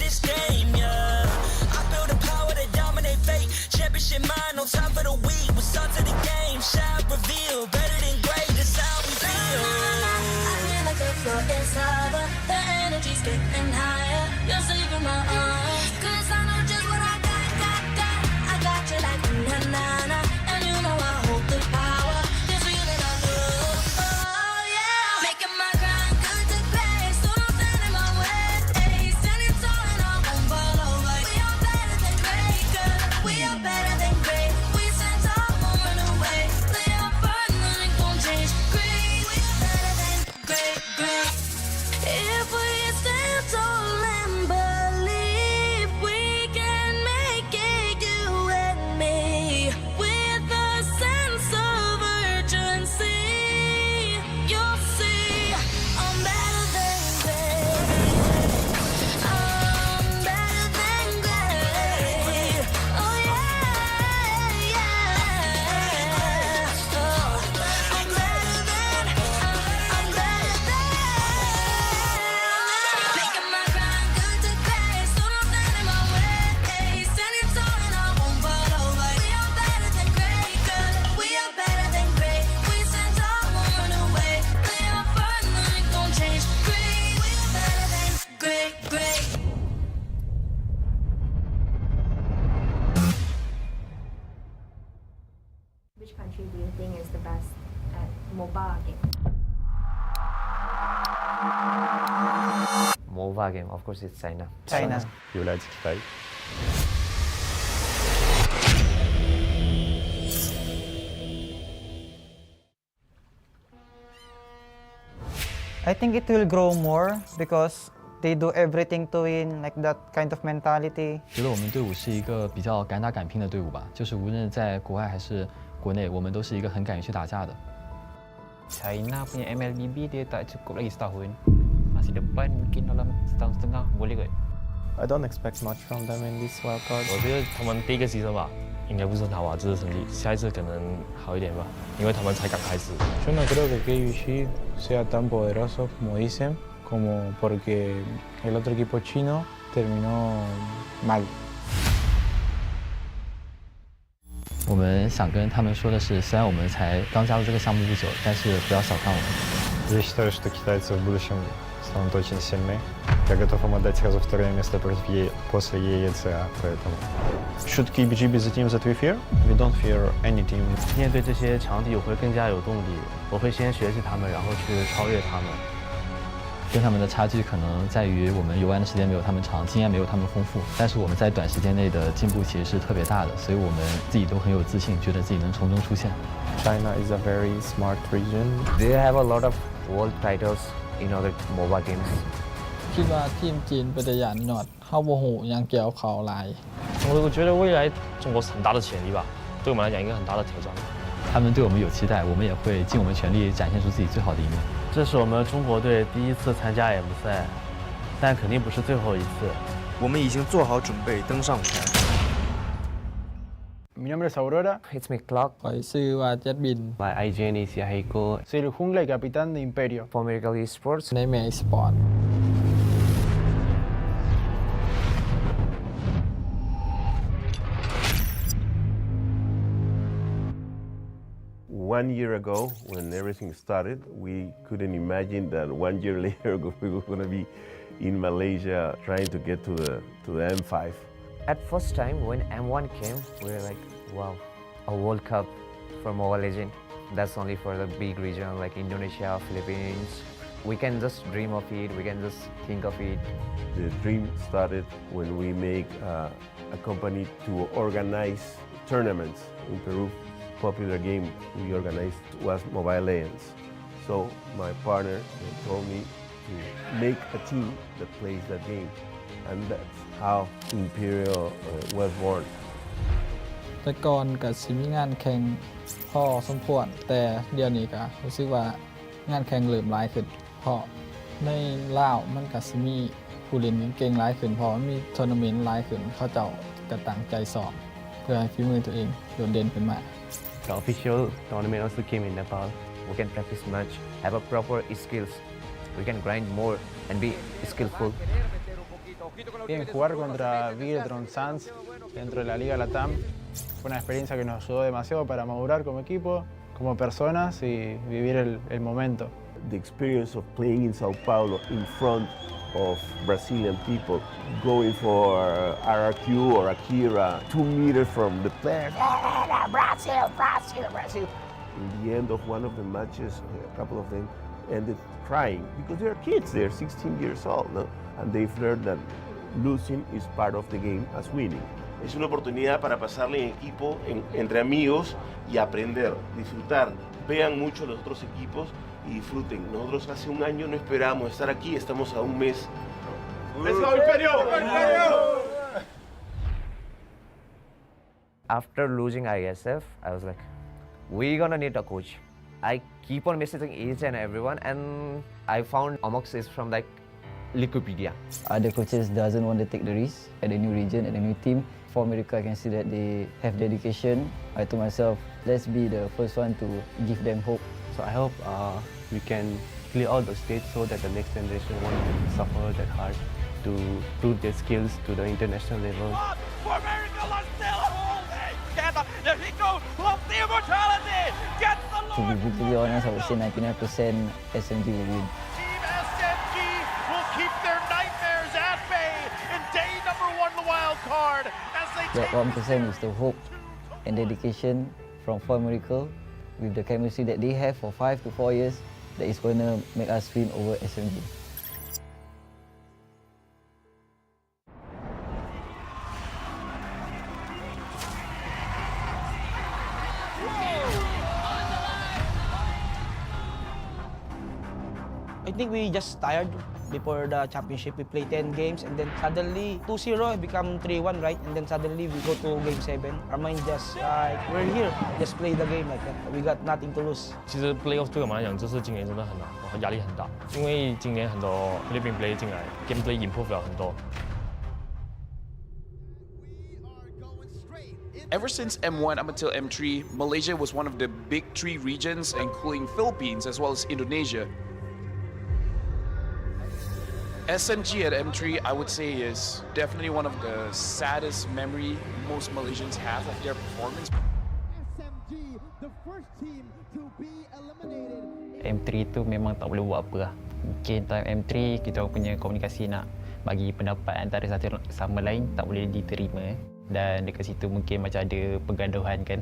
this game, yeah. I feel the power to dominate fate. Championship mind, no time for the weak. What's up to the game? Shout reveal, better than great. That's how we feel. I feel like the floor is lava. The energy's getting higher. You're saving my arms. 'Cause I know just what I got. I got you like na-na-na. And you know I hold the power. This feeling I feel. Oh yeah. Making my grind good to great. So don't stand in my way. Standing tall and I won't fall over. We are better than great, girl. We are better than great. We stand tall, won't run away. Play our part, nothing gon' change. Great, we are better than great. If we stand tall and believe we can make it, you and me, with a sense of urgency, you'll see I'm better than great. I'm better than great. Oh yeah, yeah. Oh, I'm better than. Making my grind good to great, so don't stand in my way. Standing tall and I won't fall over. We are better than great, girl. We are better than great. We stand tall, won't run away. Play our part, nothing gon' change. Great, we are better than great. Which country do you think is the best at mobile game? Mobile game, of course, it's China. China. является Китай. I think it will grow more because they do everything to win, like that kind of mentality. 觉得我们队伍是一个比较敢打敢拼的队伍吧，就是无论在国外还是国内，我们都是一个很敢于去打架的。 China punya MLBB dia tak cukup lagi setahun. Masa depan mungkin dalam setahun setengah boleh kot. I don't expect much from them in this wild card. 我觉得他们第一个season吧，应该不是很好啊，这次成绩，下一次可能好一点吧，因为他们才刚开始。 Yo no creo que KUG sea tan poderoso como dicen, como porque el otro equipo chino terminó mal. 我们想跟他们说的是，虽然我们才刚加入这个项目不久，但是不要小看我们。 Я считаю, что китайцы в будущем станут очень сильны. Я готов им отдать сразу второе место после EECA, поэтому... Should KBG be the team that we fear? We don't fear any team. 面对这些强敌，我会更加有动力。我会先学习他们，然后去超越他们。 跟他们的差距可能在于我们游玩的时间没有他们长，经验没有他们丰富，但是我们在短时间内的进步其实是特别大的，所以我们自己都很有自信，觉得自己能从中出现。 China is a very smart region. They have a lot of world titles in other mobile games. คิดว่าทีมจีนเป็นตัวอย่างหนอดเข้าโมโหยังเกี่ยวเขาหลาย 我觉得未来中国是很大的潜力吧，对我们来讲一个很大的挑战。他们对我们有期待，我们也会尽我们全力展现出自己最好的一面。 这是我们中国队第一次参加 M 赛，但肯定不是最后一次。我们已经做好准备登上舞台。 Mi nombre es Aurora. It's me, Clock. คอยซื้อว่าเจ็ดบิน My IGN is Yahiko. Soy el jungla y capitán de Imperio. For Imperial Esports. ในแมสสปอร์ต 1 year ago, when everything started, we couldn't imagine that 1 year later we were going to be in Malaysia trying to get to the M5. At first time when M1 came, we were like, wow, a World Cup for Mobile Legends. That's only for the big region like Indonesia, Philippines. We can just dream of it, we can just think of it. The dream started when we make a company to organize tournaments in Peru. Popular game we organized was Mobile Legends. So my partner told me to make a team that plays that game, and that's how Imperial was born. แต่ก่อนกับสิมีงานแข่งพ่อสมควรแต่เดี๋ยวนี้ก็รู้สึกว่างานแข่งเริ่มหลายขึ้นเพราะในลาวมันก็สิมีผู้เล่นเก่งๆหลายขึ้นเพราะมีทัวร์นาเมนต์หลายขึ้นเขาเจ้าก็ตั้งใจสอบเพื่อให้ฝีมือตัวเองโดดเด่นขึ้นมา The official tournament also came in Nepal. We can practice much, have a proper skills. We can grind more and be skillful. Bien, jugar contra Virtron Suns dentro de la Liga Latam fue una experiencia que nos ayudó demasiado para madurar como equipo, como personas y vivir el momento. The experience of playing in Sao Paulo in front of Brazilian people, going for RRQ or Akira, 2 meters from the players, Brazil, Brazil, Brazil. In the end of one of the matches, a couple of them ended crying because they're kids, they're 16 years old, no? And they've learned that losing is part of the game as winning. Es una oportunidad para pasarle en equipo, entre amigos y aprender, disfrutar. Vean mucho los otros equipos y disfruten. Nosotros hace un año no esperábamos estar aquí, estamos a un mes. ¡Let's go, Imperio! After losing ISF, I was like, we're gonna need a coach. I keep on messaging each and everyone, and I found Omox is from like Wikipedia. Other coaches doesn't want to take the risk at a new region, at a new team. For America, I can see that they have dedication. I told myself, let's be the first one to give them hope. So I hope we can clear all the stage so that the next generation won't suffer that hard to prove their skills to the international level. For America, let's still holding. There he goes, loves the immortality, gets the To be brutally honest, I would say 99% SMG will win. Team SMG will keep their nightmares at bay in day number 1 of the wild card as they That 1% is the hope and dedication from For Miracle with the chemistry that they have for 5 to 4 years that is going to make us win over SMG. I think we just tired before the championship. We played 10 games and then suddenly 2-0 become 3-1, right? And then suddenly we go to game 7. Our mind just like, we're here, just play the game like that. We got nothing to lose. 其实 playoff 对我们来讲，这次今年真的很难，压力很大，因为今年很多 Philippine play 进来 ，gameplay improve 了很多。 Ever since M1 up until M3, Malaysia was one of the big 3 regions, including Philippines as well as Indonesia. SMG at M3, I would say, is definitely one of the saddest memory most Malaysians have of their performance. SMG, the first team to be eliminated. M3 tu memang tak boleh buat apa lah. Mungkin time M3 kita punya komunikasi nak bagi pendapat antara satu sama lain tak boleh diterima. Dan dekat situ mungkin macam ada pergaduhan kan.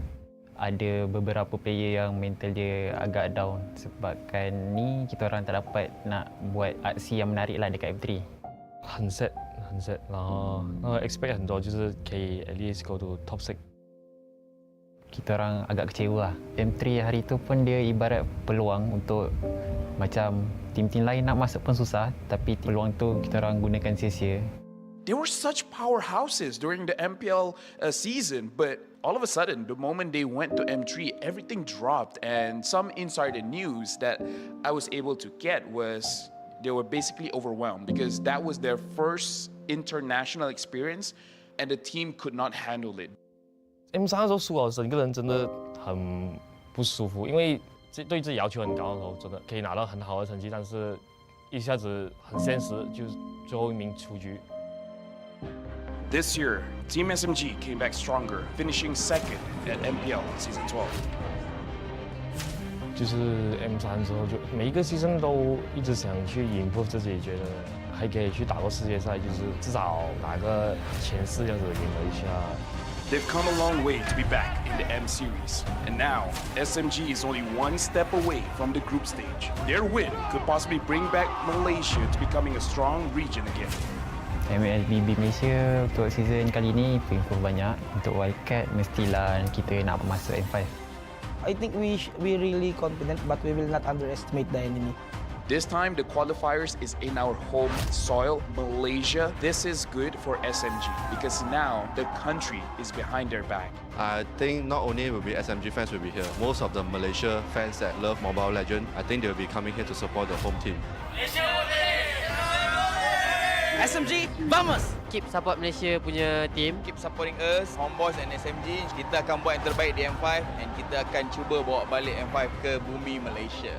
Ada beberapa player yang mental dia agak down sebabkan ni kita orang tak dapat nak buat aksi yang menarik lah dekat M3. 很 sad， 很 sad， 然后expect 很多，就是可以 at least go to top 6。 Kita orang agak kecewa lah. M3 hari tu pun dia ibarat peluang untuk macam tim-tim lain nak masuk pun susah, tapi peluang tu kita orang gunakan sia-sia. They were such powerhouses during the MPL season, but all of a sudden, the moment they went to M3, everything dropped. And some insider news that I was able to get was they were basically overwhelmed because that was their first international experience and the team could not handle it. M3 的时候输了，整个人真的很不舒服，因为对自己要求很高的时候，真的可以拿到很好的成绩，但是一下子很现实，就是最后一名出局。 This year, Team SMG came back stronger, finishing second at MPL Season 12. 就是 M3 之后，就每一个season都一直想去improve自己，觉得还可以去打过世界赛，就是至少拿个前4这样子赢了一下。 They've come a long way to be back in the M Series, and now SMG is only 1 step away from the group stage. Their win could possibly bring back Malaysia to becoming a strong region again. MLBB Malaysia untuk season kali ni improve banyak. Untuk wildcard mestilah kita nak masuk M5. I think we really confident, but we will not underestimate the enemy. This time, the qualifiers is in our home soil, Malaysia. This is good for SMG because now the country is behind their back. I think not only will be SMG fans will be here, most of the Malaysia fans that love Mobile Legends, I think they'll be coming here to support the home team. SMG, vamos! Keep support Malaysia punya team. Keep supporting us, Homeboys and SMG. Kita akan buat yang terbaik di M5 dan kita akan cuba bawa balik M5 ke bumi Malaysia.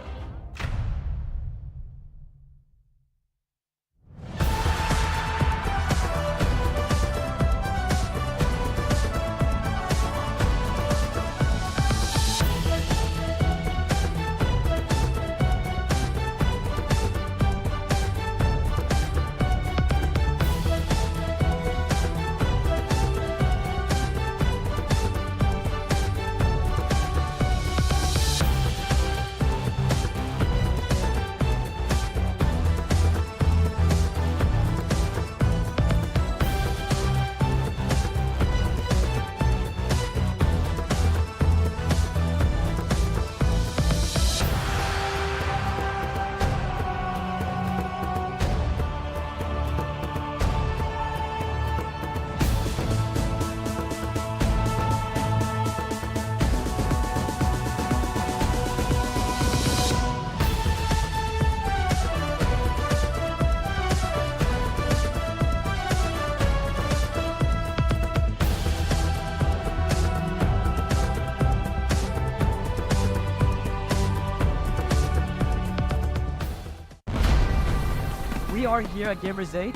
are here at Gamers 8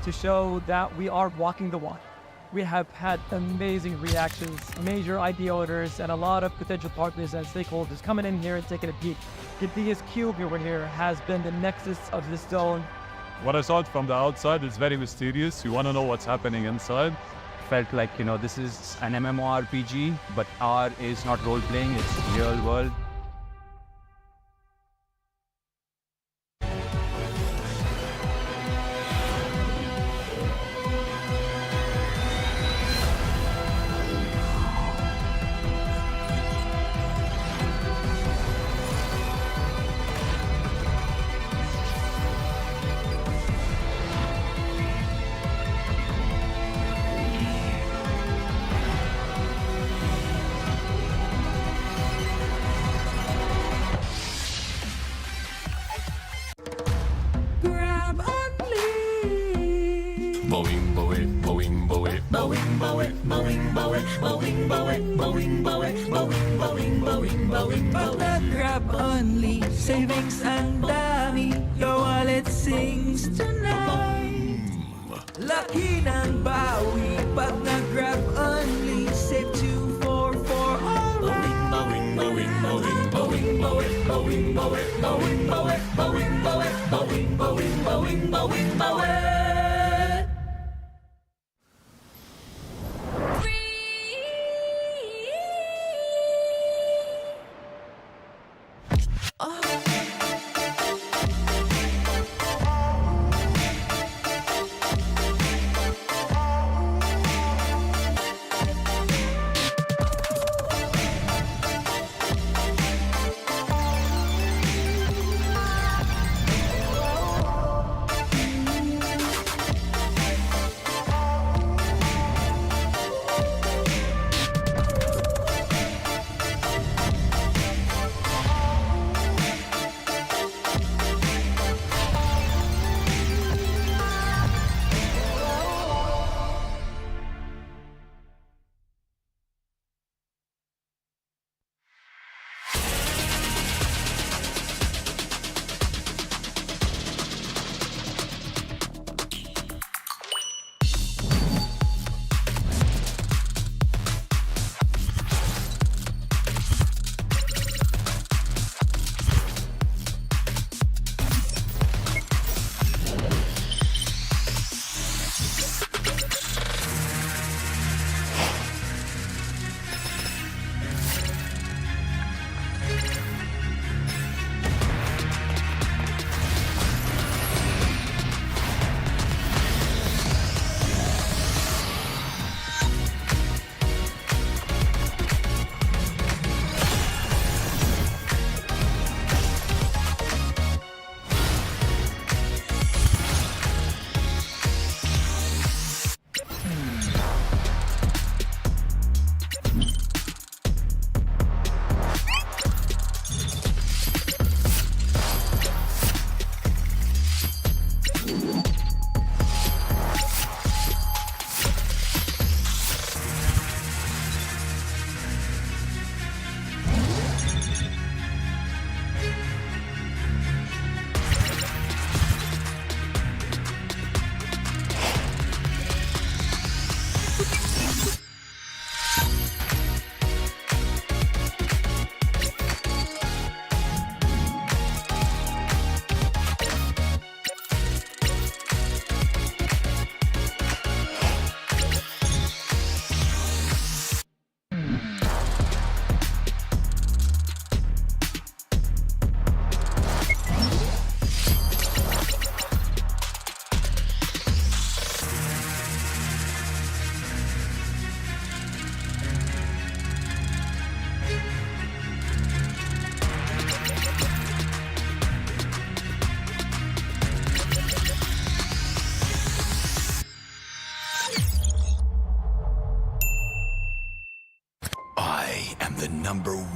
to show that we are walking the walk. We have had amazing reactions, major idea owners, and a lot of potential partners and stakeholders coming in here and taking a peek. The biggest cube over here has been the nexus of this zone. What I saw from the outside is very mysterious. You want to know what's happening inside. Felt like, you know, this is an MMORPG, but R is not role-playing, it's real world. Grab only. Boing, boing, boing, boing, boing, boing, boing, boing, boing, boing, boing, boing, boing, boing, boing, boing. Pag nag-grab only, savings ang dami. Your wallet sings tonight. Laki ng bawi. Pag nag-grab only, save 244 alright. Boing, boing, boing, boing, boing, boing, boing, boing, boing, boing, boing, boing, boing, boing, boing, boing.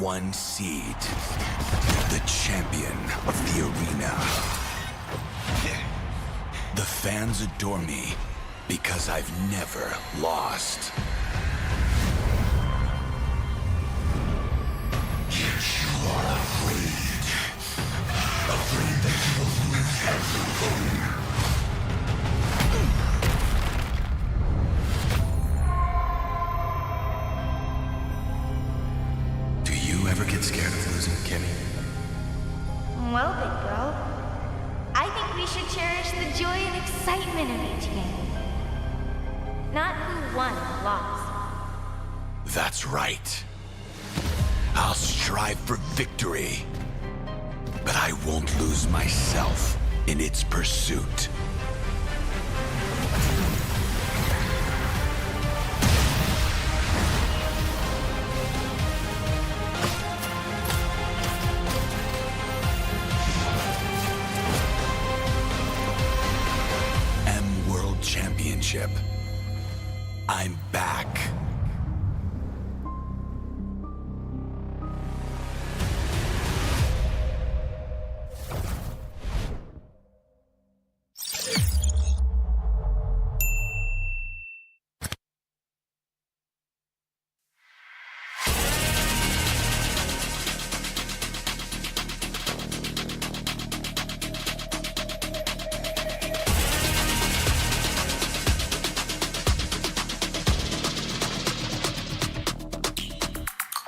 #1 seed, the champion of the arena. The fans adore me because I've never lost. You are afraid that you will lose everything. 1 loss. That's right. I'll strive for victory, but I won't lose myself in its pursuit. World Championship. I'm back.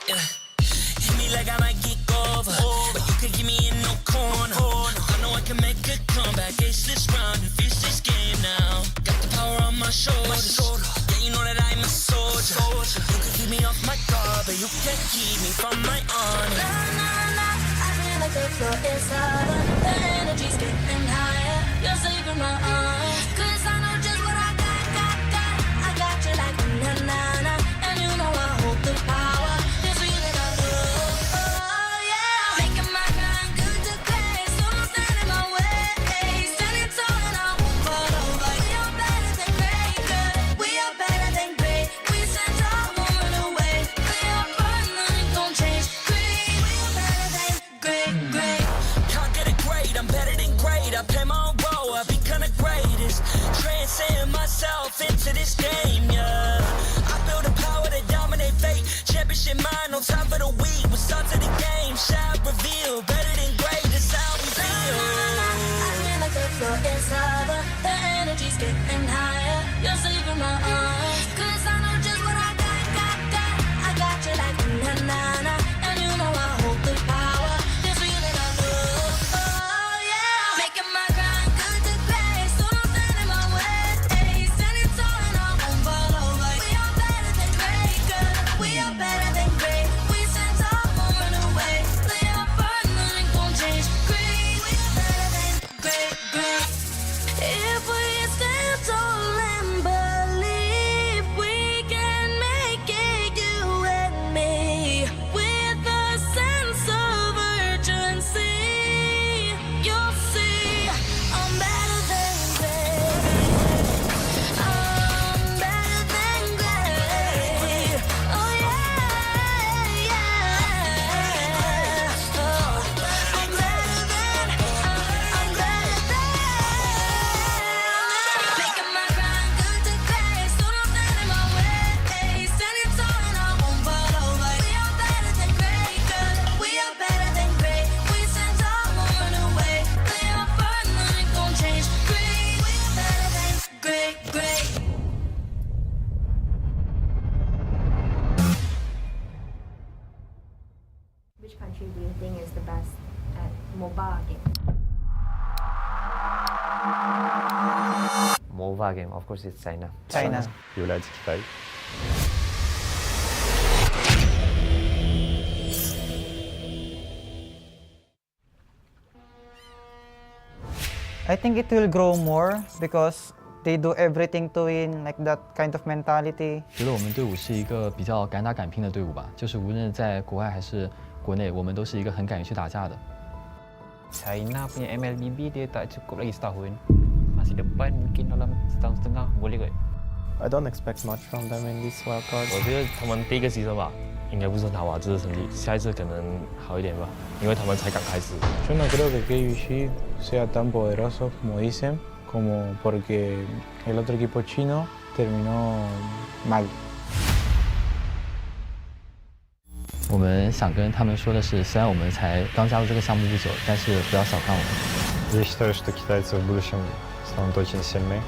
Hit me like I might get over, but you can give me in no corner. I know I can make a comeback, ace this round and finish this game now. Got the power on my shoulders, yeah, you know that I'm a soldier. You can keep me off my guard, but you can't keep me from my honor. Nah, nah, nah, I feel like the floor is hotter, the energy's getting higher. You're saving my arms, 'cause I know just what I got. I got you like na-na-na, and you know I hold the power. This feeling I love, oh yeah. Making my grind good to great, so don't stand in my way. Standing tall and I won't fall over. We are better than great, good. We are better than great. We stand tall, won't run away. We are burn, nothing gon' change. Great, we are better than great. Can't get it great, I'm better than great. I play my own role, I become the greatest. Transcend myself into this game, yeah. I build a power to dominate fate. Championship mind on top of the week. We start to the game, shout, reveal. Better than great, that's how we feel. I feel like the floor is hotter, the energy's getting higher. You're saving my arms, 'cause I know just what I got. I got you like na-na-na, and you know I hold the power. This feeling I love, oh yeah. Making my grind good to great, so don't stand in my way. Standing tall and I won't fall over. We are better than great, good. We are better than great. We stand tall, won't run away. We are burn, nothing gon' change. Great, we are better than great. If we stand tall and believe we can make it, you and me, with a sense of urgency, you'll see I'm better than great. I'm better than great. Oh yeah, yeah. Oh, I'm better than. Making my grind good to great, so don't stand in my way. Standing tall and I won't fall over. We are better than great, good. We are better than great. We stand tall, won't run away. We are burn, nothing gon' change. Great, we are better than great. Which country do you think is the best at mobile game? Mobile game, of course, it's China. Является Китай. I think it will grow more because they do everything to win, like that kind of mentality. 觉得我们队伍是一个比较敢打敢拼的队伍吧，就是无论在国外还是国内，我们都是一个很敢于去打架的。 China punya MLBB dia tak cukup lagi setahun. Masih depan mungkin dalam setahun setengah boleh kot. I don't expect much from them in this wild card. 我觉得他们第一个牺牲吧，应该不是很好啊，这次成绩，下一次可能好一点吧，因为他们才刚开始。 Yo no creo que KUG sea tan poderoso como dicen, como porque el otro equipo chino terminó mal. 我们想跟他们说的是，虽然我们才刚加入这个项目不久，但是不要小看我们。 Я считаю, что китайцы в будущем станут очень сильны.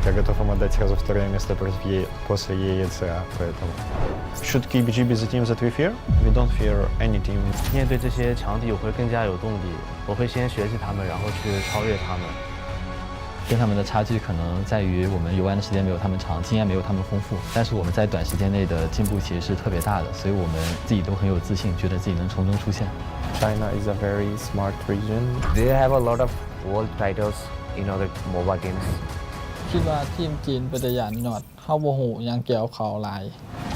Я готов им отдать сразу второе место после EECA, поэтому... Should KBG be the team that we fear? We don't fear any team. 面对这些强敌，我会更加有动力。我会先学习他们，然后去超越他们。跟他们的差距可能在于我们游玩的时间没有他们长，经验没有他们丰富，但是我们在短时间内的进步其实是特别大的，所以我们自己都很有自信，觉得自己能从中出现。China is a very smart region. They have a lot of world titles in other mobile games. คิดว่าทีมจีนเป็นตัวอย่างหนอดเข้าโมโหยังเกี่ยวเขาหลาย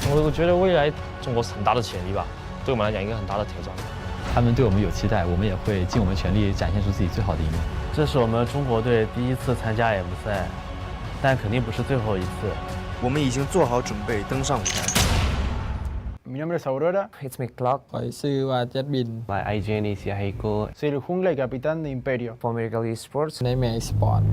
我觉得未来中国是很大的潜力吧，对我们来讲一个很大的挑战。他们对我们有期待，我们也会尽我们全力展现出自己最好的一面。这是我们中国队第一次参加 M 赛，但肯定不是最后一次。我们已经做好准备登上舞台。Mi nombre es Aurora. It's me Clock. ข่อยชื่อว่าเจ็ดบิน My IGN is Yahiko. Soy el jungla y capitán de Imperio. For Imperial Esports. ในแม Esports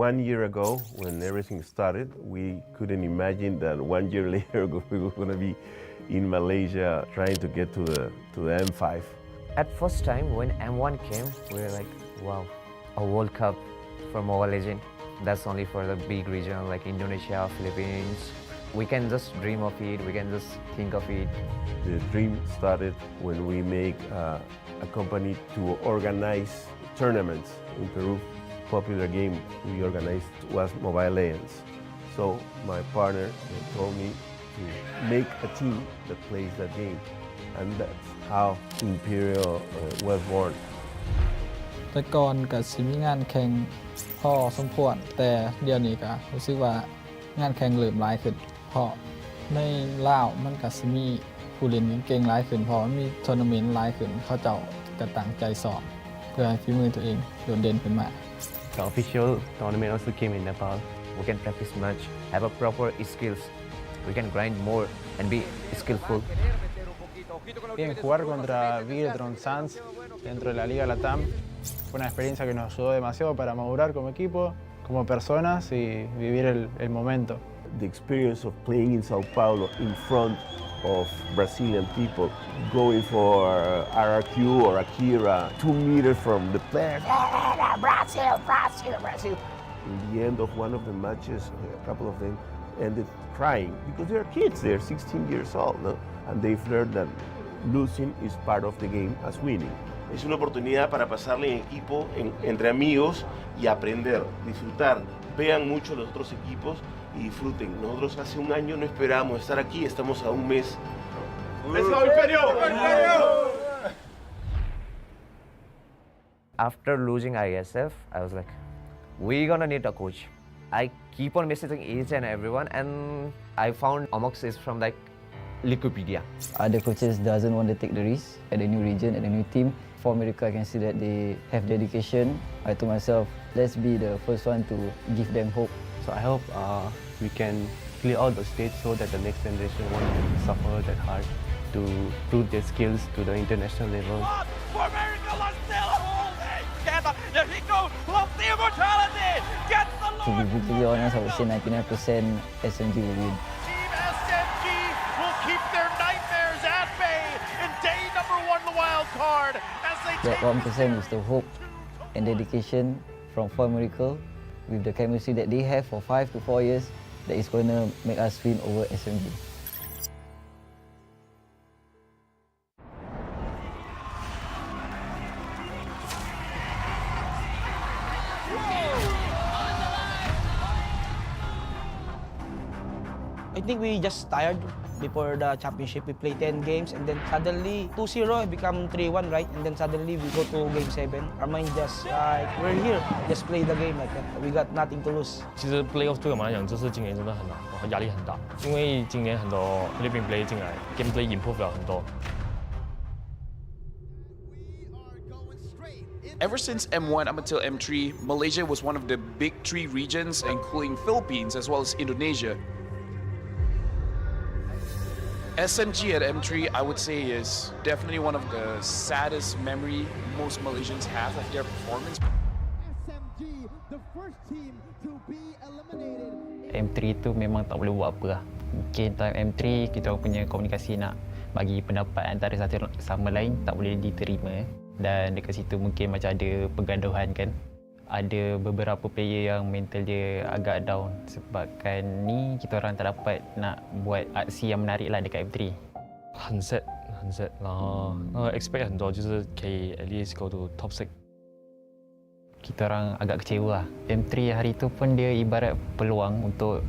One year ago, when everything started, we couldn't imagine that 1 year later we were going to be in Malaysia trying to get to the M5. At first time when M1 came, we were like, wow, a World Cup for Mobile Legends. That's only for the big region like Indonesia, Philippines. We can just dream of it, we can just think of it. The dream started when we make a company to organize tournaments in Peru. Popular game we organized was Mobile Legends. So my partner told me to make a team that plays that game. And that's how Imperial was born. แต่ก่อนก็สิมีงานแข่งพอสมควรแต่เดี๋ยวนี้ก็รู้สึกว่างานแข่งเริ่มหลายขึ้นเพราะในลาวมันก็สิมีผู้เล่นเก่งๆหลายขึ้นเพราะมีทัวร์นาเมนต์หลายขึ้นเขาเจ้าก็ตั้งใจสอนเพื่อให้ฝีมือตัวเองโดดเด่นขึ้นมา The official tournament also came in Nepal. We can practice much, have a proper skills. We can grind more and be skillful. Bien, jugar contra Virtron Sans dentro de la Liga Latam fue una experiencia que nos ayudó demasiado para madurar como equipo, como personas y vivir el momento. The experience of playing in Sao Paulo in front of Brazilian people, going for RRQ or Akira, 2 meters from the players. Brazil, Brazil, Brazil. In the end of one of the matches, a couple of them ended crying because they're kids, they're 16 years old, no? And they've learned that losing is part of the game as winning. Es una oportunidad para pasarle en equipo, entre amigos y aprender, disfrutar. Vean mucho los otros equipos y disfruten. Nosotros hace un año no esperábamos estar aquí, estamos a un mes. ¡Let's go, Imperio! After losing ISF, I was like, we're gonna need a coach. I keep on messaging each and everyone, and I found Amox is from like Wikipedia. Other coaches doesn't want to take the risk at a new region, at a new team. For America, I can see that they have dedication. I told myself, let's be the first one to give them hope. So I hope we can clear out the stage so that the next generation won't suffer that hard to prove their skills to the international level. For America, let's still holding! There he goes! Loves the immortality! Gets the To be brutally honest, I would say 99% SMG will win. Team SMG will keep their nightmares at bay in day number 1 the wild card as they That 1% is the hope and dedication from For Miracle with the chemistry that they have for 5 to 4 years that is going to make us win over SMG. I think we just tired before the championship. We played 10 games and then suddenly 2-0 become 3-1, right? And then suddenly we go to game 7. Our mind just like, we're here, just play the game like that. We got nothing to lose. 其实 playoff 对我们来讲，这次今年真的很难，压力很大，因为今年很多 Philippine play 进来 ，gameplay improve 了很多。 Ever since M1 up until M3, Malaysia was one of the big 3 regions, including Philippines as well as Indonesia. SMG at M3, I would say, is definitely one of the saddest memory most Malaysians have of their performance. SMG, the first team to be eliminated. M3 tu memang tak boleh buat apa lah. Mungkin time M3 kita punya komunikasi nak bagi pendapat antara satu sama lain tak boleh diterima dan dekat situ mungkin macam ada pergaduhan kan. ada beberapa player yang mental dia agak down sebabkan ni kita orang tak dapat nak buat aksi yang menarik lah dekat M3. 很 sad， 然后expect 很多，就是可以 at least go to top 6。Kita orang agak kecewa lah. M3 hari tu pun dia ibarat peluang untuk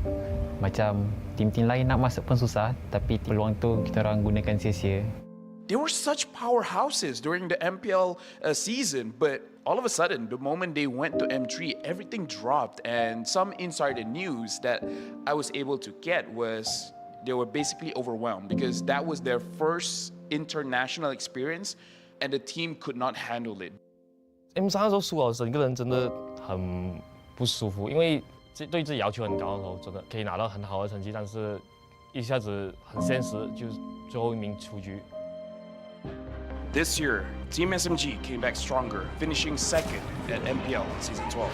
macam tim-tim lain nak masuk pun susah, tapi peluang tu kita orang gunakan sia-sia. They were such powerhouses during the MPL season, but all of a sudden, the moment they went to M3, everything dropped. And some insider news that I was able to get was they were basically overwhelmed because that was their first international experience and the team could not handle it. M3的时候输了，整个人真的很不舒服，因为对自己要求很高的时候，真的可以拿到很好的成绩，但是一下子很现实，就是最后一名出局。 This year, Team SMG came back stronger, finishing second at MPL Season 12.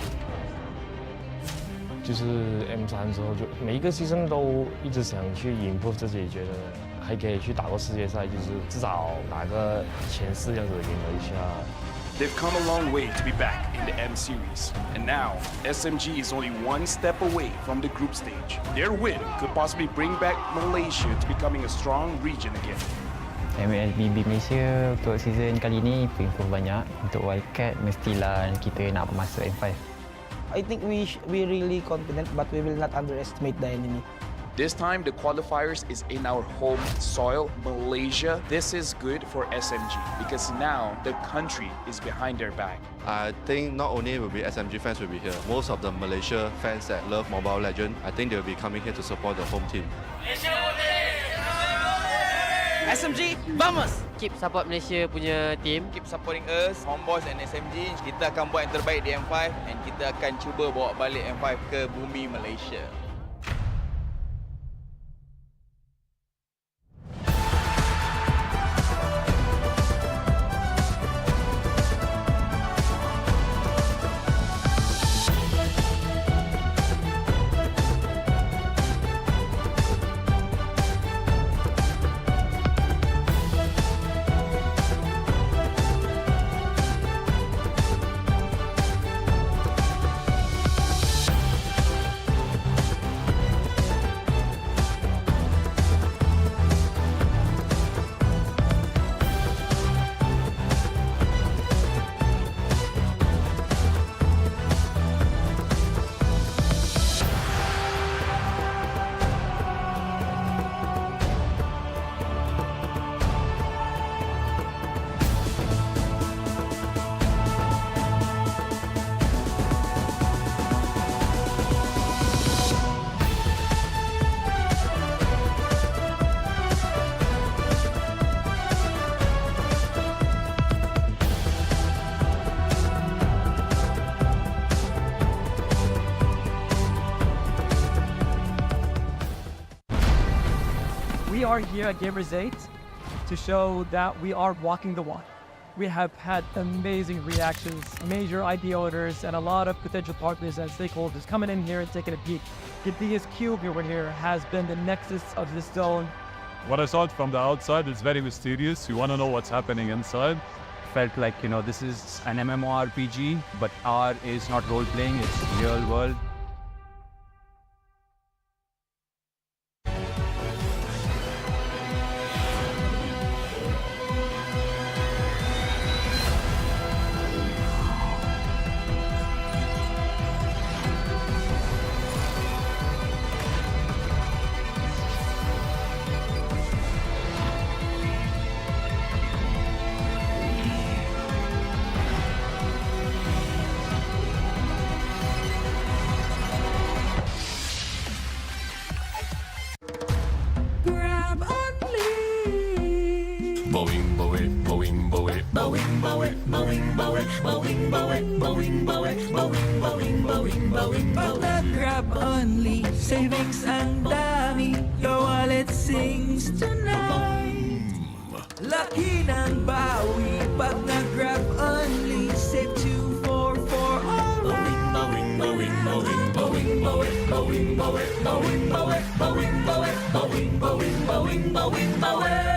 就是 M3的时候，就每一个season都一直想去 improve 自己，觉得还可以去打过世界赛，就是至少拿个前4这样子给Malaysia。 They've come a long way to be back in the M Series, and now SMG is only one step away from the group stage. Their win could possibly bring back Malaysia to becoming a strong region again. MLBB Malaysia untuk season kali ni improve banyak. Untuk wildcard mestilah kita nak masuk M5. I think we really confident, but we will not underestimate the enemy. This time, the qualifiers is in our home soil, Malaysia. This is good for SMG because now the country is behind their back. I think not only will be SMG fans will be here, most of the Malaysia fans that love Mobile Legends, I think they'll be coming here to support the home team. SMG, vamos! Keep support Malaysia punya team. Keep supporting us, Homeboys and SMG. Kita akan buat yang terbaik di M5 dan kita akan cuba bawa balik M5 ke bumi Malaysia. We are here at Gamers 8 to show that we are walking the walk. We have had amazing reactions, major idea owners, and a lot of potential partners and stakeholders coming in here and taking a peek. Gadia's cube over here has been the nexus of this zone. What I saw from the outside is very mysterious. You want to know what's happening inside. Felt like, you know, this is an MMORPG, but R is not role-playing, it's real world. Grab only, savings ang dami, your wallet sings tonight. Laki ng bawi, pag nag-grab only, save 244 alright. Bawing, bawing, bawing, bawing, bawing, bawing, bawing, bawing, bawing, bawing, bawing, bawing, bawing, bawing, bawing, bawing.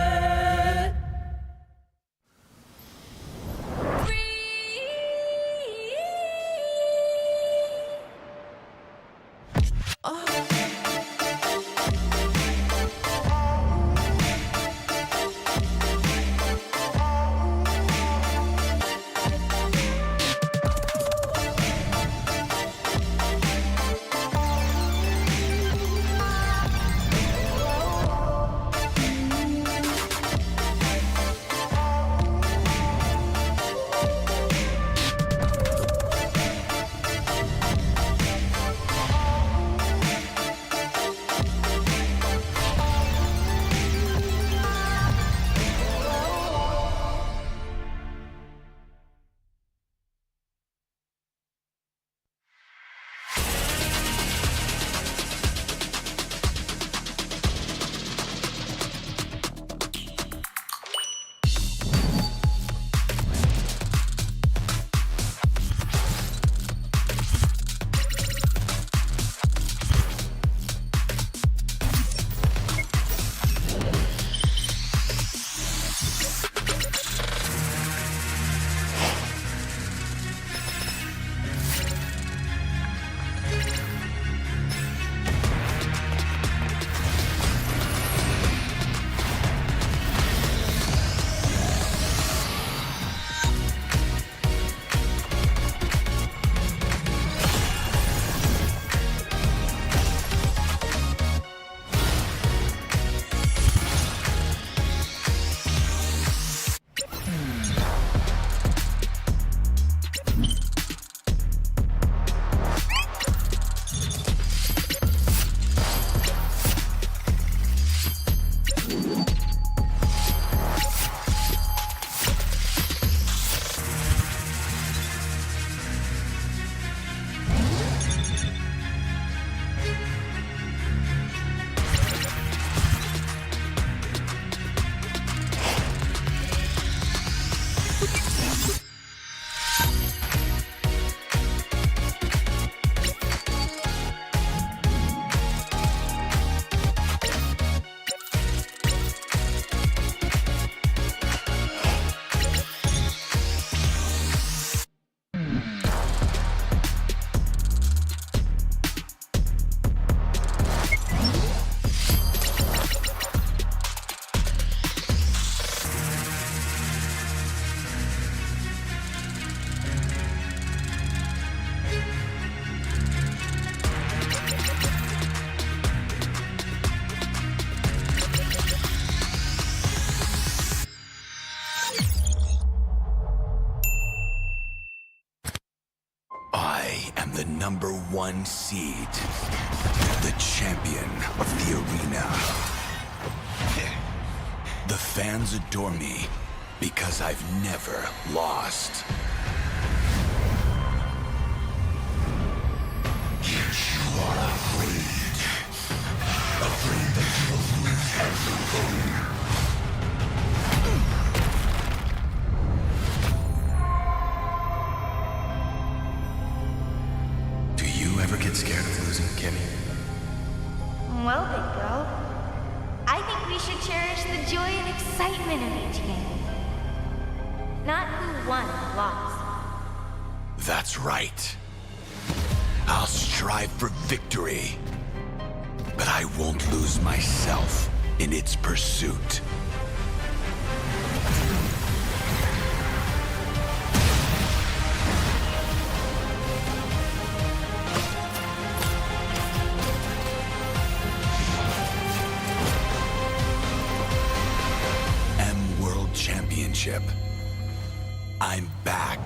the #1 seed, the champion of the arena. The fans adore me because I've never lost. Yet you are afraid that you will lose everything. Do you ever get scared of losing, Kimmy? Well, big girl, I think we should cherish the joy and excitement of each game. Not who won or lost. That's right. I'll strive for victory, but I won't lose myself in its pursuit. World Championship. I'm back.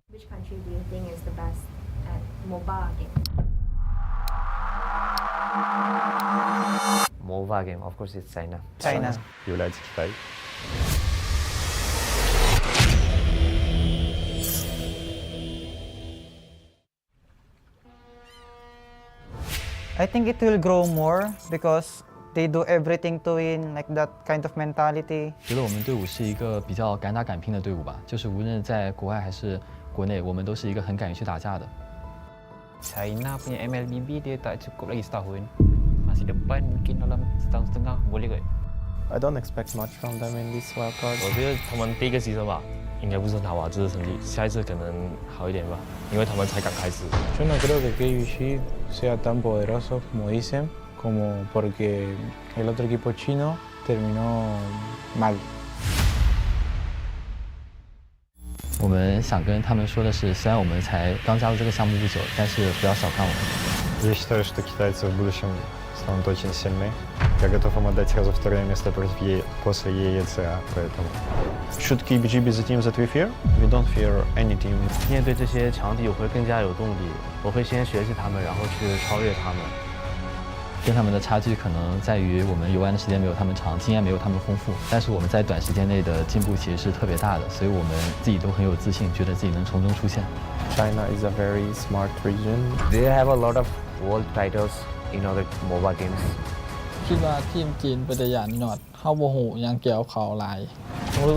Which country do you think is the best at mobile game? MOBA game, of course, it's China. China. Является Китай. I think it will grow more because they do everything to win, like that kind of mentality. 觉得我们队伍是一个比较敢打敢拼的队伍吧，就是无论在国外还是国内，我们都是一个很敢于去打架的。China punya MLBB dia tak cukup lagi setahun. Masih depan mungkin dalam setahun setengah boleh kot. I don't expect much from them in this wild card. 我觉得他们第一个牺牲吧，应该不是很好啊，这次成绩，下一次可能好一点吧，因为他们才刚开始。Yo no creo que KBG sea tan poderoso como dicen, como porque el otro equipo chino terminó mal. 我们想跟他们说的是，虽然我们才刚加入这个项目不久，但是不要小看我们。 Я считаю, что китайцы в будущем станут очень сильны. Я готов им отдать сразу второе место после EECA, поэтому... Should KBG be the team that we fear? We don't fear any team. 面对这些强敌，我会更加有动力。我会先学习他们，然后去超越他们。 跟他们的差距可能在于我们游玩的时间没有他们长，经验没有他们丰富，但是我们在短时间内的进步其实是特别大的，所以我们自己都很有自信，觉得自己能从中出现。China is a very smart region. They have a lot of world titles in other mobile games. คิดว่าทีมจีนเป็นตัวอย่างหนอดเข้าโมโหยังเกี่ยวเขาหลาย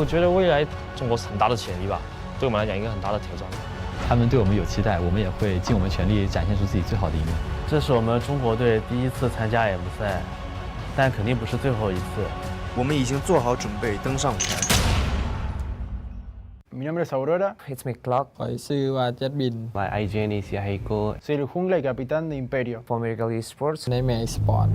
我觉得未来中国是很大的潜力吧，对我们来讲一个很大的挑战。他们对我们有期待，我们也会尽我们全力展现出自己最好的一面。 这是我们中国队第一次参加 M 赛，但肯定不是最后一次。我们已经做好准备登上舞台。 Mi nombre es Aurora. It's me, Clark. ปล่อยชื่อว่าเจ็ดบิน My IGN is Yahiko. Soy el jungla y capitán de Imperio. For Imperial Esports. ในแม Esports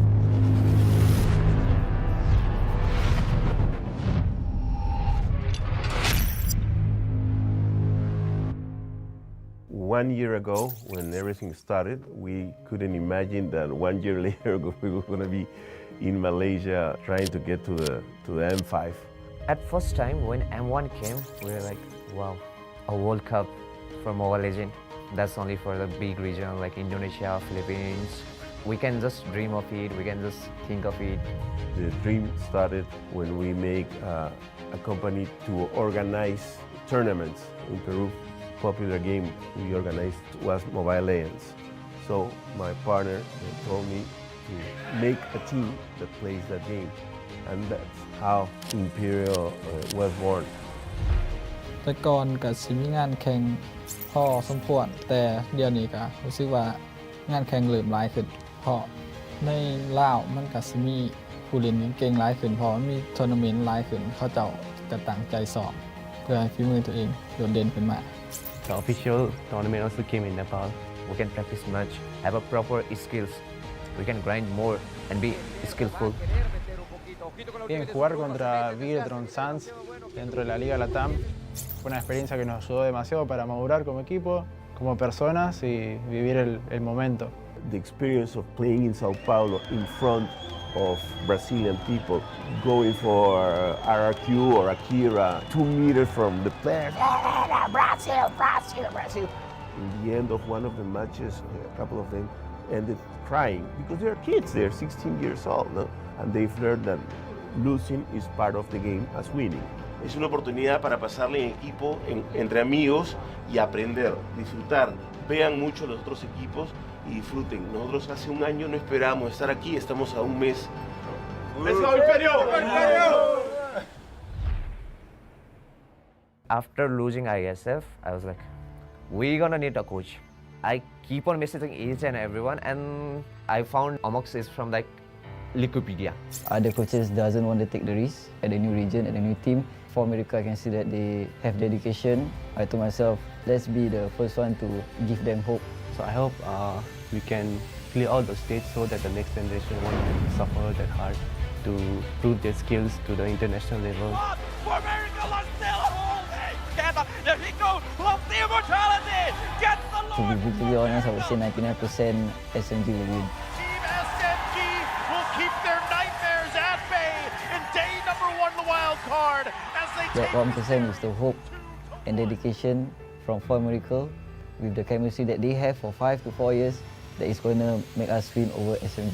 One year ago, when everything started, we couldn't imagine that 1 year later we were going to be in Malaysia trying to get to the M5. At first time when M1 came, we were like, wow, a World Cup for Mobile Legends. That's only for the big region like Indonesia, Philippines. We can just dream of it, we can just think of it. The dream started when we make a company to organize tournaments in Peru. Popular game we organized was Mobile Legends. So my partner told me to make a team that plays that game. And that's how Imperial was born. แต่ก่อนก็สิมีงานแข่งพอสมควรแต่เดี๋ยวนี้ก็รู้สึกว่างานแข่งเริ่มหลายขึ้นเพราะในลาวมันก็สิมีผู้เล่นเก่งๆหลายขึ้นเพราะมีทัวร์นาเมนต์หลายขึ้นเขาเจ้าก็ตั้งใจสอบเพื่อให้ฝีมือตัวเองโดดเด่นขึ้นมา The official tournament also came in Nepal. We can practice much, have a proper skills. We can grind more and be skillful. Bien, jugar contra Vidron Sans dentro de la Liga Latam fue una experiencia que nos ayudó demasiado para madurar como equipo, como personas y vivir el momento. The experience of playing in Sao Paulo in front of Brazilian people, going for RRQ or Akira, 2 meters from the players. Brazil, Brazil, Brazil. In the end of one of the matches, a couple of them ended crying because they're kids, they're 16 years old, no? And they've learned that losing is part of the game as winning. Es una oportunidad para pasarle en equipo, entre amigos y aprender, disfrutar. Vean mucho los otros equipos y disfruten. Nosotros hace un año no esperábamos estar aquí, estamos a un mes. ¡Let's go, Imperio! After losing ISF, I was like, we're gonna need a coach. I keep on messaging each and everyone, and I found Amox is from like Wikipedia. Other coaches doesn't want to take the risk at a new region, at a new team. For America, I can see that they have dedication. I told myself, let's be the first one to give them hope. So I hope we can clear all the stage so that the next generation won't suffer that hard to prove their skills to the international level. For America, let's still holding! There he goes! Love the immortality! Gets the To be brutally honest, I would say 99% SMG will win. Team SMG will keep their nightmares at bay in day number 1 the wild card as they That 1% is the hope and dedication from For Miracle with the chemistry that they have for 5 to 4 years that is going to make us win over SMG.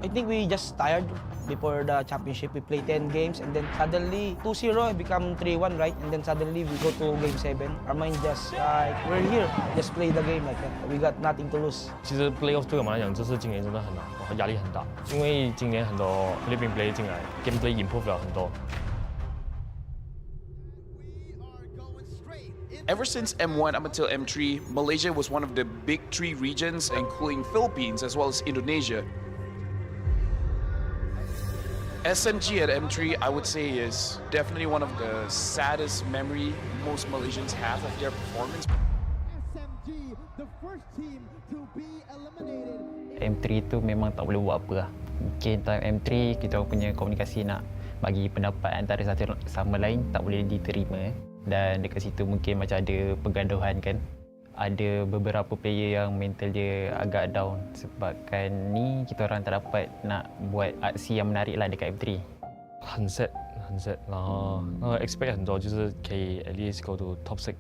I think we just tired before the championship. We play 10 games and then suddenly 2-0 become 3-1, right? And then suddenly we go to game 7. Our mind just like, we're here, just play the game like that. We got nothing to lose. 其实 playoff 对我们来讲，这次今年真的很难，压力很大，因为今年很多 Philippine play 进来 ，gameplay improve 了很多。 Ever since M1 up until M3, Malaysia was one of the big three regions, including Philippines as well as Indonesia. SMG at M3, I would say, is definitely one of the saddest memory most Malaysians have of their performance. SMG, the first team to be eliminated. M3 tu memang tak boleh buat apa lah. Mungkin time M3 kita punya komunikasi nak bagi pendapat antara satu sama lain tak boleh diterima. Dan dekat situ mungkin macam ada pergaduhan kan. Ada beberapa player yang mental dia agak down sebabkan ni kita orang tak dapat nak buat aksi yang menarik lah dekat M3. 很 sad， 很 sad， 然后expect 很多，就是可以 at least go to top 6。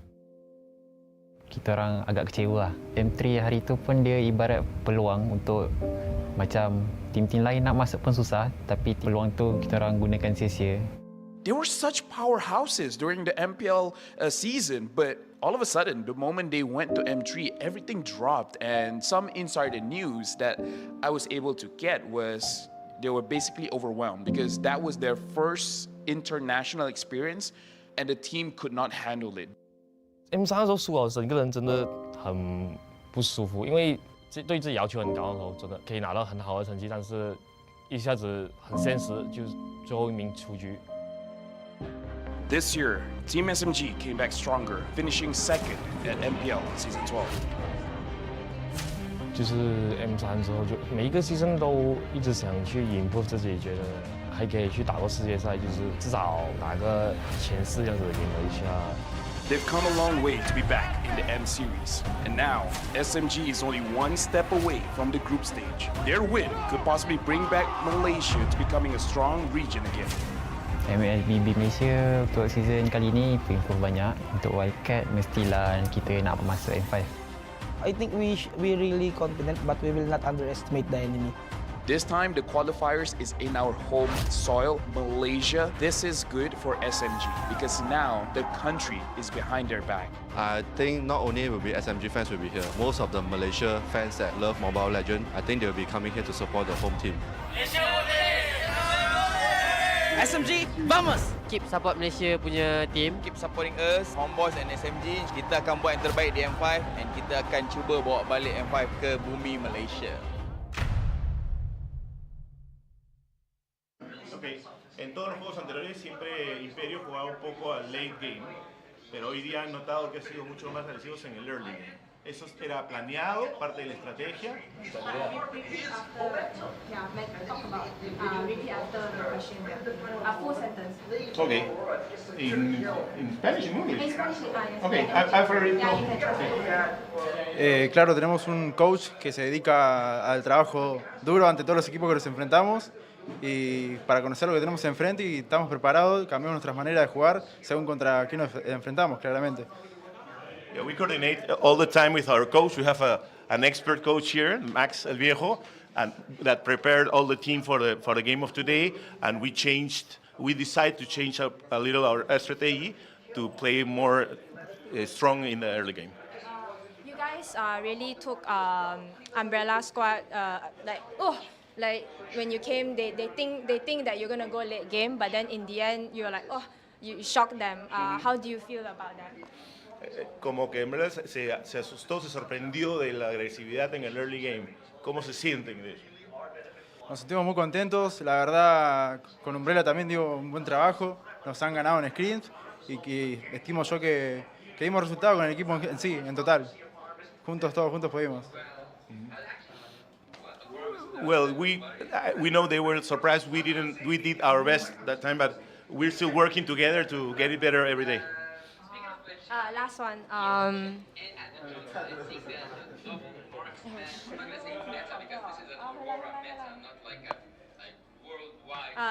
Kita orang agak kecewa lah. M3 hari tu pun dia ibarat peluang untuk macam tim-tim lain nak masuk pun susah, tapi peluang tu kita orang gunakan sia-sia. They were such powerhouses during the MPL season, but all of a sudden, the moment they went to M3, everything dropped. And some insider news that I was able to get was they were basically overwhelmed because that was their first international experience and the team could not handle it. M3 那时候输了，整个人真的很不舒服，因为对自己要求很高的时候，真的可以拿到很好的成绩，但是一下子很现实，就是最后一名出局。 This year, Team SMG came back stronger, finishing second at MPL Season 12. 就是 M3 之后，就每一个season都一直想去improve自己，觉得还可以去打过世界赛，就是至少拿个前4这样子赢了一下。 They've come a long way to be back in the M Series, and now SMG is only one step away from the group stage. Their win could possibly bring back Malaysia to becoming a strong region again. MLBB Malaysia untuk season kali ni improve banyak. Untuk wildcard mestilah kita nak masuk M5. I think we really confident, but we will not underestimate the enemy. This time, the qualifiers is in our home soil, Malaysia. This is good for SMG because now the country is behind their back. I think not only will be SMG fans will be here, most of the Malaysia fans that love Mobile Legends, I think they will be coming here to support the home team. SMG, vamos! Keep support Malaysia punya team. Keep supporting us, Homeboys and SMG. Kita akan buat yang terbaik di M5 and kita akan cuba bawa balik M5 ke bumi Malaysia. Okay. En todos los juegos anteriores siempre Imperio jugaba un poco al late game, pero hoy día han notado que ha sido mucho más agresivos en el early game. ¿Eso era planeado, parte de la estrategia? Okay. In Spanish, in English? Okay, I've already told. Claro, tenemos un coach que se dedica al trabajo duro ante todos los equipos que nos enfrentamos y para conocer lo que tenemos enfrente y estamos preparados, cambiamos nuestras maneras de jugar según contra quién nos enfrentamos, claramente. Yeah, we coordinate all the time with our coach. We have an expert coach here, Max El Viejo, and that prepared all the team for the game of today. And we decided to change up a little our strategy to play more strong in the early game. You guys really took Umbrella Squad like when you came, they think that you're gonna go late game, but then in the end you're like, oh, you shocked them. How do you feel about that? Como que en verdad se asustó, se sorprendió de la agresividad en el early game. ¿Cómo se sienten de eso? Nos sentimos muy contentos, la verdad con Umbrella también dio un buen trabajo, nos han ganado en scrims y que estimo yo que dimos resultados con el equipo en sí, en total. Todos juntos pudimos. Well, we know they were surprised. We did our best that time, but we're still working together to get it better every day. Last one.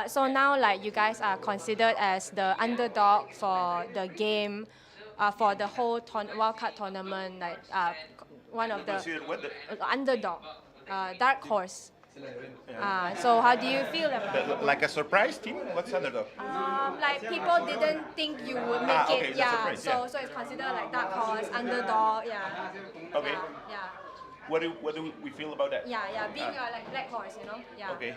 So now, like, you guys are considered as the underdog for the game, for the whole wildcard tournament. Like, one of the underdog, dark horse. So how do you feel about it? Like a surprise team? What's underdog? Like people didn't think you would make okay, it, it's a yeah. surprise, So yeah. so it's considered like dark horse, underdog, yeah. Okay. Yeah, What do we feel about that? yeah. Being like black horse, you know, yeah. Okay.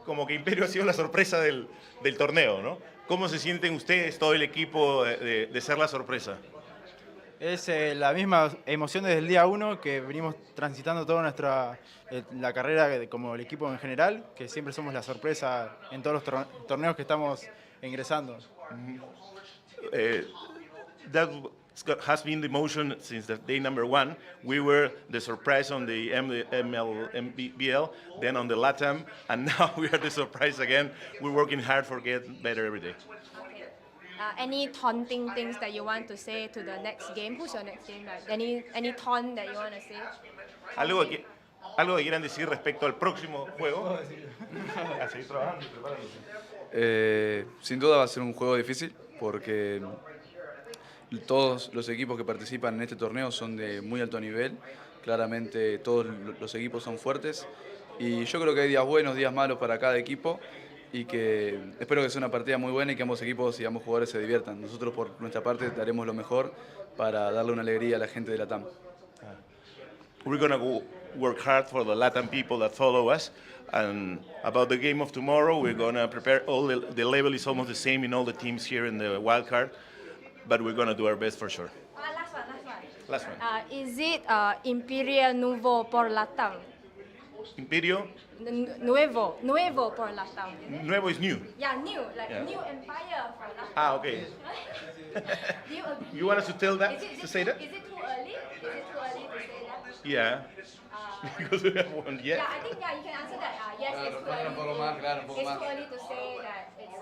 Como que Imperio ha sido la sorpresa del torneo, ¿no? ¿Cómo se sienten ustedes, todo el equipo, de ser la sorpresa? Es la misma emoción desde el día 1 que venimos transitando toda la carrera como el equipo en general, que siempre somos la sorpresa en todos los torneos que estamos ingresando. That has been the motion since the day number 1. We were the surprise on the MLBL, then on the LATAM, and now we are the surprise again. We're working hard for getting better every day. Any taunting things that you want to say to the next game? Who's your next game? Like any taunt that you want to say? Algo que quieran decir respecto al próximo juego. A seguir trabajando y preparándose. Sin duda va a ser un juego difícil porque todos los equipos que participan en este torneo son de muy alto nivel. Claramente todos los equipos son fuertes y yo creo que hay días buenos, días malos para cada equipo y que espero que sea una partida muy buena y que ambos equipos y ambos jugadores se diviertan. Nosotros por nuestra parte daremos lo mejor para darle una alegría a la gente de la TAM. We're going to work hard for the Latin people that follow us. And about the game of tomorrow, we're going to prepare the level is almost the same in all the teams here in the wild card, but we're going to do our best for sure. Last one. Is it Imperial Nuevo por Latam? Imperio? Nuevo por Latam. Nuevo is new. Yeah, new, like Yeah. new empire for Latam. Okay. Do you agree? You want us to tell that, Is it to say that? Is it too early? Is it too early to say that? Yeah. Because we have one yet. Yeah, I think you can answer that. Yes, it's too early. It's too early to say that it's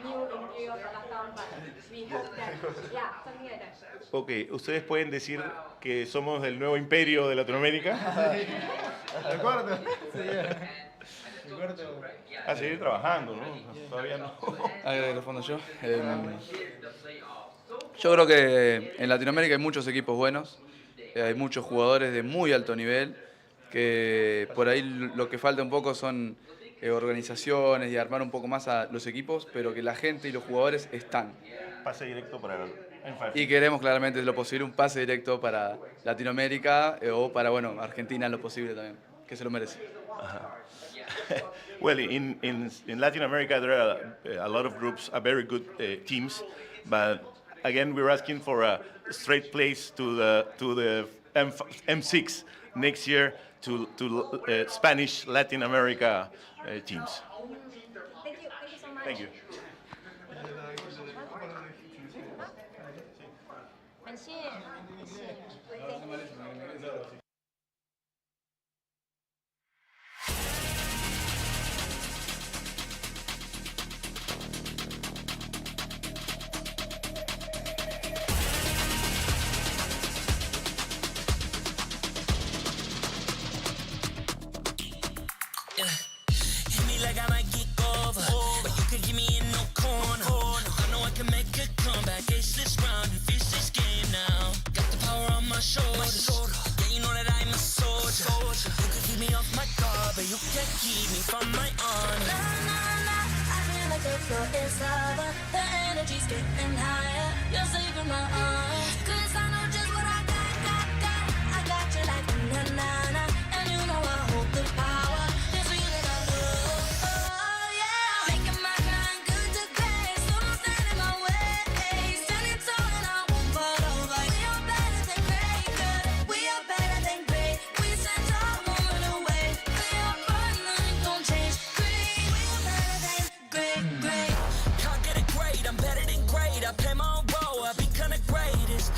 new Imperial for Latam, but we hope that, yeah, something like that. Ok, ¿ustedes pueden decir que somos el nuevo imperio de Latinoamérica? Recuerdo. A seguir trabajando, ¿no? Todavía no. Le respondo yo. Yo creo que en Latinoamérica hay muchos equipos buenos, hay muchos jugadores de muy alto nivel, que por ahí lo que falta un poco son organizaciones y armar un poco más a los equipos, pero que la gente y los jugadores están. Pase directo para el M5. Y queremos claramente lo posible un pase directo para Latinoamérica o para Argentina en lo posible también, que se lo merece. Well, in Latin America, there are a lot of groups, very good teams, but again, we're asking for a straight place to the M6 next year to Spanish Latin America teams. Thank you so much. Thank you. Hit me like I might kick over, but you can keep me in no corner. I know I can make a comeback, ace this round and finish this game now. Got the power on my shoulders, yeah, you know that I'm a soldier. You can keep me off my guard, but you can't keep me from my honor. I feel like the floor is lava, the energy's getting higher. You're saving my arms, 'cause I know just what I got. I got you like na-na-na, and you know I hold the power. This feeling I love, oh yeah. Making my grind good to great, so don't stand in my way. Standing tall and I won't fall over. We are better than great, good. We are better than great. We stand tall, won't run away. We are fun, nothing gon' change. Great, we are better than great. Can't get it great, I'm better than great. I play my own role, I be kinda greatest.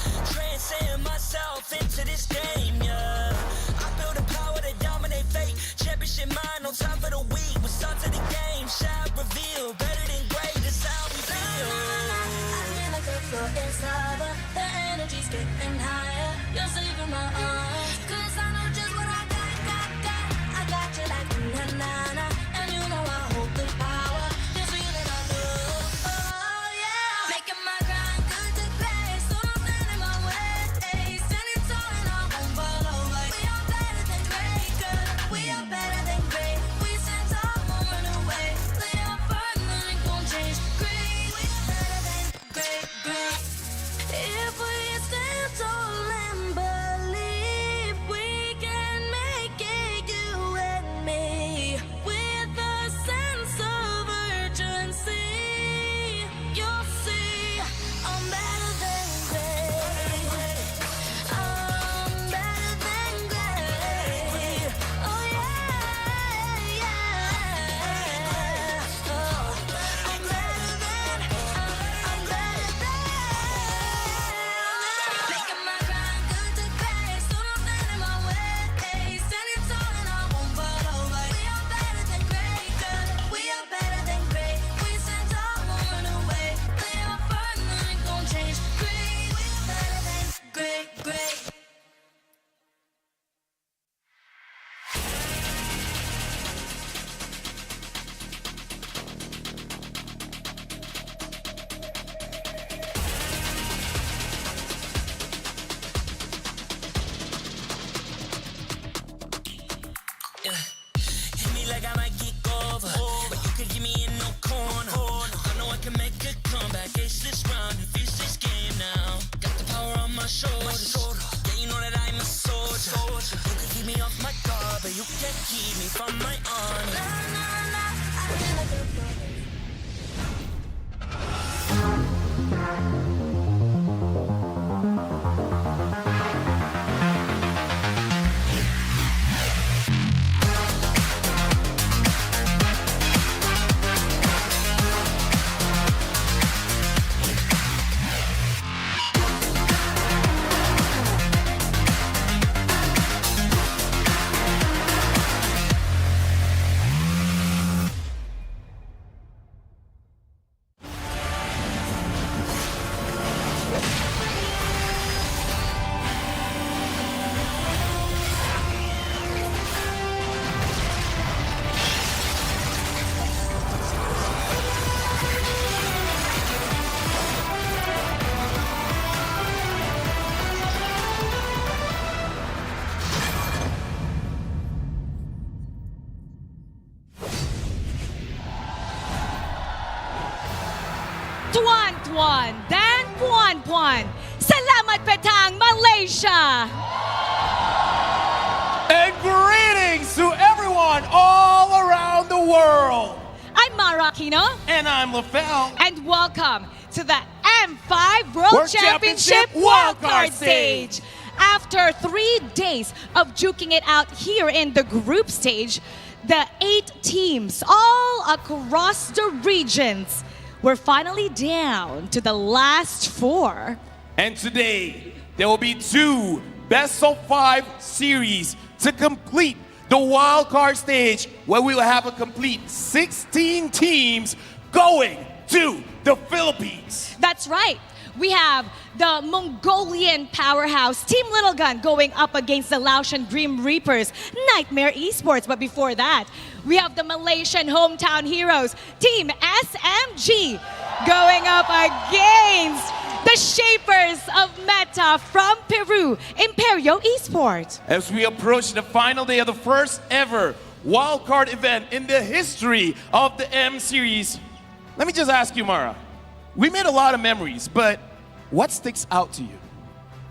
keep me from my honor. Tuan-tuan dan puan-puan, salamat petang Malaysia! And greetings to everyone all around the world. I'm Mara Aquino. And I'm LaFell. And welcome to the M5 World Championship Wildcard Stage. After 3 days of duking it out here in the group stage, the 8 teams all across the regions we're finally down to the last 4. And today, there will be 2 best-of-5 series to complete the wildcard stage, where we will have a complete 16 teams going to the Philippines. That's right. We have the Mongolian powerhouse Team Little Gun going up against the Laotian Grim Reapers, Nightmare Esports. But before that, we have the Malaysian hometown heroes, Team SMG, going up against the shapers of meta from Peru, Imperial Esports. As we approach the final day of the first ever wildcard event in the history of the M Series, let me just ask you, Mara. We made a lot of memories, but what sticks out to you?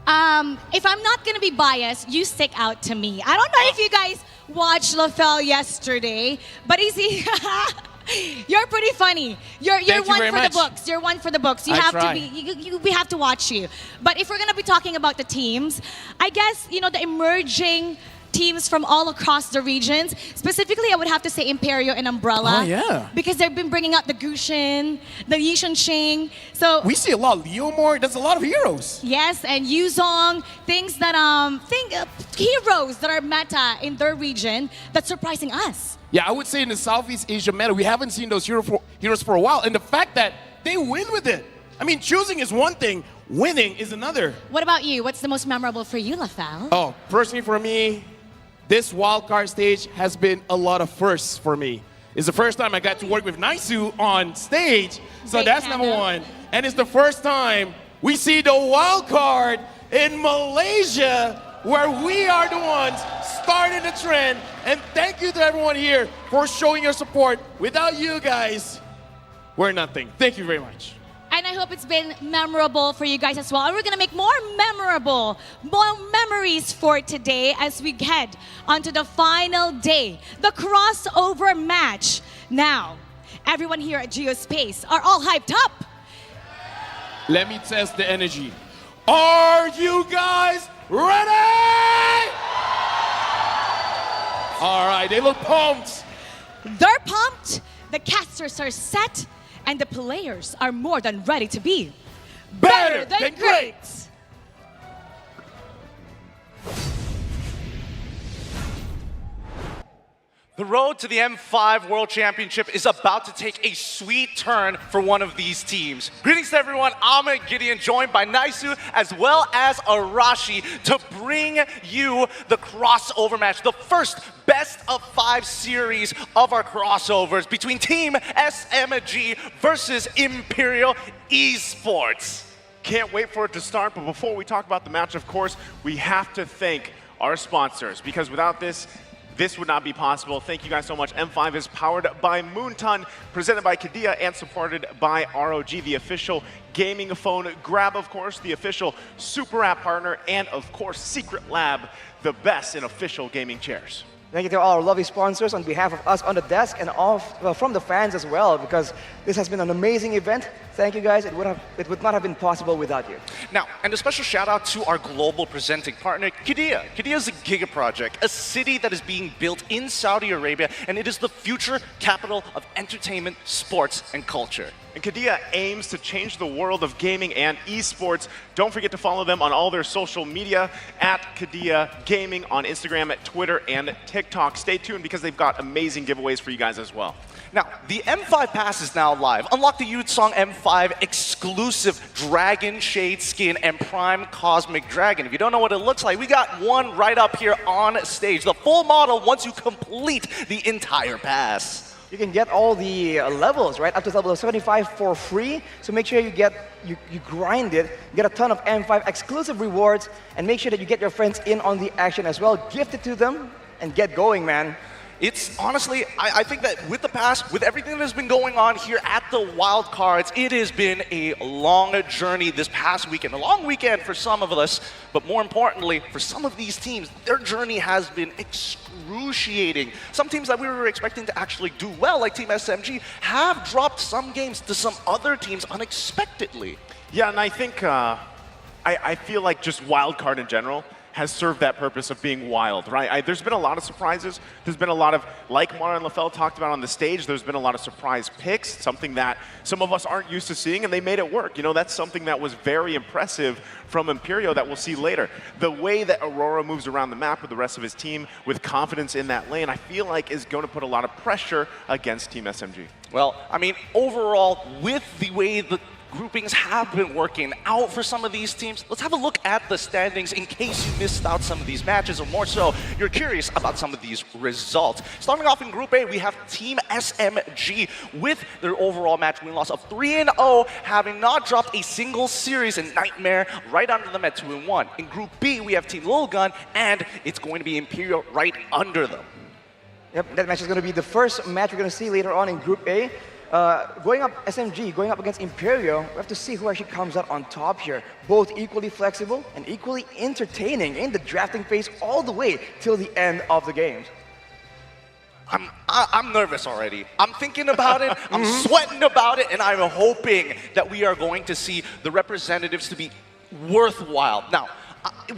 If I'm not gonna be biased, you stick out to me. I don't know if you guys watched LaFell yesterday, but you're pretty funny. You're one for the books. You're one for the books. You have to be. We have to watch you. But if we're gonna be talking about the teams, I guess the emerging teams from all across the regions. Specifically, I would have to say Imperio and Umbrella. Oh, yeah. Because they've been bringing out the Gushin, the Yishun Shing. So we see a lot of Leomore. There's a lot of heroes. yes, and Yuzong, things that heroes that are meta in their region that's surprising us. Yeah, I would say in the Southeast Asia meta, we haven't seen those heroes for a while. And the fact that they win with it. I mean, choosing is one thing, winning is another. What about you? What's the most memorable for you, LaFell? Oh, personally for me, this wildcard stage has been a lot of firsts for me. It's the first time I got to work with Naisu on stage, so that's number one. And it's the first time we see the wildcard in Malaysia, where we are the ones starting the trend. And thank you to everyone here for showing your support. Without you guys, we're nothing. Thank you very much. And I hope it's been memorable for you guys as well. And we're gonna make more memories for today as we head onto the final day, the crossover match. Now, everyone here at Geospace are all hyped up. Let me test the energy. Are you guys ready? All right, they look pumped. They're pumped, the casters are set, and the players are more than ready to be better than great. The road to the M5 World Championship is about to take a sweet turn for one of these teams. Greetings to everyone, I'm Gideon, joined by Naisu as well as Arashi to bring you the crossover match, the first best of 5 series of our crossovers between Team SMG versus Imperial Esports. Can't wait for it to start, but before we talk about the match, of course, we have to thank our sponsors, because without this would not be possible. Thank you guys so much. M5 is powered by Moonton, presented by Kadia, and supported by ROG, the official gaming phone. Grab, of course, the official Super App partner, and of course, Secret Lab, the best in official gaming chairs. Thank you to all our lovely sponsors on behalf of us on the desk and from the fans as well, because this has been an amazing event. Thank you guys. It would not have been possible without you. Now, and a special shout out to our global presenting partner, Qiddiya. Qiddiya is a giga project, a city that is being built in Saudi Arabia, and it is the future capital of entertainment, sports, and culture. And Qiddiya aims to change the world of gaming and esports. Don't forget to follow them on all their social media at Qiddiya Gaming on Instagram, at Twitter, and TikTok. Stay tuned because they've got amazing giveaways for you guys as well. Now, the M5 Pass is now live. Unlock the Yutsong M5 exclusive Dragon Shade skin and Prime Cosmic Dragon. If you don't know what it looks like, we got one right up here on stage. The full model once you complete the entire pass. You can get all the levels, right, up to level 75 for free. So make sure you grind it, get a ton of M5 exclusive rewards, and make sure that you get your friends in on the action as well. Gift it to them and get going, man. It's honestly, I think that with the pass, with everything that has been going on here at the Wild Cards, it has been a long journey this past weekend. A long weekend for some of us, but more importantly, for some of these teams, their journey has been excruciating. Some teams that we were expecting to actually do well, like Team SMG, have dropped some games to some other teams unexpectedly. Yeah, and I think, I feel like just wildcard in general has served that purpose of being wild, right? There's been a lot of surprises. There's been a lot of, like Mara and LaFell talked about on the stage, there's been a lot of surprise picks, something that some of us aren't used to seeing, and they made it work. You know, that's something that was very impressive from Imperial that we'll see later. The way that Aurora moves around the map with the rest of his team with confidence in that lane, I feel like is going to put a lot of pressure against Team SMG. Well, I mean, overall, with the way the groupings have been working out for some of these teams, let's have a look at the standings in case you missed out some of these matches, or more so, you're curious about some of these results. Starting off in Group A, we have Team SMG with their overall match win-loss of 3-0, having not dropped a single series in Nightmare right under them at 2-1. In Group B, we have Team Lil Gun, and it's going to be Imperial right under them. Yep, that match is going to be the first match we're going to see later on in Group A. Going up SMG, going up against Imperial, we have to see who actually comes out on top here. Both equally flexible and equally entertaining in the drafting phase all the way till the end of the games. I'm nervous already. I'm thinking about it, I'm sweating about it, and I'm hoping that we are going to see the representatives to be worthwhile. Now,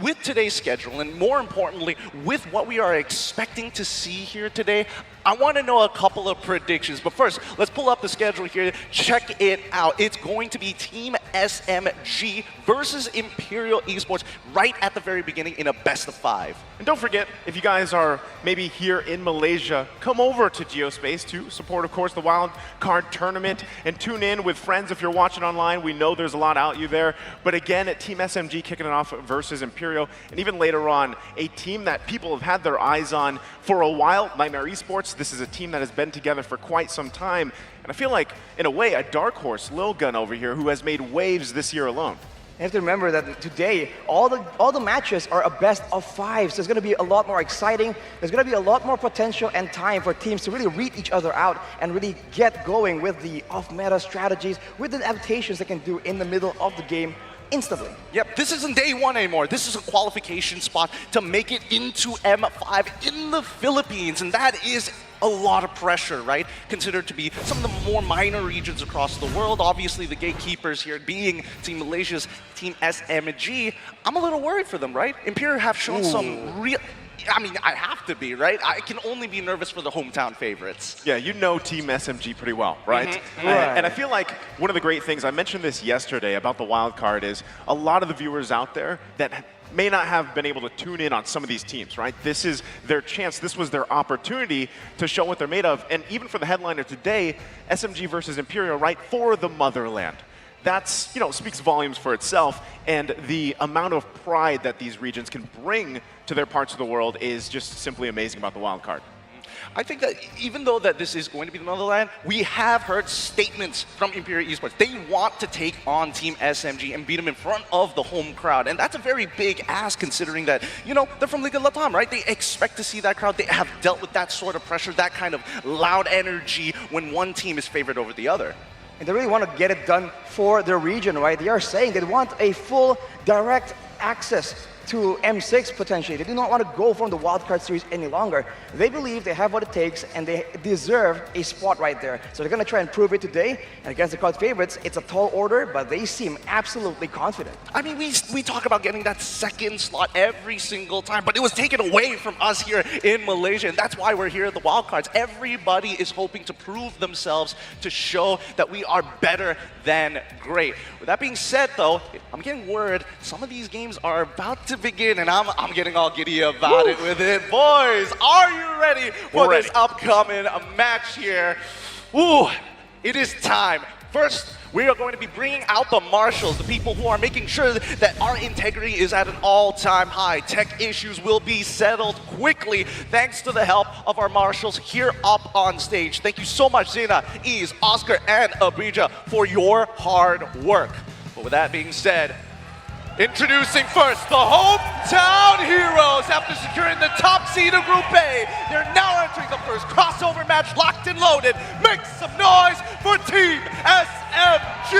with today's schedule, and more importantly, with what we are expecting to see here today, I want to know a couple of predictions. But first, let's pull up the schedule here. Check it out. It's going to be Team SMG versus Imperial Esports right at the very beginning in a best-of-5. And don't forget, if you guys are maybe here in Malaysia, come over to Geospace to support, of course, the Wild Card Tournament, and tune in with friends if you're watching online. We know there's a lot out you there. But again, at Team SMG kicking it off versus Imperial, and even later on, a team that people have had their eyes on for a while, Nightmare Esports. This is a team that has been together for quite some time. And I feel like, in a way, a dark horse, Lil Gun over here, who has made waves this year alone. You have to remember that today, all the matches are a best-of-5, so it's going to be a lot more exciting. There's going to be a lot more potential and time for teams to really read each other out and really get going with the off-meta strategies, with the adaptations they can do in the middle of the game instantly. Yep, this isn't day one anymore. This is a qualification spot to make it into M5 in the Philippines, and that is a lot of pressure, right? Considered to be some of the more minor regions across the world. Obviously, the gatekeepers here being Team Malaysia's Team SMG. I'm a little worried for them, right? Imperial have shown some real... I mean, I have to be, right? I can only be nervous for the hometown favorites. Yeah, you know Team SMG pretty well, right? And I feel like one of the great things, I mentioned this yesterday about the wild card, is a lot of the viewers out there that may not have been able to tune in on some of these teams, right? This is their chance, this was their opportunity to show what they're made of. And even for the headliner today, SMG versus Imperial, right? For the motherland. That's, you know, speaks volumes for itself, and the amount of pride that these regions can bring to their parts of the world is just simply amazing about the wild card. I think that even though that this is going to be the motherland, we have heard statements from Imperial Esports. They want to take on Team SMG and beat them in front of the home crowd. And that's a very big ask considering that, you know, they're from Liga Latam, right? They expect to see that crowd. They have dealt with that sort of pressure, that kind of loud energy when one team is favored over the other. And they really want to get it done for their region, right? They are saying they want a full direct access to M6 potentially. They do not want to go from the wildcard series any longer. They believe they have what it takes and they deserve a spot right there. So they're going to try and prove it today. And against the crowd favorites, it's a tall order, but they seem absolutely confident. I mean, we talk about getting that second slot every single time, but it was taken away from us here in Malaysia, and that's why we're here at the wildcards. Everybody is hoping to prove themselves to show that we are better than great. With that being said, though, I'm getting word some of these games are about to begin, and I'm getting all giddy about it with it. Boys, are you ready for this upcoming match here? Ooh, it is time. First, we are going to be bringing out the marshals, the people who are making sure that our integrity is at an all-time high. Tech issues will be settled quickly thanks to the help of our marshals here up on stage. Thank you so much, Zena, Ease, Oscar, and Abrija for your hard work. But with that being said, introducing first the Hometown Heroes. After securing the top seed of Group A, they're now entering the first crossover match, locked and loaded. Make some noise for Team SMG!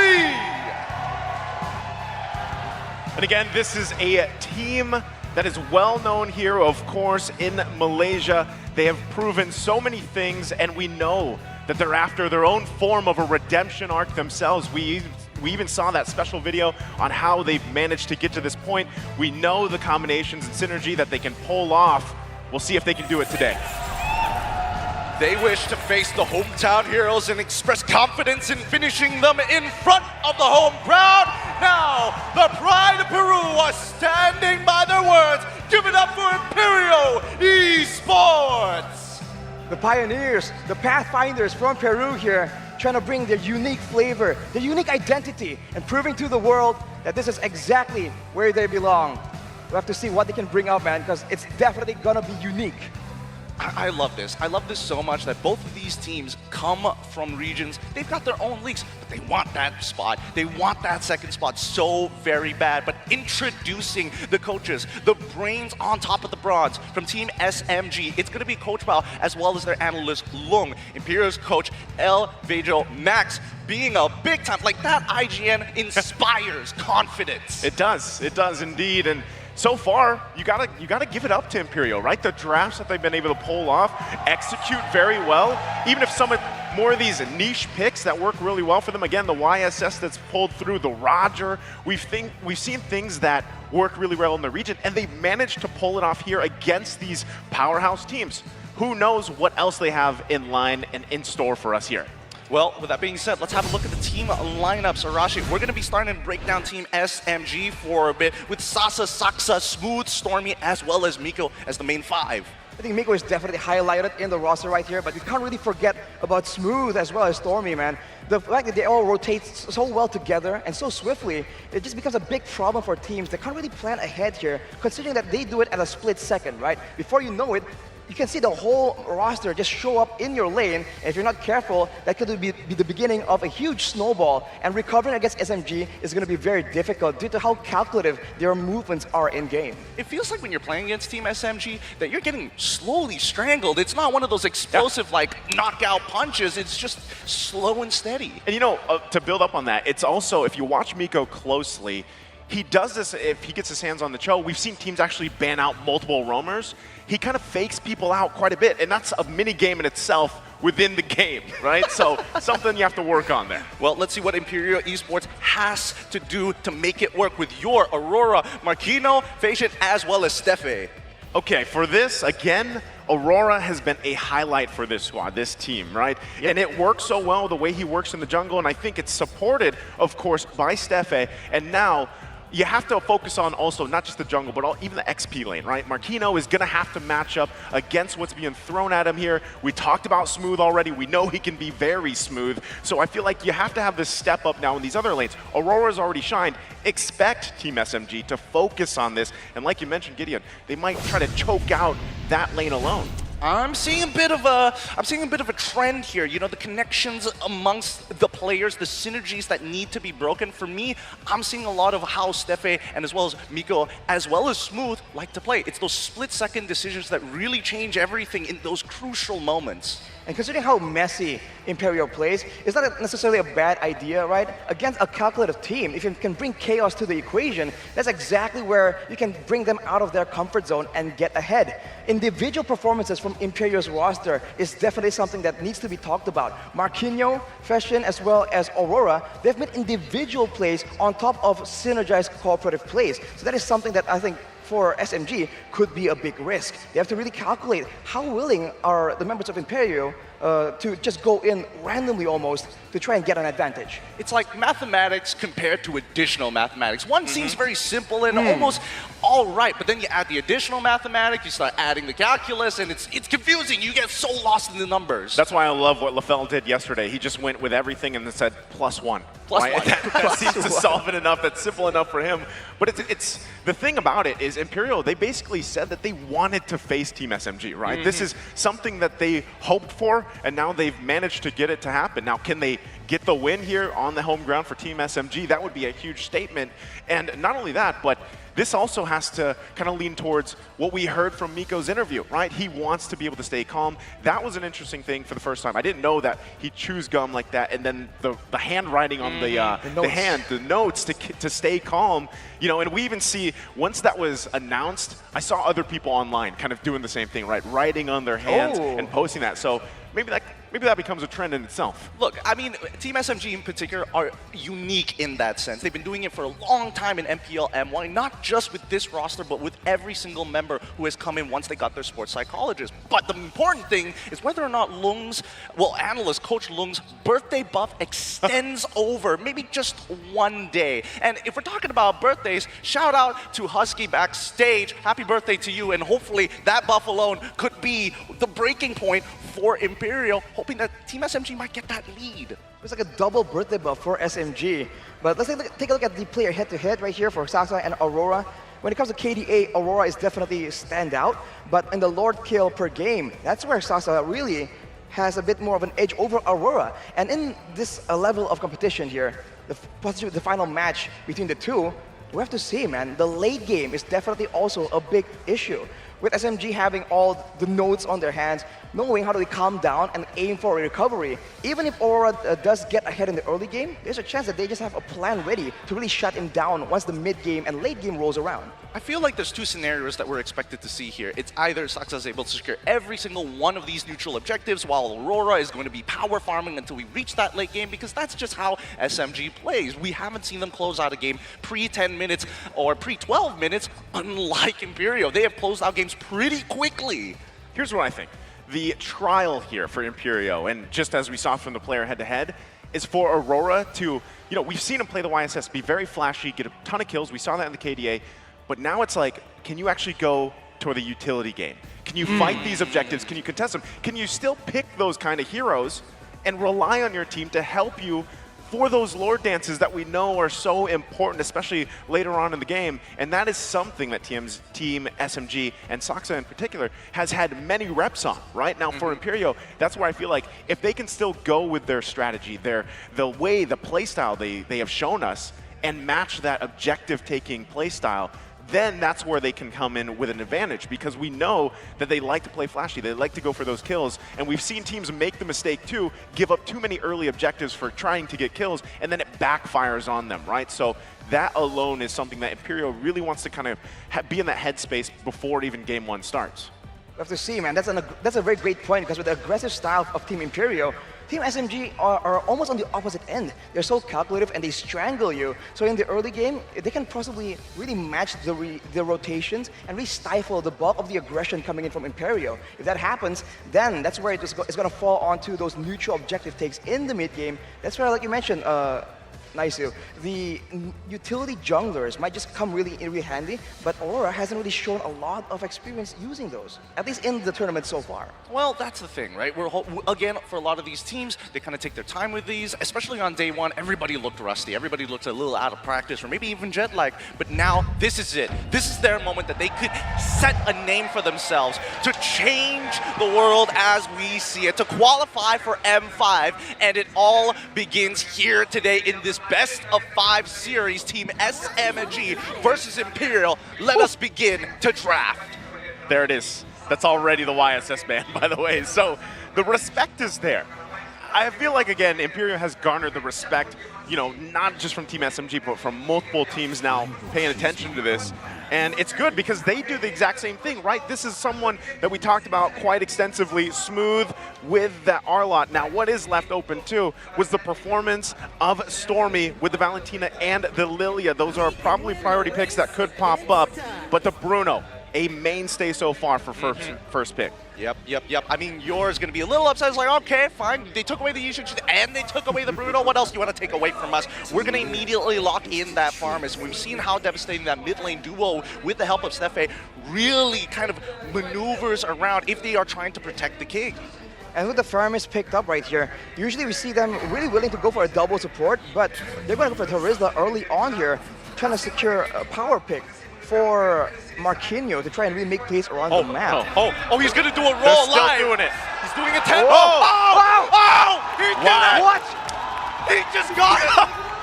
And again, this is a team that is well known here, of course, in Malaysia. They have proven so many things, and we know that they're after their own form of a redemption arc themselves. We even saw that special video on how they've managed to get to this point. We know the combinations and synergy that they can pull off. We'll see if they can do it today. They wish to face the Hometown Heroes and express confidence in finishing them in front of the home crowd. Now, the Pride of Peru are standing by their words. Give it up for Imperial Esports! The pioneers, the pathfinders from Peru here, trying to bring their unique flavor, their unique identity, and proving to the world that this is exactly where they belong. We'll have to see what they can bring out, man, because it's definitely gonna be unique. I love this. I love this so much that both of these teams come from regions. They've got their own leagues, but they want that spot. They want that second spot so very bad. But introducing the coaches, the brains on top of the bronze from Team SMG, it's going to be Coach Bao as well as their analyst Lung. Imperial's coach El Vejo Max being a big time, like that IGN inspires confidence. It does indeed. And so far, you gotta give it up to Imperial, right? The drafts that they've been able to pull off, execute very well. Even if some more of these niche picks that work really well for them. Again, the YSS that's pulled through, the Roger. We've seen things that work really well in the region, and they've managed to pull it off here against these powerhouse teams. Who knows what else they have in line and in store for us here. Well, with that being said, let's have a look at the team lineups. Arashi, we're going to be starting to break down Team SMG for a bit with Sasa, Saksa, Smooth, Stormy, as well as Miko as the main five. I think Miko is definitely highlighted in the roster right here, but we can't really forget about Smooth as well as Stormy, man. The fact that they all rotate so well together and so swiftly, it just becomes a big problem for teams that can't really plan ahead here, considering that they do it at a split second, right? Before you know it, you can see the whole roster just show up in your lane, and if you're not careful, that could be the beginning of a huge snowball, and recovering against SMG is going to be very difficult due to how calculative their movements are in-game. It feels like when you're playing against Team SMG that you're getting slowly strangled. It's not one of those explosive, like, knockout punches. It's just slow and steady. And you know, to build up on that, it's also, if you watch Miko closely, he does this if he gets his hands on the Cho. We've seen teams actually ban out multiple roamers. He kind of fakes people out quite a bit, and that's a mini game in itself within the game, right? So something you have to work on there. Well, let's see what Imperial Esports has to do to make it work with your Aurora, Marquino, Facian, as well as Stefe. Okay, for this, again, Aurora has been a highlight for this squad, this team, right? Yep. And it works so well the way he works in the jungle, and I think it's supported, of course, by Stefe. And now, you have to focus on also not just the jungle, but even the XP lane, right? Marquino is going to have to match up against what's being thrown at him here. We talked about Smooth already. We know he can be very smooth. So I feel like you have to have this step up now in these other lanes. Aurora's already shined. Expect Team SMG to focus on this. And like you mentioned, Gideon, they might try to choke out that lane alone. I'm seeing a bit of a trend here. You know, the connections amongst the players, the synergies that need to be broken. For me, I'm seeing a lot of how Stefe and as well as Miko, as well as Smooth, like to play. It's those split-second decisions that really change everything in those crucial moments. And considering how messy Imperial plays, it's not necessarily a bad idea, right? Against a calculative team, if you can bring chaos to the equation, that's exactly where you can bring them out of their comfort zone and get ahead. Individual performances from Imperial's roster is definitely something that needs to be talked about. Marquinhos, Fashion, as well as Aurora, they've made individual plays on top of synergized cooperative plays. So that is something that I think for SMG could be a big risk. They have to really calculate how willing are the members of Imperial to just go in randomly almost to try and get an advantage. It's like mathematics compared to additional mathematics. One seems very simple and almost all right, but then you add the additional mathematics, you start adding the calculus, and it's confusing. You get so lost in the numbers. That's why I love what LaFell did yesterday. He just went with everything and then said +1. Right? That seems to solve it enough. That's simple enough for him. But it's the thing about it is Imperial, they basically said that they wanted to face Team SMG, right? This is something that they hoped for, and now they've managed to get it to happen. Now, can they get the win here on the home ground for Team SMG? That would be a huge statement. And not only that, but this also has to kind of lean towards what we heard from Miko's interview, right? He wants to be able to stay calm. That was an interesting thing for the first time. I didn't know that he chews gum like that, and then the handwriting on the notes to stay calm. You know, and we even see, once that was announced, I saw other people online kind of doing the same thing, right? Writing on their hands and posting that. So maybe that becomes a trend in itself. Look, I mean, Team SMG in particular are unique in that sense. They've been doing it for a long time in MPL M1, not just with this roster, but with every single member who has come in once they got their sports psychologist. But the important thing is whether or not analyst Coach Lung's birthday buff extends over maybe just one day. And if we're talking about birthdays, shout out to Husky backstage. Happy birthday to you, and hopefully that buff alone could be the breaking point for Imperial, hoping that Team SMG might get that lead. It's like a double birthday buff for SMG. But let's take a look at the player head-to-head right here for Sasa and Aurora. When it comes to KDA, Aurora is definitely stand out. But in the Lord kill per game, that's where Sasa really has a bit more of an edge over Aurora. And in this level of competition here, the final match between the two, we have to see, man, the late game is definitely also a big issue. With SMG having all the nodes on their hands, knowing how to calm down and aim for a recovery. Even if Aurora does get ahead in the early game, there's a chance that they just have a plan ready to really shut him down once the mid-game and late game rolls around. I feel like there's two scenarios that we're expected to see here. It's either Saksa is able to secure every single one of these neutral objectives, while Aurora is going to be power farming until we reach that late game, because that's just how SMG plays. We haven't seen them close out a game pre-10 minutes or pre-12 minutes, unlike Imperial. They have closed out games pretty quickly. Here's what I think. The trial here for Imperial, and just as we saw from the player head-to-head, is for Aurora to, you know, we've seen him play the YSS, be very flashy, get a ton of kills. We saw that in the KDA. But now it's like, can you actually go toward the utility game? Can you fight these objectives? Can you contest them? Can you still pick those kind of heroes and rely on your team to help you for those Lord dances that we know are so important, especially later on in the game? And that is something that Team SMG and Saksa in particular has had many reps on, right? Now for Imperial, that's where I feel like if they can still go with their strategy, the playstyle they have shown us, and match that objective-taking playstyle, then that's where they can come in with an advantage, because we know that they like to play flashy, they like to go for those kills, and we've seen teams make the mistake too, give up too many early objectives for trying to get kills, and then it backfires on them, right? So that alone is something that Imperial really wants to kind of be in that headspace before even game one starts. We have to see, man. That's a very great point, because with the aggressive style of Team Imperial, Team SMG are almost on the opposite end. They're so calculative and they strangle you. So in the early game, they can possibly really match the rotations and really stifle the bulk of the aggression coming in from Imperial. If that happens, then that's where it's going to fall onto those neutral objective takes in the mid game. That's where, like you mentioned, Naisu, the utility junglers might just come really handy, but Aurora hasn't really shown a lot of experience using those, at least in the tournament so far. Well, that's the thing, right? Again, for a lot of these teams, they kind of take their time with these, especially on day one. Everybody looked rusty. Everybody looked a little out of practice, or maybe even jet lag. But now, this is it. This is their moment that they could set a name for themselves to change the world as we see it, to qualify for M5. And it all begins here today in this best of 5 series, Team SMG versus Imperial. Let us begin to draft. There it is. That's already the YSS ban, by the way. So the respect is there. I feel like, again, Imperial has garnered the respect, you know, not just from Team SMG, but from multiple teams now paying attention to this. And it's good because they do the exact same thing, right? This is someone that we talked about quite extensively, Smooth with that R-Lot. Now, what is left open, too, was the performance of Stormy with the Valentina and the Lilia. Those are probably priority picks that could pop up. But the Bruno, a mainstay so far for first pick. Yep. I mean, yours going to be a little upset. It's like, okay, fine. They took away the Yushin and they took away the Bruno. What else do you want to take away from us? We're going to immediately lock in that farm. As we've seen how devastating that mid lane duo, with the help of Stefe, really kind of maneuvers around if they are trying to protect the king. And with the Faramis picked up right here, usually we see them really willing to go for a double support, but they're going to go for Terizla early on here, trying to secure a power pick for Marquinhos to try and really make plays around the map. Oh, he's going to do a roll They're still live. doing it. He's doing a 10. He did it. What? He just got it.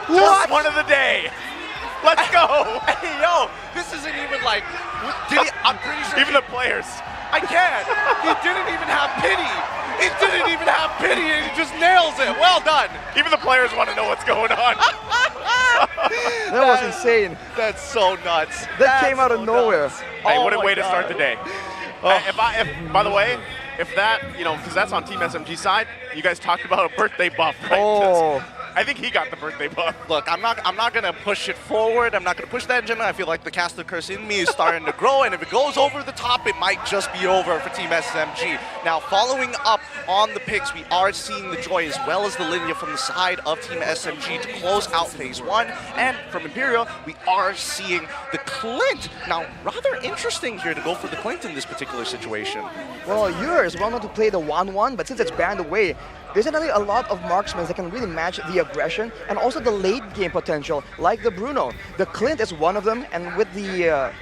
Just one of the day. Let's go. Hey, yo, this isn't even like, I'm pretty sure. Even the players. I can't. He didn't even have pity. He didn't even have pity and he just nails it. Well done. Even the players want to know what's going on. That was insane. That's so nuts. That came out of nowhere. Hey, what a way to start the day. By the way, if that, you know, because that's on Team SMG side, you guys talked about a birthday buff, right? I think he got the birthday buff. Look, I'm not gonna push it forward. I'm not gonna push that agenda. I feel like the caster curse in me is starting to grow, and if it goes over the top, it might just be over for Team SMG. Now, following up on the picks, we are seeing the Joy as well as the Lilia from the side of Team SMG to close out phase 1, and from Imperial, we are seeing the Clint. Now, rather interesting here to go for the Clint in this particular situation. Well, yours well known to play the 1-1, but since it's banned away, there's actually a lot of marksmen that can really match the aggression and also the late game potential, like the Bruno. The Clint is one of them, and with the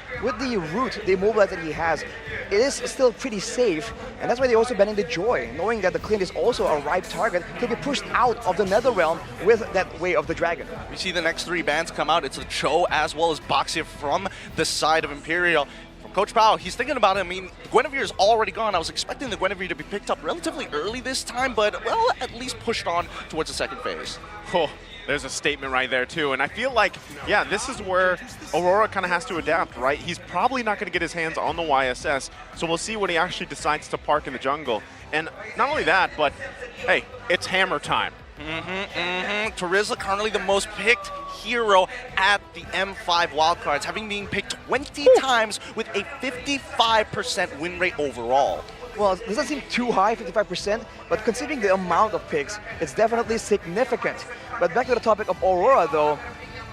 root, the immobilize that he has, it is still pretty safe, and that's why they're also banning the Joy, knowing that the Clint is also a ripe target to be pushed out of the Netherrealm with that Way of the Dragon. We see the next 3 bans come out. It's the Cho as well as Boxia from the side of Imperial. Coach Pao, he's thinking about it. I mean, Guinevere is already gone. I was expecting the Guinevere to be picked up relatively early this time, but, well, at least pushed on towards the second phase. Oh, there's a statement right there, too. And I feel like, yeah, this is where Aurora kind of has to adapt, right? He's probably not going to get his hands on the YSS, so we'll see when he actually decides to park in the jungle. And not only that, but, hey, it's hammer time. Terizla currently the most picked hero at the M5 wildcards, having been picked 20 times with a 55% win rate overall. Well, it doesn't seem too high, 55%, but considering the amount of picks, it's definitely significant. But back to the topic of Aurora, though,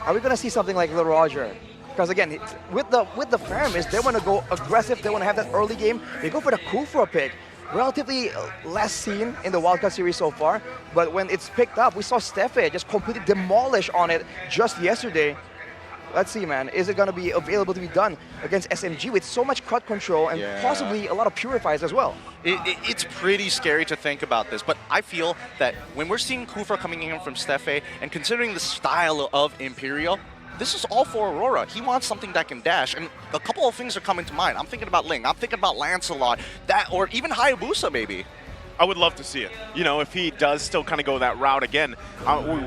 are we going to see something like Lil Roger? Because again, with the Faramis, they want to go aggressive, they want to have that early game, they go for the Kufra pick. Relatively less seen in the wildcard series so far, but when it's picked up, we saw Stefe just completely demolish on it just yesterday. Let's see, man, is it going to be available to be done against SMG with so much crowd control and possibly a lot of purifiers as well? It's pretty scary to think about this, but I feel that when we're seeing Kufra coming in from Stefe, and considering the style of Imperial, this is all for Aurora. He wants something that can dash, and a couple of things are coming to mind. I'm thinking about Ling, I'm thinking about Lancelot, or even Hayabusa maybe. I would love to see it. You know, if he does still kind of go that route again.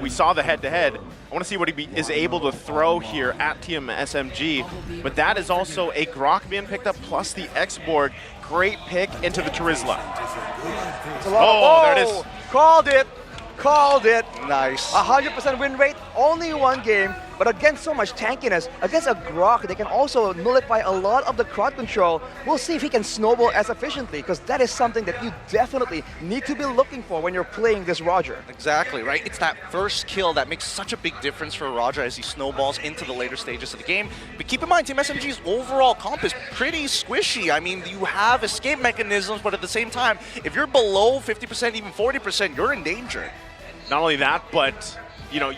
We saw the head-to-head. I want to see what he is able to throw here at Team SMG, but that is also a Grok being picked up, plus the X-Borg. Great pick into the Terizla. There it is. Called it. Nice. 100% win rate, only one game, but against so much tankiness, against a Grok, they can also nullify a lot of the crowd control. We'll see if he can snowball as efficiently, because that is something that you definitely need to be looking for when you're playing this Roger. Exactly, right? It's that first kill that makes such a big difference for Roger as he snowballs into the later stages of the game. But keep in mind, Team SMG's overall comp is pretty squishy. I mean, you have escape mechanisms, but at the same time, if you're below 50%, even 40%, you're in danger. Not only that, but you know,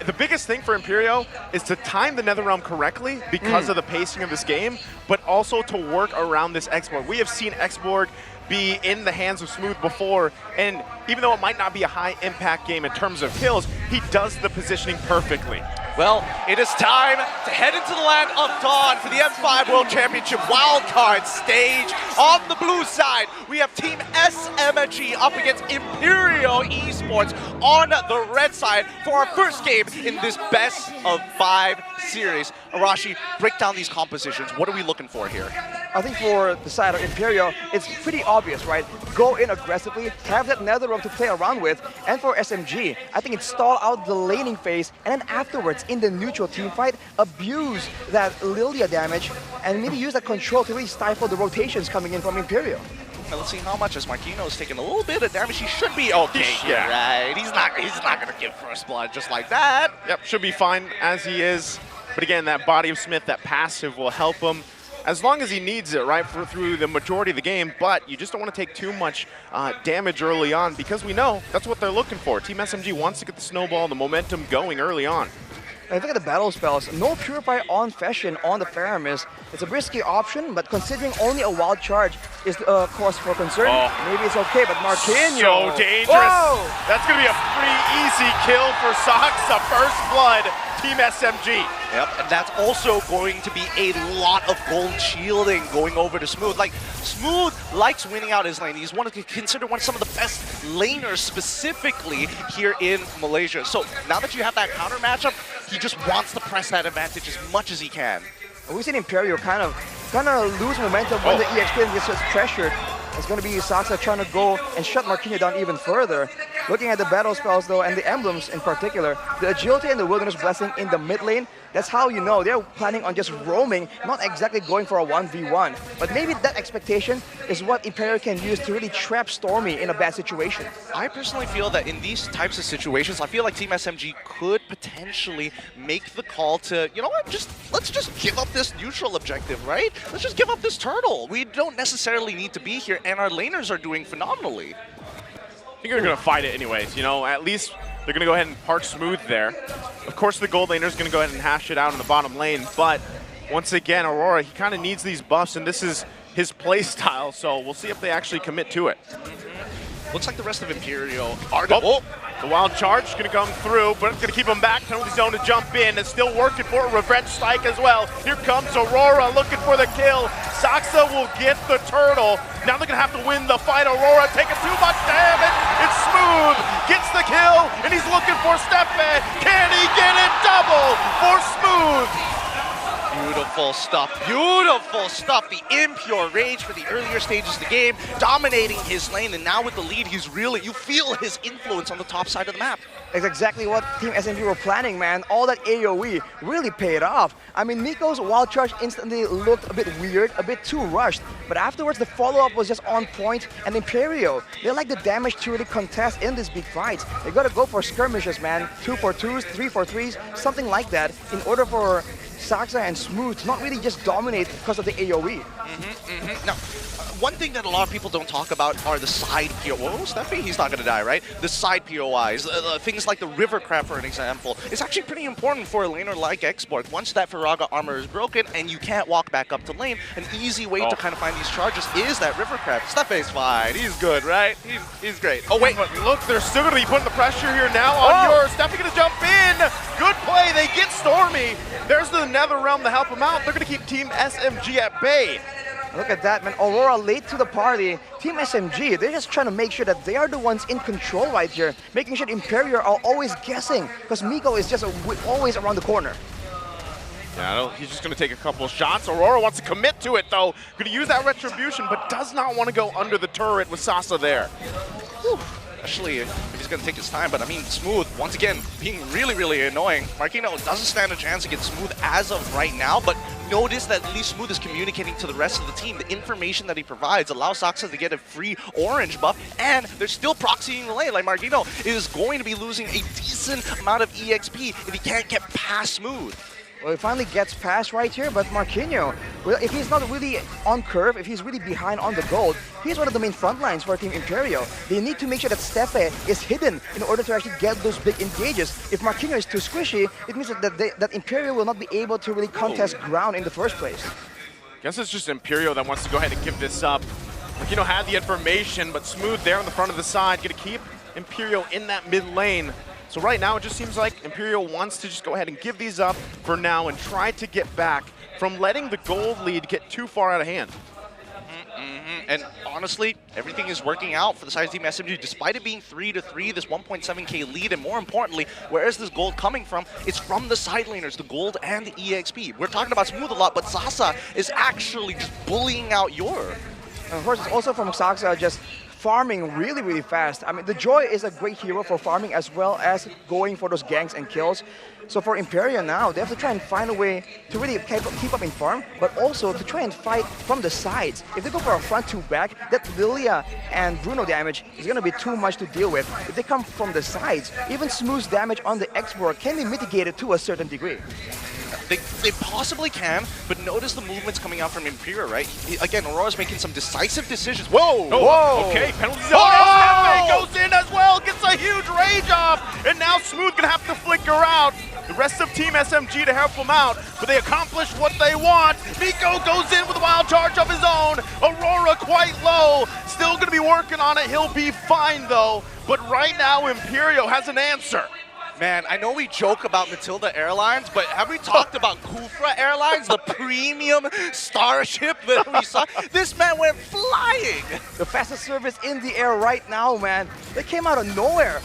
the biggest thing for Imperial is to time the Netherrealm correctly because of the pacing of this game, but also to work around this X-Borg. We have seen X-Borg be in the hands of Smooth before, and even though it might not be a high impact game in terms of kills, he does the positioning perfectly. Well, it is time to head into the land of dawn for the M5 World Championship wildcard stage. On the blue side, we have Team SMG up against Imperial Esports on the red side for our first game in this best of 5 series. Arashi, break down these compositions. What are we looking for here? I think for the side of Imperial, it's pretty obvious, right? Go in aggressively, have that nether realm to play around with, and for SMG, I think it's stall out the laning phase, and then afterwards, in the neutral team fight, abuse that Lilia damage, and maybe use that control to really stifle the rotations coming in from Imperial. Now let's see how much, as Marquino's taking a little bit of damage. He should be okay here, right? He's not gonna give first blood just like that. Yep, should be fine as he is. But again, that Body of Smith, that passive will help him as long as he needs it, right, through the majority of the game. But you just don't want to take too much damage early on, because we know that's what they're looking for. Team SMG wants to get the snowball, the momentum going early on. I think at the battle spells, no Purify on Fashion on the Paramis. It's a risky option, but considering only a wild charge is cause for concern, maybe it's okay, but Marquinhos. So dangerous. Whoa! That's going to be a pretty easy kill for Saksa. First blood, Team SMG. Yep, and that's also going to be a lot of gold shielding going over to Smooth. Like, Smooth likes winning out his lane. He's considered one of some of the best laners specifically here in Malaysia. So now that you have that counter matchup, he just wants to press that advantage as much as he can. We've seen Imperial kind of lose momentum when the EXP gets pressured. It's going to be Saksa trying to go and shut Marquinhos down even further. Looking at the battle spells though, and the emblems in particular, the agility and the wilderness blessing in the mid lane, that's how you know they're planning on just roaming, not exactly going for a 1v1. But maybe that expectation is what Imperial can use to really trap Stormy in a bad situation. I personally feel that in these types of situations, I feel like Team SMG could potentially make the call to, you know what, let's just give up this neutral objective, right? Let's just give up this turtle. We don't necessarily need to be here, and our laners are doing phenomenally. I think they're going to fight it anyways, you know, at least they're going to go ahead and park Smooth there. Of course, the gold laner is going to go ahead and hash it out in the bottom lane, but once again, Aurora, he kind of needs these buffs, and this is his play style, so we'll see if they actually commit to it. Looks like the rest of Imperial are the wild charge is going to come through, but it's going to keep him back. Penalty zone to jump in. It's still working for a revenge strike as well. Here comes Aurora looking for the kill. Saksa will get the turtle. Now they're going to have to win the fight. Aurora taking too much damage. It's Smooth. Gets the kill, and he's looking for Steppe. Can he get it? Double for Smooth. Beautiful stuff, beautiful stuff. The impure rage for the earlier stages of the game, dominating his lane, and now with the lead, he's really, you feel his influence on the top side of the map. It's exactly what Team SMG were planning, man. All that AoE really paid off. I mean, Nico's wild charge instantly looked a bit weird, a bit too rushed, but afterwards the follow-up was just on point, and Imperial, they like the damage to really contest in these big fights. They gotta go for skirmishes, man. 2-for-2s, 3-for-3s, something like that, in order for Saksa and Smooth to not really just dominate because of the AoE. Now, one thing that a lot of people don't talk about are the side POIs. Oh, Steffi, he's not going to die, right? The side POIs, things like the River Crab, for an example. It's actually pretty important for a laner like Export. Once that Firaga armor is broken and you can't walk back up to lane, an easy way to kind of find these charges is that River Crab. Steffi's fine. He's good, right? He's great. Oh, wait. But look, they're still going to be putting the pressure here now on yours. Steffi going to jump in. Good play. They get Stormy. There's the Nether Realm to help them out. They're going to keep Team SMG at bay. Look at that, man. Aurora late to the party. Team SMG, they're just trying to make sure that they are the ones in control right here, making sure Imperial are always guessing, because Miko is just always around the corner. Yeah, he's just going to take a couple of shots. Aurora wants to commit to it, though. Going to use that Retribution, but does not want to go under the turret with Sasa there. Whew. Especially if he's going to take his time, but I mean, Smooth, once again, being really, really annoying. Marquinhos doesn't stand a chance against Smooth as of right now, but notice that at least Smooth is communicating to the rest of the team. The information that he provides allows Saksa to get a free orange buff, and they're still proxying the lane. Like, Marquinhos is going to be losing a decent amount of EXP if he can't get past Smooth. Well, he finally gets past right here, but Marquinhos, well, if he's not really on curve, if he's really behind on the gold, he's one of the main front lines for Team Imperial. They need to make sure that Steppe is hidden in order to actually get those big engages. If Marquinhos is too squishy, it means that Imperial will not be able to really contest ground in the first place. Guess it's just Imperial that wants to go ahead and give this up. Marquinhos had the information, but Smooth there on the front of the side, gonna keep Imperial in that mid lane. So right now, it just seems like Imperial wants to just go ahead and give these up for now and try to get back from letting the gold lead get too far out of hand. And honestly, everything is working out for the side of Team SMG. Despite it being 3-3, this 1.7k lead, and more importantly, where is this gold coming from? It's from the side laners, the gold and the EXP. We're talking about Smooth a lot, but Sasa is actually just bullying out Yor. And of course, it's also from Sasa just farming really, really fast. I mean, the Joy is a great hero for farming as well as going for those ganks and kills. So for Imperial now, they have to try and find a way to really keep up in farm, but also to try and fight from the sides. If they go for a front to back, that Lilia and Bruno damage is going to be too much to deal with. If they come from the sides, even Smooth's damage on the X-Borg can be mitigated to a certain degree. They possibly can, but notice the movements coming out from Imperial, right? Again, Aurora's making some decisive decisions. Whoa! Whoa! Okay, penalty zone. Stefe goes in as well, gets a huge rage off, and now Smooth gonna have to flicker out. The rest of Team SMG to help them out, but they accomplished what they want. Miko goes in with a wild charge of his own. Aurora quite low, still gonna be working on it. He'll be fine though, but right now Imperial has an answer. Man, I know we joke about Matilda Airlines, but have we talked about Kufra Airlines, the premium starship that we saw? This man went flying! The fastest service in the air right now, man. They came out of nowhere.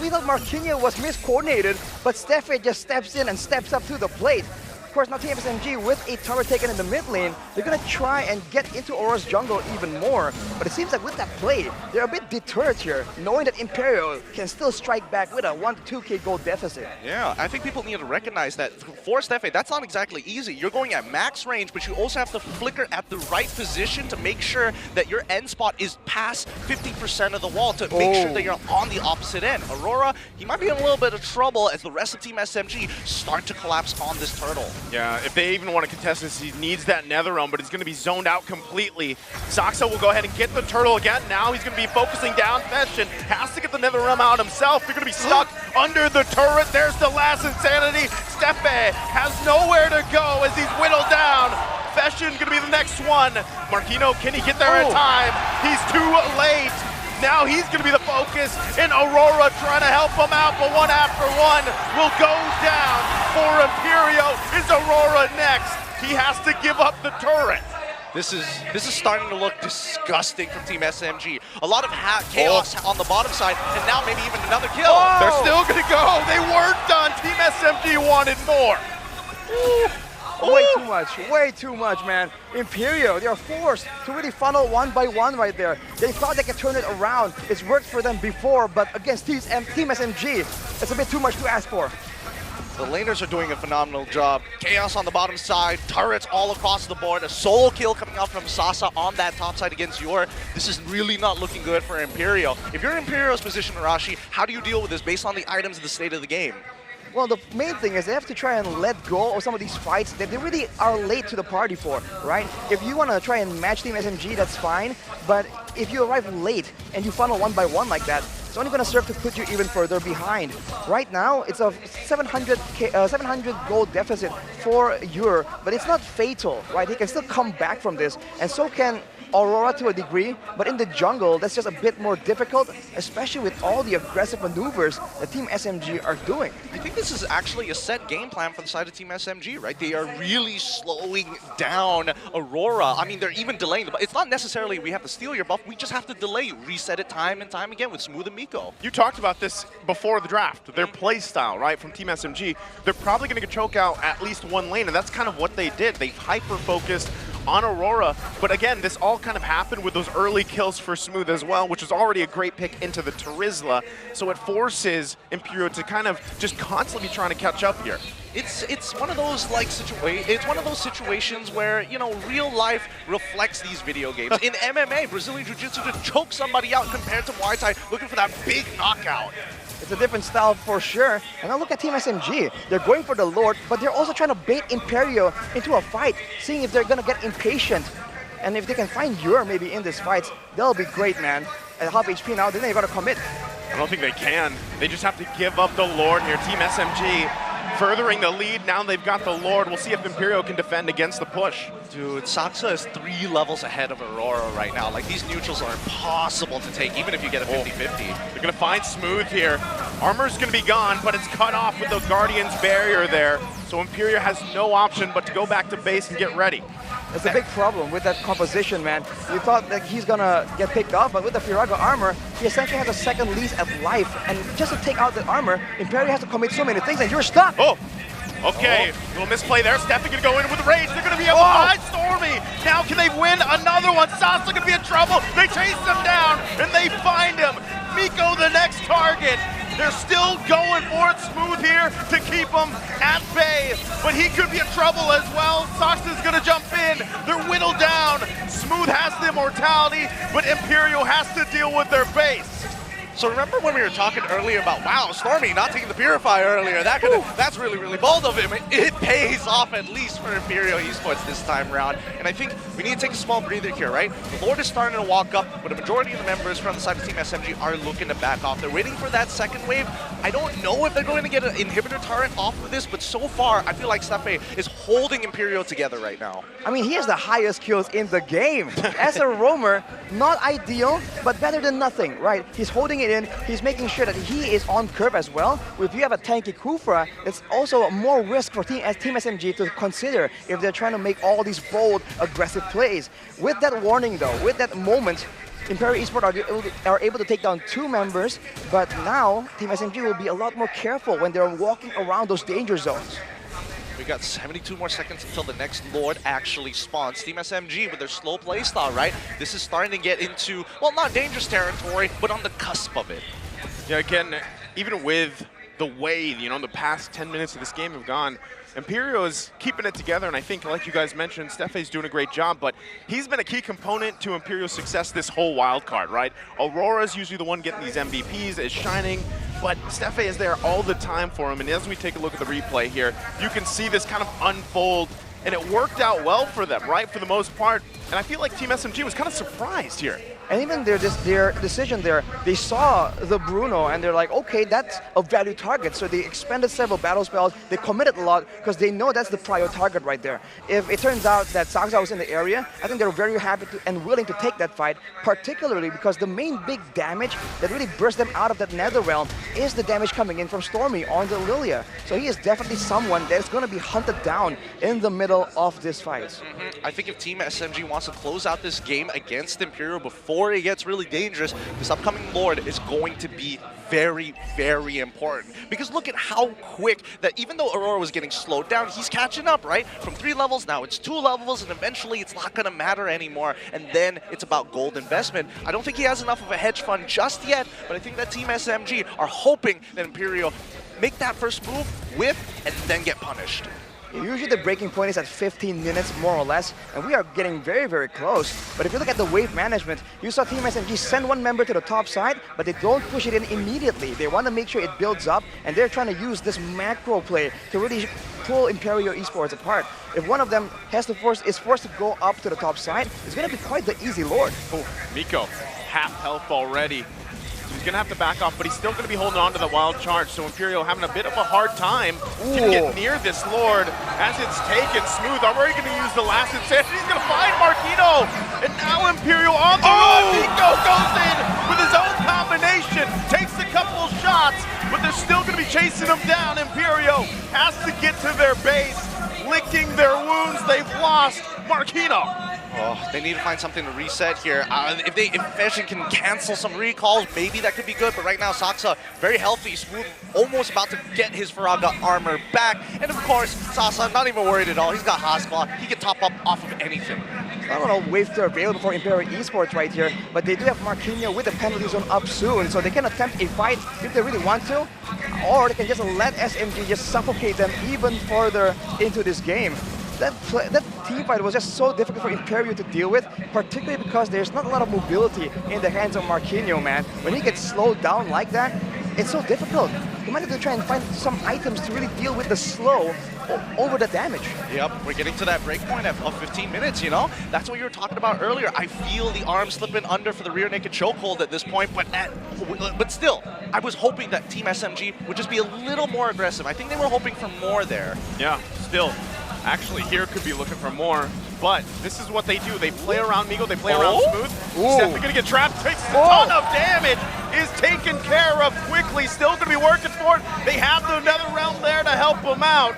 We thought Marquinhos was miscoordinated, but Stefe just steps in and steps up to the plate. Of course, now Team SMG with a tower taken in the mid lane, they're gonna try and get into Aurora's jungle even more. But it seems like with that play, they're a bit deterred here, knowing that Imperial can still strike back with a 1 to 2k gold deficit. Yeah, I think people need to recognize that for Stefe, that's not exactly easy. You're going at max range, but you also have to flicker at the right position to make sure that your end spot is past 50% of the wall to make sure that you're on the opposite end. Aurora, he might be in a little bit of trouble as the rest of Team SMG start to collapse on this turtle. Yeah, if they even want to contest this, he needs that Nether Realm, but he's going to be zoned out completely. Saxa will go ahead and get the turtle again. Now he's going to be focusing down Feshin. Has to get the Nether Realm out himself. They're going to be stuck under the turret. There's the last insanity. Stefe has nowhere to go as he's whittled down. Feshin going to be the next one. Marquinhos, can he get there in time? He's too late. Now he's going to be the focus, and Aurora trying to help him out, but one after one will go down for Imperial. Is Aurora next? He has to give up the turret. This is starting to look disgusting from Team SMG. A lot of chaos on the bottom side, and now maybe even another kill. They're still going to go. They weren't done. Team SMG wanted more. Way too much, man. Imperial, they are forced to really funnel one by one right there. They thought they could turn it around. It's worked for them before, but against Team SMG, it's a bit too much to ask for. The laners are doing a phenomenal job. Chaos on the bottom side, turrets all across the board, a solo kill coming out from Sasa on that top side against Yor. This is really not looking good for Imperial. If you're in Imperial's position, Arashi, how do you deal with this based on the items and the state of the game? Well, the main thing is they have to try and let go of some of these fights that they really are late to the party for, right? If you want to try and match Team SMG, that's fine. But if you arrive late and you funnel one by one like that, it's only going to serve to put you even further behind. Right now, it's a 700 gold deficit for Yor, but it's not fatal, right? He can still come back from this, and so can Aurora to a degree, but in the jungle, that's just a bit more difficult, especially with all the aggressive maneuvers that Team SMG are doing. I think this is actually a set game plan for the side of Team SMG, right? They are really slowing down Aurora. I mean, they're even delaying the. It's not necessarily we have to steal your buff, we just have to delay, reset it time and time again with Smooth and Miko. You talked about this before the draft, their play style, right, from Team SMG. They're probably going to choke out at least one lane, and that's kind of what they did. They hyper-focused on Aurora, but again, this all kind of happened with those early kills for Smooth as well, which was already a great pick into the Terizla, so it forces Imperial to kind of just constantly be trying to catch up here. It's one of those like situations where, you know, real life reflects these video games. In MMA, Brazilian Jiu-Jitsu to choke somebody out compared to Muay Thai, looking for that big knockout. It's a different style for sure. And now look at Team SMG. They're going for the Lord, but they're also trying to bait Imperial into a fight, seeing if they're going to get impatient. And if they can find Yor maybe in this fight, that'll be great, man. At half HP now, then they got to commit. I don't think they can. They just have to give up the Lord here. Team SMG furthering the lead. Now they've got the Lord. We'll see if Imperial can defend against the push. Dude, Saxa is 3 levels ahead of Aurora right now. Like, these neutrals are impossible to take, even if you get a 50-50. They're going to find Smooth here. Armor's gonna be gone, but it's cut off with the Guardian's barrier there. So Imperial has no option but to go back to base and get ready. That's a big problem with that composition, man. You thought that he's gonna get picked off, but with the Firaga armor, he essentially has a second lease at life. And just to take out the armor, Imperial has to commit so many things, and you're stuck. Oh, okay. Little misplay there. Stefan gonna go in with rage. They're gonna be able to hide Stormy. Now can they win another one? Sasa gonna be in trouble. They chase him down, and they find him. Miko the next target. They're still going for it. Smooth here to keep him at bay, but he could be in trouble as well. Sasa's gonna jump in. They're whittled down. Smooth has the immortality, but Imperial has to deal with their base. So remember when we were talking earlier about, wow, Stormy not taking the Purifier earlier, that's really, really bold of him. It pays off at least for Imperial Esports this time around. And I think we need to take a small breather here, right? The Lord is starting to walk up, but a majority of the members from the side of Team SMG are looking to back off. They're waiting for that second wave. I don't know if they're going to get an inhibitor turret off of this, but so far, I feel like Stefe is holding Imperial together right now. I mean, he has the highest kills in the game. As a roamer, not ideal, but better than nothing, right? He's holding it in, he's making sure that he is on curve as well. If you have a tanky Kufra, it's also more risk for Team SMG to consider if they're trying to make all these bold, aggressive plays. With that warning though, with that moment, Imperial Esports are able to take down 2 members, but now Team SMG will be a lot more careful when they're walking around those danger zones. We got 72 more seconds until the next Lord actually spawns. Team SMG with their slow playstyle, right? This is starting to get into, well, not dangerous territory, but on the cusp of it. Yeah, again, even with the way, the past 10 minutes of this game have gone, Imperial is keeping it together, and I think, like you guys mentioned, Stefe's doing a great job, but he's been a key component to Imperial's success this whole wild card, right? Aurora's usually the one getting these MVPs, is shining, but Stefe is there all the time for him, and as we take a look at the replay here, you can see this kind of unfold, and it worked out well for them, right, for the most part, and I feel like Team SMG was kind of surprised here. And even their decision there, they saw the Bruno and they're like, okay, that's a value target. So they expended several battle spells, they committed a lot because they know that's the prior target right there. If it turns out that Saksa was in the area, I think they're very happy and willing to take that fight, particularly because the main big damage that really burst them out of that nether realm is the damage coming in from Stormy on the Lilia. So he is definitely someone that is going to be hunted down in the middle of this fight. I think if Team SMG wants to close out this game against Imperial before it gets really dangerous, this upcoming Lord is going to be very, very important. Because look at how quick that even though Aurora was getting slowed down, he's catching up, right? From 3 levels, now it's 2 levels, and eventually it's not going to matter anymore. And then it's about gold investment. I don't think he has enough of a hedge fund just yet, but I think that Team SMG are hoping that Imperial make that first move, whip, and then get punished. Usually the breaking point is at 15 minutes, more or less, and we are getting very, very close. But if you look at the wave management, you saw Team SMG send 1 member to the top side, but they don't push it in immediately. They want to make sure it builds up, and they're trying to use this macro play to really pull Imperial Esports apart. If one of them is forced to go up to the top side, it's going to be quite the easy Lord. Oh, Miko, half health already. He's going to have to back off, but he's still going to be holding on to the wild charge, so Imperial having a bit of a hard time to get near this Lord as it's taken. Smooth, already going to use the last insanity. He's going to find Marquino, and now Imperial on the run. Miko goes in with his own combination, takes a couple of shots, but they're still going to be chasing him down. Imperial has to get to their base, licking their wounds they've lost. Marquino. Oh, they need to find something to reset here. If Fashion can cancel some recalls, maybe that could be good. But right now, Saksa, very healthy, Smooth, almost about to get his Firaga armor back. And of course, Sasa, not even worried at all. He's got Haskell. He can top up off of anything. I don't know waves are available for Imperial Esports right here, but they do have Marquinhos with the penalty zone up soon, so they can attempt a fight if they really want to, or they can just let SMG just suffocate them even further into this game. That team fight was just so difficult for Imperial to deal with, particularly because there's not a lot of mobility in the hands of Marquinhos, man. When he gets slowed down like that, it's so difficult. You might have to try and find some items to really deal with the slow over the damage. Yep, we're getting to that break point of 15 minutes, you know? That's what you were talking about earlier. I feel the arm slipping under for the rear naked chokehold at this point, but still, I was hoping that Team SMG would just be a little more aggressive. I think they were hoping for more there. Yeah, still. Actually, here could be looking for more, But this is what they do. They play around Miko, they play around Smooth. Ooh. Steffi gonna get trapped, takes a ton of damage, is taken care of quickly, still gonna be working for it. They have the Nether Realm there to help him out.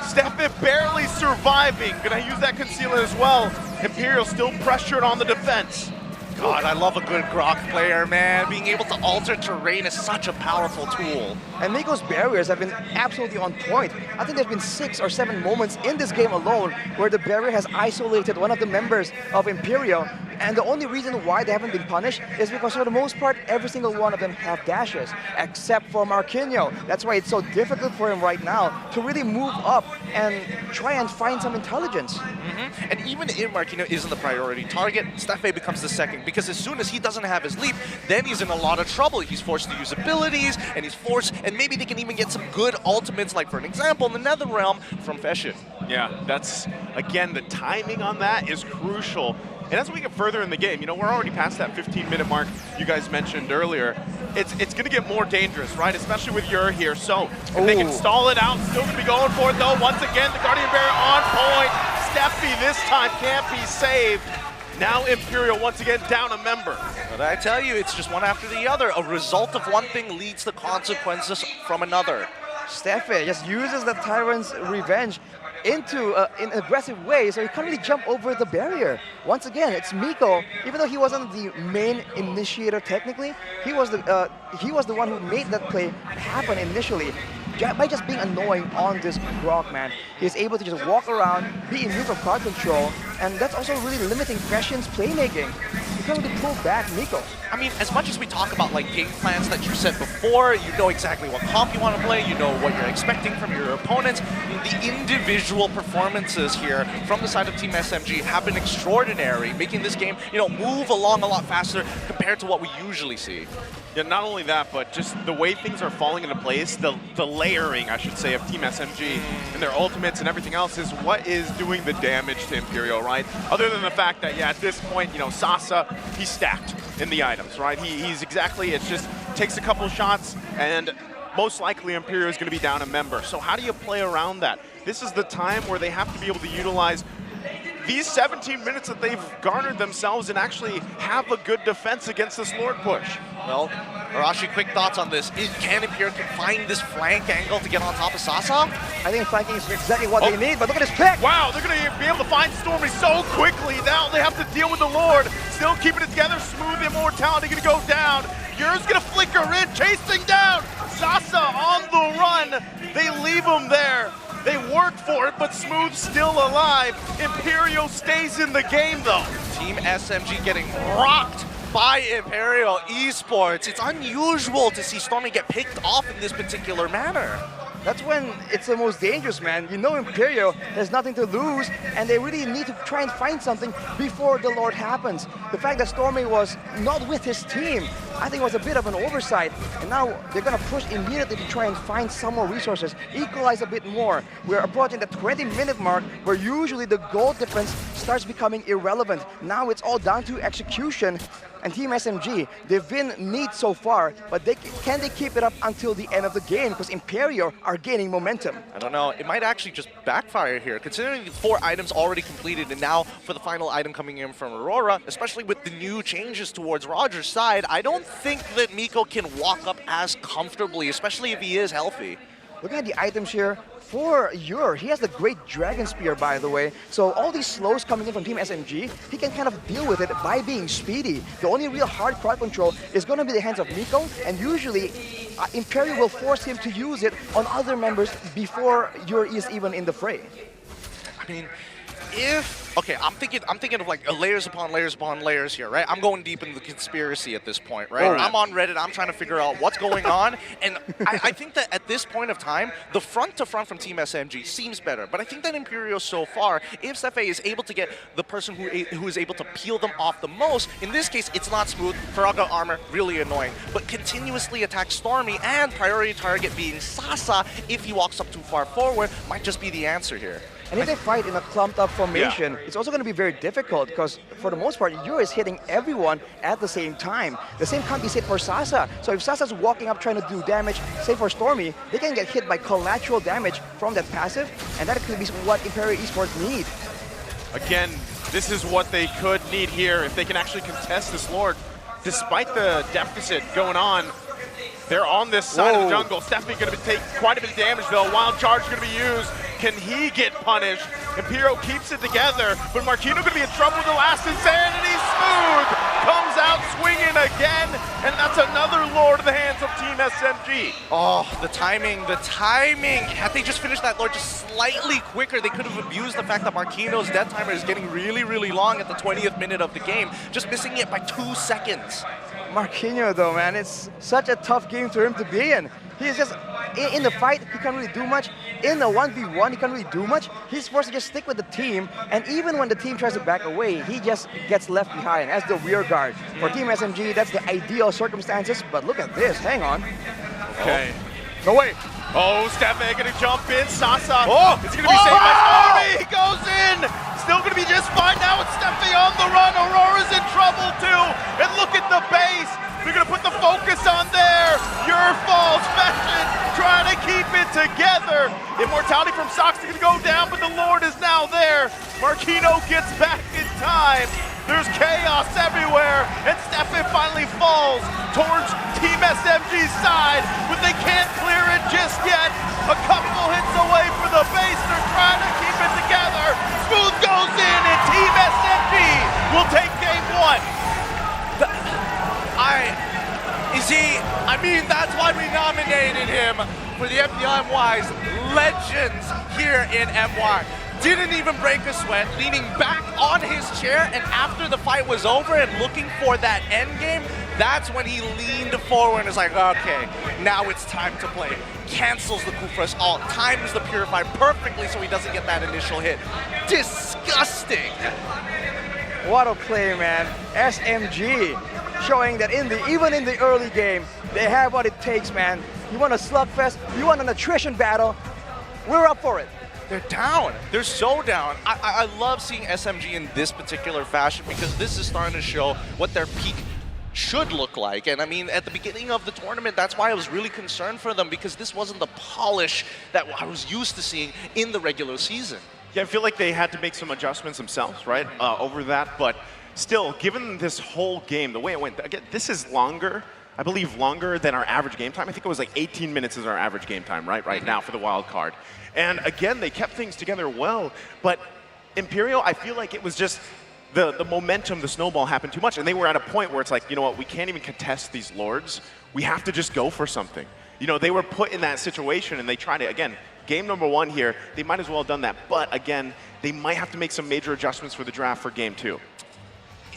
Steffi barely surviving, gonna use that concealer as well. Imperial still pressured on the defense. God, I love a good Grok player, man. Being able to alter terrain is such a powerful tool. And Miko's barriers have been absolutely on point. I think there's been 6 or 7 moments in this game alone where the barrier has isolated one of the members of Imperial. And the only reason why they haven't been punished is because for the most part, every single one of them have dashes, except for Marquinhos. That's why it's so difficult for him right now to really move up and try and find some intelligence. And even if Marquinhos isn't the priority target, Steffi becomes the second, because as soon as he doesn't have his leap, then he's in a lot of trouble. He's forced to use abilities, and he's forced, and maybe they can even get some good ultimates, like for an example, in the Nether Realm from Feshin. Yeah, that's, again, the timing on that is crucial. And as we get further in the game, you know, we're already past that 15-minute mark you guys mentioned earlier. It's going to get more dangerous, right? Especially with Ur here. So if they can stall it out, still going to be going for it, though. Once again, the Guardian Barrier on point. Steffi this time can't be saved. Now Imperial once again down a member. But I tell you, it's just one after the other. A result of one thing leads to consequences from another. Steffi just uses the Tyrant's revenge into in an aggressive way, so he can't really jump over the barrier. Once again, it's Miko. Even though he wasn't the main initiator technically, he was the one who made that play happen initially. By just being annoying on this Grok, man, he's able to just walk around, be immune from crowd control, and that's also really limiting Fashin's playmaking. You can't really pull back Miko. I mean, as much as we talk about like game plans that you said before, you know exactly what comp you want to play, you know what you're expecting from your opponents. The individual performances here from the side of Team SMG have been extraordinary, making this game, you know, move along a lot faster compared to what we usually see. Yeah, not only that, but just the way things are falling into place, the layering, I should say, of Team SMG and their ultimates and everything else is what is doing the damage to Imperial, right? Other than the fact that, yeah, at this point, you know, Sasa, he's stacked in the items, right? He's exactly, it just takes a couple shots and most likely Imperial is going to be down a member. So how do you play around that? This is the time where they have to be able to utilize these 17 minutes that they've garnered themselves and actually have a good defense against this Lord push. Well, Arashi, quick thoughts on this. Can Imperial find this flank angle to get on top of Sasa? I think flanking is exactly what they need, but look at this pick! Wow, they're going to be able to find Stormy so quickly. Now they have to deal with the Lord. Still keeping it together. Smooth Immortality going to go down. Yur's going to flicker in, chasing down. Sasa on the run. They leave him there. They work for it, but Smooth still alive. Imperial stays in the game, though. Team SMG getting rocked by Imperial Esports. It's unusual to see Stormy get picked off in this particular manner. That's when it's the most dangerous, man. You know Imperial has nothing to lose, and they really need to try and find something before the Lord happens. The fact that Stormy was not with his team, I think was a bit of an oversight. And now they're going to push immediately to try and find some more resources, equalize a bit more. We're approaching the 20-minute mark where usually the goal difference starts becoming irrelevant. Now it's all down to execution. And Team SMG, they've been neat so far, but can they keep it up until the end of the game? Because Imperial are gaining momentum. I don't know. It might actually just backfire here, considering the 4 items already completed, and now for the final item coming in from Aurora, especially with the new changes towards Roger's side, I don't think that Miko can walk up as comfortably, especially if he is healthy. Looking at the items here, for Ur, he has the great Dragon Spear, by the way. So all these slows coming in from Team SMG, he can kind of deal with it by being speedy. The only real hard crowd control is going to be the hands of Miko, and usually Imperial will force him to use it on other members before Ur is even in the fray. I mean, okay, I'm thinking of like layers upon layers upon layers here, right? I'm going deep into the conspiracy at this point, right? I'm on Reddit, I'm trying to figure out what's going on, and I think that at this point of time, the front to front from Team SMG seems better, but I think that Imperial so far, if Steffi is able to get the person who is able to peel them off the most, in this case, it's not Smooth, Faraga armor, really annoying, but continuously attack Stormy and priority target being Sasa, if he walks up too far forward, might just be the answer here. And if they fight in a clumped up formation, it's also going to be very difficult because for the most part, Ur is hitting everyone at the same time. The same can't be said for Sasa. So if Sasa's walking up trying to do damage, say for Stormy, they can get hit by collateral damage from that passive, and that could be what Imperial Esports need. Again, this is what they could need here if they can actually contest this Lord. Despite the deficit going on, they're on this side of the jungle. Stephanie going to take quite a bit of damage though. Wild charge going to be used. Can he get punished? Imperial keeps it together, but Marquino going to be in trouble with the last Insanity. Smooth comes out swinging again, and that's another Lord in the hands of Team SMG. Oh, the timing. Had they just finished that Lord just slightly quicker, they could have abused the fact that Marquino's death timer is getting really, really long at the 20th minute of the game, just missing it by 2 seconds. Marquino though, man, it's such a tough game for him to be in. He's just, in the fight, he can't really do much. In the 1v1, he can't really do much. He's forced to just stick with the team, and even when the team tries to back away, he just gets left behind as the rear guard. For Team SMG, that's the ideal circumstances, but look at this, hang on. Okay. No way. Oh, Stefan gonna jump in, Sasa. Oh, it's gonna be saved by Stormy. He goes in. Still gonna be just fine now with Stefan on the run. Aurora's in trouble too. And look at the base. They're gonna put the focus on there. Your falls, Fashion, trying to keep it together. Immortality from Sox is gonna go down, but the Lord is now there. Marquino gets back in time. There's chaos everywhere, and Stefan finally falls towards Team SMG's side, but they can't clear it just yet. A couple hits away for the base. They're trying to keep it together. Smooth goes in, and Team SMG will take game 1. I mean, that's why we nominated him for the MY's Legends here in MY. Didn't even break a sweat, leaning back on his chair, and after the fight was over and looking for that end game, that's when he leaned forward and is like, okay, now it's time to play. Cancels the Kufra's ult, times the Purify perfectly so he doesn't get that initial hit. Disgusting. What a play, man. SMG showing that even in the early game, they have what it takes, man. You want a slugfest, you want an attrition battle, we're up for it. They're down. They're so down. I love seeing SMG in this particular fashion because this is starting to show what their peak should look like. And I mean, at the beginning of the tournament, that's why I was really concerned for them, because this wasn't the polish that I was used to seeing in the regular season. Yeah, I feel like they had to make some adjustments themselves, right, over that. But still, given this whole game, the way it went, again, this is longer, I believe longer than our average game time. I think it was like 18 minutes is our average game time, right now for the wild card. And again, they kept things together well, but Imperial, I feel like it was just the momentum, the snowball happened too much, and they were at a point where it's like, you know what, we can't even contest these Lords. We have to just go for something. You know, they were put in that situation, and they tried it. Again, game number 1 here, they might as well have done that, but again, they might have to make some major adjustments for the draft for game 2.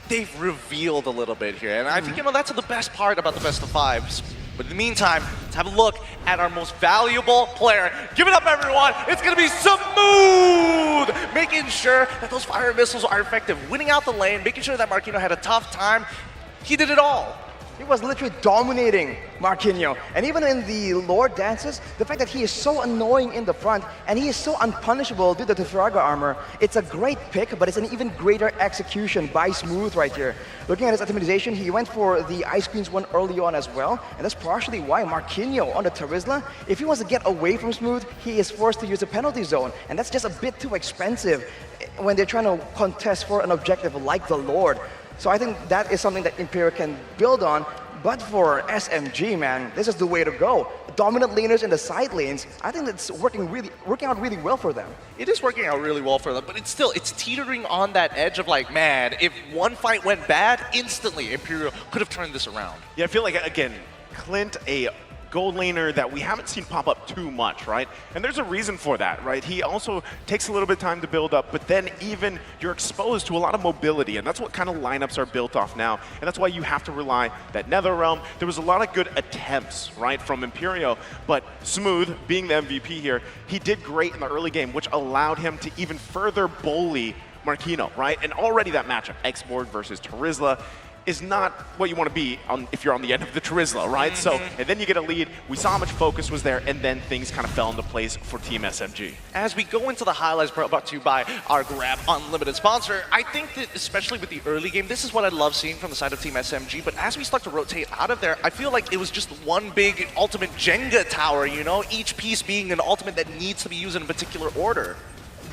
They've revealed a little bit here, and I think, you know, that's the best part about the best of 5s. But in the meantime, let's have a look at our most valuable player. Give it up, everyone. It's going to be Smooth, making sure that those fire missiles are effective, winning out the lane, making sure that Marquino had a tough time. He did it all. He was literally dominating Marquino. And even in the Lord dances, the fact that he is so annoying in the front and he is so unpunishable due to the Firaga armor, it's a great pick, but it's an even greater execution by Smooth right here. Looking at his optimization, he went for the Ice Queens one early on as well, and that's partially why Marquino on the Terizla, if he wants to get away from Smooth, he is forced to use a penalty zone, and that's just a bit too expensive when they're trying to contest for an objective like the Lord. So I think that is something that Imperial can build on. But for SMG, man, this is the way to go. Dominant laners in the side lanes, I think it's working out really well for them. It is working out really well for them, but it's teetering on that edge of like, man, if one fight went bad, instantly Imperial could have turned this around. Yeah, I feel like, again, Clint, a gold laner that we haven't seen pop up too much, right? And there's a reason for that, right? He also takes a little bit of time to build up, but then even you're exposed to a lot of mobility, and that's what kind of lineups are built off now, and that's why you have to rely that Netherrealm. There was a lot of good attempts, right, from Imperial, but Smooth, being the MVP here, he did great in the early game, which allowed him to even further bully Marquino, right? And already that matchup, X-Board versus Terizla, is not what you want to be on if you're on the end of the Terizla, right? So, and then you get a lead. We saw how much focus was there, and then things kind of fell into place for Team SMG. As we go into the highlights brought to you by our Grab Unlimited sponsor, I think that especially with the early game, this is what I love seeing from the side of Team SMG, but as we start to rotate out of there, I feel like it was just one big ultimate Jenga tower, you know? Each piece being an ultimate that needs to be used in a particular order.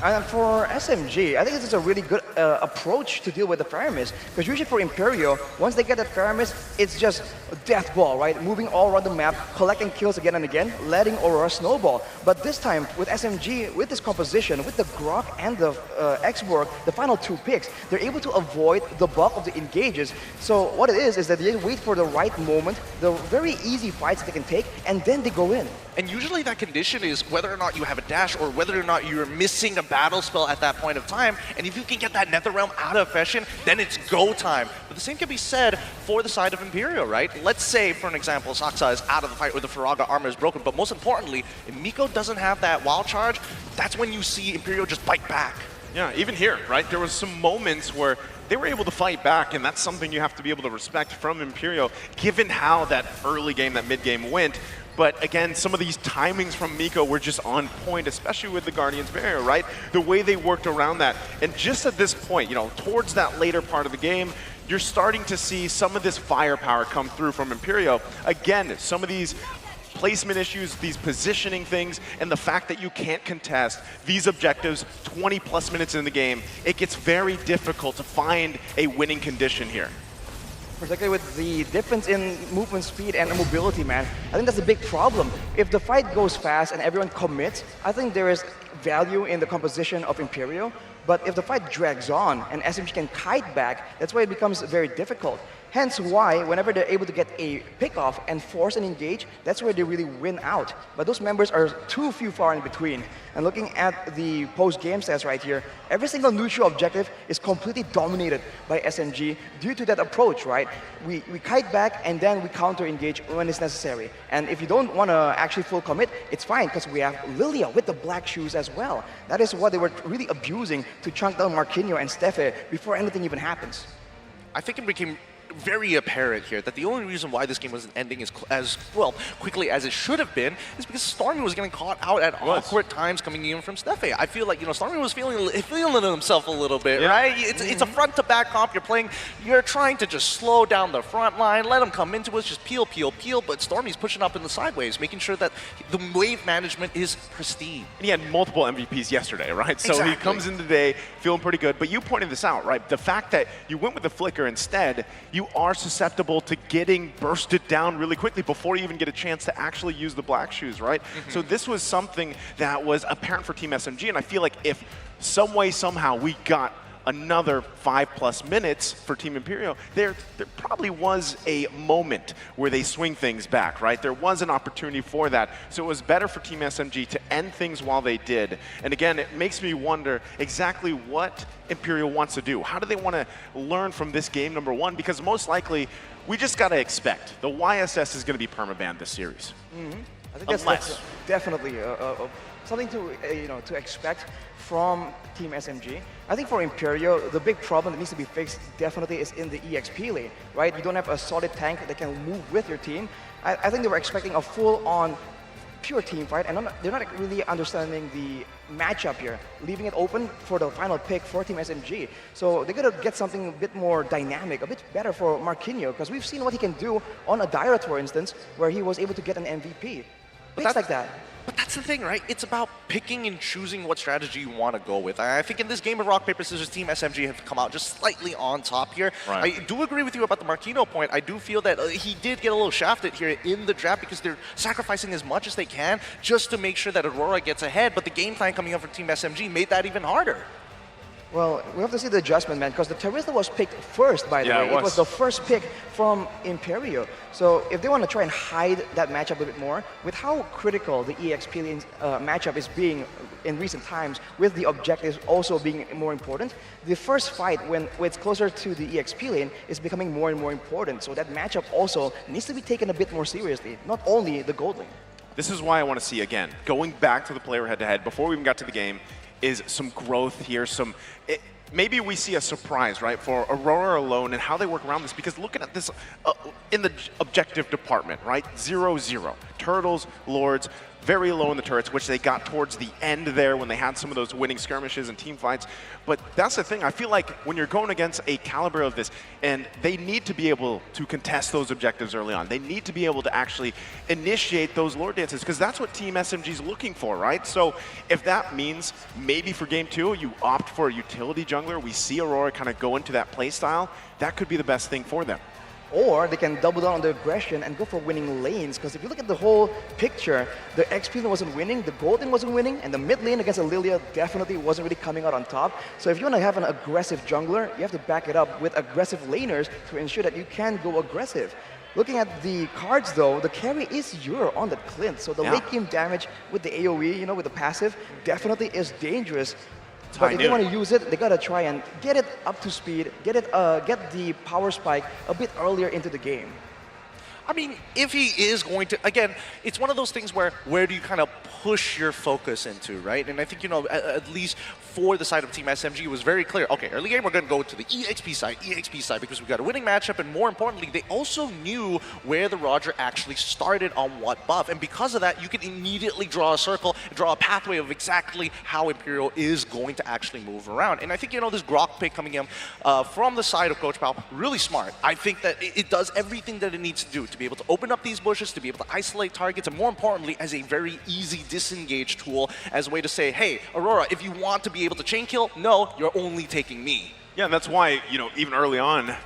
And for SMG, I think this is a really good approach to deal with the Fire Mist. Because usually for Imperial, once they get that Fire Mist, it's just a death ball, right? Moving all around the map, collecting kills again and again, letting Aurora snowball. But this time, with SMG, with this composition, with the Grok and the X-Borg, the final 2 picks, they're able to avoid the bulk of the engages. So what it is that they wait for the right moment, the very easy fights they can take, and then they go in. And usually that condition is whether or not you have a dash or whether or not you're missing a battle spell at that point of time. And if you can get that Nether Realm out of fashion, then it's go time. But the same can be said for the side of Imperial, right? Let's say, for an example, Saksa is out of the fight or the Faraga armor is broken. But most importantly, if Miko doesn't have that wild charge, that's when you see Imperial just bite back. Yeah, even here, right? There was some moments where they were able to fight back, and that's something you have to be able to respect from Imperial, given how that early game, that mid game went. But again, some of these timings from Miko were just on point, especially with the Guardian's Barrier, right? The way they worked around that. And just at this point, you know, towards that later part of the game, you're starting to see some of this firepower come through from Imperial. Again, some of these placement issues, these positioning things, and the fact that you can't contest these objectives 20 plus minutes in the game, it gets very difficult to find a winning condition here. Particularly with the difference in movement speed and mobility, man. I think that's a big problem. If the fight goes fast and everyone commits, I think there is value in the composition of Imperial. But if the fight drags on and SMG can kite back, that's why it becomes very difficult. Hence why, whenever they're able to get a pick-off and force an engage, that's where they really win out. But those members are too far in between. And looking at the post-game stats right here, every single neutral objective is completely dominated by SMG due to that approach, right? We kite back and then we counter-engage when it's necessary. And if you don't want to actually full commit, it's fine, because we have Lilia with the black shoes as well. That is what they were really abusing to chunk down Marquinhos and Steffe before anything even happens. I think it became very apparent here that the only reason why this game wasn't ending as well quickly as it should have been is because Stormy was getting caught out at awkward times coming in from Steffe. I feel like, you know, Stormy was feeling himself a little bit, right? It's a front-to-back comp. You're trying to just slow down the front line, let them come into us, just peel, but Stormy's pushing up in the sideways, making sure that the wave management is pristine. And he had multiple MVPs yesterday, right? So he comes in today feeling pretty good. But you pointed this out, right? The fact that you went with the flicker instead, you are susceptible to getting bursted down really quickly before you even get a chance to actually use the black shoes, right? So this was something that was apparent for Team SMG, and I feel like if some way, somehow, we got another 5+ minutes for Team Imperial, there probably was a moment where they swing things back, right? There was an opportunity for that. So it was better for Team SMG to end things while they did. And again, it makes me wonder exactly what Imperial wants to do. How do they want to learn from this game, number one? Because most likely, we just got to expect the YSS is going to be permabanned this series. I think that's definitely something to expect from Team SMG. I think for Imperial, the big problem that needs to be fixed definitely is in the EXP lane, right? You don't have a solid tank that can move with your team. I think they were expecting a full-on pure team fight, and they're not really understanding the matchup here, leaving it open for the final pick for Team SMG. So they're going to get something a bit more dynamic, a bit better for Marquinhos, because we've seen what he can do on a Dyrot, for instance, where he was able to get an MVP. Things like that. But that's the thing, right? It's about picking and choosing what strategy you want to go with. I think in this game of rock, paper, scissors, Team SMG have come out just slightly on top here. Right. I do agree with you about the Marquinhos point. I do feel that he did get a little shafted here in the draft because they're sacrificing as much as they can just to make sure that Aurora gets ahead. But the game plan coming up for Team SMG made that even harder. Well, we have to see the adjustment, man, because the Teresa was picked first, by the way. It was the first pick from Imperial. So if they want to try and hide that matchup a bit more, with how critical the EXP matchup is being in recent times, with the objectives also being more important, the first fight, when it's closer to the EXP lane, is becoming more and more important. So that matchup also needs to be taken a bit more seriously, not only the gold lane. This is why I want to see, again, going back to the player head-to-head, before we even got to the game, is some growth here, maybe we see a surprise, right, for Aurora alone and how they work around this, because looking at this in the objective department, right, 0-0. Turtles, Lords, very low in the turrets, which they got towards the end there when they had some of those winning skirmishes and team fights. But that's the thing, I feel like when you're going against a caliber of this, and they need to be able to contest those objectives early on. They need to be able to actually initiate those Lord dances, because that's what Team SMG is looking for, right? So if that means maybe for game 2, you opt for a utility jungler, we see Aurora kind of go into that play style, that could be the best thing for them. Or they can double down on the aggression and go for winning lanes, because if you look at the whole picture, the XP wasn't winning, the Golden wasn't winning, and the mid lane against Lilia definitely wasn't really coming out on top. So if you want to have an aggressive jungler, you have to back it up with aggressive laners to ensure that you can go aggressive. Looking at the cards though, the carry is Euro on that Clint, so the late game damage with the AoE, you know, with the passive, definitely is dangerous. But if they want to use it, they gotta try and get it up to speed, get the power spike a bit earlier into the game. I mean, if he is going to, again, it's one of those things where do you kind of push your focus into, right? And I think, you know, at least for the side of Team SMG, it was very clear, okay, early game, we're going to go to the EXP side, because we got a winning matchup, and more importantly, they also knew where the Roger actually started on what buff. And because of that, you can immediately draw a circle, draw a pathway of exactly how Imperial is going to actually move around. And I think, you know, this Grok pick coming in from the side of Coach Pal, really smart. I think that it does everything that it needs to do to be able to open up these bushes, to be able to isolate targets, and more importantly, as a very easy disengage tool, as a way to say, hey, Aurora, if you want to be able to chain kill, no, you're only taking me. Yeah, and that's why, you know, even early on,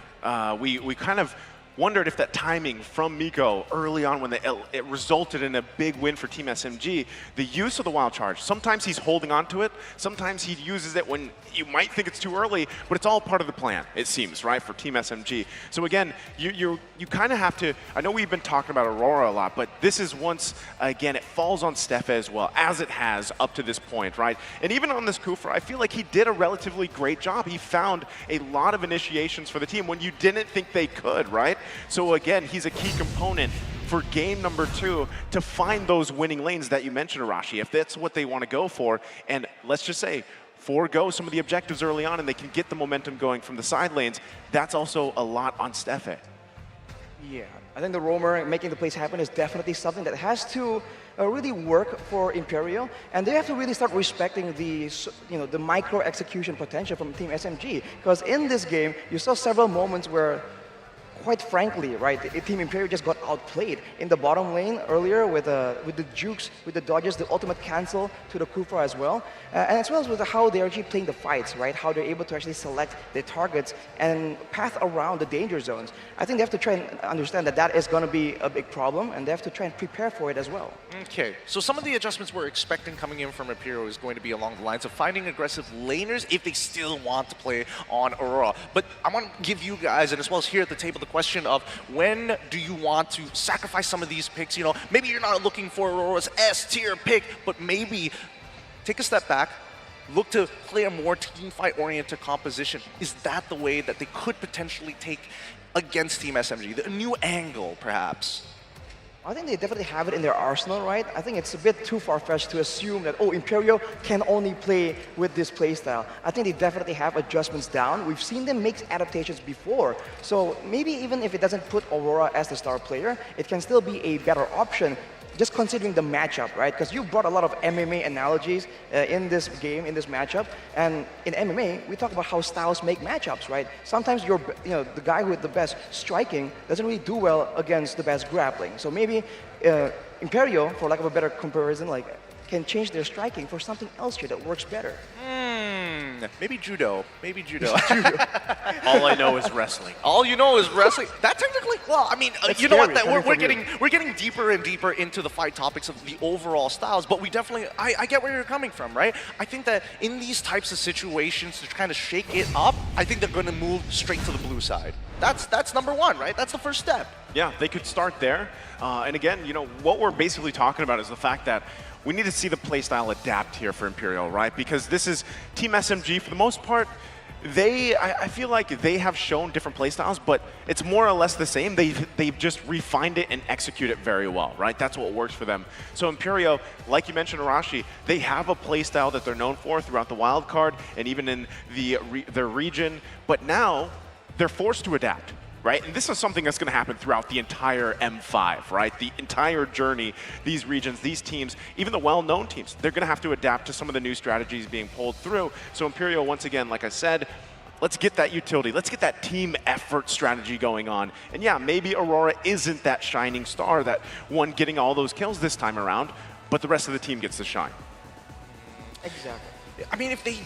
we kind of wondered if that timing from Miko early on when it resulted in a big win for Team SMG, the use of the wild charge, sometimes he's holding on to it, sometimes he uses it when you might think it's too early, but it's all part of the plan, it seems, right, for Team SMG. So again, you kind of have to, I know we've been talking about Aurora a lot, but this is once, again, it falls on Steffe as well, as it has up to this point, right? And even on this Kufra, I feel like he did a relatively great job. He found a lot of initiations for the team when you didn't think they could, right? So again, he's a key component for game number 2 to find those winning lanes that you mentioned, Arashi, if that's what they want to go for. And let's just say, forego some of the objectives early on and they can get the momentum going from the side lanes, that's also a lot on Steffe. Yeah, I think the roamer making the plays happen is definitely something that has to really work for Imperial, and they have to really start respecting the, you know, the micro execution potential from Team SMG. Because in this game, you saw several moments where, quite frankly, right, Team Imperial just got outplayed in the bottom lane earlier with the jukes, with the dodges, the ultimate cancel to the Kufra as well, and as well as with how they're actually playing the fights, right, how they're able to actually select their targets and path around the danger zones. I think they have to try and understand that that is going to be a big problem, and they have to try and prepare for it as well. Okay, so some of the adjustments we're expecting coming in from Imperial is going to be along the lines of finding aggressive laners if they still want to play on Aurora. But I want to give you guys, and as well as here at the table, the question of when do you want to sacrifice some of these picks? You know, maybe you're not looking for Aurora's S-tier pick, but maybe take a step back, look to play a more team fight oriented composition. Is that the way that they could potentially take against Team SMG? A new angle, perhaps? I think they definitely have it in their arsenal, right? I think it's a bit too far-fetched to assume that, oh, Imperial can only play with this playstyle. I think they definitely have adjustments down. We've seen them make adaptations before. So maybe even if it doesn't put Aurora as the star player, it can still be a better option, just considering the matchup, right? Because you brought a lot of MMA analogies in this game, in this matchup. And in MMA, we talk about how styles make matchups, right? Sometimes the guy with the best striking doesn't really do well against the best grappling. So maybe Imperial, for lack of a better comparison, like, can change their striking for something else here that works better. Maybe judo. Maybe judo. All I know is wrestling. All you know is wrestling. That technically, well, I mean, you know what? We're getting deeper and deeper into the fight topics of the overall styles, but we definitely, I get where you're coming from, right? I think that in these types of situations to kind of shake it up, I think they're going to move straight to the blue side. That's number one, right? That's the first step. Yeah, they could start there. And again, you know, what we're basically talking about is the fact that we need to see the playstyle adapt here for Imperial, right? Because this is Team SMG, for the most part, I feel like they have shown different playstyles, but it's more or less the same. They've just refined it and execute it very well, right? That's what works for them. So Imperial, like you mentioned, Arashi, they have a playstyle that they're known for throughout the wild card and even in their region, but now they're forced to adapt. Right? And this is something that's going to happen throughout the entire M5, right? The entire journey, these regions, these teams, even the well-known teams, they're going to have to adapt to some of the new strategies being pulled through. So Imperial, once again, like I said, let's get that utility. Let's get that team effort strategy going on. And yeah, maybe Aurora isn't that shining star, that one getting all those kills this time around, but the rest of the team gets to shine. Exactly. I mean, if they,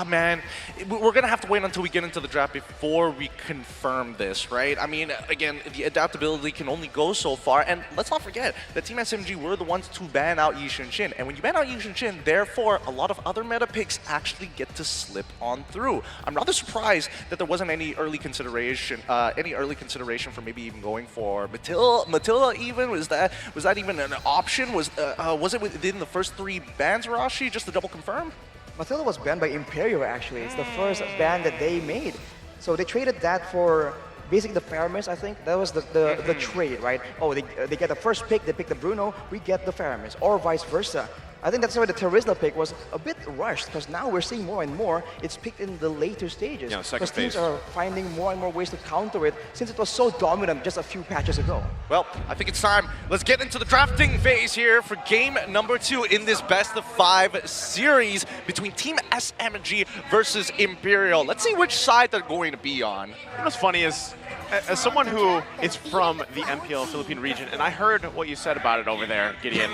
man, we're going to have to wait until we get into the draft before we confirm this, right? I mean, again, the adaptability can only go so far. And let's not forget that Team SMG were the ones to ban out Yi Shin. And when you ban out Yi Shin, therefore, a lot of other meta picks actually get to slip on through. I'm rather surprised that there wasn't any early consideration for maybe even going for Matilda even? Was that even an option? Was it within the first 3 bans, Rashi, just to double confirm? Matilda was banned by Imperial, actually. It's the first ban that they made. So they traded that for basically the Faramis, I think. That was the trade, right? Oh, they get the first pick, they pick the Bruno, we get the Faramis, or vice versa. I think that's why the Terizla pick was a bit rushed, because now we're seeing more and more it's picked in the later stages. Yeah, because teams are finding more and more ways to counter it, since it was so dominant just a few patches ago. Well, I think it's time. Let's get into the drafting phase here for game number 2 in this best-of-5 series between Team SMG versus Imperial. Let's see which side they're going to be on. What's funny is, as someone who is from the MPL Philippine region, and I heard what you said about it over there, Gideon,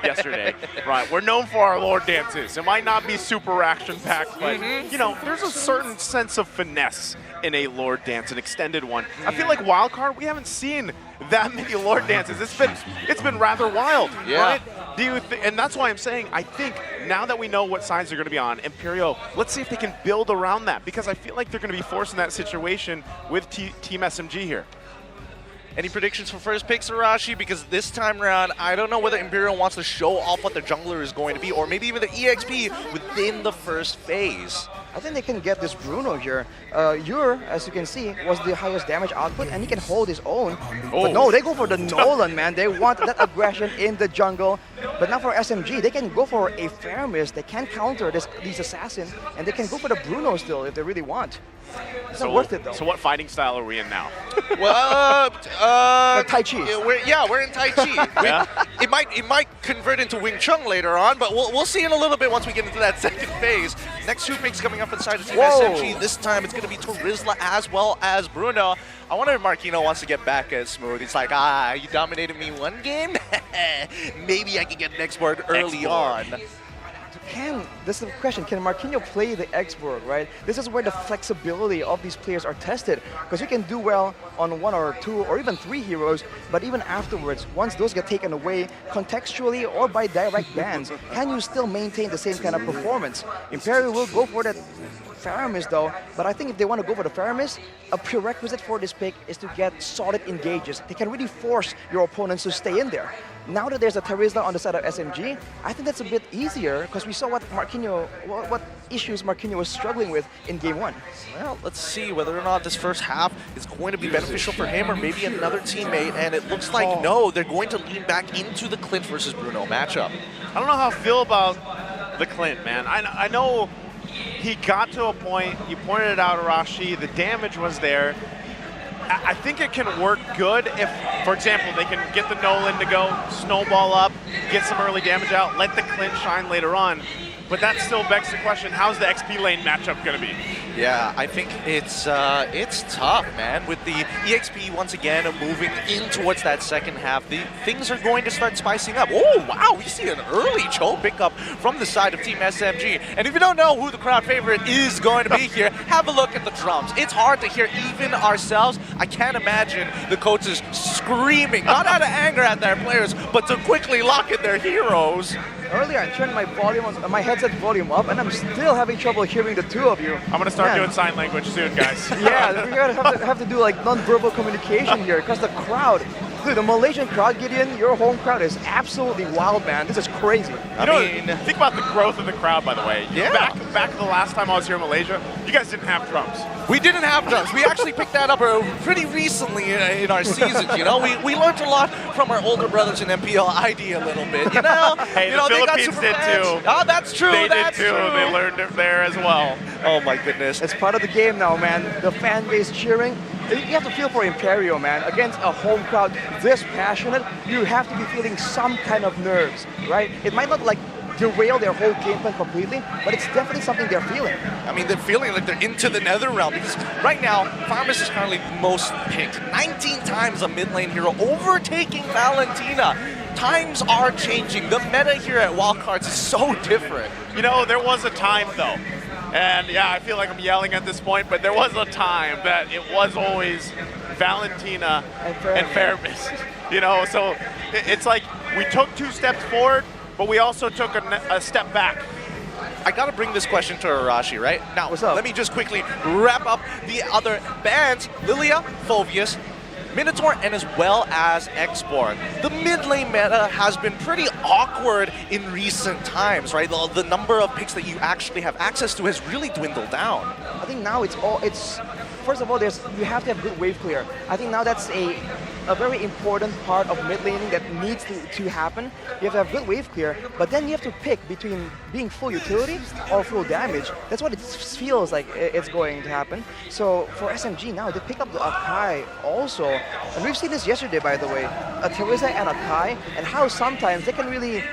yesterday. Right, we're known for our Lord dances. It might not be super action-packed, but you know, there's a certain sense of finesse in a Lord dance, an extended one. I feel like wildcard, we haven't seen that many Lord dances. It's been rather wild, right? Do you and that's why I'm saying, I think now that we know what sides they're going to be on, Imperial, let's see if they can build around that, because I feel like they're going to be forced in that situation with Team SMG here. Any predictions for first picks, Arashi? Because this time around, I don't know whether Imperial wants to show off what their jungler is going to be, or maybe even the EXP within the first phase. I think they can get this Bruno here. Ure, as you can see, was the highest damage output, and he can hold his own. But no, they go for the Nolan, man. They want that aggression in the jungle. But now for SMG, they can go for a Faramis. They can counter these assassins, and they can go for the Bruno still if they really want. It's not worth it, though. So what fighting style are we in now? Well, Tai Chi. We're in Tai Chi. It might convert into Wing Chun later on, but we'll see in a little bit once we get into that second phase. Next 2 picks coming up inside of Team SMG. This time it's going to be Terizla as well as Bruno. I wonder if Marquino wants to get back at Smooth. He's like, you dominated me one game? Maybe I can get next board early on. This is the question, can Marquinhos play the X-Borg, right? This is where the flexibility of these players are tested, because you can do well on 1 or 2 or even 3 heroes, but even afterwards, once those get taken away contextually or by direct bans, can you still maintain the same kind of performance? Imperial will go for that Faramis though, but I think if they want to go for the Faramis, a prerequisite for this pick is to get solid engages. They can really force your opponents to stay in there. Now that there's a Terizla on the side of SMG, I think that's a bit easier, because we saw what issues Marquinhos was struggling with in game 1. Well, let's see whether or not this first half is going to be beneficial for him or maybe another teammate, and it looks like no, they're going to lean back into the Clint versus Bruno matchup. I don't know how I feel about the Clint, man. I know he got to a point, you pointed it out, Arashi, the damage was there. I think it can work good if, for example, they can get the Nolan to go, snowball up, get some early damage out, let the Clint shine later on. But that still begs the question, how's the XP lane matchup going to be? Yeah, I think it's tough, man. With the EXP once again moving in towards that second half, things are going to start spicing up. Oh, wow, we see an early Cho pickup from the side of Team SMG. And if you don't know who the crowd favorite is going to be here, have a look at the drums. It's hard to hear even ourselves. I can't imagine the coaches screaming, not out of anger at their players, but to quickly lock in their heroes. Earlier, I turned my headset volume up, and I'm still having trouble hearing the two of you. I'm going to start doing sign language soon, guys. Yeah, we're going to have to do like non-verbal communication here, because the crowd quickly, the Malaysian crowd, Gideon, your home crowd is absolutely wild, man. This is crazy. I mean, think about the growth of the crowd, by the way. Yeah. Back the last time I was here in Malaysia, you guys didn't have drums. We didn't have drums. We actually picked that up pretty recently in our seasons, you know? We learned a lot from our older brothers in MPL ID a little bit, you know? Hey, you the know, Philippines did too. Oh, that's true. They that's did too. True. They learned it there as well. Oh my goodness. It's part of the game now, man. The fan base cheering. You have to feel for Imperial, man. Against a home crowd this passionate, you have to be feeling some kind of nerves, right? It might not like derail their whole game plan completely, but it's definitely something they're feeling. I mean, they're feeling like they're into the nether realm because right now, Farmers is currently the most picked. 19 times a mid lane hero, overtaking Valentina. Times are changing. The meta here at Wildcards is so different. You know, there was a time though, and yeah, I feel like I'm yelling at this point, but there was a time that it was always Valentina and Fairness. You know, so it's like we took 2 steps forward, but we also took a step back. I gotta bring this question to Arashi, right? Now, what's up? Let me just quickly wrap up the other bands. Lilia, Phoveus, Minotaur, and as well as X-Born. The mid lane meta has been pretty awkward in recent times, right? The number of picks that you actually have access to has really dwindled down. I think now first of all, you have to have good wave clear. I think now that's a very important part of mid laning that needs to happen. You have to have good wave clear, but then you have to pick between being full utility or full damage. That's what it feels like it's going to happen. So for SMG now, they pick up the Akai also. And we've seen this yesterday, by the way. A Teresa and Akai, and how sometimes they can really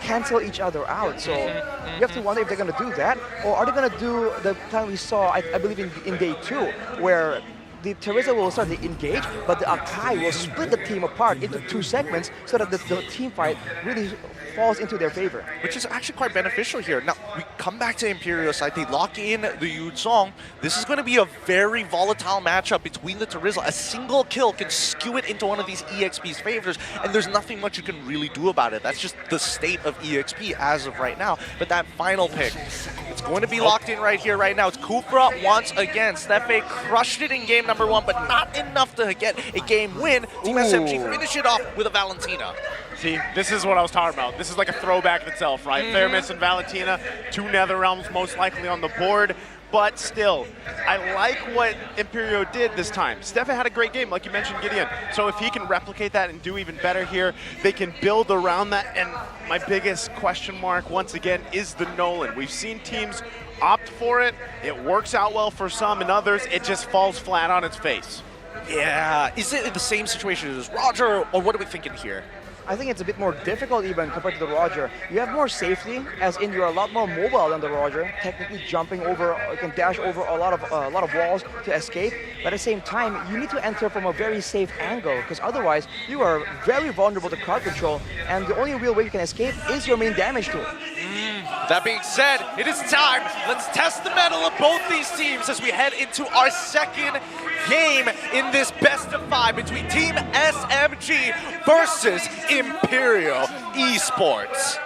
cancel each other out. So you have to wonder if they're going to do that, or are they going to do the time we saw, I believe in day 2, where the Teresa will start to engage, but the Akai will split the team apart into 2 segments so that the team fight really falls into their favor. Which is actually quite beneficial here. Now, we come back to Imperial side, they lock in the Yuzong. This is going to be a very volatile matchup between the Teresa. A single kill can skew it into one of these EXP's favors, and there's nothing much you can really do about it. That's just the state of EXP as of right now. But that final pick, it's going to be locked in right here, right now. It's Kufra once again. Stefe crushed it in game number 1, but not enough to get a game win. Team SMG finish it off with a Valentina. See, this is what I was talking about. This is like a throwback itself, right? Fairness and Valentina, 2 Nether Realms most likely on the board. But still, I like what Imperial did this time. Stefan had a great game, like you mentioned, Gideon. So if he can replicate that and do even better here, they can build around that. And my biggest question mark, once again, is the Nolan. We've seen teams opt for it. It works out well for some, and others, it just falls flat on its face. Yeah, is it the same situation as Roger, or what are we thinking here? I think it's a bit more difficult even compared to the Roger. You have more safety, as in you're a lot more mobile than the Roger, technically jumping over, you can dash over a lot of walls to escape. But at the same time, you need to enter from a very safe angle, because otherwise you are very vulnerable to crowd control, and the only real way you can escape is your main damage tool. That being said, it is time. Let's test the mettle of both these teams as we head into our second game in this best of 5 between Team SMG versus Imperial Esports.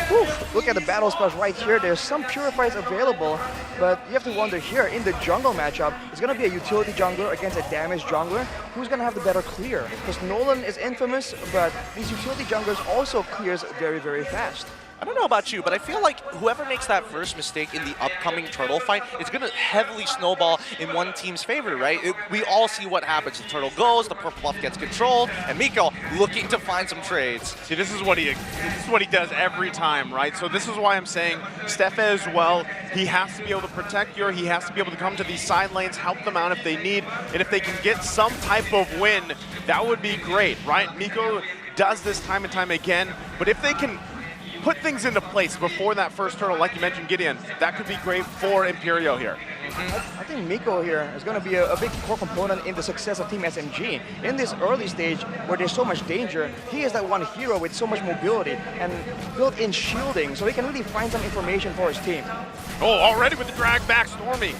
Whew, look at the battle spots right here. There's some purifiers available, but you have to wonder here, in the jungle matchup, it's going to be a utility jungler against a damaged jungler. Who's going to have the better clear? Because Nolan is infamous, but these utility junglers also clears very, very fast. I don't know about you, but I feel like whoever makes that first mistake in the upcoming turtle fight, it's going to heavily snowball in one team's favor, right? We all see what happens. The turtle goes, the purple buff gets controlled, and Miko looking to find some trades. See, this is what he does every time, right? So this is why I'm saying Stefe as well, he has to be able to protect Yor, he has to be able to come to these side lanes, help them out if they need, and if they can get some type of win, that would be great, right? Miko does this time and time again, but if they can put things into place before that first turtle, like you mentioned, Gideon, that could be great for Imperial here. I think Miko here is going to be a big core component in the success of Team SMG. In this early stage where there's so much danger, he is that one hero with so much mobility and built-in shielding, so he can really find some information for his team. Oh, already with the drag back Stormy.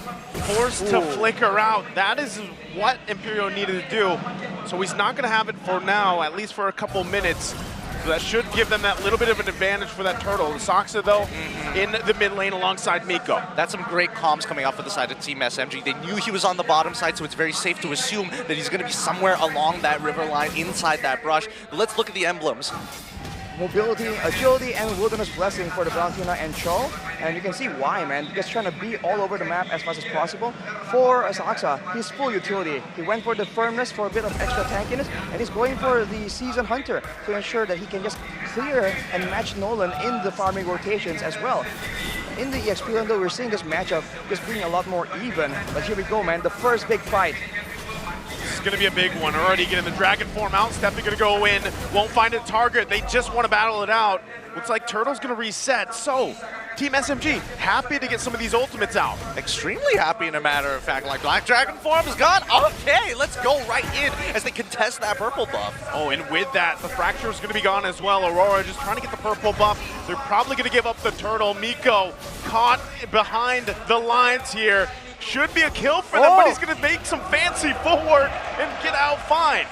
Forced to flicker out. That is what Imperial needed to do. So he's not going to have it for now, at least for a couple minutes. So that should give them that little bit of an advantage for that turtle. Saxa, though, in the mid lane alongside Miko. That's some great comms coming out for the side of Team SMG. They knew he was on the bottom side, so it's very safe to assume that he's going to be somewhere along that river line, inside that brush. But let's look at the emblems. Mobility, agility, and wilderness blessing for the Valentina and Cho. And you can see why, man. Just trying to be all over the map as much as possible. For Saxa, he's full utility. He went for the firmness for a bit of extra tankiness, and he's going for the Season Hunter to ensure that he can just clear and match Nolan in the farming rotations as well. In the EXP lane, though, we're seeing this matchup just being a lot more even. But here we go, man. The first big fight. This is going to be a big one. Already getting the dragon form out. Steppy going to go in. Won't find a target. They just want to battle it out. Looks like Turtle's going to reset. So, Team SMG, happy to get some of these ultimates out. Extremely happy, in a matter of fact. Like, Black Dragon form is gone. Okay, let's go right in as they contest that purple buff. Oh, and with that, the Fracture is going to be gone as well. Aurora just trying to get the purple buff. They're probably going to give up the turtle. Miko caught behind the lines here. Should be a kill for them, but he's going to make some fancy footwork and get out fine.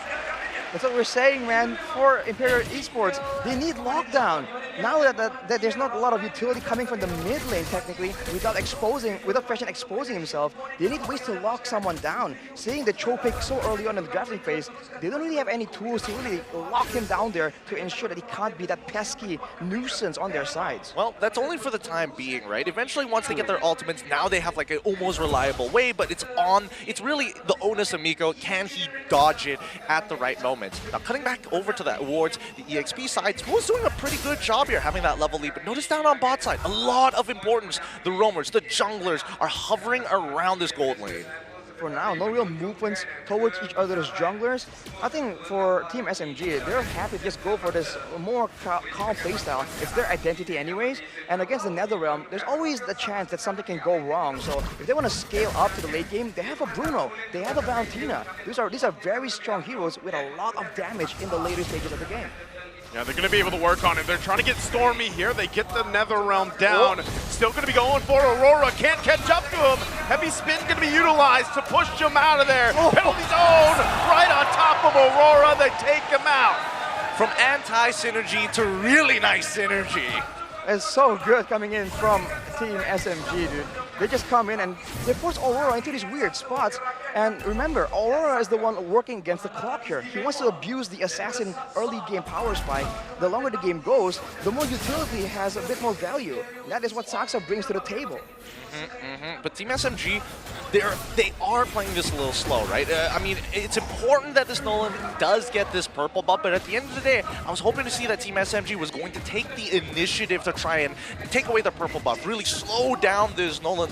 That's what we're saying, man. For Imperial Esports, they need lockdown. Now that there's not a lot of utility coming from the mid lane, technically, without Fashion exposing himself, they need ways to lock someone down. Seeing the Cho pick so early on in the drafting phase, they don't really have any tools to really lock him down there to ensure that he can't be that pesky nuisance on their sides. Well, that's only for the time being, right? Eventually, once they get their ultimates, now they have like an almost reliable way, but it's really the onus of Miko. Can he dodge it at the right moment? Now, cutting back over to that awards, the EXP side, Smooth's doing a pretty good job here, having that level lead. But notice down on bot side, a lot of importance. The roamers, the junglers are hovering around this gold lane. For now, no real movements towards each other's junglers. I think for Team SMG, they're happy to just go for this more calm playstyle. It's their identity anyways. And against the Netherrealm, there's always the chance that something can go wrong. So if they want to scale up to the late game, they have a Bruno, they have a Valentina. These are very strong heroes with a lot of damage in the later stages of the game. Yeah, they're going to be able to work on it. They're trying to get Stormy here. They get the Netherrealm down. Still going to be going for Aurora. Can't catch up to him. Heavy spin going to be utilized to push him out of there. Penalty zone right on top of Aurora. They take him out. From anti-synergy to really nice synergy. It's so good coming in from Team SMG, dude. They just come in and they force Aurora into these weird spots. And remember, Aurora is the one working against the clock here. He wants to abuse the assassin early game power spike. The longer the game goes, the more utility has a bit more value. That is what Saxa brings to the table. But Team SMG, they are playing this a little slow, right? I mean, it's important that this Nolan does get this purple buff, but at the end of the day, I was hoping to see that Team SMG was going to take the initiative to try and take away the purple buff, really slow down this Nolan,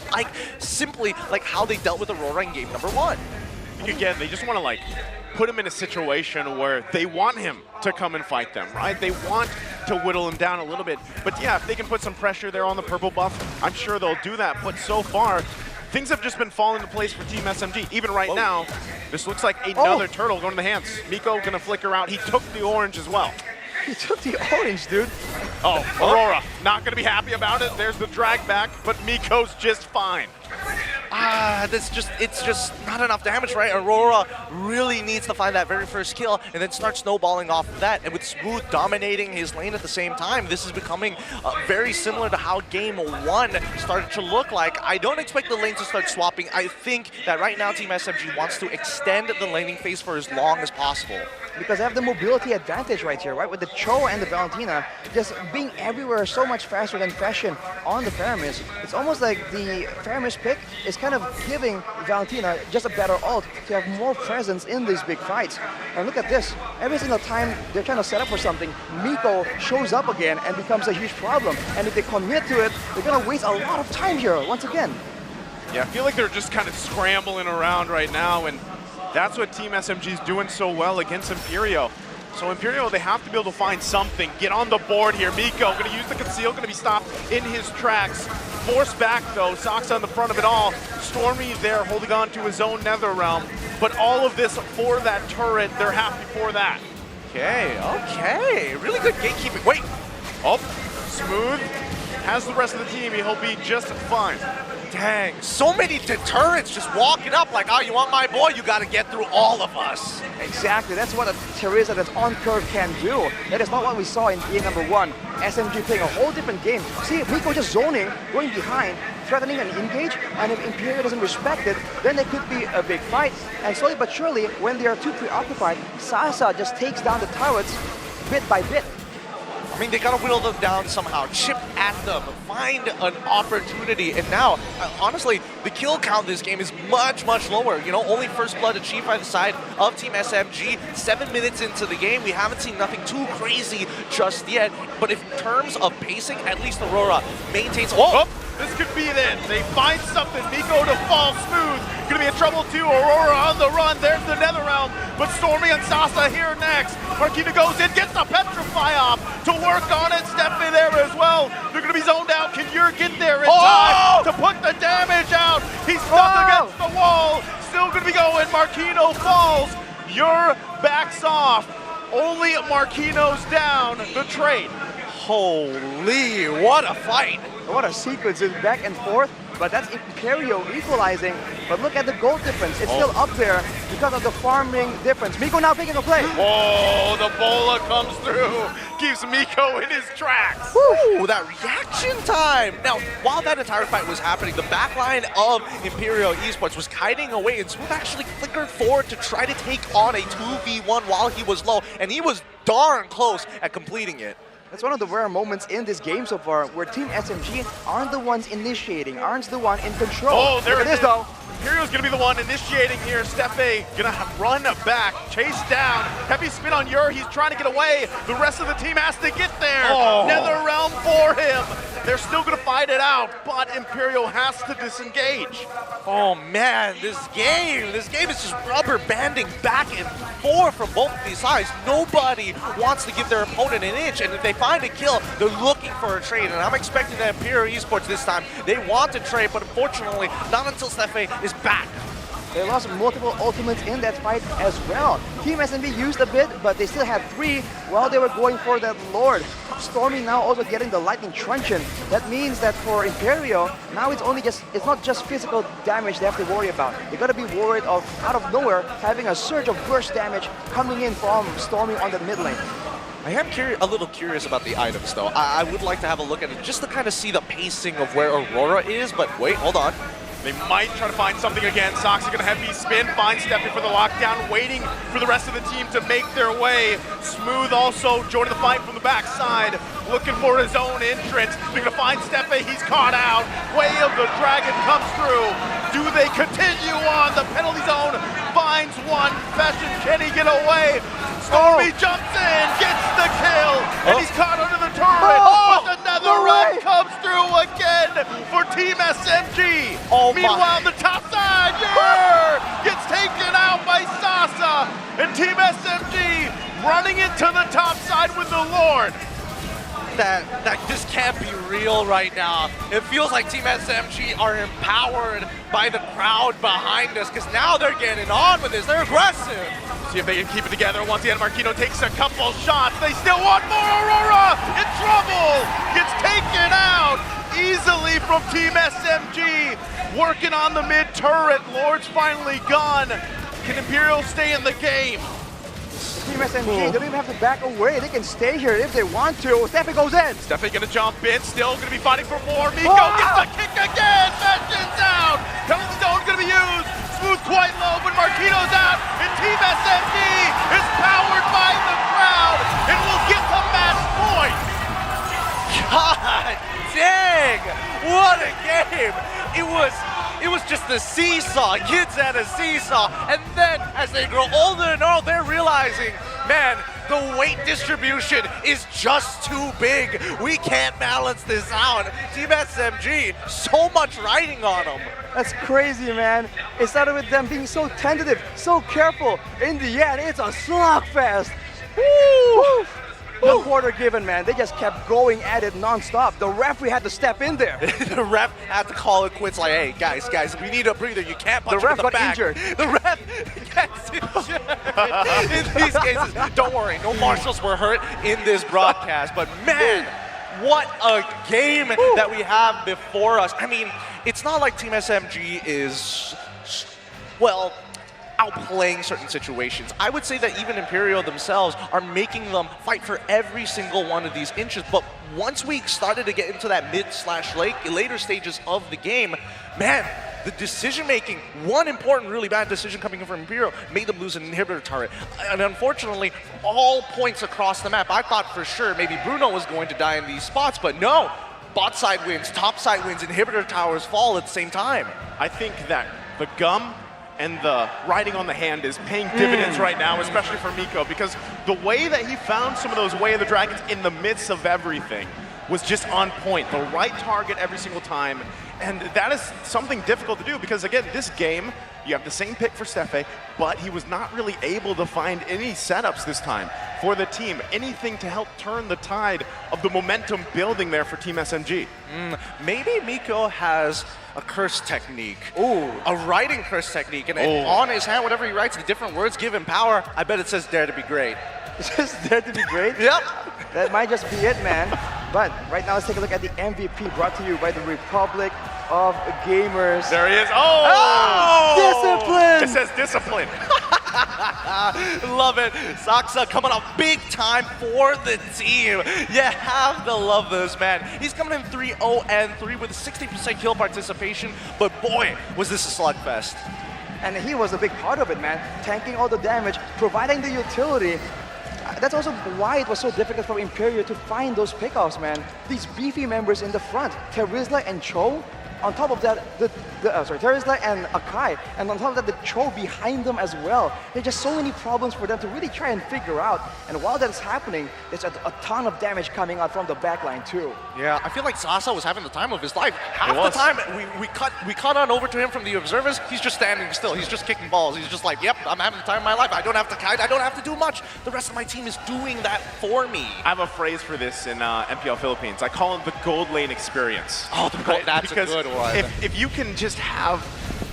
simply like how they dealt with Aurora in game number 1. I think again, they just want to put him in a situation where they want him to come and fight them, right? They want to whittle him down a little bit. But yeah, if they can put some pressure there on the purple buff, I'm sure they'll do that. But so far, things have just been falling into place for Team SMG. Even right now, this looks like another turtle going to the hands. Miko going to flicker out. He took the orange as well. He took the orange, dude. Oh, Aurora, not going to be happy about it. There's the drag back, but Miko's just fine. It's just not enough damage, right? Aurora really needs to find that very first kill and then start snowballing off of that. And with Smooth dominating his lane at the same time, this is becoming very similar to how game 1 started to look like. I don't expect the lanes to start swapping. I think that right now Team SMG wants to extend the laning phase for as long as possible. Because they have the mobility advantage right here, right? With the Cho and the Valentina just being everywhere so much faster than Fashion on the Faramis. It's almost like the Faramis pick is kind of giving Valentina just a better ult to have more presence in these big fights. And look at this. Every single time they're trying to set up for something, Miko shows up again and becomes a huge problem. And if they commit to it, they're going to waste a lot of time here once again. Yeah, I feel like they're just kind of scrambling around right now, and that's what Team SMG is doing so well against Imperial. So Imperial, they have to be able to find something. Get on the board here. Miko going to use the conceal, going to be stopped in his tracks. Forced back though, Saxa on the front of it all. Stormy there holding on to his own Netherrealm. But all of this for that turret, they're happy for that. Okay. Really good gatekeeping. Wait. Oh, Smooth has the rest of the team. He'll be just fine. Dang, so many deterrents just walking up like, oh, you want my boy? You got to get through all of us. Exactly, that's what a Teresa that's on curve can do. That is not what we saw in game number 1. SMG playing a whole different game. See, Miko just zoning, going behind, threatening an engage, and if Imperial doesn't respect it, then there could be a big fight. And slowly but surely, when they are too preoccupied, Sasa just takes down the turrets bit by bit. I mean, they got to whittle them down somehow, chip at them, find an opportunity. And now, honestly, the kill count this game is much, much lower. You know, only first blood achieved by the side of Team SMG. 7 minutes into the game, we haven't seen nothing too crazy just yet. But in terms of pacing, at least Aurora maintains... Oh, this could be it. They find something. Miko to fall smooth. Gonna be in trouble too. Aurora on the run. There's the Nether Realm. But Stormy and Sasa here next. Marquina goes in, gets the Petrify off to work on it. Stephanie there as well. They're gonna be zoned out. Can Yer get there in time to put the damage out? He's stuck against the wall. Still gonna be going. Marquino falls. Yer backs off. Only Marquino's down. The trade. Holy, what a fight. What a sequence, it's back and forth, but that's Imperial equalizing. But look at the goal difference, it's still up there because of the farming difference. Miko now picking a play. Oh, the bola comes through, keeps Miko in his tracks. Woo, that reaction time. Now, while that entire fight was happening, the backline of Imperial Esports was kiting away, and Smooth actually flickered forward to try to take on a 2v1 while he was low, and he was darn close at completing it. That's one of the rare moments in this game so far where Team SMG aren't the ones initiating, aren't the one in control. Oh, there it is though. Imperial's gonna be the one initiating here. Steffe gonna run back, chase down. Heavy spin on Yer, he's trying to get away. The rest of the team has to get there. Nether Realm for him. They're still gonna fight it out, but Imperial has to disengage. Oh man, this game is just rubber banding back and forth from both of these sides. Nobody wants to give their opponent an inch, and if they find a kill, they're looking for a trade. And I'm expecting that Imperial Esports this time, they want to trade, but unfortunately, not until Steffe is back. They lost multiple ultimates in that fight as well. Team SMB used a bit, but they still had 3 while they were going for that Lord. Stormy now also getting the lightning truncheon. That means that for Imperial, now it's not just physical damage they have to worry about. They gotta be worried of, out of nowhere, having a surge of burst damage coming in from Stormy on the mid lane. I am a little curious about the items though. I would like to have a look at it just to kind of see the pacing of where Aurora is, but wait, hold on. They might try to find something again. Soxy gonna heavy spin, find Steffi for the lockdown, waiting for the rest of the team to make their way. Smooth also joining the fight from the backside, looking for his own entrance. They're gonna find Steffi, he's caught out. Way of the Dragon comes through. Do they continue on? The penalty zone finds one. Fashion, can he get away? Stormy jumps in, gets the kill, and he's caught under the turret. But another run comes through again for Team SMG. Meanwhile, the top side, gets taken out by Sasa, and Team SMG running into the top side with the Lord. That this can't be real right now. It feels like Team SMG are empowered by the crowd behind us, because now they're getting on with this. They're aggressive. See if they can keep it together. Once again, Marquino takes a couple shots. They still want more. Aurora in trouble. Gets taken out easily from Team SMG. Working on the mid turret. Lord's finally gone. Can Imperial stay in the game? Team SMG, they don't even have to back away. They can stay here if they want to. Steffi goes in. Steffi gonna jump in, still gonna be fighting for more. Miko gets the kick again. Fashion down. Penalty zone's gonna be used. Smooth quite low, but Marquino's out. And Team SMG is powered by the crowd and will get the match point. God dang! What a game! It was just a seesaw, kids at a seesaw, and then as they grow older and older, they're realizing, man, the weight distribution is just too big. We can't balance this out. Team SMG, so much riding on them. That's crazy, man. It started with them being so tentative, so careful. In the end, it's a slugfest. Woo! No quarter given, man. They just kept going at it non-stop. The referee had to step in there. The ref had to call it quits like, hey, guys, we need a breather. You can't punch the ref him in the got back. injured. The ref gets injured. In these cases, don't worry, no marshals were hurt in this broadcast. But man, what a game that we have before us. I mean, it's not like Team SMG is, well, outplaying certain situations. I would say that even Imperial themselves are making them fight for every single one of these inches. But once we started to get into that later stages of the game, man, the decision-making, one important really bad decision coming in from Imperial made them lose an inhibitor turret. And unfortunately, all points across the map, I thought for sure maybe Bruno was going to die in these spots, but no. Bot side wins, top side wins, inhibitor towers fall at the same time. I think that the gum and the riding on the hand is paying dividends right now, especially for Miko, because the way that he found some of those Way of the Dragons in the midst of everything was just on point. The right target every single time. And that is something difficult to do because, again, this game, you have the same pick for Stefe, but he was not really able to find any setups this time for the team. Anything to help turn the tide of the momentum building there for Team SMG. Maybe Miko has a curse technique. Ooh. A writing curse technique. And on his hand, whatever he writes, the different words give him power. I bet it says dare to be great. It says dare to be great? Yep. That might just be it, man. But right now, let's take a look at the MVP brought to you by the Republic of Gamers. There he is. Oh! Discipline! It says discipline. Love it. Saksa coming up big time for the team. You have to love this, man. He's coming in 3-0-3 with a 60% kill participation, but boy, was this a slugfest. And he was a big part of it, man. Tanking all the damage, providing the utility. That's also why it was so difficult for Imperial to find those pickoffs, man. These beefy members in the front, Terizla and Cho. On top of that, Terizla and Akai, and on top of that, the Cho behind them as well. There's just so many problems for them to really try and figure out. And while that's happening, there's a ton of damage coming out from the backline too. Yeah, I feel like Sasa was having the time of his life. Half the time, we cut on over to him from the observers. He's just standing still. He's just kicking balls. He's just like, yep, I'm having the time of my life. I don't have to kite. I don't have to do much. The rest of my team is doing that for me. I have a phrase for this in MPL Philippines. I call it the gold lane experience. Oh, that's a good one. If you can just have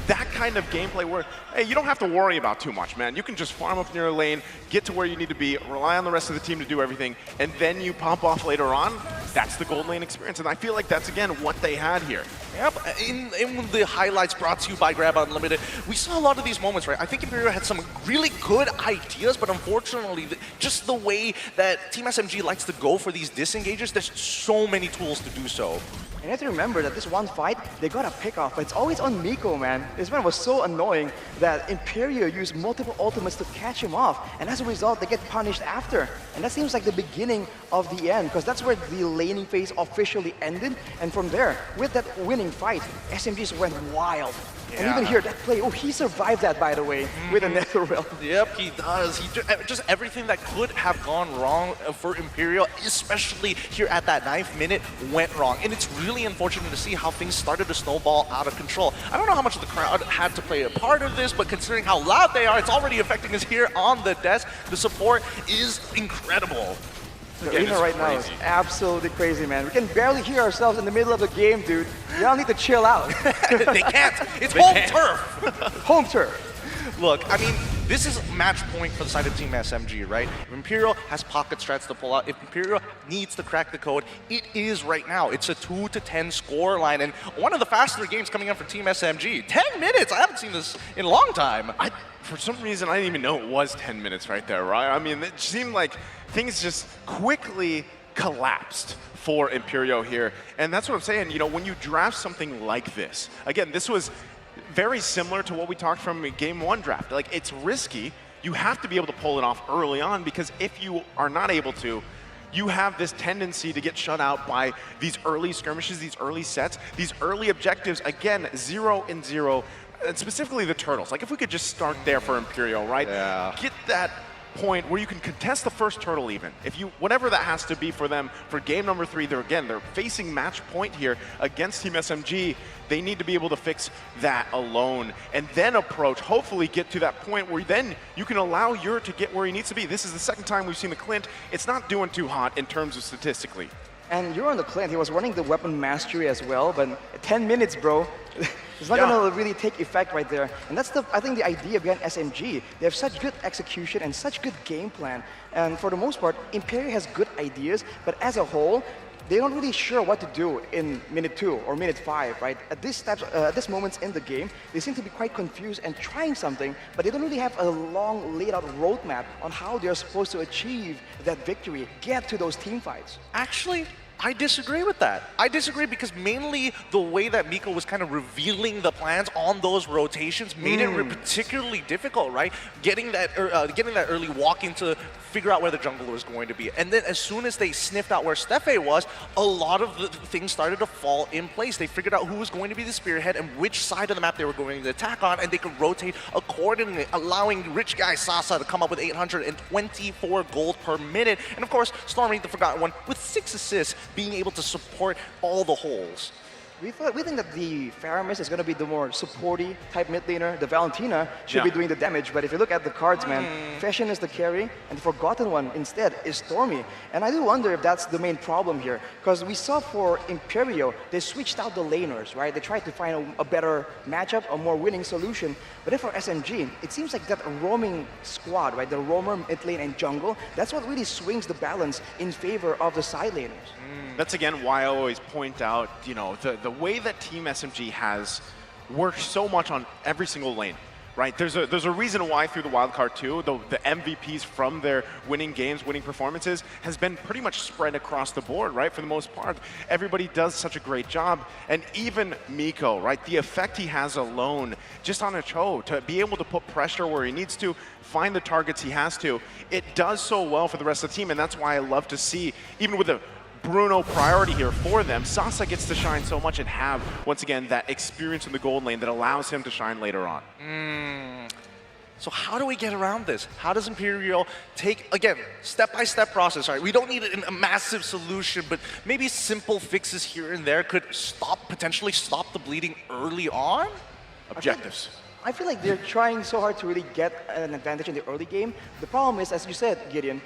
that kind of gameplay where, hey, you don't have to worry about too much, man. You can just farm up near a lane, get to where you need to be, rely on the rest of the team to do everything, and then you pop off later on. That's the gold lane experience, and I feel like that's, again, what they had here. Yep, in the highlights brought to you by Grab Unlimited, we saw a lot of these moments, right? I think Imperial had some really good ideas, but unfortunately, just the way that Team SMG likes to go for these disengages, there's so many tools to do so. And you have to remember that this one fight, they got a pick off, but it's always on Miko, man. This man was so annoying that Imperial used multiple ultimates to catch him off, and as a result, they get punished after. And that seems like the beginning of the end, because that's where the laning phase officially ended. And from there, with that winning fight, SMG just went wild. Yeah. And even here, that play, oh, he survived that, by the way, with a Nether Realm. Yep, he does. He just everything that could have gone wrong for Imperial, especially here at that 9th minute, went wrong. And it's really unfortunate to see how things started to snowball out of control. I don't know how much of the crowd had to play a part of this, but considering how loud they are, it's already affecting us here on the desk. The support is incredible. The arena right now is absolutely crazy, man. We can barely hear ourselves in the middle of the game, dude. Y'all need to chill out. They can't. It's home turf. Home turf. Look, I mean, this is match point for the side of Team SMG, right? If Imperial has pocket strats to pull out, if Imperial needs to crack the code, it is right now. It's a 2-10 score line, and one of the faster games coming up for Team SMG. 10 minutes! I haven't seen this in a long time. For some reason, I didn't even know it was 10 minutes right there, right? I mean, it seemed like things just quickly collapsed for Imperial here. And that's what I'm saying, you know, when you draft something like this, again, this was very similar to what we talked from in Game 1 draft. Like, it's risky. You have to be able to pull it off early on, because if you are not able to, you have this tendency to get shut out by these early skirmishes, these early sets, these early objectives. Again, 0-0. And specifically the turtles. Like, if we could just start there for Imperial, right? Yeah. Get that point where you can contest the first turtle even. If you, whatever that has to be for them for game number 3, they're facing match point here against Team SMG. They need to be able to fix that alone and then approach, hopefully get to that point where then you can allow Yur to get where he needs to be. This is the second time we've seen the Clint. It's not doing too hot in terms of statistically. And you're on the Clint, he was running the weapon mastery as well, but 10 minutes, bro. It's not going to really take effect right there. And that's, I think, the idea behind SMG. They have such good execution and such good game plan. And for the most part, Imperial has good ideas, but as a whole, they don't really sure what to do in minute 2 or minute 5, right? At this moments in the game, they seem to be quite confused and trying something, but they don't really have a long laid out roadmap on how they're supposed to achieve that victory, get to those team fights. Actually, I disagree with that. I disagree because mainly the way that Miko was kind of revealing the plans on those rotations made it particularly difficult, right? Getting that early walk in to figure out where the jungler was going to be. And then as soon as they sniffed out where Steffe was, a lot of the things started to fall in place. They figured out who was going to be the spearhead and which side of the map they were going to attack on, and they could rotate accordingly, allowing rich guy Sasa to come up with 824 gold per minute. And of course, Stormy, the forgotten one, with 6 assists, being able to support all the holes. We think that the Faramis is going to be the more supporty type mid laner. The Valentina should be doing the damage, but if you look at the cards, man, Fashion is the carry, and the forgotten one instead is Stormy. And I do wonder if that's the main problem here, because we saw for Imperial, they switched out the laners, right? They tried to find a better matchup, a more winning solution. But then for SMG, it seems like that roaming squad, right? The roamer, mid lane, and jungle, that's what really swings the balance in favor of the side laners. That's again why I always point out, you know, the way that Team SMG has worked so much on every single lane, right? There's a reason why through the wildcard 2, the MVPs from their winning games, winning performances, has been pretty much spread across the board, right? For the most part, everybody does such a great job, and even Miko, right? The effect he has alone, just on a Cho, to be able to put pressure where he needs to, find the targets he has to, it does so well for the rest of the team, and that's why I love to see, even with a Bruno priority here for them, Sasa gets to shine so much and have, once again, that experience in the gold lane that allows him to shine later on. So how do we get around this? How does Imperial take, again, step-by-step process, right? We don't need a massive solution, but maybe simple fixes here and there could potentially stop the bleeding early on? Objectives. I feel like they're trying so hard to really get an advantage in the early game. The problem is, as you said, Gideon,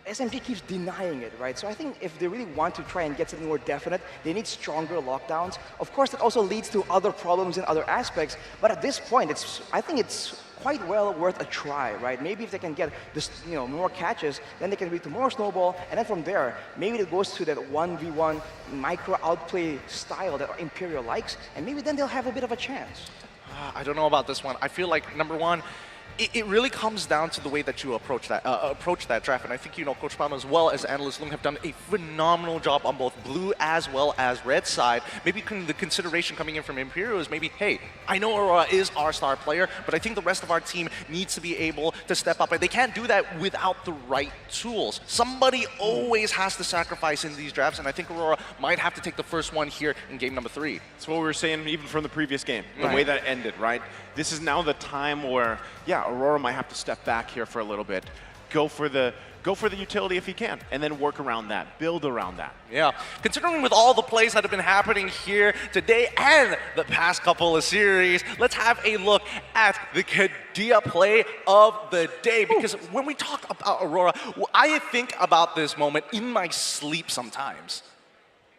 SMG keeps denying it, right? So I think if they really want to try and get something more definite, they need stronger lockdowns. Of course, that also leads to other problems in other aspects, but at this point, I think it's quite well worth a try, right? Maybe if they can get this, more catches, then they can lead to more snowball, and then from there, maybe it goes to that 1v1 micro outplay style that Imperial likes, and maybe then they'll have a bit of a chance. I don't know about this one. I feel like, number one, it really comes down to the way that you approach that draft, and I think Coach Palma as well as Analyst Lung have done a phenomenal job on both blue as well as red side. Maybe the consideration coming in from Imperial is maybe, hey, I know Aurora is our star player, but I think the rest of our team needs to be able to step up, and they can't do that without the right tools. Somebody always has to sacrifice in these drafts, and I think Aurora might have to take the first one here in game number 3. That's what we were saying even from the previous game, the way that ended, right? This is now the time where, Aurora might have to step back here for a little bit, go for the utility if he can, and then work around that, build around that. Yeah, considering with all the plays that have been happening here today and the past couple of series, let's have a look at the Kadia play of the day. Because when we talk about Aurora, I think about this moment in my sleep sometimes.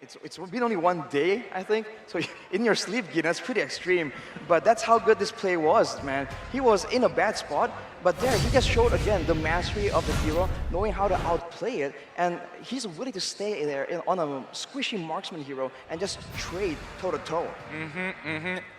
It's been only one day, I think. So in your sleep, Gideon, that's pretty extreme. But that's how good this play was, man. He was in a bad spot, but there he just showed again the mastery of the hero, knowing how to outplay it, and he's willing to stay there on a squishy marksman hero and just trade toe-to-toe.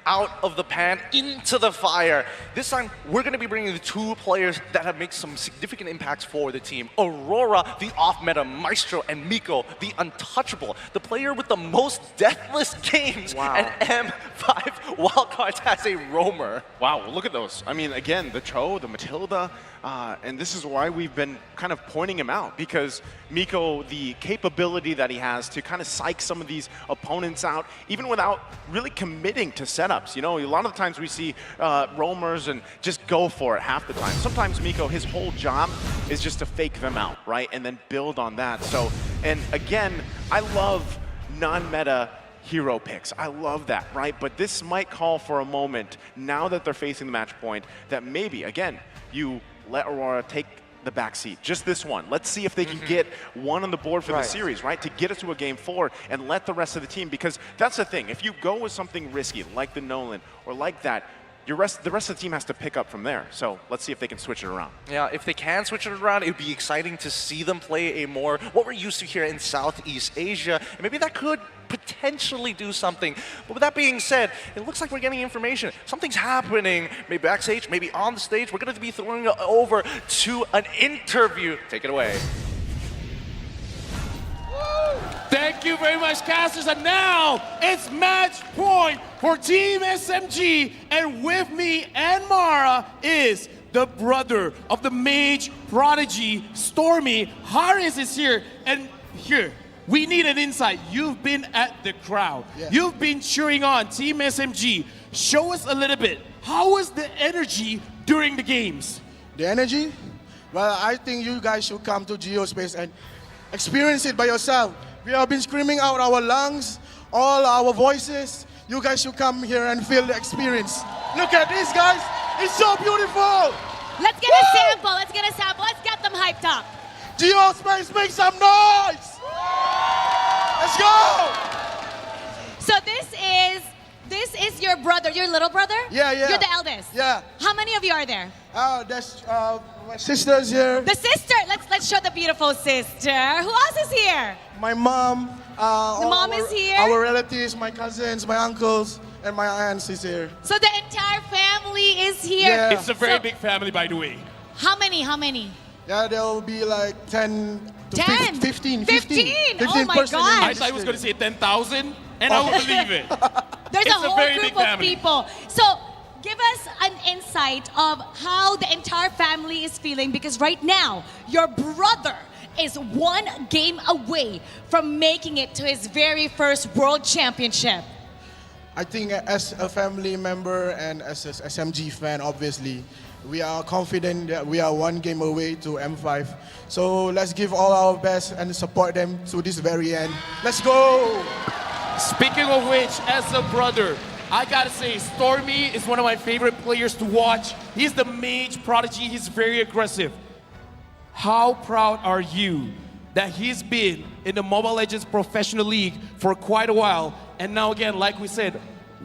Out of the pan, into the fire. This time, we're going to be bringing the 2 players that have made some significant impacts for the team. Aurora, the off-meta maestro, and Miko, the untouchable, the player with the most deathless games, and M5 wildcards as a roamer. Wow, look at those. I mean, again, the Cho, the Matilda, and this is why we've been kind of pointing him out, because Miko, the capability that he has to kind of psych some of these opponents out, even without really committing to setups. A lot of the times we see roamers and just go for it half the time. Sometimes Miko, his whole job is just to fake them out, right? And then build on that. So, and again, I love non-meta hero picks. I love that, right? But this might call for a moment, now that they're facing the match point, that maybe, again, you let Aurora take the backseat. Just this one. Let's see if they can get one on the board for the series, right? To get us to a game 4 and let the rest of the team, because that's the thing. If you go with something risky, like the Nolan, or like that, the rest of the team has to pick up from there. So let's see if they can switch it around. Yeah, if they can switch it around, it would be exciting to see them play a more, what we're used to here in Southeast Asia. And maybe that could potentially do something. But with that being said, it looks like we're getting information. Something's happening, maybe backstage, maybe on the stage. We're going to be throwing it over to an interview. Take it away. Thank you very much, casters. And now it's match point for Team SMG. And with me and Mara is the brother of the mage prodigy, Stormy. Haris is here. And here, we need an insight. You've been at the crowd. Yeah. You've been cheering on Team SMG. Show us a little bit. How was the energy during the games? The energy? Well, I think you guys should come to Geospace and experience it by yourself. We have been screaming out our lungs, all our voices. You guys should come here and feel the experience. Look at this, guys. It's so beautiful. Let's get a sample. Let's get a sample. Let's get them hyped up. Geospace, make some noise. Let's go. So this is your brother, your little brother? Yeah, yeah. You're the eldest? Yeah. How many of you are there? There's my sister's here. The sister. Let's show the beautiful sister. Who else is here? My mom. The mom is here? Our relatives, my cousins, my uncles, and my aunts is here. So the entire family is here. Yeah. It's a very big family, by the way. How many? How many? Yeah, there will be like 10 to 10? 15. 15? Oh my persons in gosh. I thought I was going to say 10,000, and I would believe it. There's It's a whole very group big of family. people. So give us an insight of how the entire family is feeling, because right now, your brother is one game away from making it to his very first World Championship. I think as a family member and as an SMG fan, obviously, we are confident that we are one game away to M5. So let's give all our best and support them to this very end. Let's go! Speaking of which, as a brother, I gotta say, Stormy is one of my favorite players to watch. He's the mage prodigy. He's very aggressive. How proud are you that he's been in the Mobile Legends Professional League for quite a while, and now again, like we said,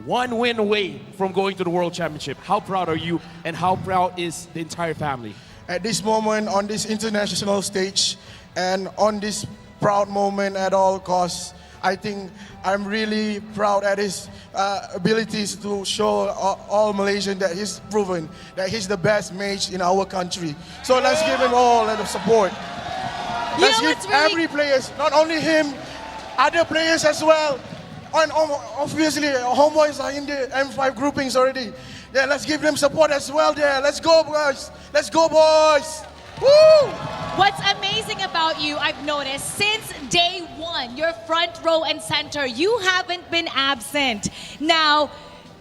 one win away from going to the World Championship? How proud are you, and how proud is the entire family? At this moment, on this international stage, and on this proud moment at all costs, I think I'm really proud at his abilities to show all Malaysians that he's proven that he's the best mage in our country. So let's give him all the support. Let's give every player, not only him, other players as well. And obviously, homeboys are in the M5 groupings already. Yeah, let's give them support as well there. Let's go, boys. Let's go, boys. Woo! What's amazing about you, I've noticed, since day one, you're front row and center. You haven't been absent. Now,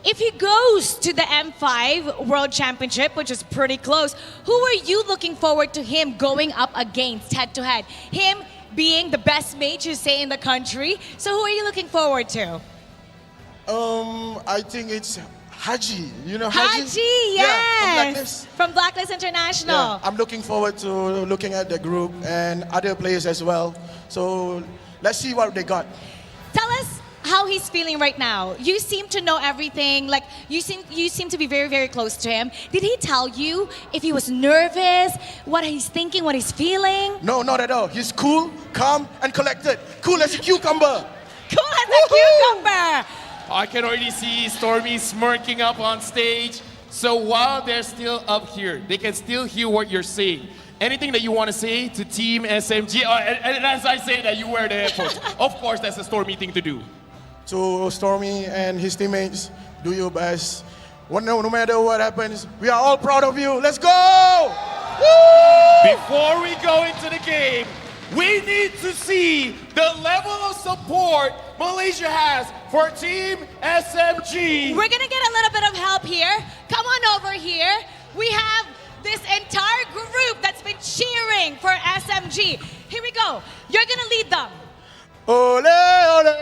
if he goes to the M5 World Championship, which is pretty close, who are you looking forward to him going up against head-to-head? Him being the best mage, you say, in the country. So who are you looking forward to? I think it's Haji. You know Haji? Haji, Yeah, yes. from Blacklist. From Blacklist International. Yeah, I'm looking forward to looking at the group and other players as well. So let's see what they got. Tell us how he's feeling right now. You seem to know everything. Like you seem to be very, very close to him. Did he tell you if he was nervous, what he's thinking, what he's feeling? No, not at all. He's cool, calm, and collected. Cool as a cucumber. Cool as a cucumber. I can already see Stormy smirking up on stage. So while they're still up here, they can still hear what you're saying. Anything that you want to say to Team SMG? And as I say that, you wear the headphones. Of course, that's a Stormy thing to do. To Stormy and his teammates, do your best. No matter what happens, we are all proud of you. Let's go! Woo! Before we go into the game, we need to see the level of support Malaysia has for Team SMG. We're gonna get a little bit of help here. Come on over here. We have this entire group that's been cheering for SMG. Here we go. You're gonna lead them. Ole, ole.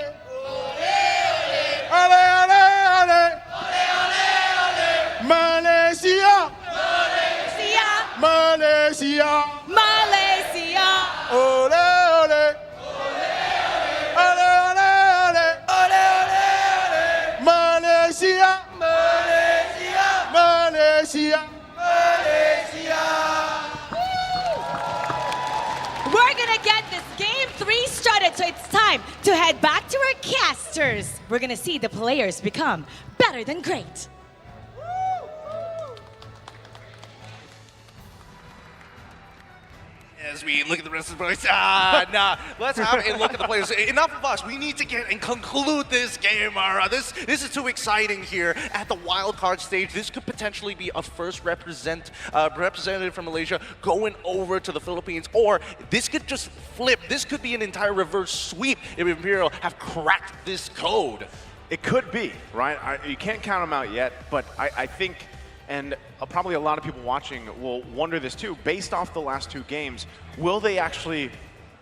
Ole, ole, ole. Malaysia. Malaysia. Malaysia. Ole, ole. Ole, ole, ole. Malaysia. good. So it's time to head back to our casters. We're gonna see the players become better than great. As we look at the rest of the players, let's have a look at the players. Enough of us. We need to get and conclude this game, Ara. This is too exciting here at the wild card stage. This could potentially be a first representative from Malaysia going over to the Philippines, or this could just flip. This could be an entire reverse sweep if Imperial have cracked this code. It could be, right? You can't count them out yet, but I think, and probably a lot of people watching will wonder this too, based off the last 2 games, will they actually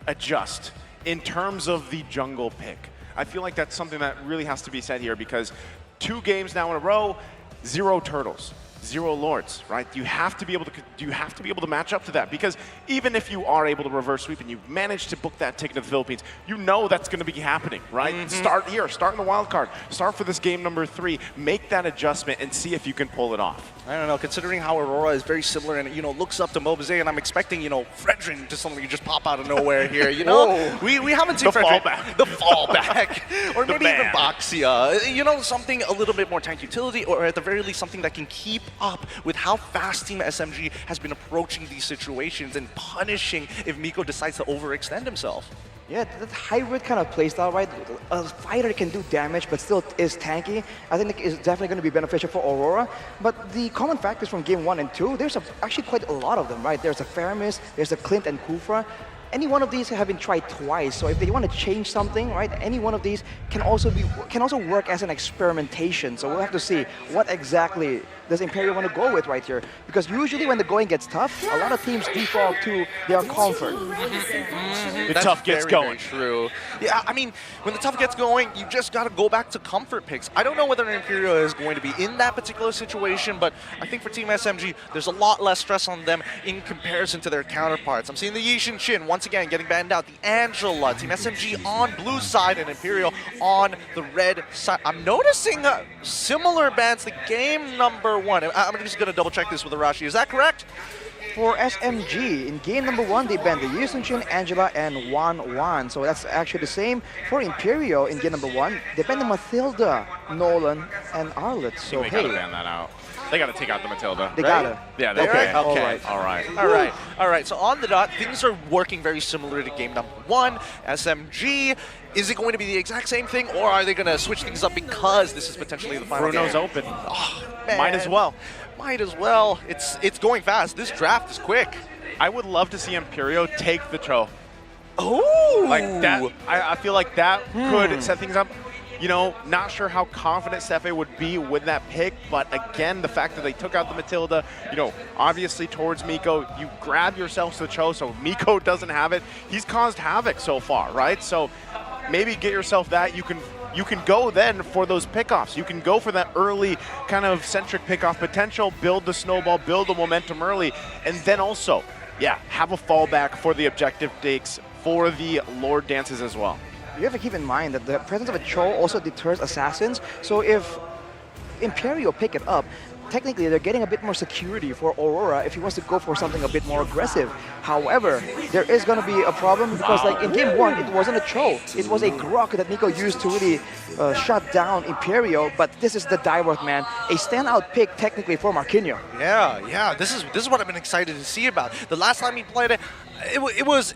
adjust in terms of the jungle pick? I feel like that's something that really has to be said here, because 2 games now in a row, 0 turtles, 0 lords, right? You have to be able to match up to that, because even if you are able to reverse sweep and you've managed to book that ticket to the Philippines, you know that's going to be happening, right? Start here, start in the wild card, start for this game number 3, make that adjustment and see if you can pull it off. I don't know, considering how Aurora is very similar and, looks up to Mobazay, and I'm expecting, Fredrin to suddenly just pop out of nowhere here, we haven't seen Fredrin. The fallback. Or maybe even Baxia. Something a little bit more tank utility, or at the very least something that can keep up with how fast Team SMG has been approaching these situations and punishing if Miko decides to overextend himself. Yeah, that hybrid kind of playstyle, right? A fighter can do damage, but still is tanky. I think it's definitely going to be beneficial for Aurora. But the common factors from game 1 and 2, there's actually quite a lot of them, right? There's a Faramis, there's a Clint and Kufra. Any one of these have been tried twice, so if they want to change something, right, any one of these can also work as an experimentation. So we'll have to see what exactly does Imperial want to go with right here, because usually when the going gets tough, a lot of teams default to their comfort. The tough gets going. True. Yeah, I mean, when the tough gets going, you just got to go back to comfort picks. I don't know whether Imperial is going to be in that particular situation, but I think for Team SMG, there's a lot less stress on them in comparison to their counterparts. I'm seeing the Yishin Shin once again getting banned out, the Angela, Team SMG on blue side, and Imperial on the red side. I'm noticing similar bans to game number 1. I'm just going to double check this with Arashi. Is that correct? For SMG, in game number 1, they banned the Yusunchin, Angela, and Wan. So that's actually the same for Imperial in game number 1. They banned the Mathilda, Nolan, and Arlet. So they gotta ban that out. They gotta take out the Matilda. They gotta. Yeah, they okay. All right. So on the dot, things are working very similar to game number 1. SMG, is it going to be the exact same thing, or are they going to switch things up because this is potentially the final Bruno's game? open. Oh, man. Might as well. Might as well. It's going fast. This draft is quick. I would love to see Imperial take the Cho. Oh! Like that. I feel like that could set things up. Not sure how confident Stefe would be with that pick, but again, the fact that they took out the Matilda, obviously towards Miko, you grab yourself the Cho, so Miko doesn't have it. He's caused havoc so far, right? So maybe get yourself that. You can go then for those pickoffs. You can go for that early kind of centric pickoff potential, build the snowball, build the momentum early, and then also, have a fallback for the objective takes for the Lord dances as well. You have to keep in mind that the presence of a Cho also deters assassins. So if Imperial pick it up, technically they're getting a bit more security for Aurora if he wants to go for something a bit more aggressive. However, there is going to be a problem because like in game 1, it wasn't a Cho. It was a Grok that Miko used to really shut down Imperial, but this is the Daiworth, man. A standout pick technically for Marquinhos. Yeah. This is what I've been excited to see about. The last time he played it, it was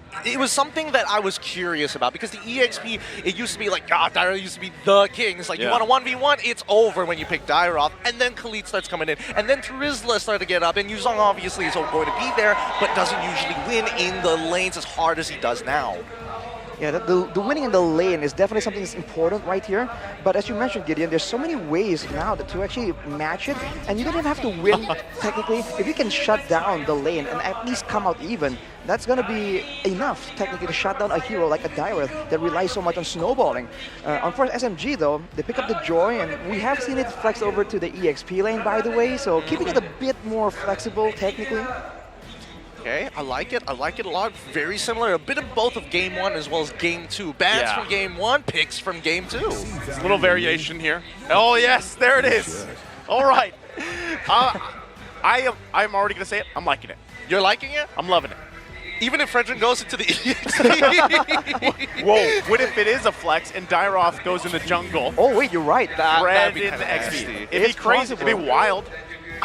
something that I was curious about, because the EXP, it used to be like, Dairoth used to be the king. It's like, you want a 1v1, it's over when you pick Dairoth, and then Khalid starts coming in, and then Trizla started to get up, and Yuzong obviously is going to be there, but doesn't usually win in the lanes as hard as he does now. Yeah, the winning in the lane is definitely something that's important right here. But as you mentioned, Gideon, there's so many ways now to actually match it, and you don't even have to win technically. If you can shut down the lane and at least come out even, that's going to be enough technically to shut down a hero like a Daiworth that relies so much on snowballing. For SMG though, they pick up the Joy, and we have seen it flex over to the EXP lane, by the way, so keeping it a bit more flexible technically. Okay, I like it a lot. Very similar, a bit of both of game 1 as well as game 2. Bans from game 1, picks from game 2. A little variation here. Oh yes, there it is. All right. I'm already gonna say it. I'm liking it. You're liking it? I'm loving it. Even if Fredrin goes into the EXP. Whoa, what if it is a flex and Dyroth goes in the jungle? Oh, wait, you're right. Fred be in the kinda nasty. XP. It'd be crazy. It'd be wild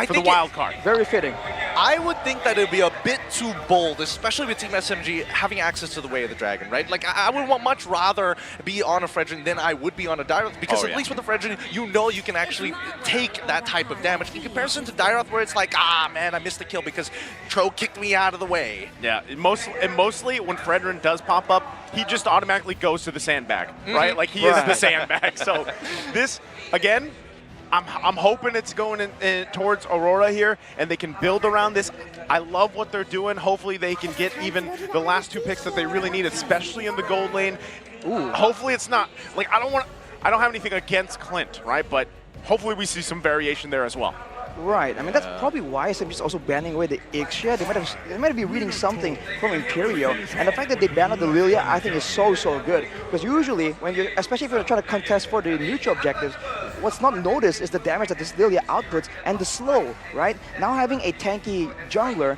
for the wild card. Very fitting. I would think that it would be a bit too bold, especially with Team SMG having access to the Way of the Dragon, right? Like, I would much rather be on a Fredrin than I would be on a Dyroth, because at least with the Fredrin, you know you can actually take that type of damage in comparison to Dyroth, where it's like, ah, man, I missed the kill because Tro kicked me out of the way. Yeah, mostly when Fredrin does pop up, he just automatically goes to the sandbag, right? Like, he is the sandbag. So this, again, I'm hoping it's going in towards Aurora here, and they can build around this. I love what they're doing. Hopefully they can get even the last 2 picks that they really need, especially in the gold lane. Ooh. Hopefully it's not, like, I don't have anything against Clint, right? But hopefully we see some variation there as well. Right. I mean, that's probably why SMG is also banning away the Ixia. They might be reading something from Imperial, and the fact that they banned out the Lilia, I think, is so good. Because usually, especially if you're trying to contest for the neutral objectives, what's not noticed is the damage that this Lilia outputs and the slow, right? Now having a tanky jungler,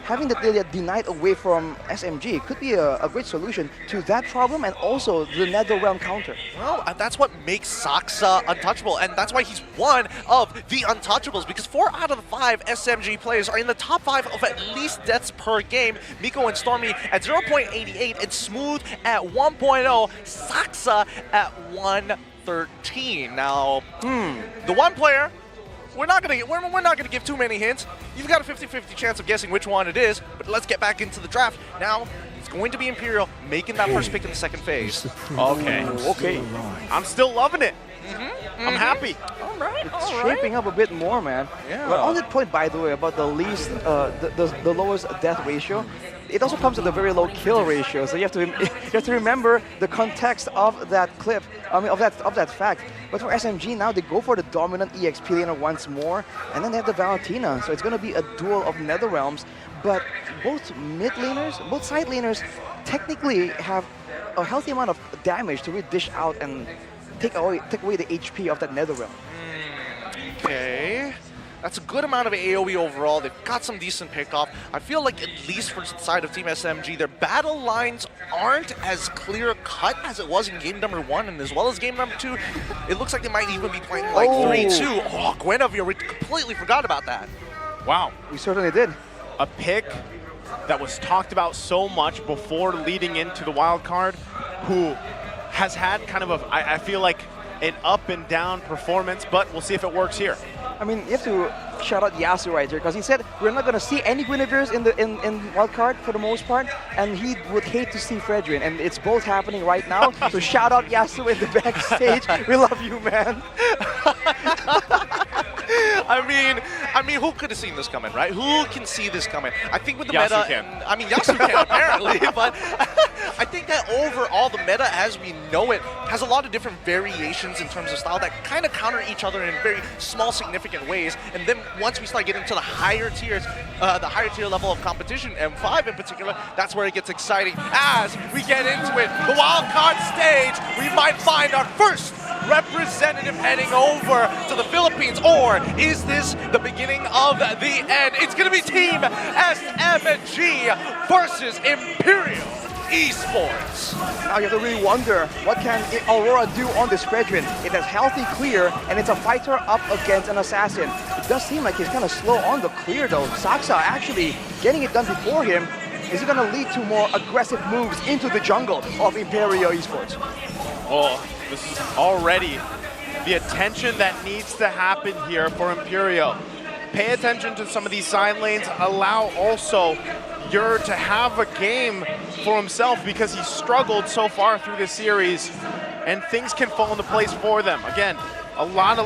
having the Lilia denied away from SMG could be a great solution to that problem and also the Netherrealm counter. Well, and that's what makes Saksa untouchable, and that's why he's one of the untouchables, because 4 out of the 5 SMG players are in the top 5 of at least deaths per game. Miko and Stormy at 0.88 and Smooth at 1.0, Saksa at 113. Now, the one player, we're not gonna give too many hints. You've got a 50-50 chance of guessing which one it is, but let's get back into the draft. Now, it's going to be Imperial making that first pick in the second phase. Okay. I'm still loving it. I'm happy. All right. It's shaping up a bit more, man. Yeah. But on that point, by the way, about the least, the lowest death ratio, it also comes with a very low kill ratio. So you have to remember the context of that clip. I mean, of that fact. But for SMG now, they go for the dominant EXP laner once more, and then they have the Valentina. So it's going to be a duel of Netherrealms. But both mid laners, both side laners, technically have a healthy amount of damage to really dish out and take away the HP of that Netherrealm. Okay. That's a good amount of AoE overall. They've got some decent pickoff. I feel like, at least for the side of Team SMG, their battle lines aren't as clear-cut as it was in game number 1 and as well as game number 2. It looks like they might even be playing like 3-2. Oh, Guinevere, we completely forgot about that. Wow. We certainly did. A pick that was talked about so much before leading into the wild card, who has had kind of I feel like an up and down performance, but we'll see if it works here. I mean, you have to shout out Yasu right here, because he said we're not going to see any Guineveres in wildcard for the most part, and he would hate to see Fredrin, and it's both happening right now. So shout out Yasu in the backstage. We love you, man. I mean, who could have seen this coming, right? Who can see this coming? I think with the Yasu meta, can. I mean, Yasu can apparently, but I think that overall the meta as we know it has a lot of different variations in terms of style that kind of counter each other in very small, significant ways. And then once we start getting to the higher tiers, the higher tier level of competition, M5 in particular, that's where it gets exciting. As we get into it, the wild card stage, we might find our first representative heading over to the Philippines, or is this the beginning of the end? It's going to be Team SMG versus Imperial Esports. Now you have to really wonder, what can Aurora do on this Fredrin? It has healthy clear, and it's a fighter up against an assassin. It does seem like he's kind of slow on the clear though. Saksa actually getting it done before him. Is it going to lead to more aggressive moves into the jungle of Imperial Esports? Oh, this is already the attention that needs to happen here for Imperial. Pay attention to some of these side lanes. Allow also Yer to have a game for himself, because he's struggled so far through this series, and things can fall into place for them. Again, a lot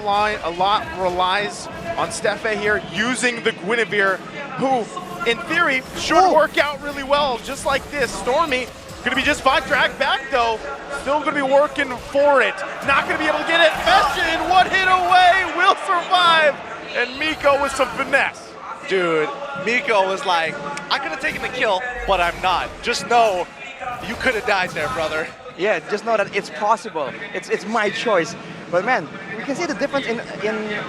relies on Steffe here using the Guinevere, who in theory should work out really well, just like this. Stormy gonna be just fine. Drag back though. Still gonna be working for it. Not gonna be able to get it. Feshin, one hit away, will survive. And Miko with some finesse. Dude, Miko was like, I could have taken the kill, but I'm not. Just know, you could have died there, brother. Yeah, just know that it's possible. It's my choice. But man, can see the difference in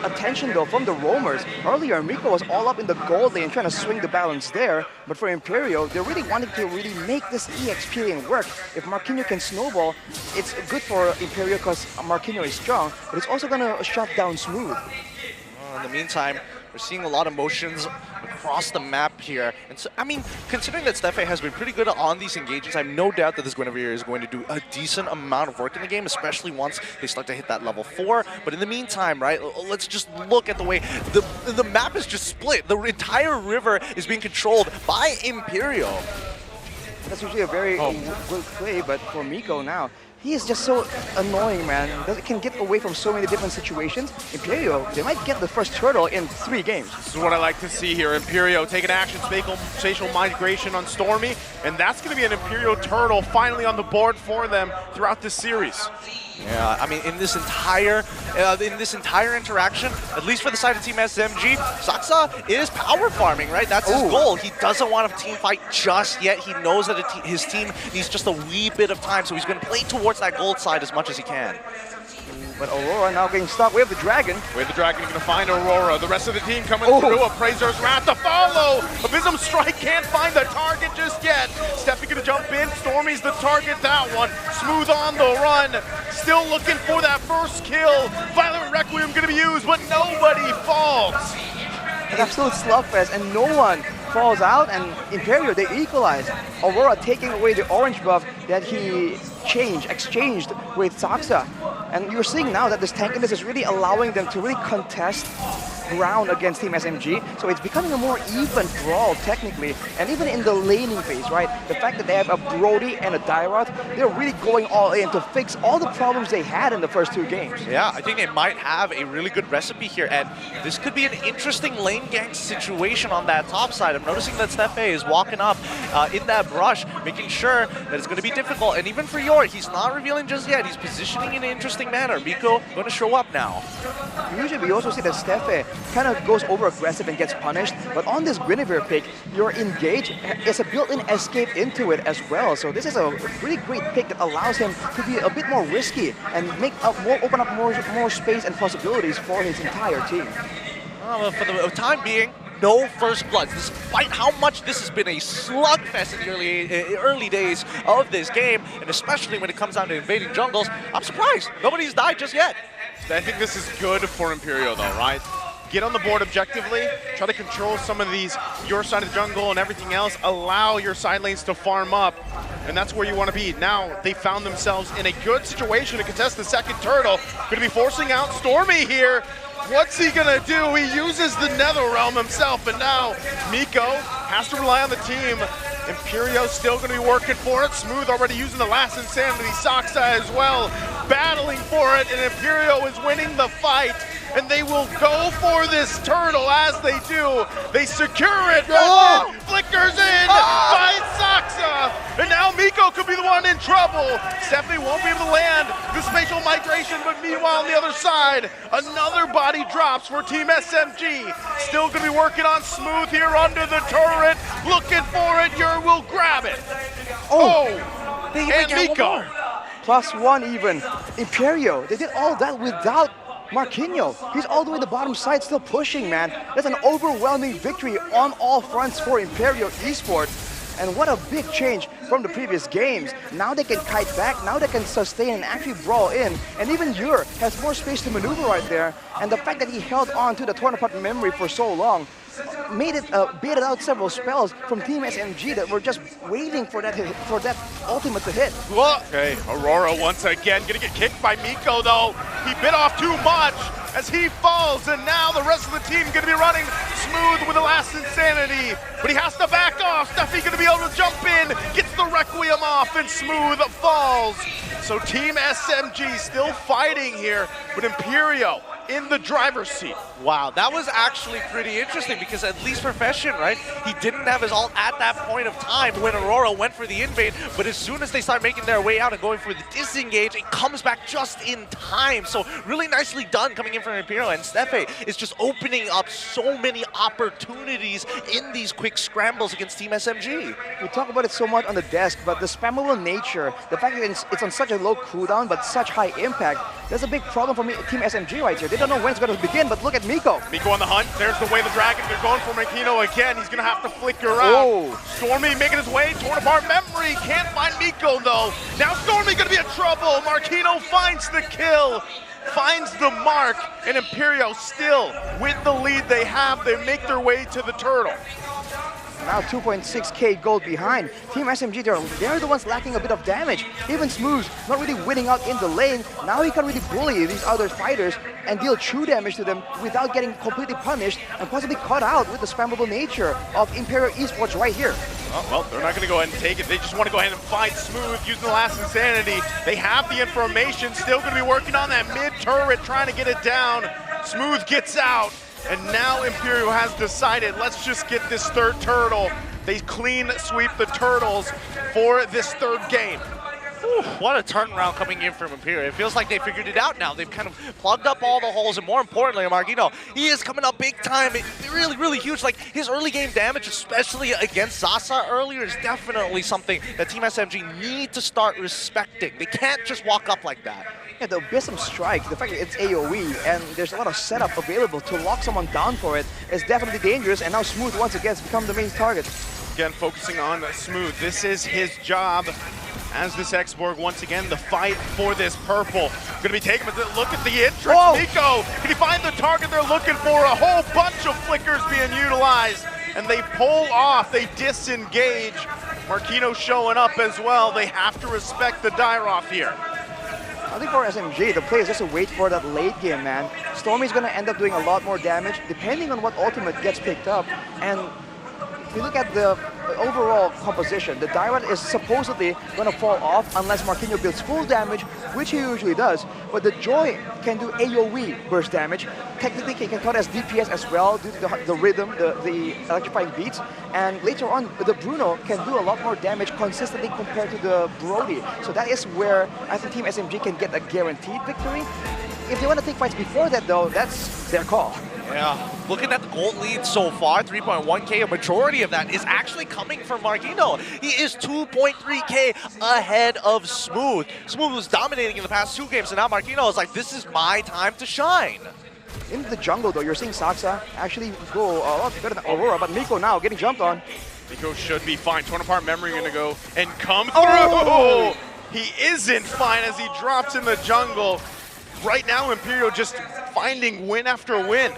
attention though from the roamers. Earlier, Miko was all up in the gold lane trying to swing the balance there, but for Imperial, they're really wanting to really make this EX lane work. If Marquinhos can snowball, it's good for Imperial because Marquinhos is strong, but it's also going to shut down Smooth. In the meantime, we're seeing a lot of motions across the map here. And so, I mean, considering that Steffe has been pretty good on these engagements, I have no doubt that this Guinevere is going to do a decent amount of work in the game, especially once they start to hit that level 4. But in the meantime, right, let's just look at the way the map is just split. The entire river is being controlled by Imperial. That's usually a very good play, but for Miko now, he is just so annoying, man. He can get away from so many different situations. Imperial, they might get the first turtle in 3 games. This is what I like to see here. Imperial taking action, spatial migration on Stormy, and that's going to be an Imperial turtle finally on the board for them throughout this series. Yeah, I mean, in this entire interaction, at least for the side of Team SMG, Saksa is power farming, right? That's his goal. He doesn't want a team fight just yet. He knows that his team needs just a wee bit of time, so he's going to play towards that gold side as much as he can. But Aurora now getting stuck with the Dragon. Wave the Dragon going to find Aurora. The rest of the team coming through. Appraiser's Wrath to follow. Abysm Strike can't find the target just yet. Steffi going to jump in. Stormy's the target, that one. Smooth on the run. Still looking for that first kill. Violent Requiem going to be used, but nobody falls. An absolute slugfest, and no one falls out, and Imperial, they equalize. Aurora taking away the orange buff that he exchanged with Saksa. And you're seeing now that this tankiness is really allowing them to really contest ground against Team SMG. So it's becoming a more even brawl technically. And even in the laning phase, right? The fact that they have a Brody and a Dyrot, they're really going all in to fix all the problems they had in the first 2 games. Yeah, I think they might have a really good recipe here. And this could be an interesting lane gang situation on that top side. I'm noticing that Steffe is walking up in that brush, making sure that it's going to be difficult. And even for Yor, he's not revealing just yet. He's positioning in an interesting manner. Miko going to show up now. Usually we also see that Steffe kind of goes over aggressive and gets punished, but on this Guinevere pick, your engage is a built-in escape into it as well. So this is a really great pick that allows him to be a bit more risky and open up more space and possibilities for his entire team. Well, for the time being, no first bloods. Despite how much this has been a slugfest in the early days of this game, and especially when it comes down to invading jungles, I'm surprised nobody's died just yet. I think this is good for Imperial though, right? Get on the board objectively, try to control some of these, your side of the jungle and everything else, allow your side lanes to farm up, and that's where you want to be. Now, they found themselves in a good situation to contest the second turtle. Going to be forcing out Stormy here. What's he gonna do? He uses the Nether Realm himself, and now Miko has to rely on the team. Imperio's still gonna be working for it. Smooth already using the last Insanity. Saksa as well, battling for it, and Imperio is winning the fight. And they will go for this turtle as they do. They secure it. Flickers in, finds Saksa. And now Miko could be the one in trouble. Stephanie won't be able to land the spatial migration, but meanwhile on the other side, another body drops for Team SMG. Still gonna be working on Smooth here under the turret. Looking for it, Yer will grab it. And Miko. +1 even. Imperio, they did all that without Marquinhos. He's all the way to the bottom side, still pushing, man. That's an overwhelming victory on all fronts for Imperial Esports. And what a big change from the previous games. Now they can kite back, now they can sustain and actually brawl in. And even Yer has more space to maneuver right there. And the fact that he held on to the torn apart memory for so long made it baited out several spells from Team SMG that were just waiting for that hit, for that ultimate to hit. Okay, Aurora once again gonna get kicked by Miko though. He bit off too much as he falls, and now the rest of the team gonna be running Smooth with the last Insanity, but he has to back off. Steffi gonna be able to jump in, gets the Requiem off, and Smooth falls. So Team SMG still fighting here, but Imperio in the driver's seat. Wow, that was actually pretty interesting because at least for Fashion, right, he didn't have his ult at that point of time when Aurora went for the invade, but as soon as they start making their way out and going for the disengage, it comes back just in time. So really nicely done coming in from Imperial, and Stefe is just opening up so many opportunities in these quick scrambles against Team SMG. We talk about it so much on the desk, but the spammable nature, the fact that it's on such a low cooldown but such high impact, that's a big problem for me, Team SMG right here. They don't know when it's going to begin, but look at Miko. Miko on the hunt. There's the way the dragon. They're going for Makino again. He's going to have to flicker out. Oh. Stormy making his way. Torn apart memory. Can't find Miko though. Now Stormy going to be in trouble. Marquino finds the kill. Finds the mark. And Imperio still with the lead they have. They make their way to the turtle. Now 2.6k gold behind. Team SMG, they're the ones lacking a bit of damage. Even Smooth not really winning out in the lane. Now he can really bully these other fighters and deal true damage to them without getting completely punished and possibly caught out with the spammable nature of Imperial Esports right here. Oh, well, they're not going to go ahead and take it. They just want to go ahead and fight Smooth using the last Insanity. They have the information. Still going to be working on that mid-turret, trying to get it down. Smooth gets out. And now Imperial has decided, let's just get this third turtle. They clean sweep the turtles for this third game. Whew, what a turnaround coming in from Imperial. It feels like they figured it out now. They've kind of plugged up all the holes, and more importantly, Marquino, he is coming up big time. It's really, really huge. Like, his early game damage, especially against Zaza earlier, is definitely something that Team SMG need to start respecting. They can't just walk up like that. Yeah, the Abyssum Strike, the fact that it's AoE and there's a lot of setup available to lock someone down for it is definitely dangerous, and now Smooth once again has become the main target. Again, focusing on Smooth. This is his job as this X-Borg. Once again, the fight for this purple. Gonna be taken, but look at the entrance. Whoa. Miko, can he find the target they're looking for? A whole bunch of flickers being utilized, and they pull off, they disengage. Marquino showing up as well. They have to respect the die-off here. I think for SMG, the play is just to wait for that late game, man. Stormy's going to end up doing a lot more damage depending on what ultimate gets picked up. And if you look at the overall composition, the Dyrant is supposedly going to fall off unless Marquino builds full damage, which he usually does. But the Joy can do AoE burst damage. Technically, he can count as DPS as well due to the rhythm, the electrifying beats. And later on, the Bruno can do a lot more damage consistently compared to the Brody. So that is where I think Team SMG can get a guaranteed victory. If they want to take fights before that, though, that's their call. Yeah, looking at the gold lead so far, 3.1k, a majority of that is actually coming from Marquino. He is 2.3k ahead of Smooth. Smooth was dominating in the past 2 games, and now Marquino is like, this is my time to shine. In the jungle, though, you're seeing Saksa actually go a lot better than Aurora, but Miko now getting jumped on. Miko should be fine. Torn apart memory gonna go and come through. Oh! He isn't fine as he drops in the jungle. Right now, Imperial just finding win after win.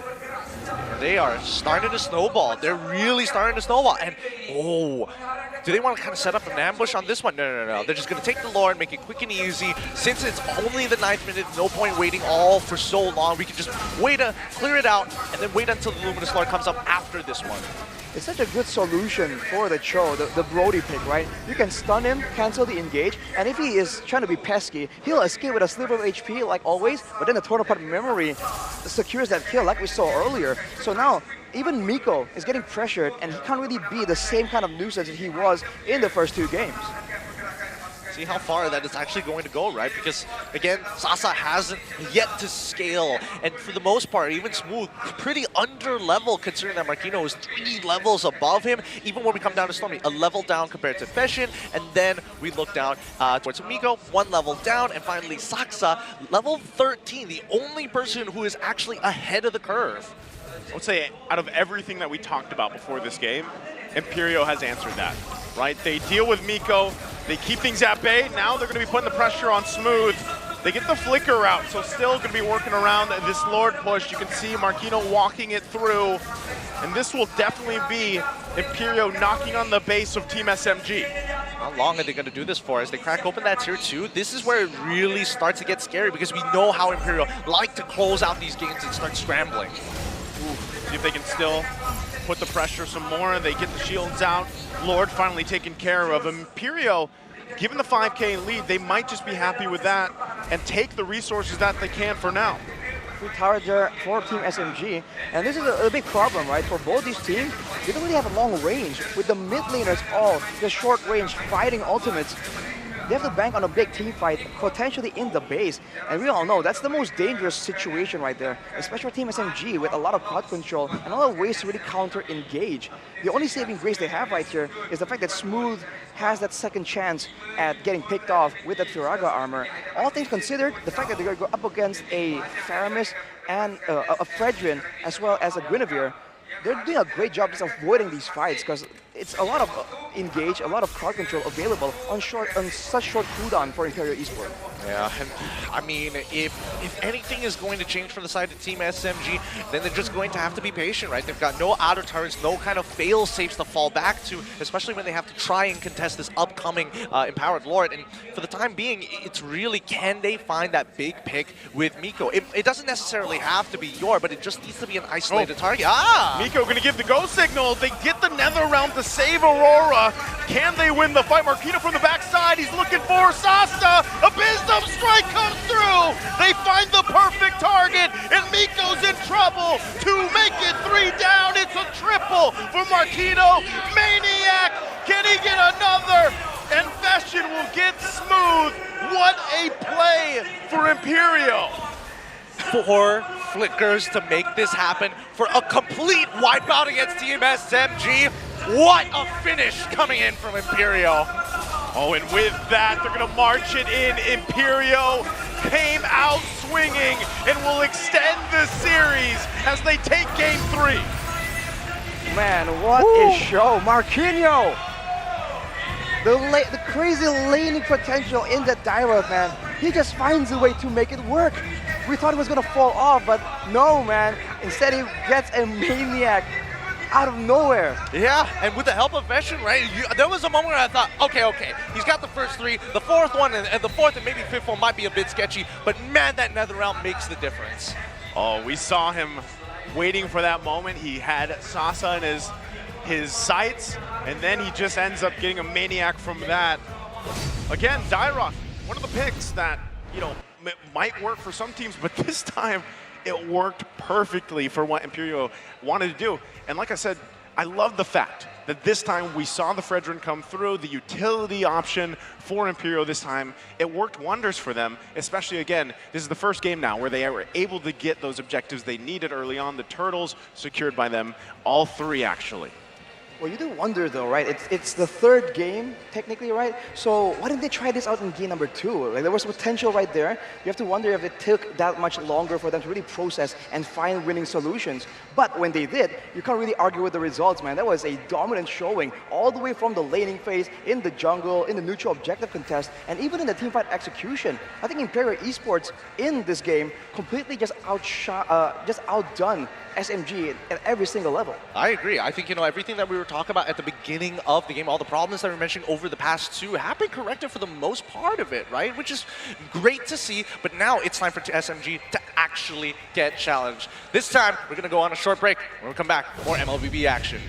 They are starting to snowball. They're really starting to snowball. And, oh, do they want to kind of set up an ambush on this one? No. They're just going to take the Lord, make it quick and easy. Since it's only the 9th minute, no point waiting all for so long. We can just wait to clear it out and then wait until the Luminous Lord comes up after this one. It's such a good solution for the Cho, the Brody pick, right? You can stun him, cancel the engage, and if he is trying to be pesky, he'll escape with a sliver of HP like always, but then the torn apart memory secures that kill like we saw earlier. So now, even Miko is getting pressured, and he can't really be the same kind of nuisance that he was in the first 2 games. See how far that is actually going to go, right? Because, again, Sasa hasn't yet to scale. And for the most part, even Smooth, pretty under-level considering that Marquino is 3 levels above him. Even when we come down to Stormy, a level down compared to Fashion. And then we look down towards Miko, 1 level down. And finally, Saksa, level 13, the only person who is actually ahead of the curve. I would say out of everything that we talked about before this game, Imperial has answered that, right? They deal with Miko, they keep things at bay. Now they're going to be putting the pressure on Smooth. They get the flicker out, so still going to be working around this Lord push. You can see Marquino walking it through, and this will definitely be Imperial knocking on the base of Team SMG. How long are they going to do this for? As they crack open that tier 2, this is where it really starts to get scary because we know how Imperial like to close out these games and start scrambling. See if they can still put the pressure some more. They get the shields out. Lord finally taken care of. Imperial, given the 5k lead, they might just be happy with that and take the resources that they can for now. free tower there for Team SMG. And this is a big problem, right? For both these teams, they don't really have a long range. With the mid laners all just short range fighting ultimates, they have to bank on a big team fight, potentially in the base. And we all know that's the most dangerous situation right there, especially for Team SMG with a lot of crowd control and a lot of ways to really counter-engage. The only saving grace they have right here is the fact that Smooth has that second chance at getting picked off with that Firaga armor. All things considered, the fact that they're going to go up against a Faramis and a Fredrin as well as a Guinevere, they're doing a great job just avoiding these fights because it's a lot of engage, a lot of crowd control available on such short cooldown for Imperial Esports. Yeah, and I mean, if anything is going to change for the side of Team SMG, then they're just going to have to be patient, right? They've got no outer turrets, no kind of fail safes to fall back to, especially when they have to try and contest this upcoming Empowered Lord. And for the time being, it's really, can they find that big pick with Miko? It doesn't necessarily have to be Yor, but it just needs to be an isolated target. Miko gonna give the go signal. They get the Nether Realm to save Aurora. Can they win the fight? Marquino from the backside. He's looking for Sasta. A Wisdom Strike comes through. They find the perfect target, and Miko's in trouble to make it 3 down. It's a triple for Marquino. Maniac, can he get another? And Fashion will get Smooth. What a play for Imperial. 4 flickers to make this happen for a complete wipeout against Team SMG. What a finish coming in from Imperial. Oh, and with that, they're gonna march it in. Imperial came out swinging and will extend the series as they take game 3. Man, what a show. Marquinhos! The crazy laning potential in the Dairoth, man. He just finds a way to make it work. We thought he was gonna fall off, but no, man. Instead, he gets a Maniac out of nowhere. Yeah, and with the help of Veshin, right? There was a moment where I thought, okay, he's got the first 3, the fourth one, and the fourth and maybe fifth one might be a bit sketchy, but man, that NetherRealm makes the difference. Oh, we saw him waiting for that moment. He had Sasa in his sights, and then he just ends up getting a Maniac from that. Again, Dairoth, one of the picks that, you know, might work for some teams, but this time it worked perfectly for what Imperial wanted to do. And like I said, I love the fact that this time we saw the Fredrin come through, the utility option for Imperial this time. It worked wonders for them, especially again, this is the first game now where they were able to get those objectives they needed early on. The turtles secured by them, all 3 actually. Well, you do wonder though, right? It's the 3rd game, technically, right? So why didn't they try this out in game number 2? Like, there was potential right there. You have to wonder if it took that much longer for them to really process and find winning solutions. But when they did, you can't really argue with the results, man. That was a dominant showing all the way from the laning phase, in the jungle, in the neutral objective contest, and even in the teamfight execution. I think Imperial Esports in this game completely just outdone SMG at every single level. I agree. I think, you know, everything that we were talking about at the beginning of the game, all the problems that we were mentioning over the past 2 have been corrected for the most part of it, right? Which is great to see, but now it's time for SMG to actually get challenged. This time, we're going to go on a short break. When we come back, more MLBB action.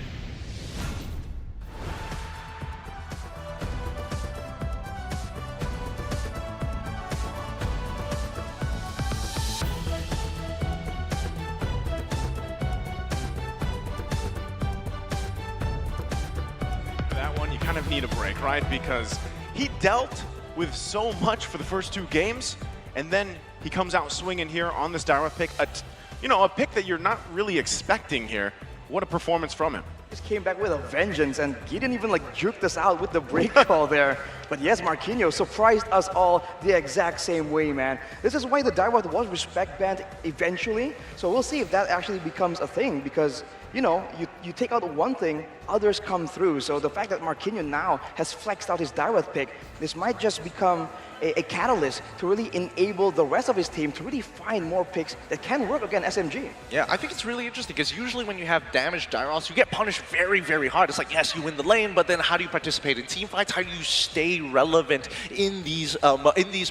Kind of need a break, right? Because he dealt with so much for the first 2 games, and then he comes out swinging here on this Dairoth pick. A pick that you're not really expecting here. What a performance from him. Just came back with a vengeance, and he didn't even like juke us out with the break call there. But yes, Marquinhos surprised us all the exact same way, man. This is why the Dairoth was respect banned eventually. So we'll see if that actually becomes a thing, because you know, you take out one thing, others come through. So the fact that Marquinhos now has flexed out his Dairoth pick, this might just become a catalyst to really enable the rest of his team to really find more picks that can work against SMG. Yeah, I think it's really interesting because usually when you have damaged Dairoths, you get punished very, very hard. It's like, yes, you win the lane, but then how do you participate in team fights? How do you stay relevant in these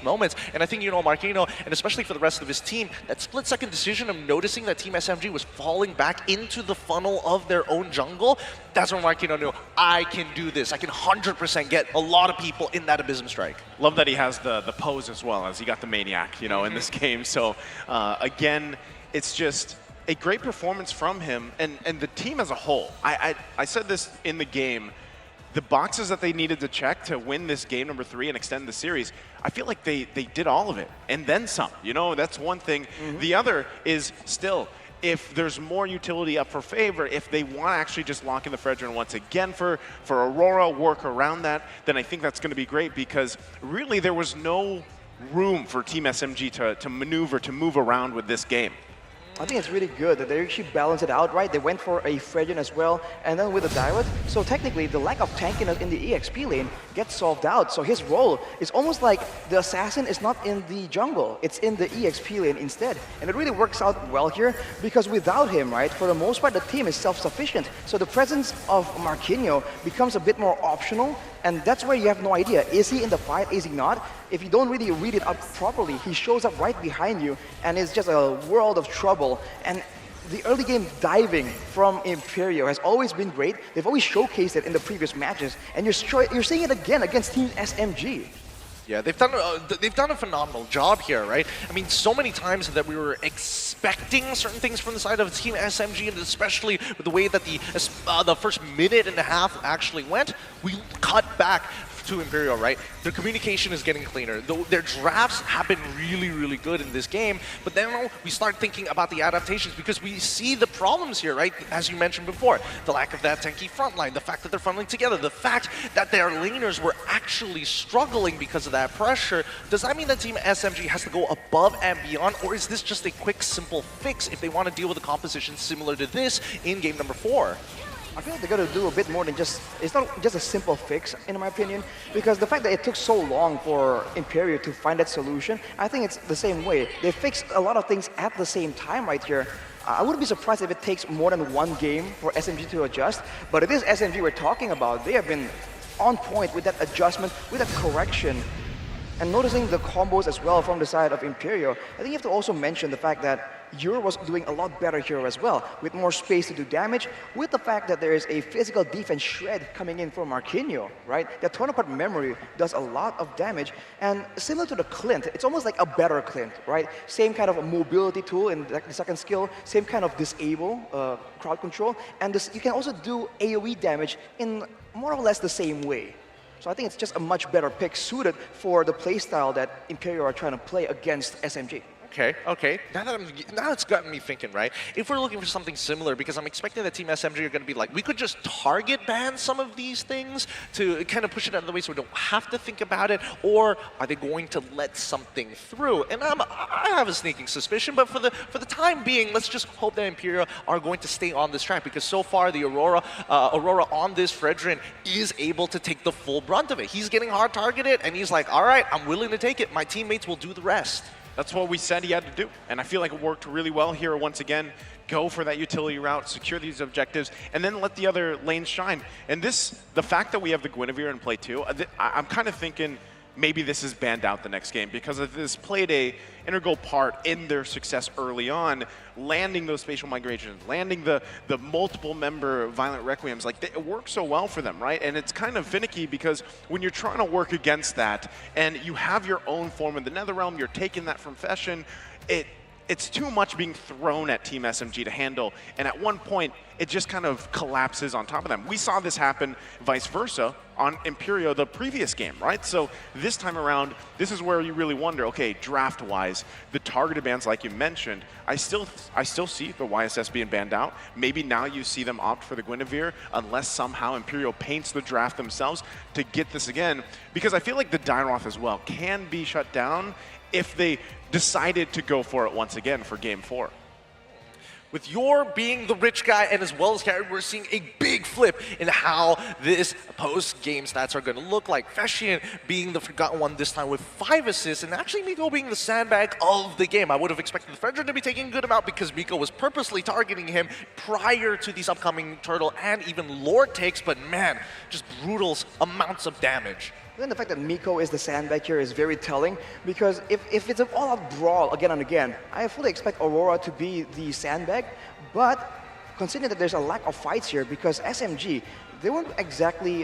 moments? And I think, you know, Marquinhos, and especially for the rest of his team, that split-second decision of noticing that Team SMG was falling back into the funnel of their own jungle, that's when Marquinhos knew, I can do this. I can 100% get a lot of people in that Abysm Strike. Love that he has the pose as well, as he got the Maniac, you know, in this game. So again, it's just a great performance from him and the team as a whole. I said this in the game, the boxes that they needed to check to win this game number 3 and extend the series, I feel like they did all of it and then some. You know, that's one thing. The other is still, if there's more utility up for favor, if they want to actually just lock in the Fredrin once again for Aurora, work around that, then I think that's going to be great, because really there was no room for Team SMG to maneuver, to move around with this game. I think it's really good that they actually balanced it out, right? They went for a Fredrin as well, and then with a Direwolf. So technically, the lack of tankiness in the EXP lane gets solved out. So his role is almost like the assassin is not in the jungle, it's in the EXP lane instead. And it really works out well here, because without him, right, for the most part, the team is self-sufficient. So the presence of Marquinhos becomes a bit more optional, and that's where you have no idea. Is he in the fight? Is he not? If you don't really read it up properly, he shows up right behind you, and it's just a world of trouble. And the early game diving from Imperial has always been great. They've always showcased it in the previous matches, and you're seeing it again against Team SMG. Yeah, they've done a phenomenal job here, right? I mean, so many times that we were expecting certain things from the side of Team SMG, and especially with the way that the first minute and a half actually went, we cut back to Imperial, right? Their communication is getting cleaner. Their drafts have been really, really good in this game, but then we start thinking about the adaptations, because we see the problems here, right? As you mentioned before, the lack of that tanky front line, the fact that they're frontline together, the fact that their laners were actually struggling because of that pressure. Does that mean that Team SMG has to go above and beyond, or is this just a quick, simple fix if they want to deal with a composition similar to this in game number 4? I feel like they got to do a bit more than it's not just a simple fix, in my opinion, because the fact that it took so long for Imperial to find that solution, I think it's the same way. They fixed a lot of things at the same time right here. I wouldn't be surprised if it takes more than one game for SMG to adjust, but it is SMG we're talking about. They have been on point with that adjustment, with that correction. And noticing the combos as well from the side of Imperial, I think you have to also mention the fact that Euro was doing a lot better here as well, with more space to do damage, with the fact that there is a physical defense shred coming in from Marquinhos, right? That torn apart memory does a lot of damage, and similar to the Clint, it's almost like a better Clint, right? Same kind of a mobility tool in the second skill, same kind of disable crowd control, and you can also do AoE damage in more or less the same way. So I think it's just a much better pick suited for the playstyle that Imperial are trying to play against SMG. Okay. Now it's gotten me thinking, right? If we're looking for something similar, because I'm expecting that Team SMG are going to be like, we could just target ban some of these things to kind of push it out of the way so we don't have to think about it, or are they going to let something through? And I have a sneaking suspicion, but for the time being, let's just hope that Imperial are going to stay on this track, because so far the Aurora on this Fredrin is able to take the full brunt of it. He's getting hard targeted, and he's like, all right, I'm willing to take it. My teammates will do the rest. That's what we said he had to do, and I feel like it worked really well here once again. Go for that utility route, secure these objectives, and then let the other lanes shine. And the fact that we have the Guinevere in play too, I'm kind of thinking maybe this is banned out the next game, because this played a integral part in their success early on, landing those spatial migrations, landing the multiple member violent requiems. Like, it works so well for them, right? And it's kind of finicky, because when you're trying to work against that and you have your own form in the Netherrealm, you're taking that from Fashion, it's too much being thrown at Team SMG to handle, and at one point, it just kind of collapses on top of them. We saw this happen vice versa on Imperial the previous game, right? So this time around, this is where you really wonder, okay, draft-wise, the targeted bans like you mentioned, I still see the YSS being banned out. Maybe now you see them opt for the Guinevere, unless somehow Imperial paints the draft themselves to get this again, because I feel like the Direwolf as well can be shut down if they decided to go for it once again for Game 4. With Yor being the rich guy and as well as Carry, we're seeing a big flip in how this post-game stats are going to look like. Fashion being the forgotten one this time with 5 assists, and actually Miko being the sandbag of the game. I would have expected the Fredrin to be taking a good amount, because Miko was purposely targeting him prior to these upcoming Turtle and even Lord takes, but man, just brutal amounts of damage. Then the fact that Miko is the sandbag here is very telling, because if it's an all-out brawl again and again, I fully expect Aurora to be the sandbag, but considering that there's a lack of fights here, because SMG, they weren't exactly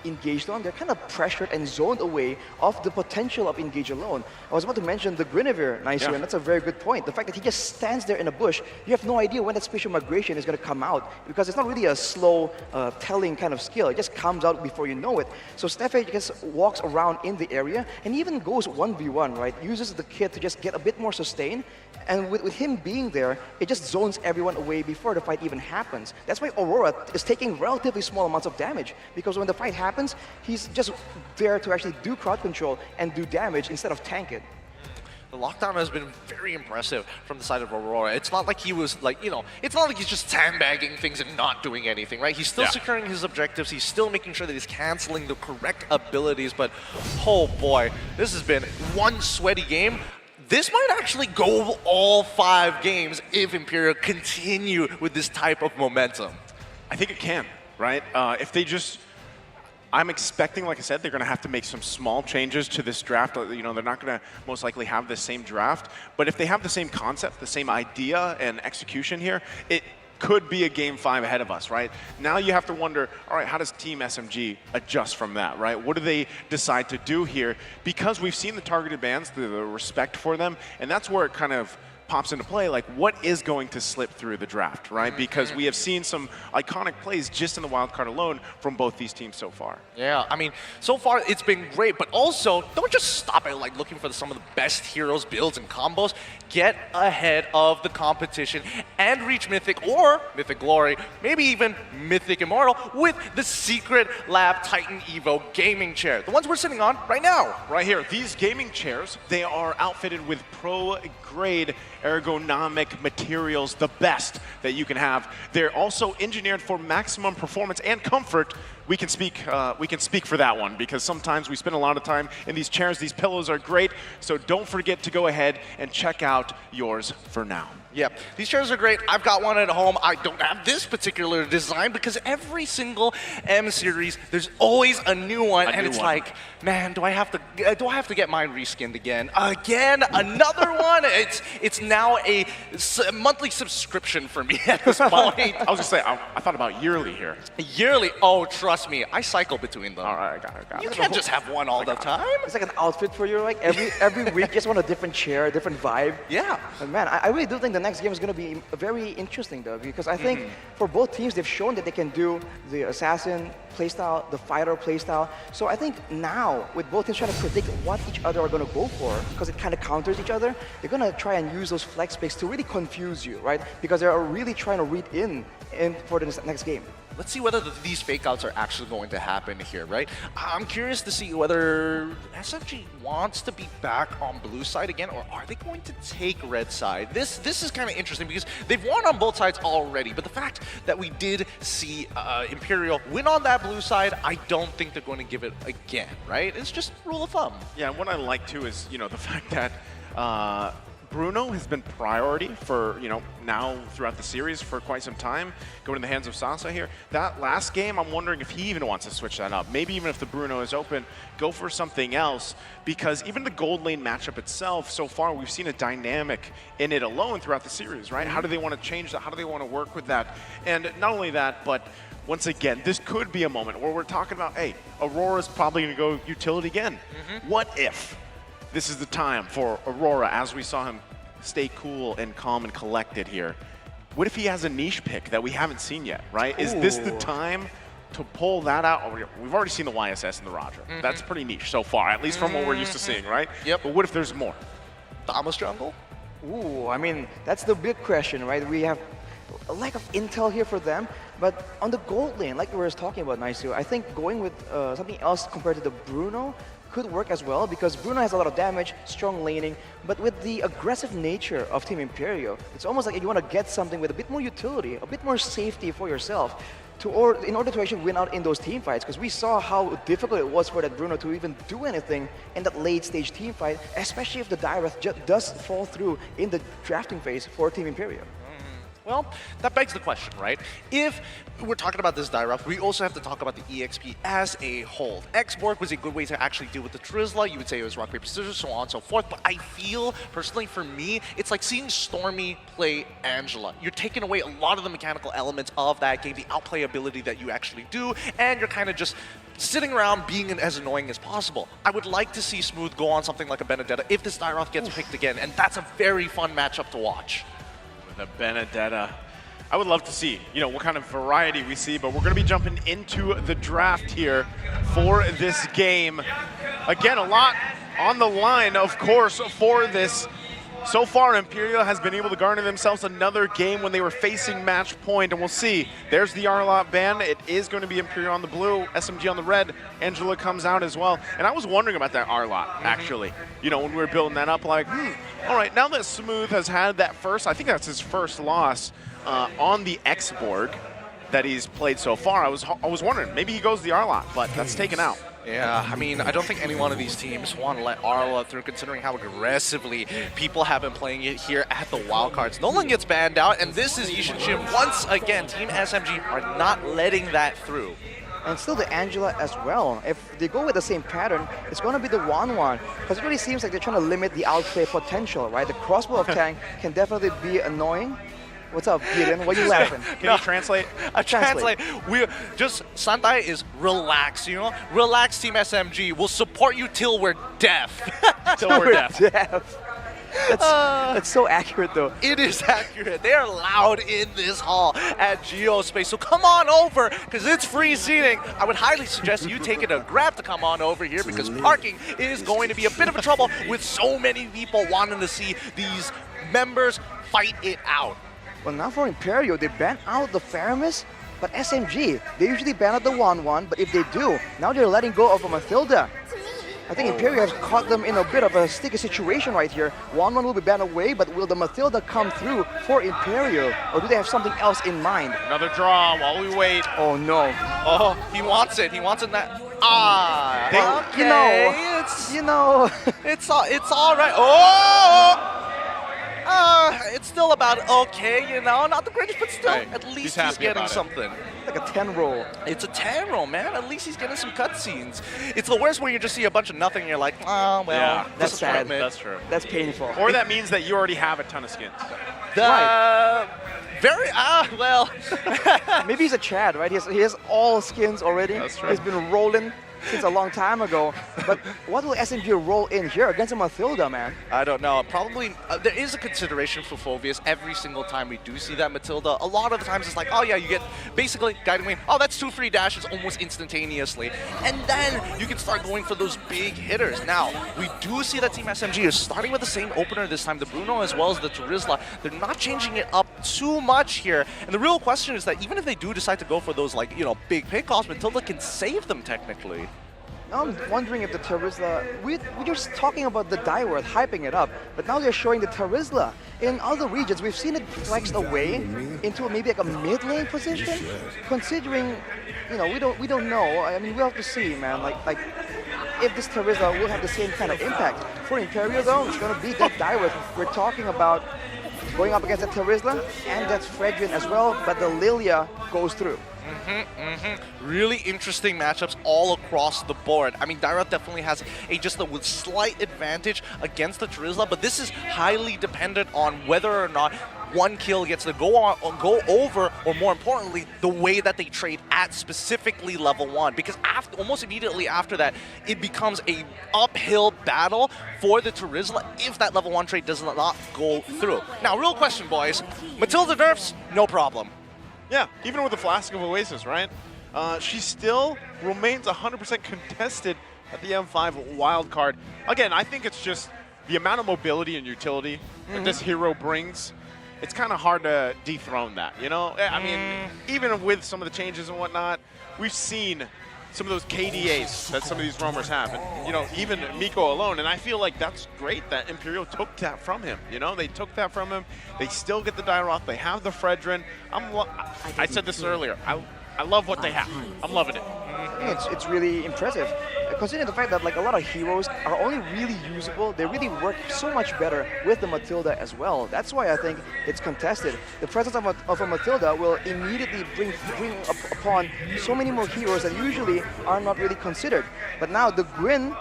engaged on. They're kind of pressured and zoned away of the potential of engage alone. I was about to mention the Guinevere, Nice, and that's a very good point. The fact that he just stands there in a bush, you have no idea when that spatial migration is going to come out, because it's not really a slow telling kind of skill. It just comes out before you know it. So Steffe just walks around in the area and even goes 1v1, right? Uses the kit to just get a bit more sustain. And with him being there, it just zones everyone away before the fight even happens. That's why Aurora is taking relatively small amounts of damage, because when the fight happens, he's just there to actually do crowd control and do damage instead of tank it. The lockdown has been very impressive from the side of Aurora. It's not like he was like, it's not like he's just sandbagging things and not doing anything, right? He's still securing his objectives. He's still making sure that he's canceling the correct abilities. But, oh boy, this has been one sweaty game. This might actually go all 5 games if Imperial continue with this type of momentum. I think it can, right? If they just... I'm expecting, like I said, they're going to have to make some small changes to this draft. They're not going to most likely have the same draft. But if they have the same concept, the same idea and execution here, it could be a game 5 ahead of us, right? Now you have to wonder, all right, how does Team SMG adjust from that, right? What do they decide to do here? Because we've seen the targeted bans, the respect for them, and that's where it kind of pops into play, like what is going to slip through the draft, right? Because we have seen some iconic plays just in the wildcard alone from both these teams so far. Yeah, I mean, so far it's been great, but also don't just stop at like looking for some of the best heroes, builds, and combos. Get ahead of the competition and reach Mythic or Mythic Glory, maybe even Mythic Immortal with the Secret Lab Titan Evo gaming chair, the ones we're sitting on right now. Right here, these gaming chairs, they are outfitted with pro-grade ergonomic materials, the best that you can have. They're also engineered for maximum performance and comfort. We can speak for that one, because sometimes we spend a lot of time in these chairs. These pillows are great, so don't forget to go ahead and check out yours for now. Yep, these chairs are great. I've got one at home. I don't have this particular design because every single M series, there's always a new one, and it's like, man, do I have to get mine reskinned again? Again, another one. It's now a monthly subscription for me at this point. I was gonna say, I thought about yearly here. Yearly? Oh, trust me, I cycle between them. All right, I got it. You can't just have one all the time. It's like an outfit for you, like every week, just want a different chair, a different vibe. Yeah. And man, I really do think the next game is going to be very interesting, though, because I think for both teams, they've shown that they can do the assassin playstyle, the fighter playstyle. So I think now, with both teams trying to predict what each other are going to go for, because it kind of counters each other, they're going to try and use those flex picks to really confuse you, right? Because they're really trying to read in for the next game. Let's see whether these fake outs are actually going to happen here, right? I'm curious to see whether SMG wants to be back on blue side again, or are they going to take red side? This is kind of interesting because they've won on both sides already, but the fact that we did see Imperial win on that blue side, I don't think they're going to give it again, right? It's just rule of thumb. Yeah, and what I like too is, the fact that Bruno has been priority for, now throughout the series for quite some time, going in the hands of Sasa here. That last game, I'm wondering if he even wants to switch that up. Maybe even if the Bruno is open, go for something else, because even the gold lane matchup itself, so far we've seen a dynamic in it alone throughout the series, right? How do they want to change that? How do they want to work with that? And not only that, but once again, this could be a moment where we're talking about, hey, Aurora's probably going to go utility again. What if this is the time for Aurora, as we saw him stay cool and calm and collected here? What if he has a niche pick that we haven't seen yet, right? Is this the time to pull that out? We've already seen the YSS and the Roger. That's pretty niche so far, at least from what we're used to seeing, right? Yep. But what if there's more? Thomas Jungle? Ooh, I mean, that's the big question, right? We have a lack of intel here for them, but on the gold lane, like we were talking about, Naisu, I think going with something else compared to the Bruno could work as well, because Bruno has a lot of damage, strong laning, but with the aggressive nature of Team Imperial, it's almost like you want to get something with a bit more utility, a bit more safety for yourself, in order to actually win out in those team fights, because we saw how difficult it was for that Bruno to even do anything in that late stage team fight, especially if the Direth does fall through in the drafting phase for Team Imperial. Well, that begs the question, right? If we're talking about this Dyrop, we also have to talk about the EXP as a whole. X-Borg was a good way to actually deal with the Trizla. You would say it was rock, paper, scissors, so on and so forth. But I feel, personally for me, it's like seeing Stormy play Angela. You're taking away a lot of the mechanical elements of that game, the outplay ability that you actually do, and you're kind of just sitting around being as annoying as possible. I would like to see Smooth go on something like a Benedetta if this Dyroth gets picked again, and that's a very fun matchup to watch. The Benedetta. I would love to see, what kind of variety we see, but we're going to be jumping into the draft here for this game. Again, a lot on the line, of course, for this. So far, Imperial has been able to garner themselves another game when they were facing match point, and we'll see. There's the Arlot ban. It is going to be Imperial on the blue, SMG on the red. Angela comes out as well. And I was wondering about that Arlot, actually. When we were building that up, like, all right, now that Smooth has had that first, I think that's his first loss on the X-Borg that he's played so far. I was wondering, maybe he goes the Arlot, but that's taken out. Yeah, I mean, I don't think any one of these teams want to let Arla through, considering how aggressively people have been playing it here at the wildcards. Nolan gets banned out, and this is Yishin Shin. Once again, Team SMG are not letting that through. And still the Angela as well. If they go with the same pattern, it's going to be the 1-1. Because it really seems like they're trying to limit the outplay potential, right? The crossbow of Tang can definitely be annoying. What's up, Gideon? What are you laughing? Can you translate? Translate. Santai is relax, Relax, Team SMG. We'll support you till we're deaf. Till we're deaf. That's so accurate, though. It is accurate. They are loud in this hall at Geospace. So come on over, because it's free seating. I would highly suggest you take it a Grab to come on over here, because parking is going to be a bit of a trouble with so many people wanting to see these members fight it out. Well, now for Imperial, they ban out the Faramis, but SMG, they usually ban out the 1-1, but if they do, now they're letting go of a Mathilda. I think Imperial has caught them in a bit of a sticky situation right here. 1-1 will be banned away, but will the Mathilda come through for Imperial, or do they have something else in mind? Another draw while we wait. Oh no. Oh, he wants it. He wants it that. Okay. It's all right. Oh! It's still about okay, not the greatest, but still, at least he's getting something. Like a 10 roll. It's a 10 roll, man. At least he's getting some cutscenes. It's the worst when you just see a bunch of nothing and you're like, oh, well, yeah, that's sad. That's true. That's painful. Or that means that you already have a ton of skins. Right. Well. Maybe he's a Chad, right? He has all skins already. That's true. He's been rolling since a long time ago. But what will SMG roll in here against a Mathilda, man? I don't know. Probably there is a consideration for Phobius every single time we do see that Mathilda. A lot of the times it's like, oh yeah, you get basically guiding wing. Oh, that's 2 free dashes almost instantaneously. And then you can start going for those big hitters. Now, we do see that Team SMG is starting with the same opener this time, the Bruno as well as the Turizla. They're not changing it up too much here. And the real question is that even if they do decide to go for those big pickoffs, Mathilda can save them technically. Now I'm wondering if the Turizla, we're just talking about the Daiworth, hyping it up, but now they're showing the Turizla. In other regions, we've seen it flexed away into maybe like a mid lane position. Considering, we don't know. I mean, we'll have to see, man. Like if this Turizla will have the same kind of impact. For Imperial, though, it's going to be that Daiworth. We're talking about going up against the Turizla, and that's Fredrin as well, but the Lilia goes through. Really interesting matchups all across the board. I mean, Dairoth definitely has just a slight advantage against the Turizla, but this is highly dependent on whether or not one kill gets to go over, or more importantly, the way that they trade at specifically level 1. Because almost immediately after that, it becomes a uphill battle for the Turizla if that level 1 trade does not go through. Now, real question, boys. Mathilda nerfs, no problem. Yeah, even with the Flask of Oasis, right? She still remains 100% contested at the M5 wildcard. Again, I think it's just the amount of mobility and utility that this hero brings. It's kind of hard to dethrone that, I mean, even with some of the changes and whatnot, we've seen some of those KDAs that some of these roamers have. And, even Miko alone. And I feel like that's great that Imperial took that from him. They took that from him. They still get the Dairoth. They have the Fredrin. I said this earlier. I love what they have. I'm loving it. It's really impressive. considering the fact that like a lot of heroes are only really usable, they really work so much better with the Matilda as well. That's why I think it's contested. The presence of a Matilda will immediately bring upon so many more heroes that usually are not really considered. But now the Grin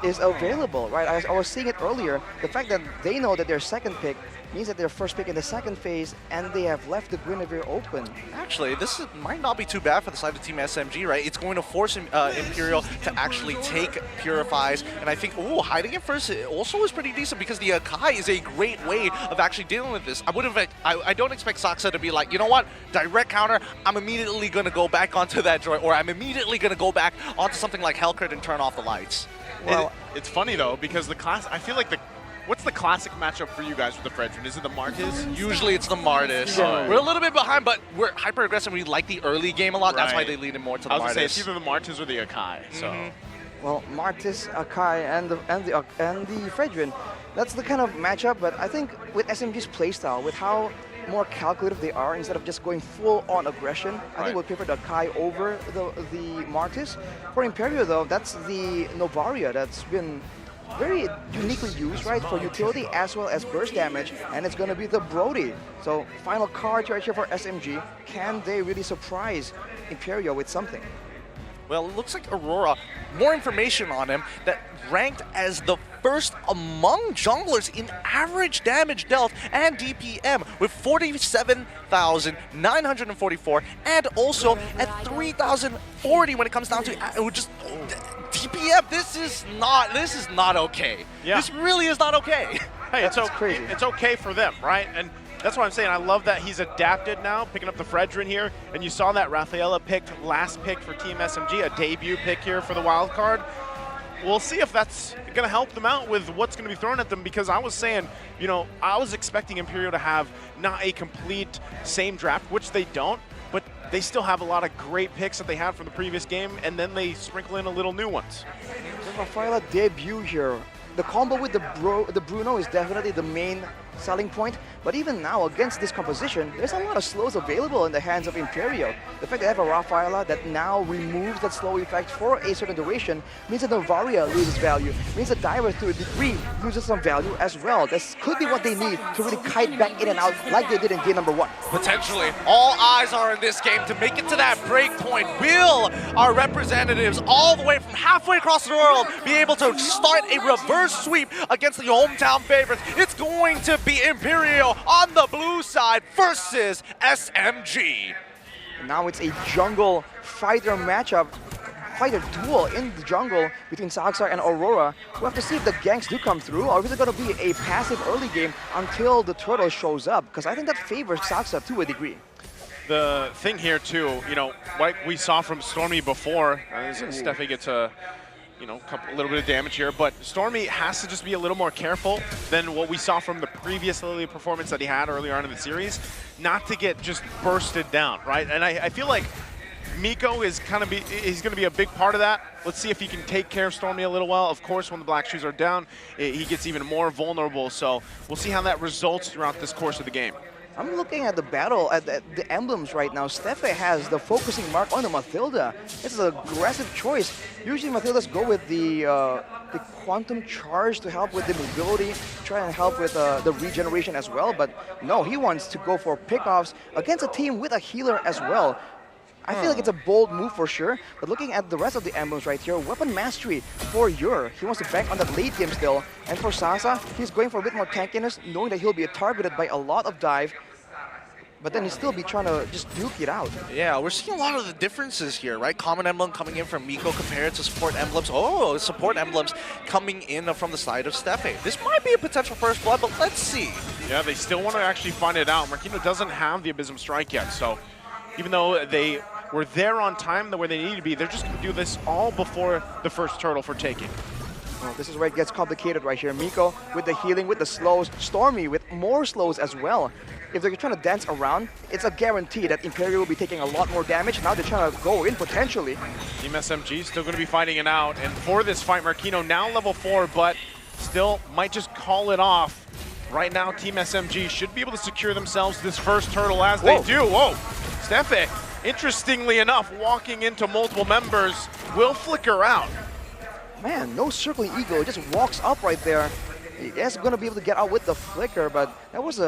is available, right? I was seeing it earlier. The fact that they know that their second pick means that their first pick in the second phase, and they have left the Guinevere open. Actually, might not be too bad for the side of Team SMG, right? It's going to force Imperial to actually take Purifies, and I think, hiding it first also is pretty decent because the Akai is a great way of actually dealing with this. I don't expect Saksa to be like, you know what, direct counter, I'm immediately going to go back onto that droid, or I'm immediately going to go back onto something like Hellcrit and turn off the lights. Well, it's funny though, because I feel like what's the classic matchup for you guys with the Fredrin? Is it the Martis? Usually it's the Martis. Yeah. We're a little bit behind, but we're hyper aggressive. We like the early game a lot. That's why they lean in more to the Martis. I was going to say, it's either the Martis or the Akai. So. Well, Martis, Akai, and the Fredrin, that's the kind of matchup. But I think with SMG's playstyle, with how more calculative they are, instead of just going full-on aggression, I think we'll prefer the Akai over the Martis. For Imperial, though, that's the Novaria that's been very uniquely used, right, for utility as well as burst damage, and it's going to be the Brody. So final card right here for SMG. Can they really surprise Imperial with something? Well, it looks like Aurora, more information on him, that ranked as the first among junglers in average damage dealt and DPM with 47,944, and also at 3,040 when it comes down to just DPM. This is not okay. Yeah. This really is not okay. Hey, it's okay for them, right? And that's what I'm saying. I love that he's adapted now, picking up the Fredrin here. And you saw that Rafaela picked last pick for Team SMG, a debut pick here for the wild card. We'll see if that's going to help them out with what's going to be thrown at them, because I was saying, I was expecting Imperial to have not a complete same draft, which they don't, but they still have a lot of great picks that they had from the previous game, and then they sprinkle in a little new ones. The Rafaela debut here. The combo with the Bruno is definitely the main selling point, but even now against this composition, there's a lot of slows available in the hands of Imperial. The fact that they have a Rafaela that now removes that slow effect for a certain duration means that Novaria loses value, means that Diver to a degree loses some value as well. This could be what they need to really kite back in and out like they did in game number 1. Potentially, all eyes are in this game to make it to that break point. Will our representatives all the way from halfway across the world be able to start a reverse sweep against the hometown favorites? It's going to be Imperial on the blue side versus SMG. Now it's a jungle fighter duel in the jungle between Saxar and Aurora. We'll have to see if the ganks do come through, or is it going to be a passive early game until the turtle shows up, because I think that favors Saxar to a degree. The thing here too, like we saw from Stormy before, Steffi gets a little bit of damage here, but Stormy has to just be a little more careful than what we saw from the previous Lily performance that he had earlier on in the series, not to get just bursted down, right? And I feel like Miko is he's going to be a big part of that. Let's see if he can take care of Stormy a little well. Of course, when the Black Shoes are down, he gets even more vulnerable, so we'll see how that results throughout this course of the game. I'm looking at the battle, at the emblems right now. Steffe has the focusing mark on the Matilda. This is an aggressive choice. Usually Matildas go with the quantum charge to help with the mobility, try and help with the regeneration as well. But no, he wants to go for pickoffs against a team with a healer as well. I feel like it's a bold move for sure, but looking at the rest of the emblems right here, weapon mastery for Ur. He wants to bank on that late game still. And for Sasa, he's going for a bit more tankiness, knowing that he'll be targeted by a lot of dive. But then he'll still be trying to just duke it out. Yeah, we're seeing a lot of the differences here, right? Common emblem coming in from Miko compared to support emblems. Oh, support emblems coming in from the side of Steffe. This might be a potential first blood, but let's see. Yeah, they still want to actually find it out. Marquino doesn't have the Abysm Strike yet, so even though they were there on time where they need to be, they're just going to do this all before the first turtle for taking. Well, this is where it gets complicated right here. Miko with the healing, with the slows. Stormy with more slows as well. If they're trying to dance around, it's a guarantee that Imperial will be taking a lot more damage. Now they're trying to go in potentially. Team SMG still going to be fighting it out. And for this fight, Marquino now level 4, but still might just call it off. Right now, Team SMG should be able to secure themselves this first turtle as they do. Whoa, Steffe, interestingly enough, walking into multiple members, will flicker out. Man, no circling eagle, just walks up right there. Yes, going to be able to get out with the flicker, but that was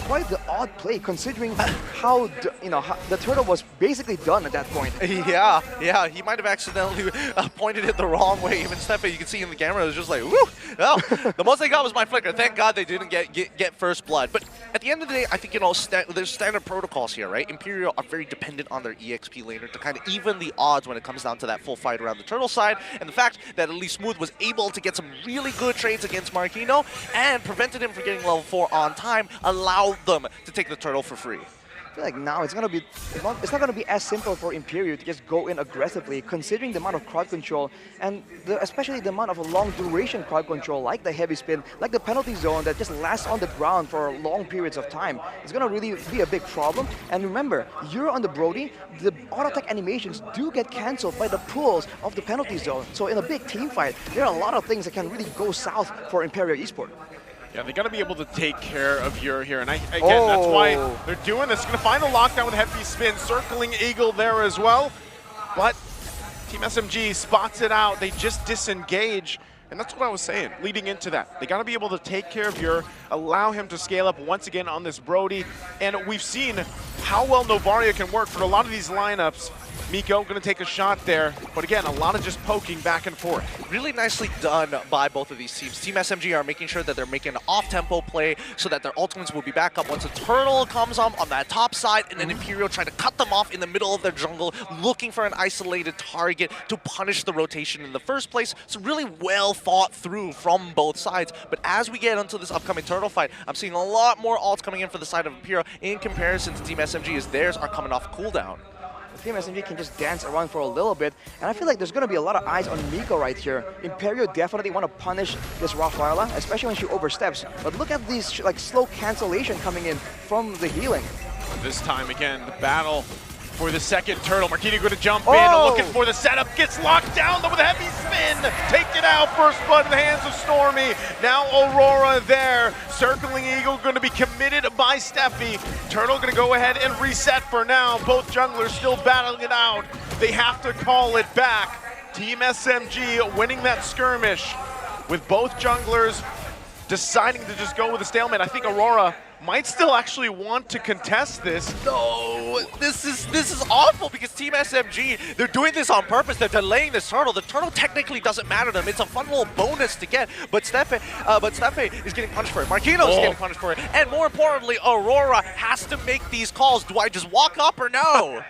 quite the odd play considering how the turtle was basically done at that point. Yeah, he might have accidentally pointed it the wrong way. Even Stefan, you can see in the camera, it was just like, woo! Well, the most they got was my flicker. Thank God they didn't get first blood. But at the end of the day, I think there's standard protocols here, right? Imperial are very dependent on their EXP laner to kind of even the odds when it comes down to that full fight around the turtle side. And the fact that at least Smooth was able to get some really good trades against Marquino and prevented him from getting level 4 on time, allowed them to take the turtle for free. I feel like now it's not gonna be as simple for Imperial to just go in aggressively, considering the amount of crowd control and especially the amount of a long duration crowd control, like the heavy spin, like the penalty zone that just lasts on the ground for long periods of time. It's gonna really be a big problem. And remember, you're on the Brody, the auto attack animations do get cancelled by the pulls of the penalty zone. So in a big team fight, there are a lot of things that can really go south for Imperial Esports. Yeah, they got to be able to take care of Ure here. And again, that's why they're doing this. Going to find the lockdown with heavy spin, circling eagle there as well. But Team SMG spots it out. They just disengage. And that's what I was saying leading into that. They got to be able to take care of Ure, allow him to scale up once again on this Brody. And we've seen how well Novaria can work for a lot of these lineups. Miko going to take a shot there, but again, a lot of just poking back and forth. Really nicely done by both of these teams. Team SMG are making sure that they're making an off-tempo play so that their ultimates will be back up once a turtle comes on that top side, and then Imperial trying to cut them off in the middle of their jungle, looking for an isolated target to punish the rotation in the first place. So really well thought through from both sides. But as we get into this upcoming turtle fight, I'm seeing a lot more ults coming in for the side of Imperial in comparison to Team SMG, as theirs are coming off cooldown. Team SMG can just dance around for a little bit, and I feel like there's going to be a lot of eyes on Miko right here. Imperial definitely want to punish this Rafaela, especially when she oversteps. But look at these like slow cancellation coming in from the healing. This time again, the battle for the second turtle. Marquino going to jump in, looking for the setup, gets locked down though with a heavy spin. Take it out, first blood in the hands of Stormy. Now Aurora there. Circling Eagle going to be committed by Steffi. Turtle going to go ahead and reset for now. Both junglers still battling it out. They have to call it back. Team SMG winning that skirmish with both junglers deciding to just go with a stalemate. I think Aurora might still actually want to contest this. No, this is awful because Team SMG, they're doing this on purpose. They're delaying this turtle. The turtle technically doesn't matter to them. It's a fun little bonus to get, but Steffe is getting punished for it. Marquino is getting punished for it. And more importantly, Aurora has to make these calls. Do I just walk up or no?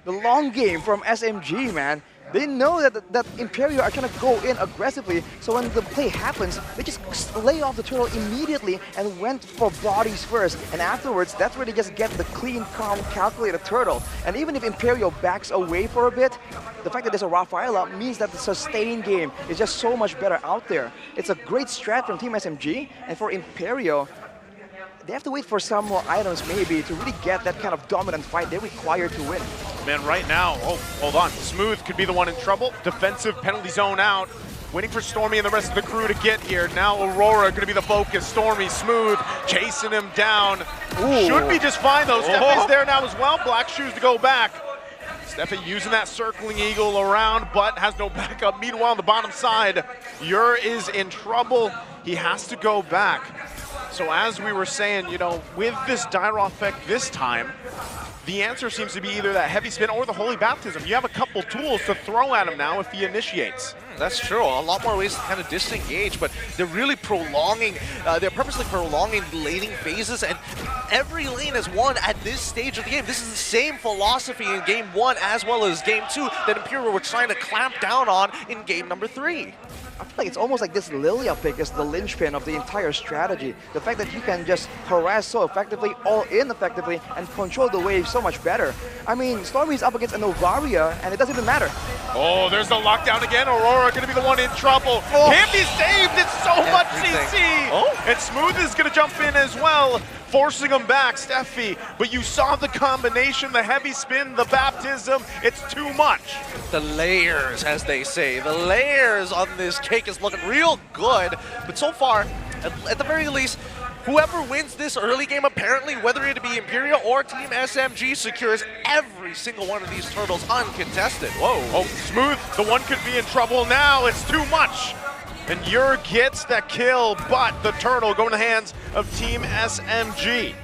The long game from SMG, man. They know that Imperial are trying to go in aggressively, so when the play happens, they just lay off the turtle immediately and went for bodies first. And afterwards, that's where they just get the clean, calm, calculated turtle. And even if Imperial backs away for a bit, the fact that there's a Rafaela means that the sustained game is just so much better out there. It's a great strat from Team SMG, and for Imperial, they have to wait for some more items maybe to really get that kind of dominant fight they require to win. Man, right now, hold on. Smooth could be the one in trouble. Defensive penalty zone out. Waiting for Stormy and the rest of the crew to get here. Now Aurora going to be the focus. Stormy, Smooth, chasing him down. Ooh. Should be just fine though. Steffi's there now as well. Black shoes to go back. Steffi using that circling eagle around, but has no backup. Meanwhile, on the bottom side, Ure is in trouble. He has to go back. So as we were saying, you know, with this Dyro effect this time, the answer seems to be either that heavy spin or the Holy Baptism. You have a couple tools to throw at him now if he initiates. That's true. A lot more ways to kind of disengage, but they're really prolonging, they're purposely prolonging laning phases, and every lane is won at this stage of the game. This is the same philosophy in Game 1 as well as Game 2 that Imperial were trying to clamp down on in Game number 3. I feel like it's almost like this Lilia pick is the linchpin of the entire strategy. The fact that you can just harass so effectively, all in effectively, and control the wave so much better. I mean, Stormy's up against a Novaria, and it doesn't even matter. Oh, there's the lockdown again. Aurora going to be the one in trouble. Can't be saved. It's so much CC. And Smooth is going to jump in as well, forcing him back, Steffi. But you saw the combination, the heavy spin, the baptism. It's too much. The layers, as they say. The layers on this cake is looking real good. But so far, at the very least, Whoever wins this early game, apparently, whether it be Imperial or Team SMG, secures every single one of these turtles uncontested. Whoa. Oh, Smooth, the one could be in trouble now. It's too much. And Yer gets that kill, but the turtle going in the hands of Team SMG.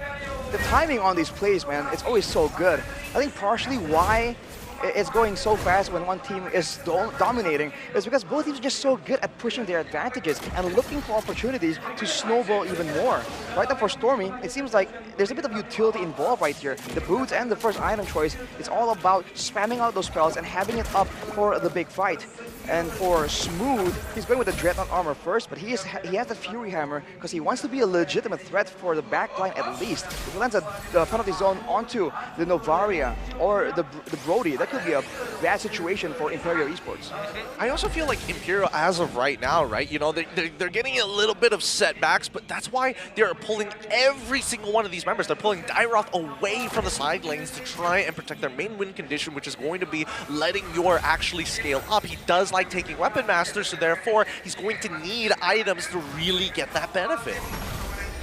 The timing on these plays, man, it's always so good. I think partially why it's going so fast when one team is dominating is because both teams are just so good at pushing their advantages and looking for opportunities to snowball even more. Right now for Stormy, it seems like there's a bit of utility involved right here. The boots and the first item choice, it's all about spamming out those spells and having it up for the big fight. And for Smooth, he's going with the Dreadnought armor first, but he has the Fury Hammer because he wants to be a legitimate threat for the backline at least. If he lands the penalty zone onto the Novaria or the Brody, that could be a bad situation for Imperial Esports. I also feel like Imperial, as of right now, right, you know, they're getting a little bit of setbacks, but that's why they're pulling every single one of these members. They're pulling Dairoth away from the side lanes to try and protect their main win condition, which is going to be letting Yor actually scale up. He does like taking Weapon Master, so therefore he's going to need items to really get that benefit.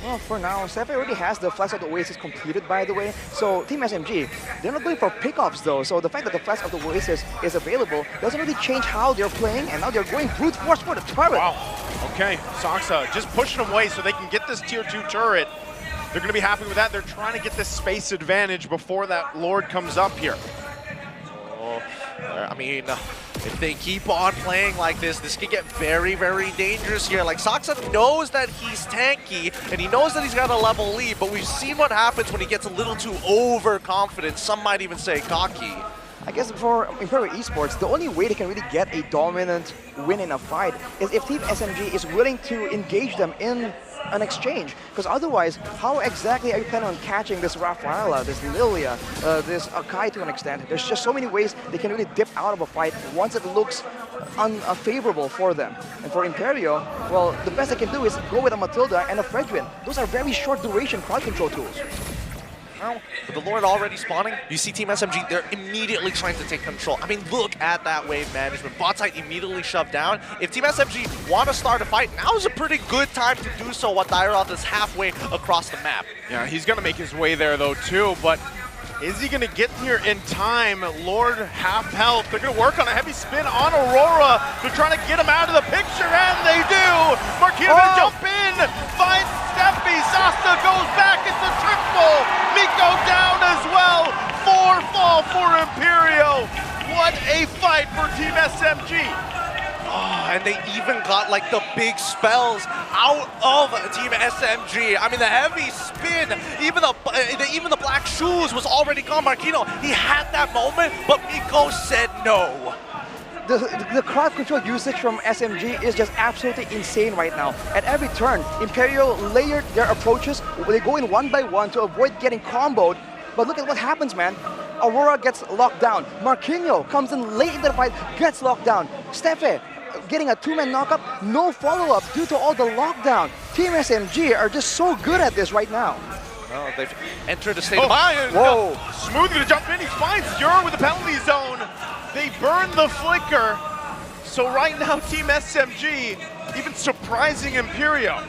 Well, for now, Steffe already has the Flash of the Oasis completed, by the way. So Team SMG, they're not going for pickups though. So the fact that the Flash of the Oasis is available doesn't really change how they're playing, and now they're going brute force for the turret. Wow. Okay, Saksa just pushing them away so they can get this tier 2 turret. They're going to be happy with that. They're trying to get this space advantage before that Lord comes up here. Oh, I mean, if they keep on playing like this could get very, very dangerous here. Like, Saksa knows that he's tanky, and he knows that he's got a level lead, but we've seen what happens when he gets a little too overconfident. Some might even say cocky. I guess for Imperial Esports, the only way they can really get a dominant win in a fight is if Team SMG is willing to engage them in an exchange. Because otherwise, how exactly are you planning on catching this Rafaela, this Lilia, this Akai to an extent? There's just so many ways they can really dip out of a fight once it looks unfavorable for them. And for Imperial, well, the best they can do is go with a Matilda and a Fredwin. Those are very short duration crowd control tools. With the Lord already spawning, you see Team SMG, they're immediately trying to take control. I mean, look at that wave management. Bot side immediately shoved down. If Team SMG want to start a fight, now is a pretty good time to do so while Dairoth is halfway across the map. Yeah, he's going to make his way there though too, but is he going to get here in time? Lord half health. They're going to work on a heavy spin on Aurora. They're trying to get him out of the picture, and they do! Marquino going to jump in, finds Steffi. Sasta goes back. It's a triple. Miko down as well. 4 fall for Imperial. What a fight for Team SMG. Oh, and they even got like the big spells out of Team SMG. I mean, the heavy spin, even the black shoes was already gone. Marquino, he had that moment, but Miko said no. The crowd control usage from SMG is just absolutely insane right now. At every turn, Imperial layered their approaches. They go in one by one to avoid getting comboed. But look at what happens, man. Aurora gets locked down. Marquinhos comes in late in the fight, gets locked down. Steffe getting a 2-man knockup, no follow-up due to all the lockdown. Team SMG are just so good at this right now. Oh, they've entered a state of mind. Whoa! Smooth gonna jump in. He finds Yer with the penalty zone. They burn the flicker. So right now, Team SMG even surprising Imperial.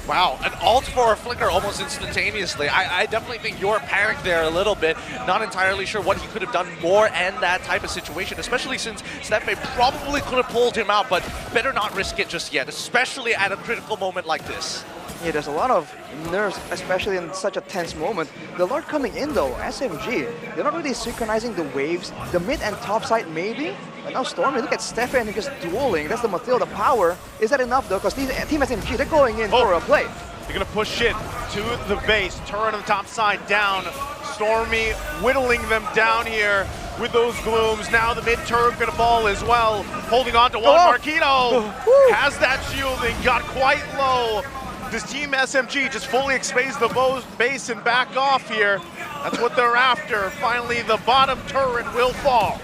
Wow, an ult for a flicker almost instantaneously. I definitely think you're panicked there a little bit. Not entirely sure what he could have done more in that type of situation, especially since Steffe probably could have pulled him out, but better not risk it just yet, especially at a critical moment like this. Yeah, there's a lot of nerves, especially in such a tense moment. The Lord coming in though, SMG, they're not really synchronizing the waves. The mid and top side maybe, but now Stormy, look at Stefan just dueling. That's the Matilda power. Is that enough though? Because Team SMG, they're going in for a play. They're gonna push it to the base, turn on the top side down. Stormy whittling them down here with those glooms. Now the mid turret gonna fall as well. Holding on to one, Marquino has that shielding, got quite low. Does Team SMG just fully expose the base and back off here? That's what they're after. Finally, the bottom turret will fall.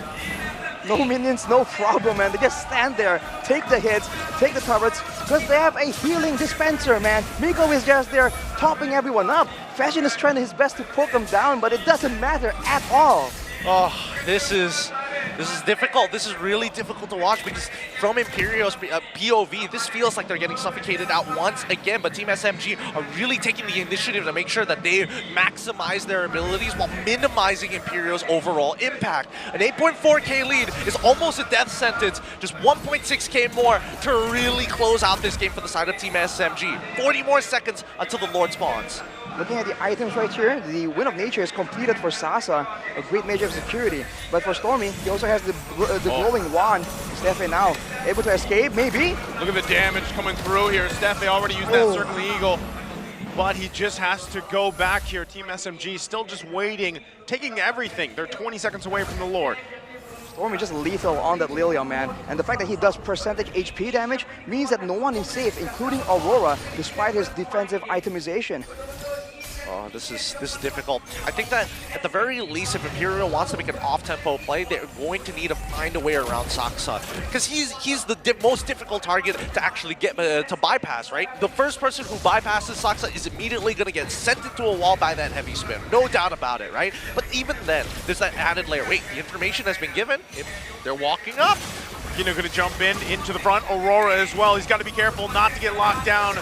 No minions, no problem, man. They just stand there, take the hits, take the turrets, because they have a healing dispenser, man. Miko is just there topping everyone up. Fashion is trying his best to poke them down, but it doesn't matter at all. Oh, this is This is difficult. This is really difficult to watch because from Imperial's POV, this feels like they're getting suffocated out once again, but Team SMG are really taking the initiative to make sure that they maximize their abilities while minimizing Imperial's overall impact. An 8.4k lead is almost a death sentence, just 1.6k more to really close out this game for the side of Team SMG. 40 more seconds until the Lord spawns. Looking at the items right here, the Wind of Nature is completed for Sasa, a great measure of security. But for Stormy, he also has the glowing wand. Steffe now able to escape, maybe? Look at the damage coming through here. Steffe already used that Circling Eagle, but he just has to go back here. Team SMG still just waiting, taking everything. They're 20 seconds away from the Lord. Stormy just lethal on that Lilia, man. And the fact that he does percentage HP damage means that no one is safe, including Aurora, despite his defensive itemization. Oh, this is difficult. I think that at the very least, if Imperial wants to make an off-tempo play, they're going to need to find a way around Saksa, because he's the most difficult target to actually get to bypass, right? The first person who bypasses Saksa is immediately going to get sent into a wall by that heavy spin, no doubt about it, right? But even then, there's that added layer. Wait, the information has been given. They're walking up. Kino gonna jump into the front. Aurora as well. He's got to be careful not to get locked down.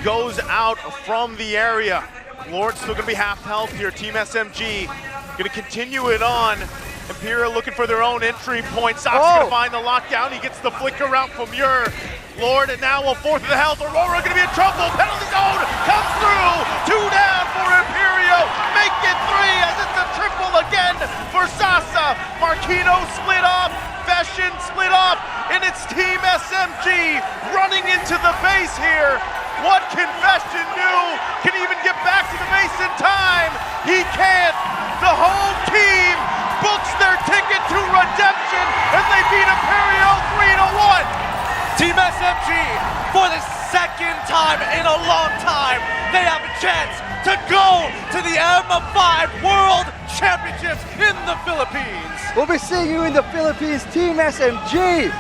Goes out from the area. Lord's still gonna be half health here. Team SMG gonna continue it on. Imperial looking for their own entry point. Sock's gonna find the lockdown. He gets the flicker out from Muir. Lord, and now a fourth of the health. Aurora gonna be in trouble. Penalty zone comes through. 2 down for Imperial. Make it 3 as it's a triple again for Sasa. Marquino split up. Fashion split up. And it's Team SMG running into the base here. What can Fashion do? Can he even get back to the base in time? He can't. The whole team books their ticket to redemption, and they beat Imperial 3-1. Team SMG, for the second time in a long time, they have a chance to go to the M5 World Championships in the Philippines. We'll be seeing you in the Philippines, Team SMG.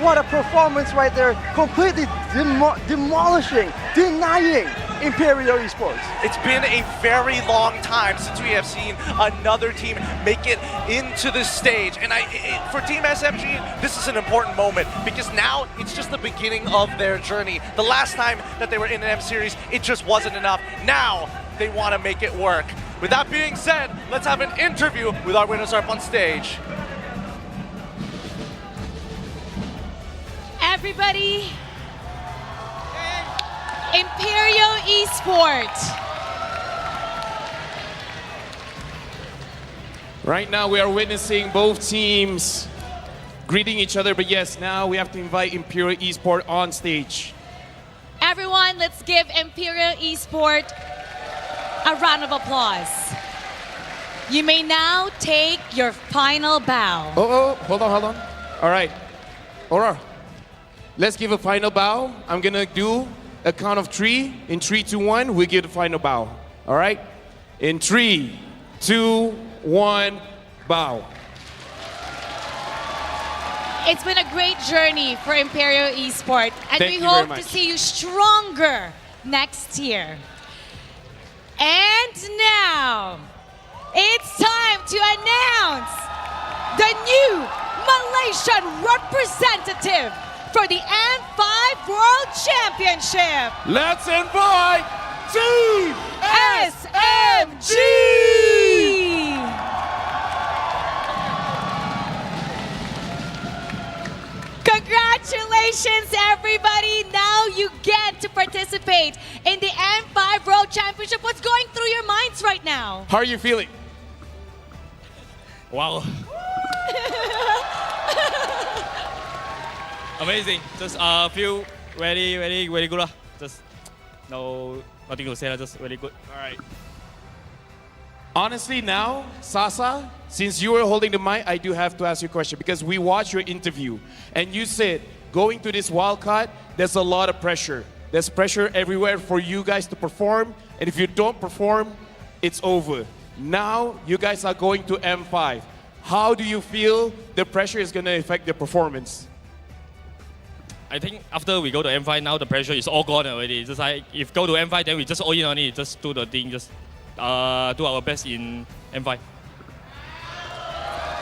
What a performance right there, completely demolishing, denying Imperial Esports. It's been a very long time since we have seen another team make it into the stage. And for Team SMG, this is an important moment because now it's just the beginning of their journey. The last time that they were in an M Series, it just wasn't enough. Now they want to make it work. With that being said, let's have an interview with our winners up on stage. Everybody, Imperial Esports. Right now we are witnessing both teams greeting each other, but yes, now we have to invite Imperial Esports on stage. Everyone, let's give Imperial Esports a round of applause. You may now take your final bow. Hold on. All right, Aurora. Let's give a final bow. I'm gonna do a count of 3. In 3, 2, 1, we give the final bow. All right? In 3, 2, 1, bow. It's been a great journey for Imperial Esports, and we hope to see you stronger next year. And now, it's time to announce the new Malaysian representative for the M5 World Championship. Let's invite Team SMG! Congratulations, everybody. Now you get to participate in the M5 World Championship. What's going through your minds right now? How are you feeling? Wow. Amazing. Just feel very good. Just nothing to say. Just very good. All right. Honestly, now, Sasa, since you were holding the mic, I do have to ask you a question because we watched your interview and you said going to this wildcard, there's a lot of pressure. There's pressure everywhere for you guys to perform, and if you don't perform, it's over. Now, you guys are going to M5. How do you feel the pressure is going to affect the performance? I think after we go to M5, now the pressure is all gone already. Just like if go to M5, then we just all in on it, just do the thing, just do our best in M5.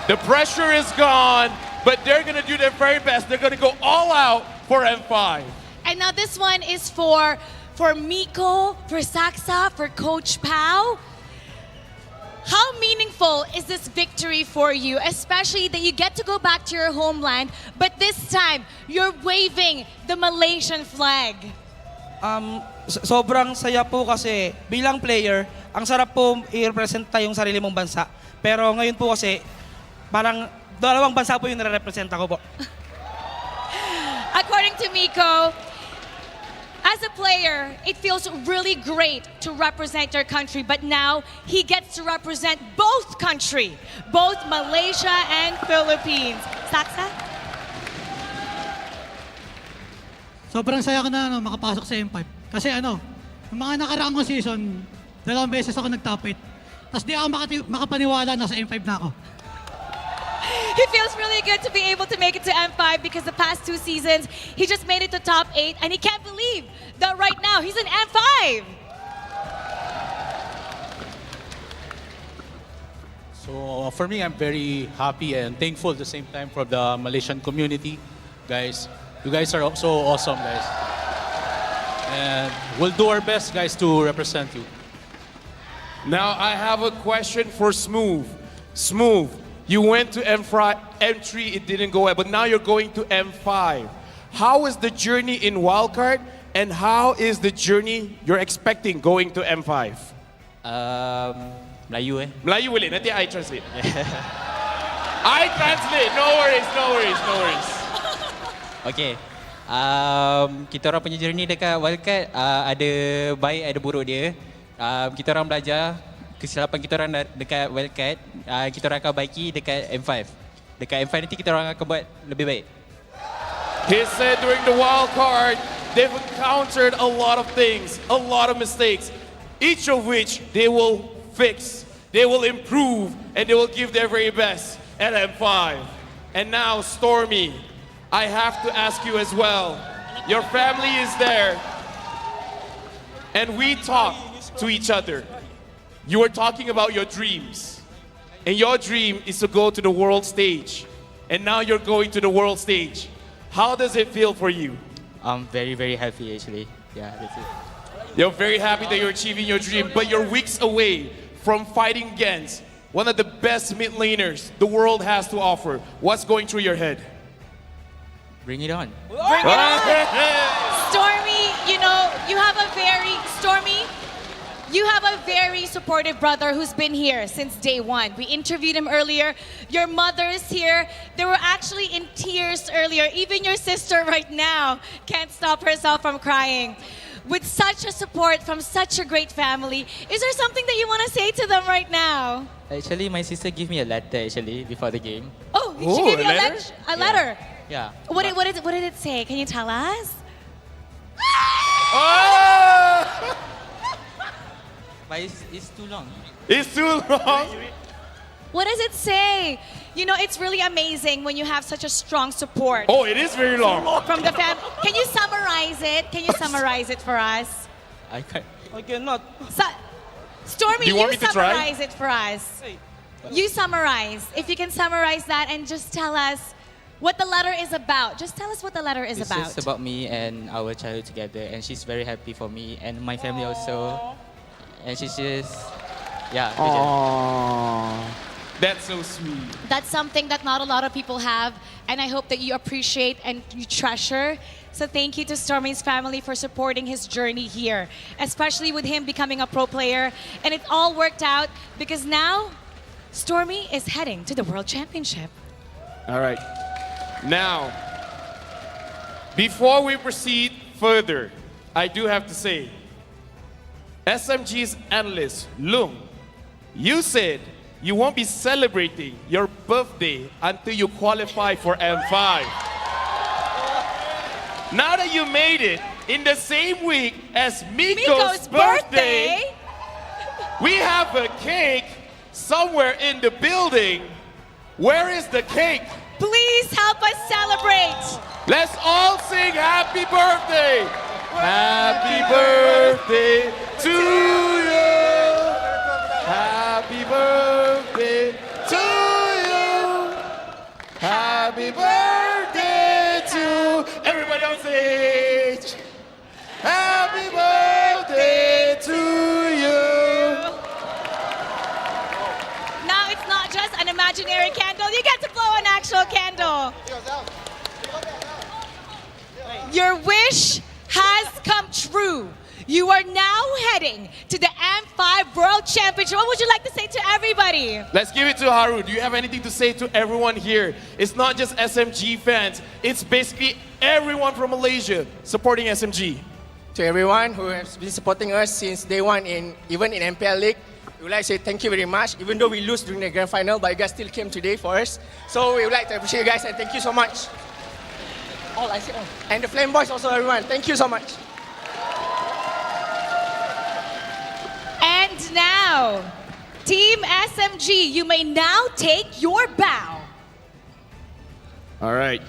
The pressure is gone, but they're going to do their very best. They're going to go all out for M5. And now this one is for Miko, for Saksa, for Coach Pao. How meaningful is this victory for you, especially that you get to go back to your homeland, but this time you're waving the Malaysian flag? Sobrang saya po kasi bilang player, ang sarap po i-represent yung sarili mong bansa. Pero ngayon po kasi parang dalawang bansa po yung nare-represent ko po. According to Miko, as a player, it feels really great to represent your country, but now he gets to represent both country, both Malaysia and Philippines. Saksa? Sobrang saya ko na makapasok sa M5. Kasi yung mga nakaraang kong season, 2 beses ako nag-top 8. Tapos di ako makapaniwala na sa M5 na ako. He feels really good to be able to make it to M5 because the past 2 seasons, he just made it to top 8 and he can't believe that right now he's in M5. So for me, I'm very happy and thankful at the same time for the Malaysian community. Guys, you guys are so awesome, guys. And we'll do our best, guys, to represent you. Now I have a question for Smooth. Smooth, you went to M3, it didn't go well, but now you're going to M5. How is the journey in wildcard, and how is the journey you're expecting going to M5? Melayu Melayu boleh, nanti I translate. I translate, no worries, no worries, no worries. Okay. Kita orang punya journey dekat wildcard ada baik ada buruk dia. Kita orang belajar kesilapan kita orang dekat wildcard, kita orang akan baiki dekat M5. Dekat M5 nanti kita orang akan buat lebih baik. He said during the wild card, they've encountered a lot of things, a lot of mistakes, each of which they will fix, they will improve, and they will give their very best at M5. And now, Stormy, I have to ask you as well. Your family is there, and we talk to each other. You were talking about your dreams, and your dream is to go to the world stage, and now you're going to the world stage. How does it feel for you? I'm very, very happy actually. Yeah, that's it. You're very happy that you're achieving your dream, but you're weeks away from fighting against one of the best mid laners the world has to offer. What's going through your head? Bring it on. Bring it on! Stormy, you know, you have a very supportive brother who's been here since day one. We interviewed him earlier. Your mother is here. They were actually in tears earlier. Even your sister right now can't stop herself from crying. With such a support from such a great family, is there something that you want to say to them right now? Actually, my sister gave me a letter before the game. Oh, she gave you a letter? Yeah. What did it say? Can you tell us? Oh! But it's too long. It's too long? What does it say? You know, it's really amazing when you have such a strong support. Oh, it is very long. From the family. Can you summarize it? Can you summarize it for us? I can't. I cannot. Stormy, Do you want me to try? summarize it for us. You summarize. If you can summarize that and just tell us what the letter is about. Just tell us what the letter is about. It's just about me and our childhood together, and she's very happy for me and my family also. And she's just, yeah. That's so sweet. That's something that not a lot of people have, and I hope that you appreciate and you treasure. So thank you to Stormy's family for supporting his journey here, especially with him becoming a pro player. And it all worked out because now Stormy is heading to the World Championship. All right. Now, before we proceed further, I do have to say, SMG's analyst, Lung, you said you won't be celebrating your birthday until you qualify for M5. Now that you made it in the same week as Miko's birthday, we have a cake somewhere in the building. Where is the cake? Please help us celebrate. Let's all sing happy birthday. Happy birthday to you. Happy birthday to you. Happy birthday to everybody on stage. Happy birthday to you. Now it's not just an imaginary candle. You get to blow an actual candle. Your wish has come true. You are now heading to the M5 World Championship. What would you like to say to everybody? Let's give it to Haru. Do you have anything to say to everyone here? It's not just SMG fans. It's basically everyone from Malaysia supporting SMG. To everyone who has been supporting us since day one, even in Imperial League, we would like to say thank you very much. Even though we lose during the grand final, but you guys still came today for us. So we would like to appreciate you guys and thank you so much. All I say, and the Flame Boys also, everyone. Thank you so much. And now, Team SMG, you may now take your bow. All right.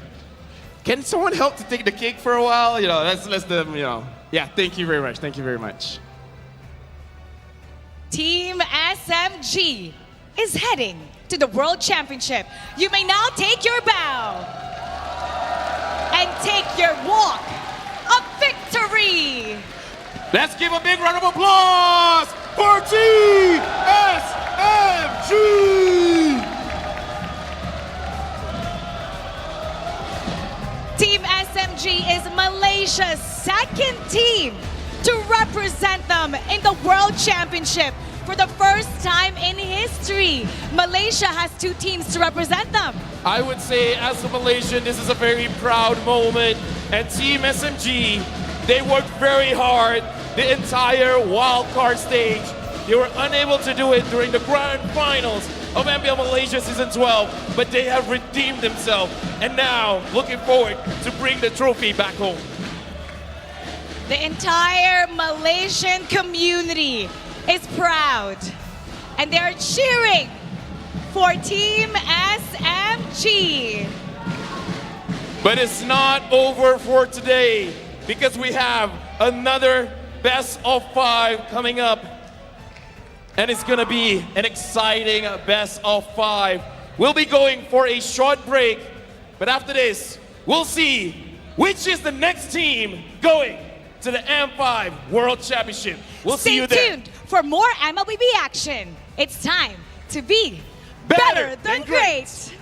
Can someone help to take the cake for a while? You know, let's them, you know. Yeah, thank you very much. Thank you very much. Team SMG is heading to the World Championship. You may now take your bow and take your walk of victory. Let's give a big round of applause for Team SMG! Team SMG is Malaysia's second team to represent them in the World Championship. For the first time in history, Malaysia has two teams to represent them. I would say, as a Malaysian, this is a very proud moment. And Team SMG, they worked very hard the entire wildcard stage. They were unable to do it during the grand finals of MPL Malaysia Season 12, but they have redeemed themselves. And now, looking forward to bring the trophy back home. The entire Malaysian community is proud, and they're cheering for Team SMG. But it's not over for today, because we have another best of 5 coming up. And it's gonna be an exciting best of 5. We'll be going for a short break, but after this, we'll see which is the next team going to the M5 World Championship. We'll see you there. Stay tuned for more MLBB action. It's time to be better than great.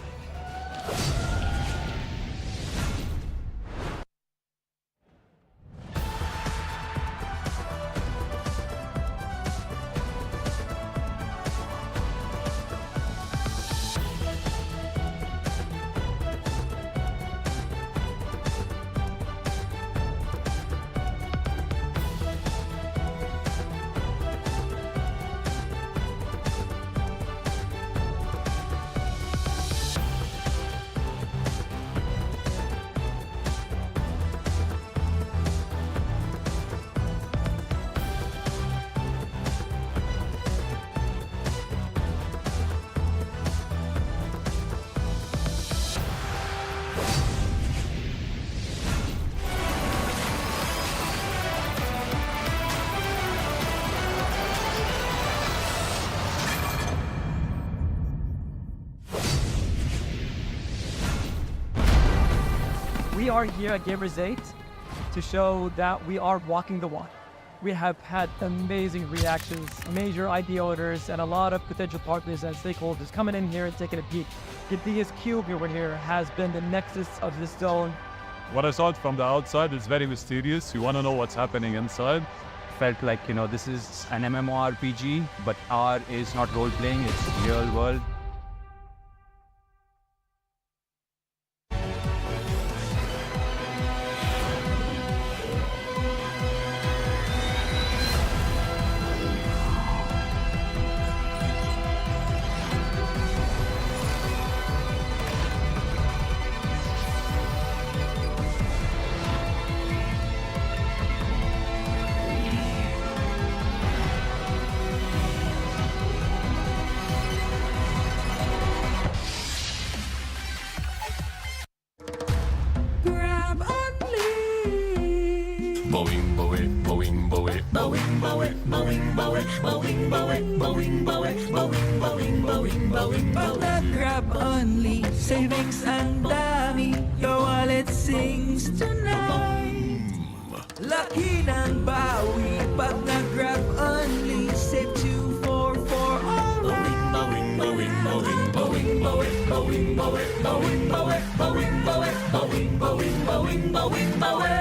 We are here at Gamers 8 to show that we are walking the walk. We have had amazing reactions, major IP owners, and a lot of potential partners and stakeholders coming in here and taking a peek. Gideon's Cube over here has been the nexus of this zone. What I saw from the outside is very mysterious. You want to know what's happening inside. Felt like, you know, this is an MMORPG, but R is not role-playing, it's real world. Grab only Savings ang dami, your wallet sings tonight. Laki ng bawi pag nag-grab only. Save 2 for alright. Bawing, bawing, bawing, bawing, bawing, bawing, bawing, bawing, bawing, bawing, bawing, bawing, bawing, bawing, bawing, bawing.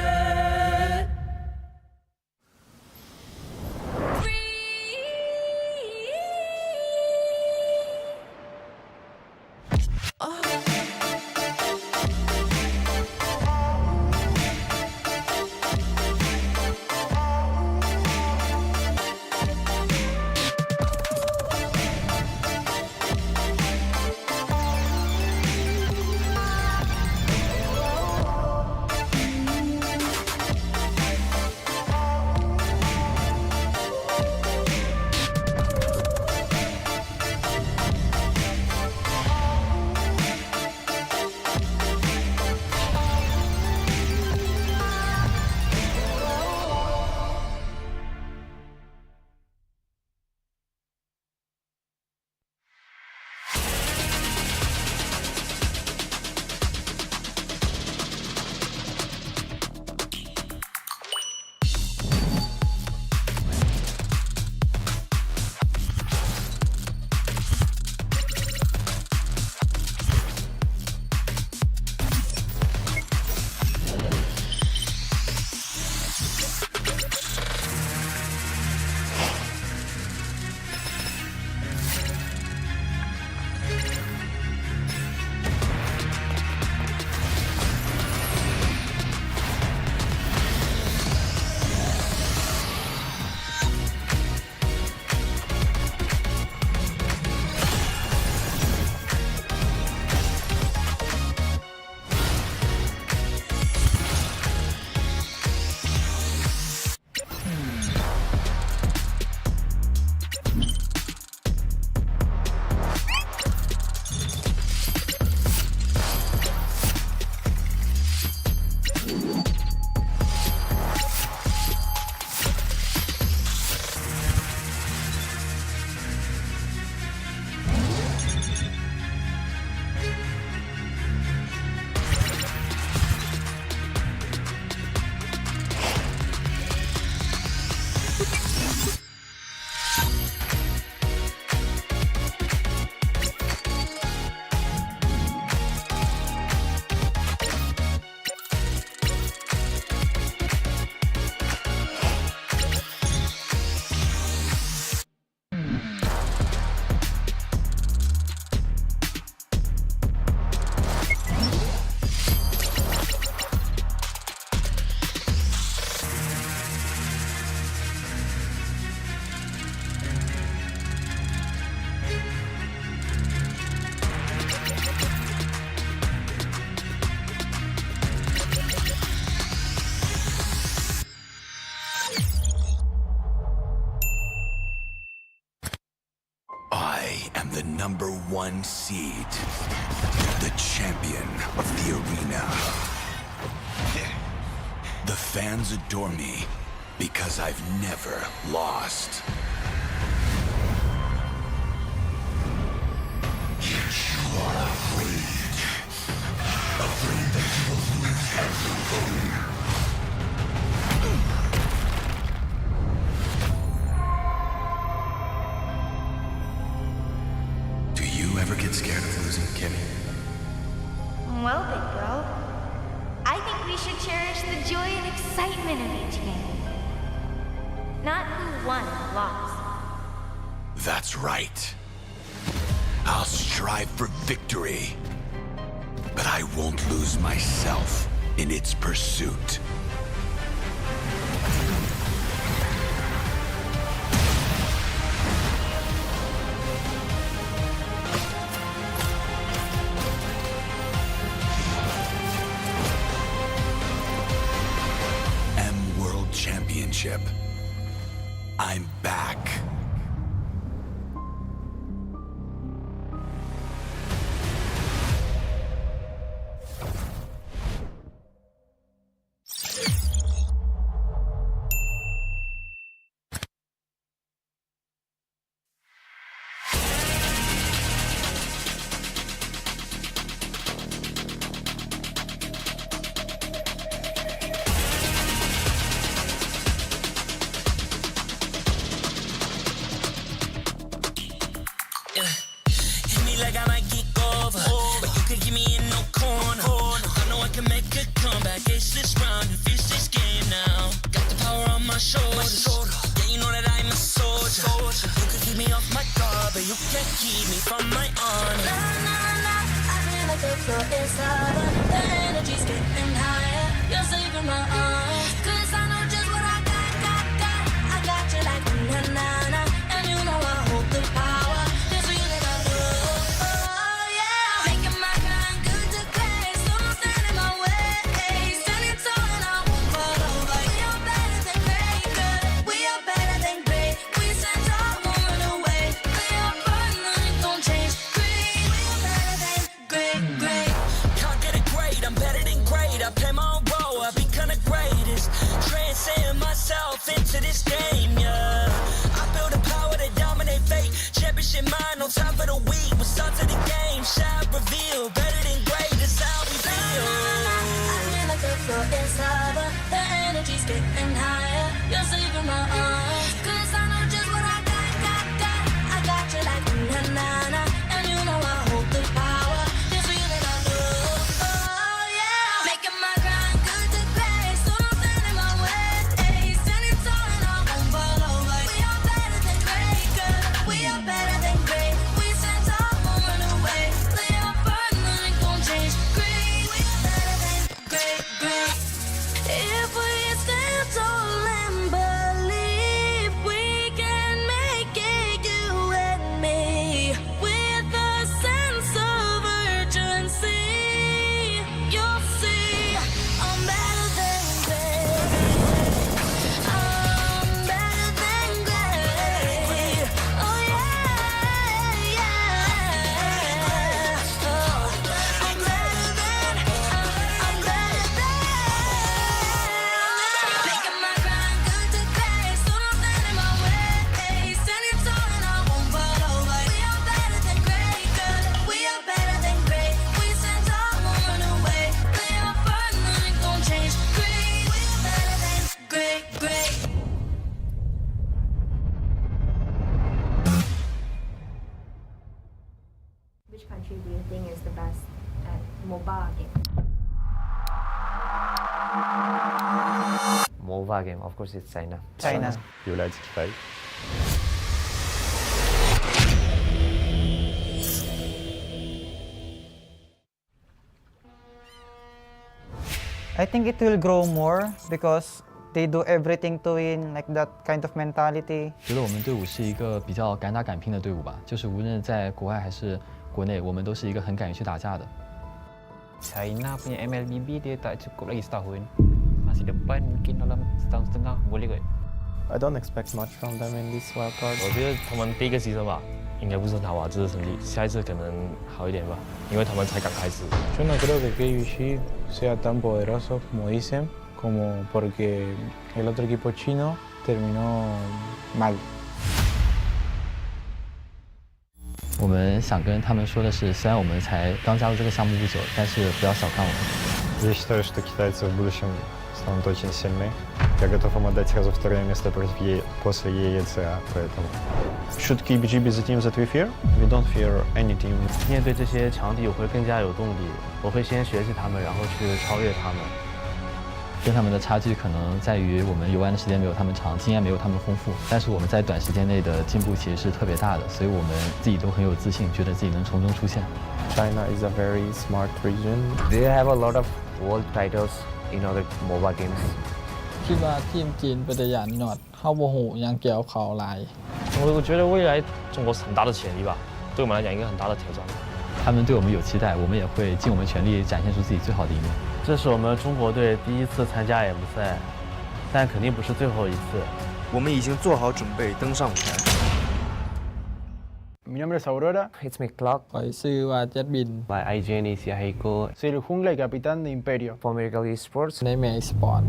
#1 seed, the champion of the arena. The fans adore me because I've never lost. You are afraid that you will lose everything. Ever get scared of losing, Kimmy? Well, big bro, I think we should cherish the joy and excitement of each game. Not who won or lost. That's right. I'll strive for victory, but I won't lose myself in its pursuit. Championship. I'm back. can't keep me from my honor. Nah, nah, nah, I feel like the floor is lava. The energy's getting higher. You're saving my arms. 'Cause I know just what I got. I got you like na-na-na. And you know I hold the power. This feeling I love. Oh, yeah. Making my grind good to great. So don't stand in my way. Standing tall and I won't fall over. We are better than great, good. We are better than great. We stand tall, won't run away. We are burn, nothing gon' change. Great, we are better than great. Can't get it great, I'm better than great. I play my own role, I've become the greatest. Transcend myself into this game, yeah. I build a power to dominate fate. Championship mind, no time for the weak. What's up to the game? Shout, reveal. Better than great, that's how we feel. I feel like the floor is lava. The energy's getting higher. You're saving my arms. 'Cause I know just what I got. I got you like na-na-na. And you know I hold the power. This feeling I love. Oh, yeah. Making my grind good to great. So don't stand in my way. Standing tall and I won't fall over. We are better than great, good. We are better than great. We stand tall, won't run away. We are burn, nothing gon' change. Great, we are better than great. If we stand tall and believe we can make it, you and me, with a sense of urgency, you'll see I'm better than great. I'm better than great. Oh yeah, yeah. Oh, I'm better than. Making my grind good to great. So don't stand in my way. Standing tall and I won't fall over. We are better than great, good. We are better than great. We stand tall, won't run away. We are burn, nothing gon' change. Great, we are better than great. Which country do you think is the best at mobile game? Mobile game, of course, it's China. You like it, right? I think it will grow more because they do everything to win, like that kind of mentality. 觉得我们队伍是一个比较敢打敢拼的队伍吧，就是无论在国外还是国内，我们都是一个很敢于去打架的。China punya MLBB dia tak cukup lagi setahun. Masih depan mungkin dalam setahun setengah boleh kot. I don't expect much from them in this wild card. 我觉得他们第一个牺牲吧，应该不是很好啊，这是成绩。下一次可能好一点吧，因为他们才刚开始。Yo no creo que KUG sea tan poderoso como dicen, como porque el otro equipo chino terminó mal. 我们想跟他们说的是，虽然我们才刚加入这个项目不久，但是不要小看我们。 Я считаю, что китайцы в будущем станут очень сильны. Я готов им отдать сразу второе место после EECA, поэтому... Should KBG be the team that we fear? We don't fear any team. 面对这些强敌，我会更加有动力。我会先学习他们，然后去超越他们。跟他们的差距可能在于我们游玩的时间没有他们长，经验没有他们丰富，但是我们在短时间内的进步其实是特别大的，所以我们自己都很有自信，觉得自己能从中出现。China is a very smart region. They have a lot of world titles in other mobile games. คิดว่าทีมจีนเป็นตัวอย่างหนอดเข้าโมโหยังเกี่ยวเขาหลาย 我觉得未来中国是很大的潜力吧，对我们来讲一个很大的挑战。他们对我们有期待，我们也会尽我们全力展现出自己最好的一面。这是我们中国队第一次参加 M 赛，但肯定不是最后一次。我们已经做好准备登上舞台。 Mi nombre es Aurora. It's me, Clock. ข่อยชื่อว่าเจ็ดบิน My IGN is Yahiko. Soy el jungla y capitán de Imperio. For Imperial Esports. ในแมสปอร์ต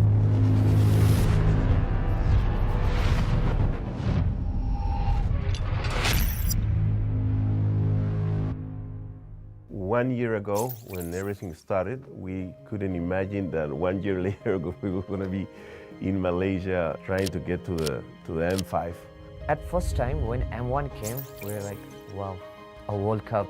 1 year ago, when everything started, we couldn't imagine that 1 year later we were going to be in Malaysia trying to get to the M5. At first time, when M1 came, we were like, wow, a World Cup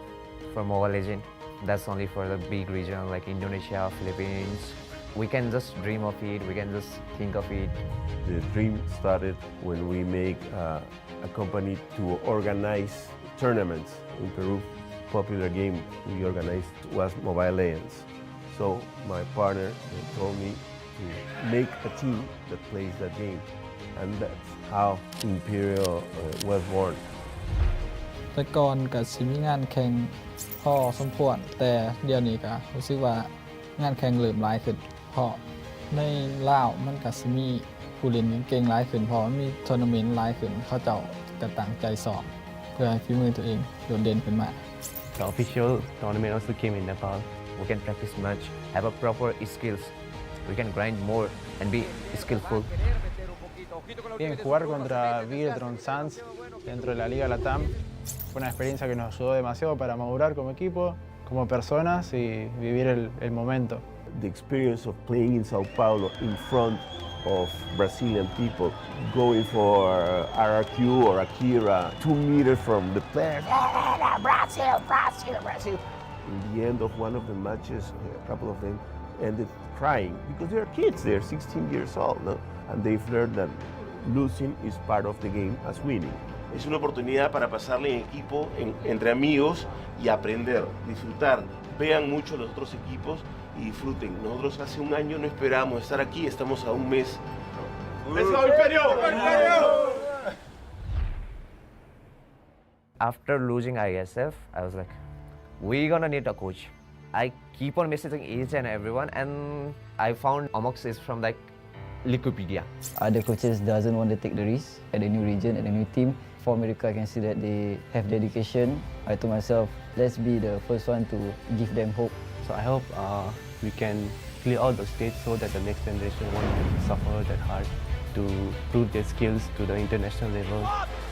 for Mobile Legends. That's only for the big region like Indonesia, Philippines. We can just dream of it, we can just think of it. The dream started when we make a company to organize tournaments in Peru. Popular game we organized was Mobile Legends. So my partner told me to make a team that plays that game, and that's how Imperial was born. แต่ก่อนก็สิมีงานแข่งพอสมควรแต่เดี๋ยวนี้ก็รู้สึกว่างานแข่งเริ่มหลายขึ้นเพราะในลาวมันก็สิมีผู้เล่นเก่งๆหลายขึ้นเพราะมันมีทัวร์นาเมนต์หลายขึ้นเขาเจ้าก็ตั้งใจสอนเพื่อให้ฝีมือตัวเองโดดเด่นขึ้นมา The official tournament also came in Nepal. We can practice much, have a proper skills. We can grind more and be skillful. Bien, jugar contra Vidron Sans dentro de la Liga Latam fue una experiencia que nos ayudó demasiado para madurar como equipo, como personas y vivir el momento. The experience of playing in Sao Paulo in front of Brazilian people, going for RRQ or Akira, 2 meters from the players, Brazil, Brazil, Brazil. In the end of one of the matches, a couple of them ended crying because they're kids, they're 16 years old, no? And they've learned that losing is part of the game as winning. Es una oportunidad para pasarle en equipo, entre amigos y aprender, disfrutar. Vean mucho los otros equipos y disfruten. Nosotros hace un año no esperábamos estar aquí, estamos a un mes. ¡Let's go, Imperial! After losing ISF, I was like, we're gonna need a coach. I keep on messaging each and everyone, and I found Omox is from like Wikipedia. Other coaches doesn't want to take the risk at the new region, at the new team. For America, I can see that they have dedication. I told myself, let's be the first one to give them hope. So I hope we can clear out the stage so that the next generation won't suffer that hard to prove their skills to the international level.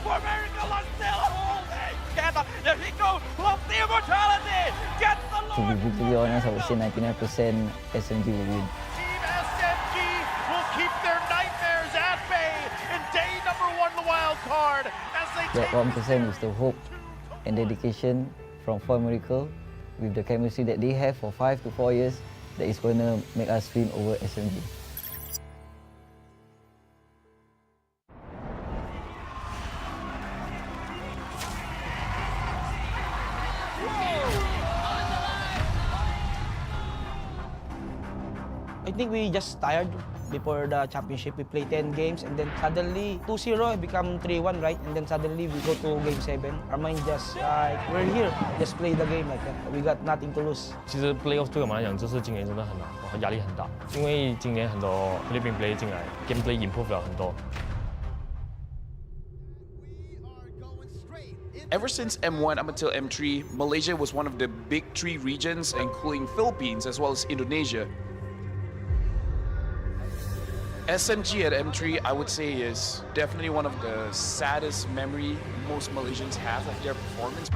For America, let's still holding together. There he goes, loves the immortality, gets the To be brutally honest, I would say 99% SMG will win. Team SMG will keep their nightmares at bay in day number 1, the wild card, as they That take 1% is the hope and dedication from For Miracle with the chemistry that they have for 5 to 4 years that is going to make us win over SMG. I think we just tired before the championship. We play 10 games and then suddenly 2-0 become 3-1, right? And then suddenly we go to game 7. Our mind just like, we're here, just play the game like that. We got nothing to lose. 其实 playoff 对我们来讲，这次今年真的很难，压力很大，因为今年很多 Philippine play 进来 ，gameplay improve 了很多。 Ever since M1 up until M3, Malaysia was one of the big 3 regions, including Philippines as well as Indonesia. SMG at M3, I would say, is definitely one of the saddest memory most Malaysians have of their performance.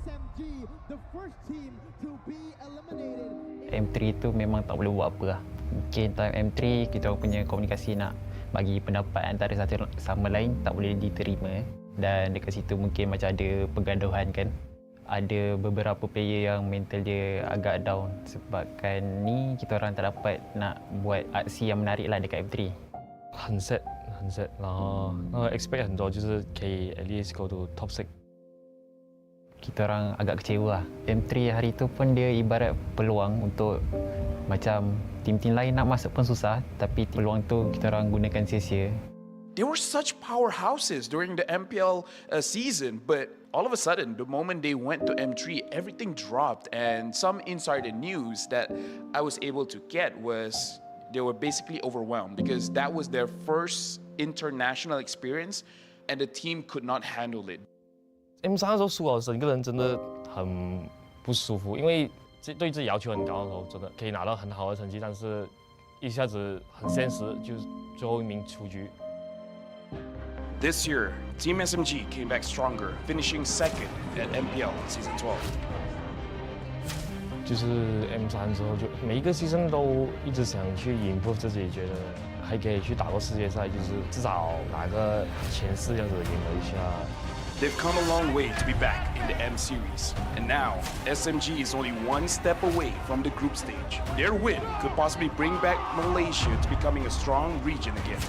SMG, the first team to be eliminated. M3 tu memang tak boleh buat apa lah. Mungkin time M3 kita orang punya komunikasi nak bagi pendapat antara satu sama lain tak boleh diterima. Dan dekat situ mungkin macam ada pergaduhan kan. Ada beberapa player yang mental dia agak down sebabkan ni kita orang tak dapat nak buat aksi yang menarik lah dekat M3. 很 sad， 很 sad， 然后expect 很多，就是可以 at least go to top 6。 Kita orang agak kecewa lah. M3 hari tu pun dia ibarat peluang untuk macam tim-tim lain nak masuk pun susah, tapi peluang tu kita orang gunakan sia-sia. They were such powerhouses during the MPL season, but all of a sudden, the moment they went to M3, everything dropped. And some insider news that I was able to get was they were basically overwhelmed because that was their first international experience and the team could not handle it. M3 的时候输了，整个人真的很不舒服，因为对自己要求很高的时候，真的可以拿到很好的成绩，但是一下子很现实，就最后一名出局。 This year, Team SMG came back stronger, finishing second at MPL Season 12. 就是 M3 之后，就每一个season都一直想去improve自己，觉得还可以去打过世界赛，就是至少拿个前4这样子赢了一下。 They've come a long way to be back in the M Series, and now SMG is only 1 step away from the group stage. Their win could possibly bring back Malaysia to becoming a strong region again.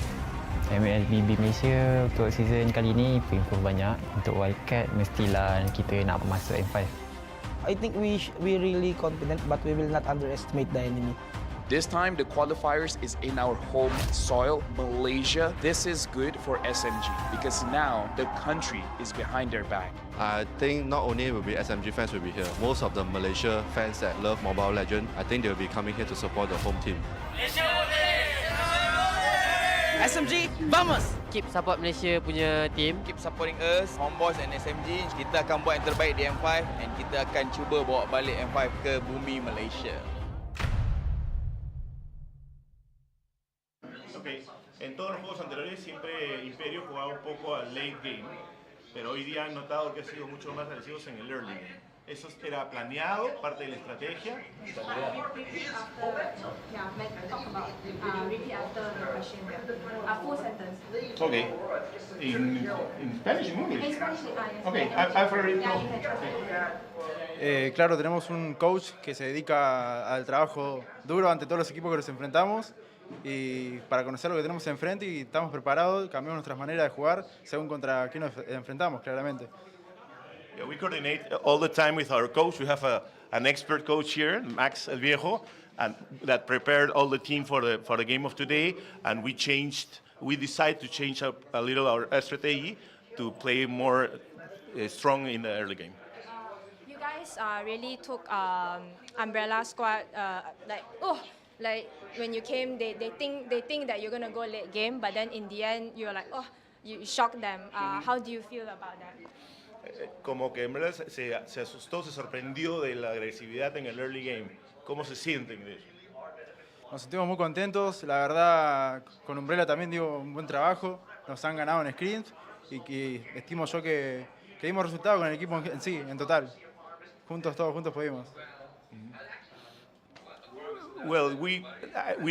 MLBB Malaysia untuk season kali ini improve banyak. Untuk wildcard mestilah kita nak masuk M5. I think we really confident, but we will not underestimate the enemy. This time, the qualifiers is in our home soil, Malaysia. This is good for SMG because now the country is behind their back. I think not only will be SMG fans will be here, most of the Malaysia fans that love Mobile Legends, I think they will be coming here to support the home team. SMG, vamos! Keep support Malaysia punya team. Keep supporting us, Homeboys and SMG. Kita akan buat yang terbaik di M5 dan kita akan cuba bawa balik M5 ke bumi Malaysia. Okay. En todos los juegos anteriores siempre Imperio jugaba un poco al late game, pero hoy día han notado que ha sido mucho más agresivos en el early game. ¿Eso era planeado, parte de la estrategia? Okay. In Spanish, in English? Okay, I've already told. Claro, tenemos un coach que se dedica al trabajo duro ante todos los equipos que nos enfrentamos y para conocer lo que tenemos enfrente y estamos preparados, cambiamos nuestras maneras de jugar según contra quién nos enfrentamos, claramente. Yeah, we coordinate all the time with our coach. We have an expert coach here, Max El Viejo, and that prepared all the team for the game of today. And we decided to change up a little our strategy to play more strong in the early game. You guys really took Umbrella Squad like when you came, they think that you're gonna go late game, but then in the end you're like, oh, you shocked them. How do you feel about that? Como que en verdad se asustó, se sorprendió de la agresividad en el early game. ¿Cómo se sienten de eso? Nos sentimos muy contentos, la verdad con Umbrella también dio un buen trabajo, nos han ganado en screens y que estimo yo que dimos resultados con el equipo en sí, en total. Todos juntos pudimos. Well, we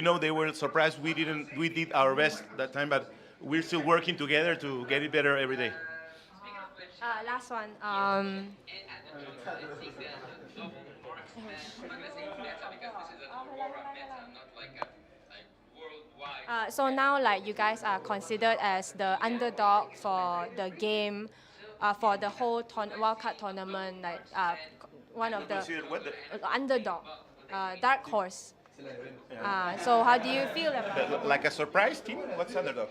know they were surprised. We did our best that time, but we're still working together to get it better every day. Last one. So now, like, you guys are considered as the underdog for the game, for the whole wildcard tournament. Like, one of the underdog, dark horse. So how do you feel about it? Like a surprise team? What's underdog?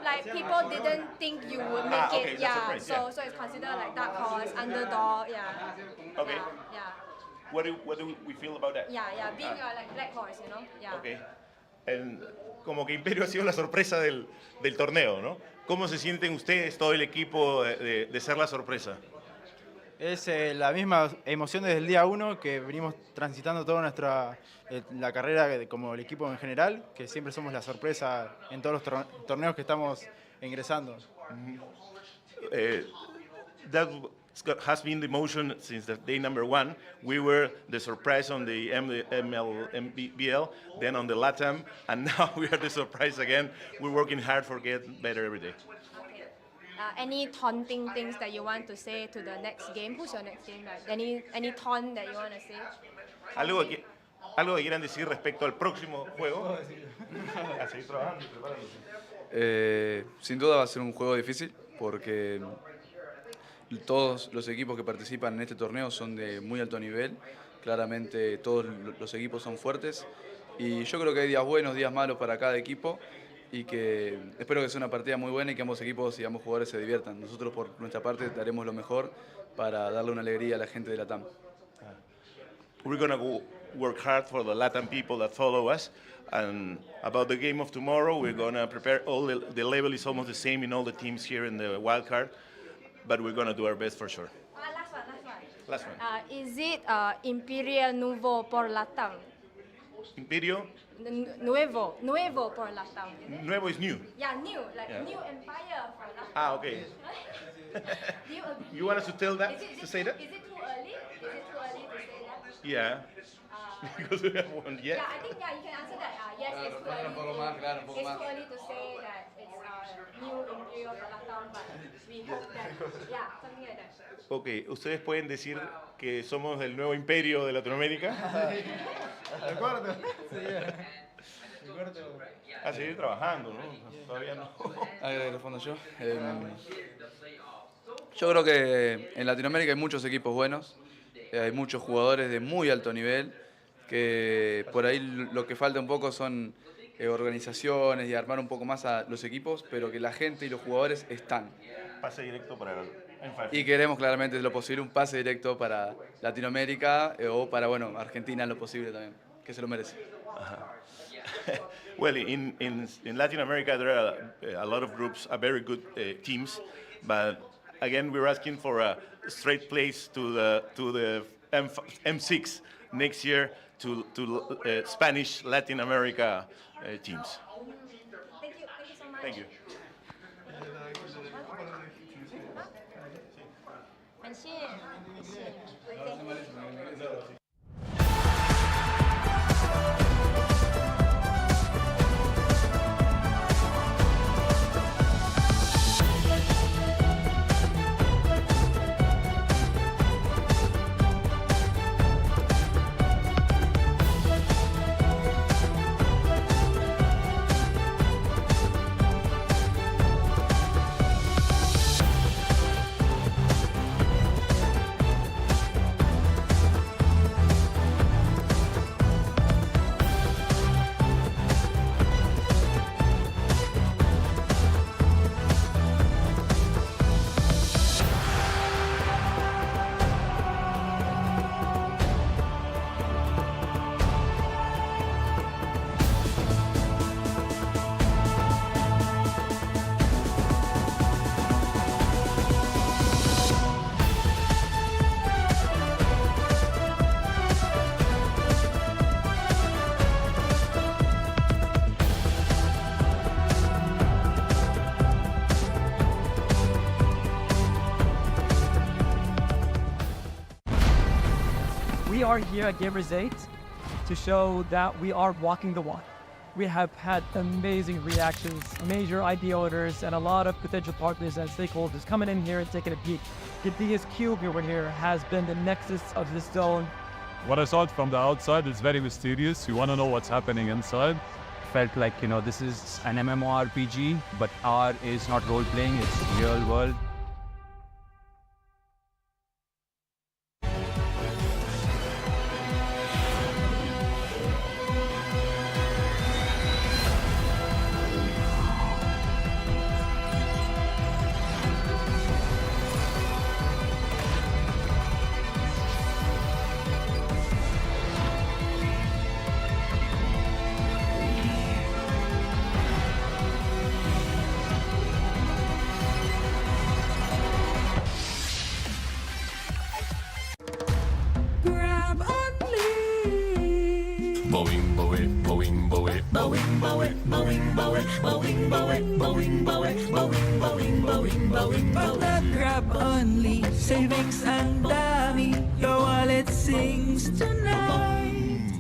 Like people didn't think you would make okay, it. Yeah. Surprise, yeah. So it's considered like dark horse, underdog. Yeah. Okay. Yeah. What do we feel about that? Yeah. Being like black horse, you know. Yeah. Okay. Como que Imperio ha sido la sorpresa del torneo, ¿no? ¿Cómo se sienten ustedes, todo el equipo, de ser la sorpresa? Es la misma emoción desde el día 1 que venimos transitando toda la carrera como el equipo en general, que siempre somos la sorpresa en todos los torneos que estamos ingresando. That has been the emotion since the day number 1. We were the surprise on the MLBL, then on the LATAM, and now we are the surprise again. We're working hard for getting better every day. Any taunting things that you want to say to the next game? Who's your next game? Like, any taunt that you want to say? Algo que quieran decir respecto al próximo juego. A seguir trabajando y preparándose. Sin duda va a ser un juego difícil porque todos los equipos que participan en este torneo son de muy alto nivel. Claramente todos los equipos son fuertes y yo creo que hay días buenos, días malos para cada equipo. Y que espero que sea una partida muy buena y que ambos equipos y ambos jugadores se diviertan. Nosotros por nuestra parte daremos lo mejor para darle una alegría a la gente de LATAM. We're going to work hard for the LATAM people that follow us. And about the game of tomorrow, we're going to prepare the level is almost the same in all the teams here in the wild card, but we're going to do our best for sure. Last one. Is it Imperial Nuevo por LATAM? Imperio? Nuevo por LATAM. Nuevo is new. Yeah, new, like new empire for LATAM. Ah, okay. Do you agree? You want us to tell that? To say that? Is it too early? Is it too early to say that? Yeah. Because we have one yet. Yeah, I think you can answer that. Yes, it's too early. It's too early to say that it's new Imperial for LATAM, but we hope that, yeah, something like that. Ok, ¿ustedes pueden decir que somos el nuevo imperio de Latinoamérica? A seguir trabajando, ¿no? Todavía no. A ver, respondo yo. Yo creo que en Latinoamérica hay muchos equipos buenos, hay muchos jugadores de muy alto nivel, que por ahí lo que falta un poco son organizaciones y armar un poco más a los equipos, pero que la gente y los jugadores están. Pase directo para el Y queremos claramente, de lo posible, un pase directo para Latinoamérica o para, bueno, Argentina en lo posible también, que se lo merece. Well, in Latin America, there are a lot of groups, very good teams, but again, we're asking for a straight place to the M6 next year to Spanish Latin America teams. Thank you so much. Thank you. We are here at Gamers 8 to show that we are walking the walk. We have had amazing reactions, major IP owners, and a lot of potential partners and stakeholders coming in here and taking a peek. The biggest cube over here has been the nexus of this zone. What I saw from the outside is very mysterious. You want to know what's happening inside. Felt like, you know, this is an MMORPG, but R is not role-playing, it's real world. Grab only. Boing, boing, boing, boing, boing, boing, boing, boing, boing, boing, boing, boing, boing, boing, boing, boing. Pag nag-grab only, savings ang dami. Your wallet sings tonight.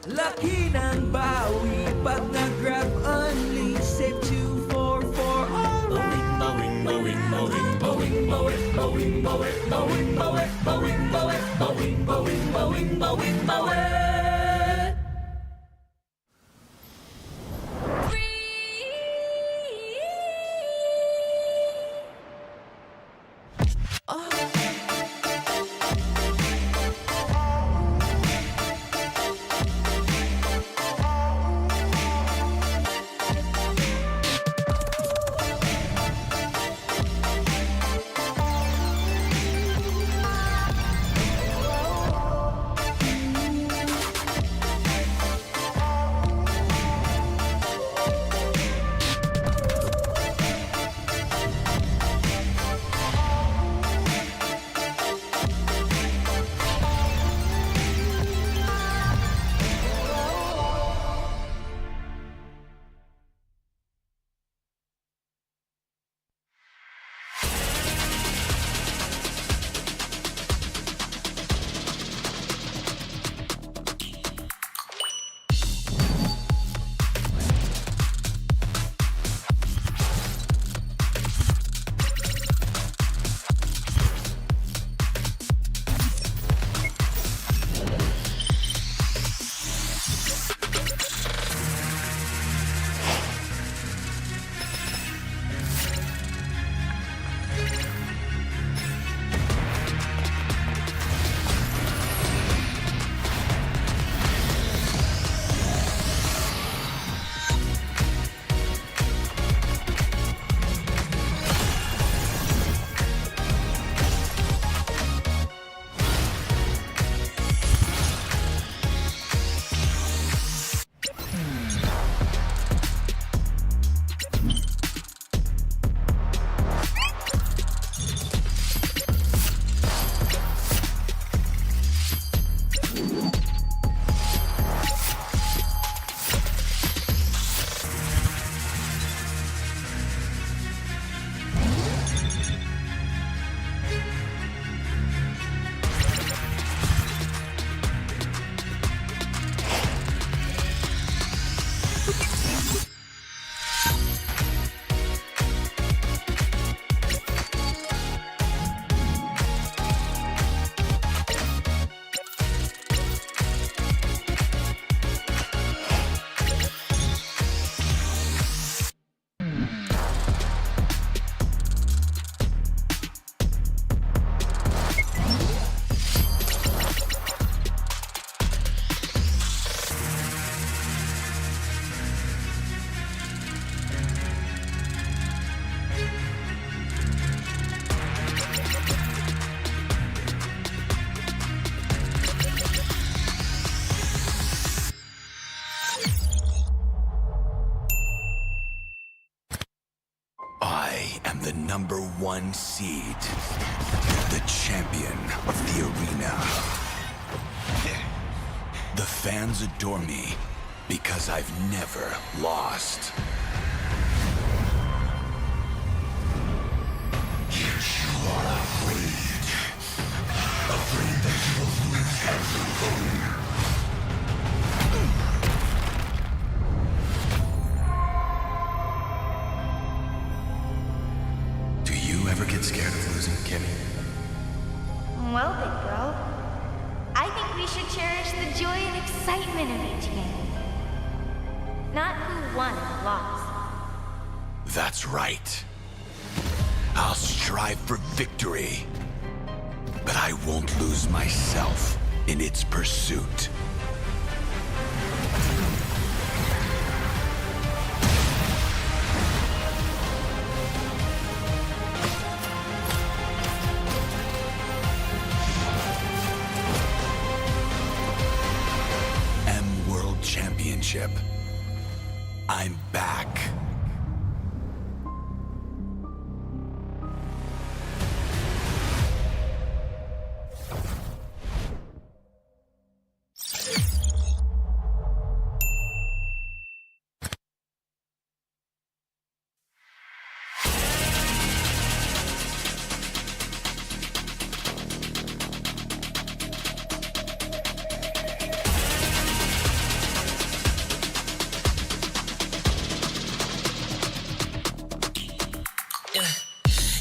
Laki ng bawi, pag nag-grab only, save 244 alright. Bowing, bowing, bowing, bowing, bowing, bowing, bowing, bowing, bowing, bowing, bowing, bowing, bowing, bowing, bowing, bowing. the #1 seed, the champion of the arena. The fans adore me because I've never lost. Yet you are afraid that you will lose everything. Do you ever get scared of losing, Kimmy? Well, big girl, I think we should cherish the joy and excitement of each game. Not who won or lost. That's right. I'll strive for victory, but I won't lose myself in its pursuit. World Championship. I'm back.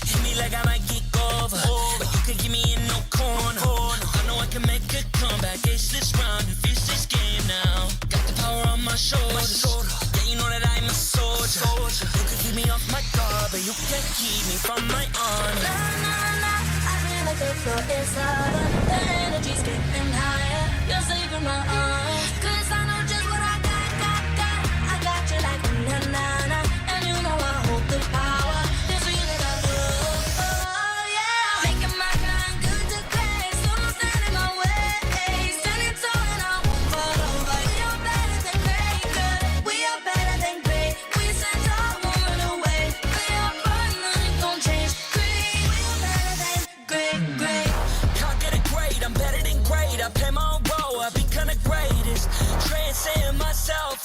Hit me like I might get over, but you can get me in no corner. I know I can make a comeback. Ace this round and finish this game now. Got the power on my shoulders. Yeah, you know that I'm a soldier. You can keep me off my guard, but you can't keep me from my honor. Nah, nah, nah, I feel like the floor is over. The energy's getting higher. You're saving my arms, 'cause I know just what I got. I got you like na na na, and you know I hold the power.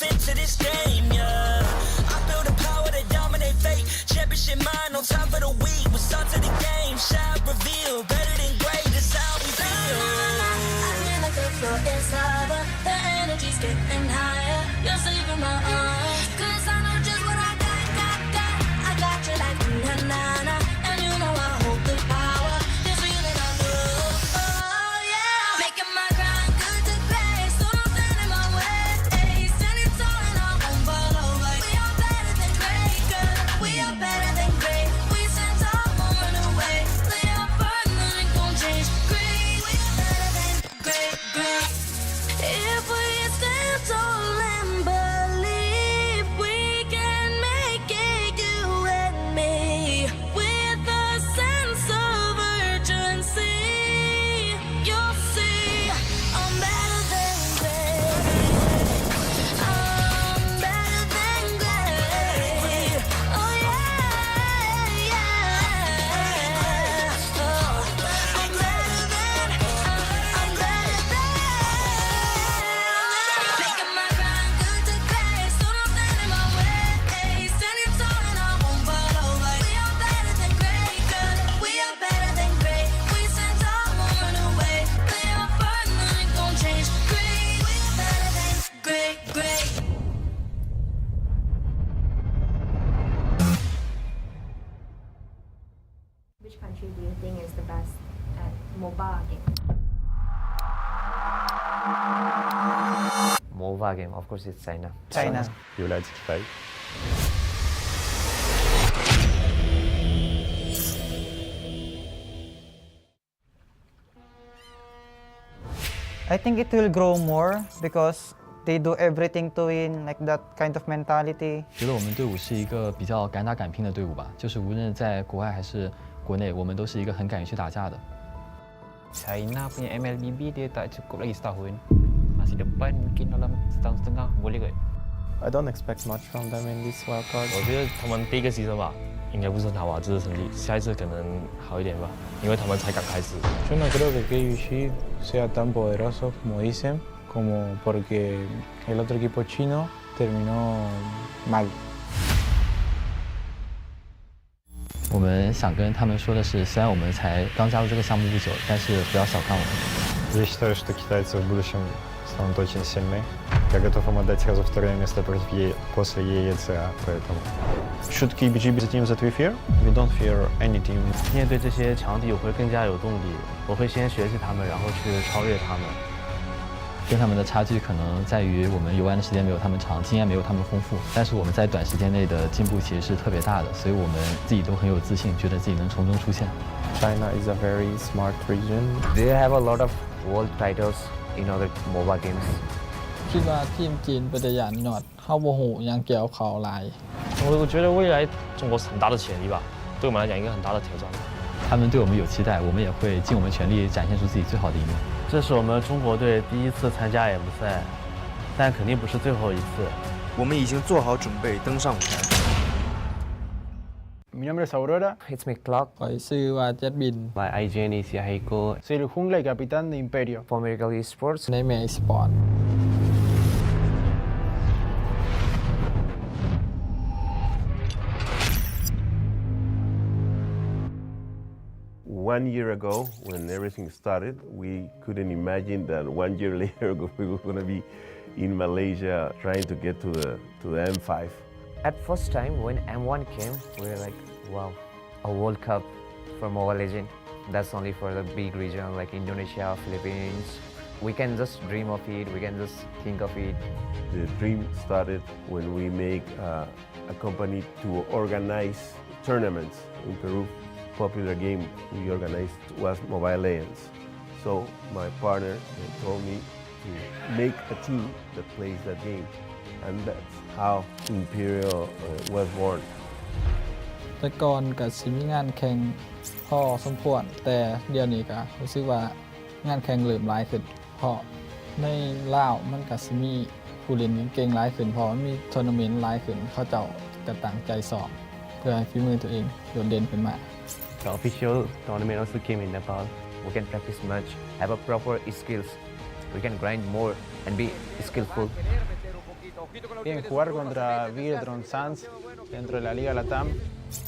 Into this game, yeah. I build a power to dominate fate. Championship mind, no time for the weak. We start to the game, shout, reveal. Better than great, that's how we feel. I feel like the floor is over. The energy's getting higher. You're saving my arms, 'cause I know just what I got. I got you like na na na, and you know I hold the power. This feeling I love, oh yeah. Making my grind good to great, so don't stand in my way. Which country do you think is the best at mobile game? Mobile game, of course, it's China. China. United States. I think it will grow more because they do everything to win, like that kind of mentality. 觉得我们队伍是一个比较敢打敢拼的队伍吧，就是无论在国外还是国内，我们都是一个很敢于去打架的。China punya MLBB dia tak cukup lagi setahun. Masih depan mungkin dalam setahun setengah boleh kot. I don't expect much from them in this wildcard. 我觉得他们第一个season吧，应该不是很好吧，这次成绩，下一次可能好一点吧，因为他们才刚开始。Yo no creo que KUG sea tan poderoso como dicen, como porque el otro equipo chino terminó mal. 我们想跟他们说的是，虽然我们才刚加入这个项目不久，但是不要小看我们。Я считаю, что китайцы в будущем станут очень сильны. Я готов им отдать сразу второе место после EECA, поэтому... Should KBG be the team that we fear? We don't fear any team. 面对这些强敌，我会更加有动力。我会先学习他们，然后去超越他们。跟他们的差距可能在于我们游玩的时间没有他们长，经验没有他们丰富，但是我们在短时间内的进步其实是特别大的，所以我们自己都很有自信，觉得自己能从中出现。China is a very smart region. They have a lot of world titles in other mobile games. คิดว่าทีมจีนเป็นตัวอย่างหนอดเข้าโมโหยังเกี่ยวเขาหลาย 我觉得未来中国是很大的潜力吧，对我们来讲一个很大的挑战。他们对我们有期待，我们也会尽我们全力展现出自己最好的一面。这是我们中国队第一次参加 M 赛，但肯定不是最后一次。我们已经做好准备登上舞台。Mi nombre es Aurora. It's my clock. ข่อยชื่อว่าเจ็ดบิน My IGN is Yahiko. Soy el jungla y capitán de Imperio. For Imperial Esports. ในแมสปอร์ต 1 year ago, when everything started, we couldn't imagine that 1 year later we were going to be in Malaysia trying to get to the M5. At first time when M1 came, we were like, wow, a World Cup for Mobile Legends. That's only for the big region like Indonesia, Philippines. We can just dream of it, we can just think of it. The dream started when we make a company to organize tournaments in Peru. Popular game we organized was Mobile Legends. So my partner told me to make a team that plays that game. And that's how Imperial was born. แต่ก่อนก็สิมีงานแข่งพอสมควรแต่เดี๋ยวนี้ก็รู้สึกว่างานแข่งเริ่มหลายขึ้นเพราะในลาวมันก็สิมีผู้เล่นเก่งๆหลายขึ้นเพราะมันมีทัวร์นาเมนต์หลายขึ้นเขาเจ้าก็ตั้งใจซ้อมเพื่อให้ฝีมือตัวเองโดดเด่นขึ้นมา The official tournament also came in Nepal. We can practice much, have a proper skills. We can grind more and be skillful. Bien, jugar contra Vidron Sans dentro de la Liga Latam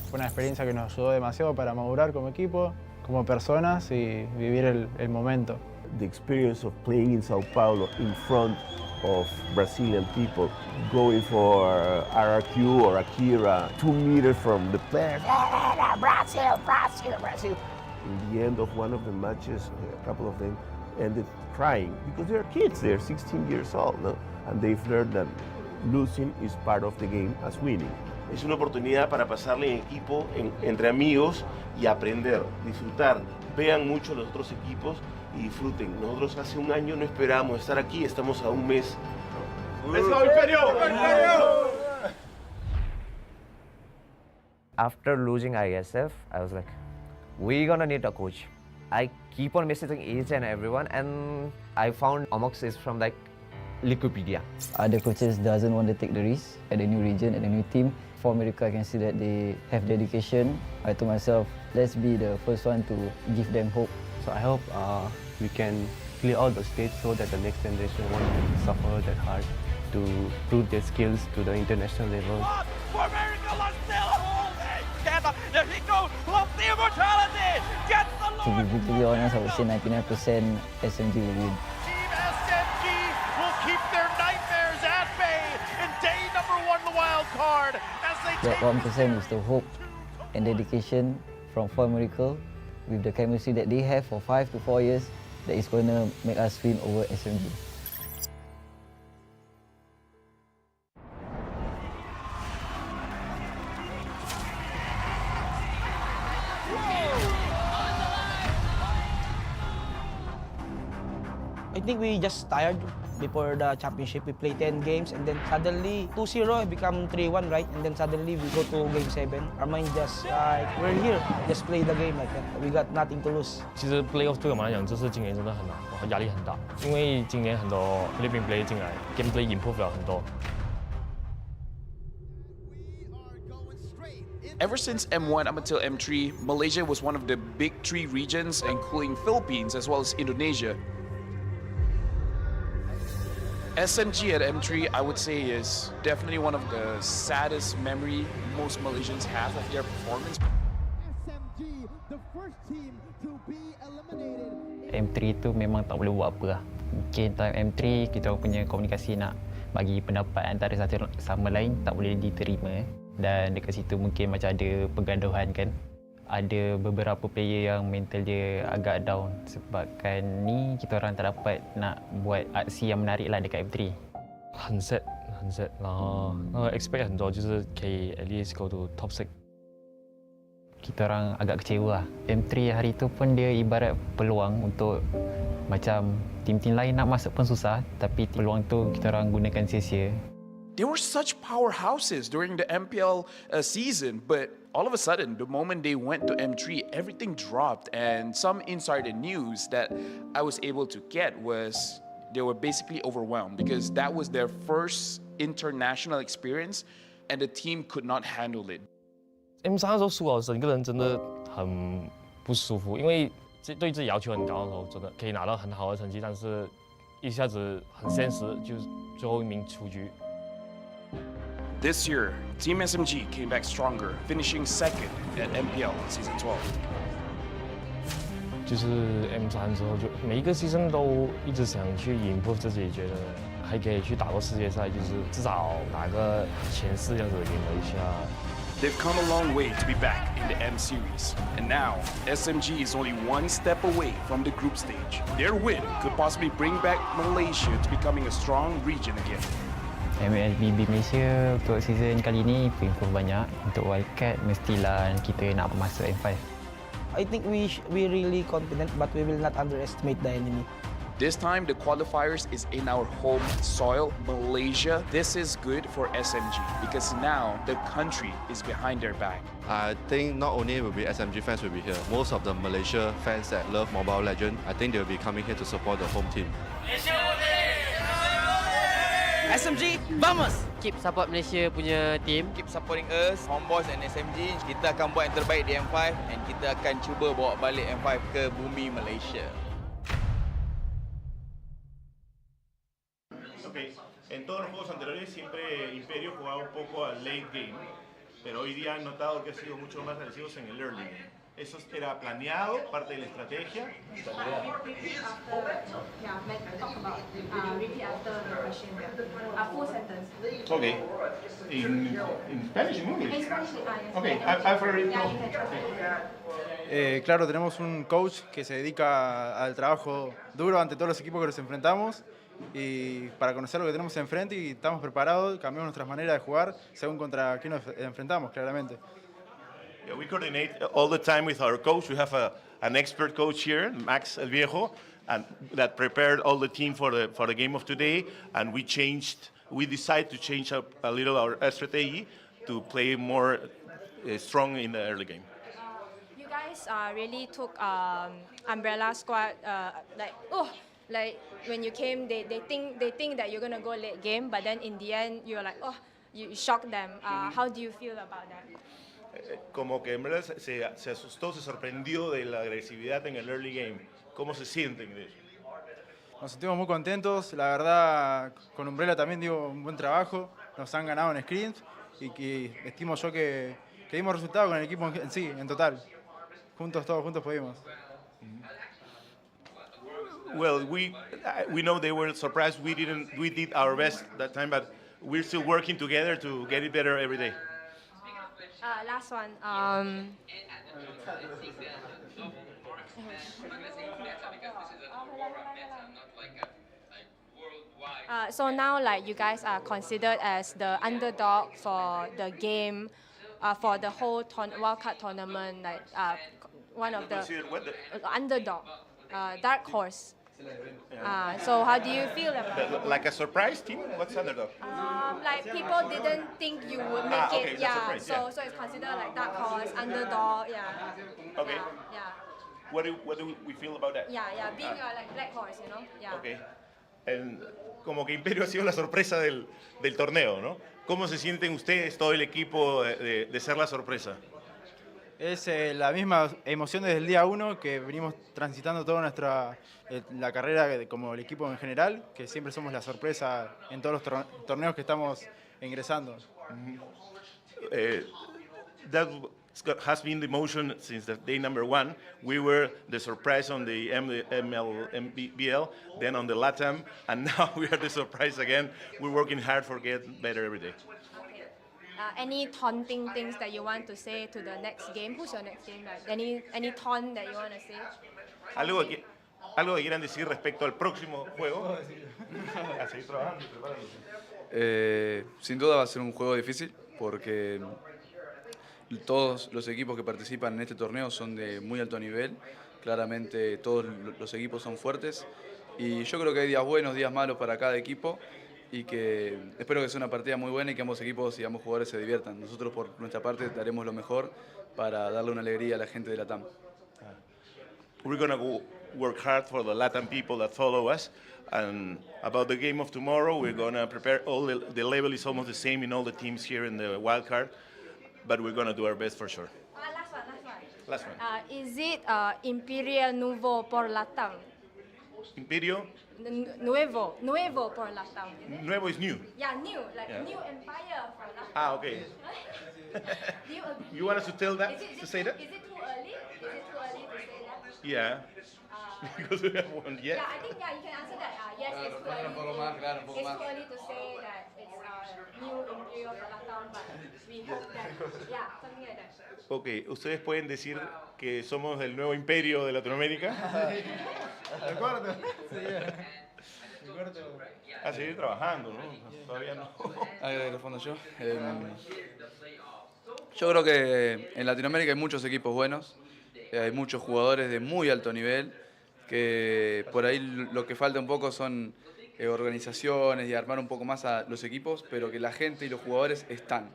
fue una experiencia que nos ayudó demasiado para madurar como equipo, como personas y vivir el momento. The experience of playing in Sao Paulo in front of Brazilian people, going for RRQ or Akira, 2 meters from the players. Brazil, Brazil, Brazil. In the end of one of the matches, a couple of them ended crying because they're kids, they're 16 years old, no? And they've learned that losing is part of the game as winning. Es una oportunidad para pasarle en equipo, entre amigos y aprender, disfrutar. Vean mucho los otros equipos y disfruten. Nosotros hace un año no esperábamos estar aquí, estamos a un mes. ¡Let's go, Imperio! After losing ISF, I was like, we're gonna need a coach. I keep on messaging each and everyone, and I found Omox is from like Wikipedia. Other coaches doesn't want to take the risk at the new region, at the new team. For America, I can see that they have dedication. I told myself, let's be the first one to give them hope. So I hope we can clear all the stage so that the next generation won't suffer that hard to prove their skills to the international level. For America, let's still holding! There he goes! Loves the immortality! Gets the To be brutally honest, I would say 99% SMG will win. Team SMG will keep their nightmares at bay in day number 1 of the wild card as they That 1% is the hope and dedication from For Miracle with the chemistry that they have for 5 to 4 years that is going to make us win over SMG. I think we just tired before the championship. We play 10 games and then suddenly 2-0 become 3-1, right? And then suddenly we go to game 7. Our mind just like, we're here, just play the game like that. We got nothing to lose. 其实 playoff 对我们来讲，这次今年真的很难，压力很大，因为今年很多 Philippine player 进来 ，gameplay improve 了很多。Ever since M1 up until M3, Malaysia was one of the big three regions, including Philippines as well as Indonesia. SMG at M3, I would say, is definitely one of the saddest memory most Malaysians have of their performance. M3 tu memang tak boleh buat apa lah. Mungkin time M3 kita punya komunikasi nak bagi pendapat antara satu sama lain tak boleh diterima. Dan dekat situ mungkin macam ada pergaduhan kan. Ada beberapa player yang mental dia agak down sebabkan ni kita orang tak dapat nak buat aksi yang menarik lah dekat M3. 很 sad， 很 sad， 然后expect 很多，就是可以 at least go to top 6。Kita orang agak kecewa lah. M3 hari tu pun dia ibarat peluang untuk macam tim-tim lain nak masuk pun susah, tapi peluang tu kita orang gunakan sia-sia. They were such powerhouses during the MPL season, but all of a sudden, the moment they went to M3, everything dropped. And some insider news that I was able to get was they were basically overwhelmed because that was their first international experience and the team could not handle it. M3 的时候输了，整个人真的很不舒服，因为对自己要求很高的时候，真的可以拿到很好的成绩，但是一下子很现实，就是最后一名出局。This year, Team SMG came back stronger, finishing second at MPL Season 12. 就是 M3 之后，就每一个season都一直想去improve自己，觉得还可以去打过世界赛，就是至少拿个前4这样子赢了一下。They've come a long way to be back in the M Series, and now SMG is only one step away from the group stage. Their win could possibly bring back Malaysia to becoming a strong region again. MLBB Malaysia untuk season kali ni improve banyak. Untuk wildcard mestilah kita nak masuk M5. I think we really confident, but we will not underestimate the enemy. This time, the qualifiers is in our home soil, Malaysia. This is good for SMG because now the country is behind their back. I think not only will be SMG fans will be here, most of the Malaysia fans that love Mobile Legends, I think they'll be coming here to support the home team. SMG, vamos! Keep support Malaysia punya team. Keep supporting us, Homeboys and SMG. Kita akan buat yang terbaik di M5 and kita akan cuba bawa balik M5 ke bumi Malaysia. Okay. En todos los juegos anteriores siempre Imperio jugaba un poco al late game, pero hoy día han notado que ha sido mucho más agresivos en el early game. ¿Eso era planeado, parte de la estrategia? Okay. In Spanish, in English? Okay, I've heard it. Claro, tenemos un coach que se dedica al trabajo duro ante todos los equipos que nos enfrentamos y para conocer lo que tenemos enfrente y estamos preparados, cambiamos nuestras maneras de jugar según contra quién nos enfrentamos, claramente. Yeah, we coordinate all the time with our coach. We have an expert coach here, Max El Viejo, and that prepared all the team for the game of today. And we decided to change up a little our strategy to play more strong in the early game. You guys really took Umbrella Squad like when you came, they think that you're gonna go late game, but then in the end you're like, you shocked them. How do you feel about that? Como que en verdad se asustó, se sorprendió de la agresividad en el early game. ¿Cómo se sienten de eso? Nos sentimos muy contentos, la verdad con Umbrella también dio un buen trabajo, nos han ganado en scrims y que estimo yo que dimos resultados con el equipo en sí, en total. Todos juntos pudimos. Well, we know they were surprised. We did our best that time, but we're still working together to get it better every day. Last one. So now, like, you guys are considered as the underdog for the game, for the whole wildcard tournament. Like, one of the underdog, dark horse. So how do you feel about it? Like a surprise team? What's underdog? Like people didn't think you would make okay, it. Yeah. surprise, yeah. So it's considered like dark horse, underdog. Yeah. Okay. Yeah. What do we feel about that? Yeah. Being like black horse, you know. Yeah. Okay. como que Imperio ha sido la sorpresa del torneo, ¿no? ¿Cómo se sienten ustedes, todo el equipo, de ser la sorpresa? Es la misma emoción desde el día 1 que venimos transitando toda la carrera como el equipo en general, que siempre somos la sorpresa en todos los torneos que estamos ingresando. That has been the emotion since the day number 1. We were the surprise on the MBL, then on the LATAM, and now we are the surprise again. We're working hard for getting better every day. Any taunting things that you want to say to the next game? Who's your next game? Like any taunt that you want to say? Algo que quieran decir respecto al próximo juego. A seguir trabajando y preparándose. Sin duda va a ser un juego difícil porque todos los equipos que participan en este torneo son de muy alto nivel. Claramente todos los equipos son fuertes y yo creo que hay días buenos, días malos para cada equipo y que espero que sea una partida muy buena y que ambos equipos y ambos jugadores se diviertan. Nosotros por nuestra parte daremos lo mejor para darle una alegría a la gente de la TAM. We're going to work hard for the Latin people that follow us. And about the game of tomorrow, we're going to prepare the level is almost the same in all the teams here in the wild card, but we're going to do our best for sure. Last one. Is it Imperial Nuevo por Latam? Imperio? Nuevo por Latam. Nuevo is new. Yeah, new, like Yeah. new empire for Latam. Ah, okay. Do you agree? You want us to tell that, to say that? Is it too early? Is it too early to say that? Yeah. Because we have one yet. Yeah, I think you can answer that. Yes, it's too early. It's too early to say that it's new Imperial for Latam, but we hope that, yeah, something like that. Ok, ¿ustedes pueden decir que somos el nuevo imperio de Latinoamérica? Recuerdo. A seguir trabajando, ¿no? Todavía no. Respondo yo. Yo creo que en Latinoamérica hay muchos equipos buenos, hay muchos jugadores de muy alto nivel, que por ahí lo que falta un poco son organizaciones y armar un poco más a los equipos, pero que la gente y los jugadores están.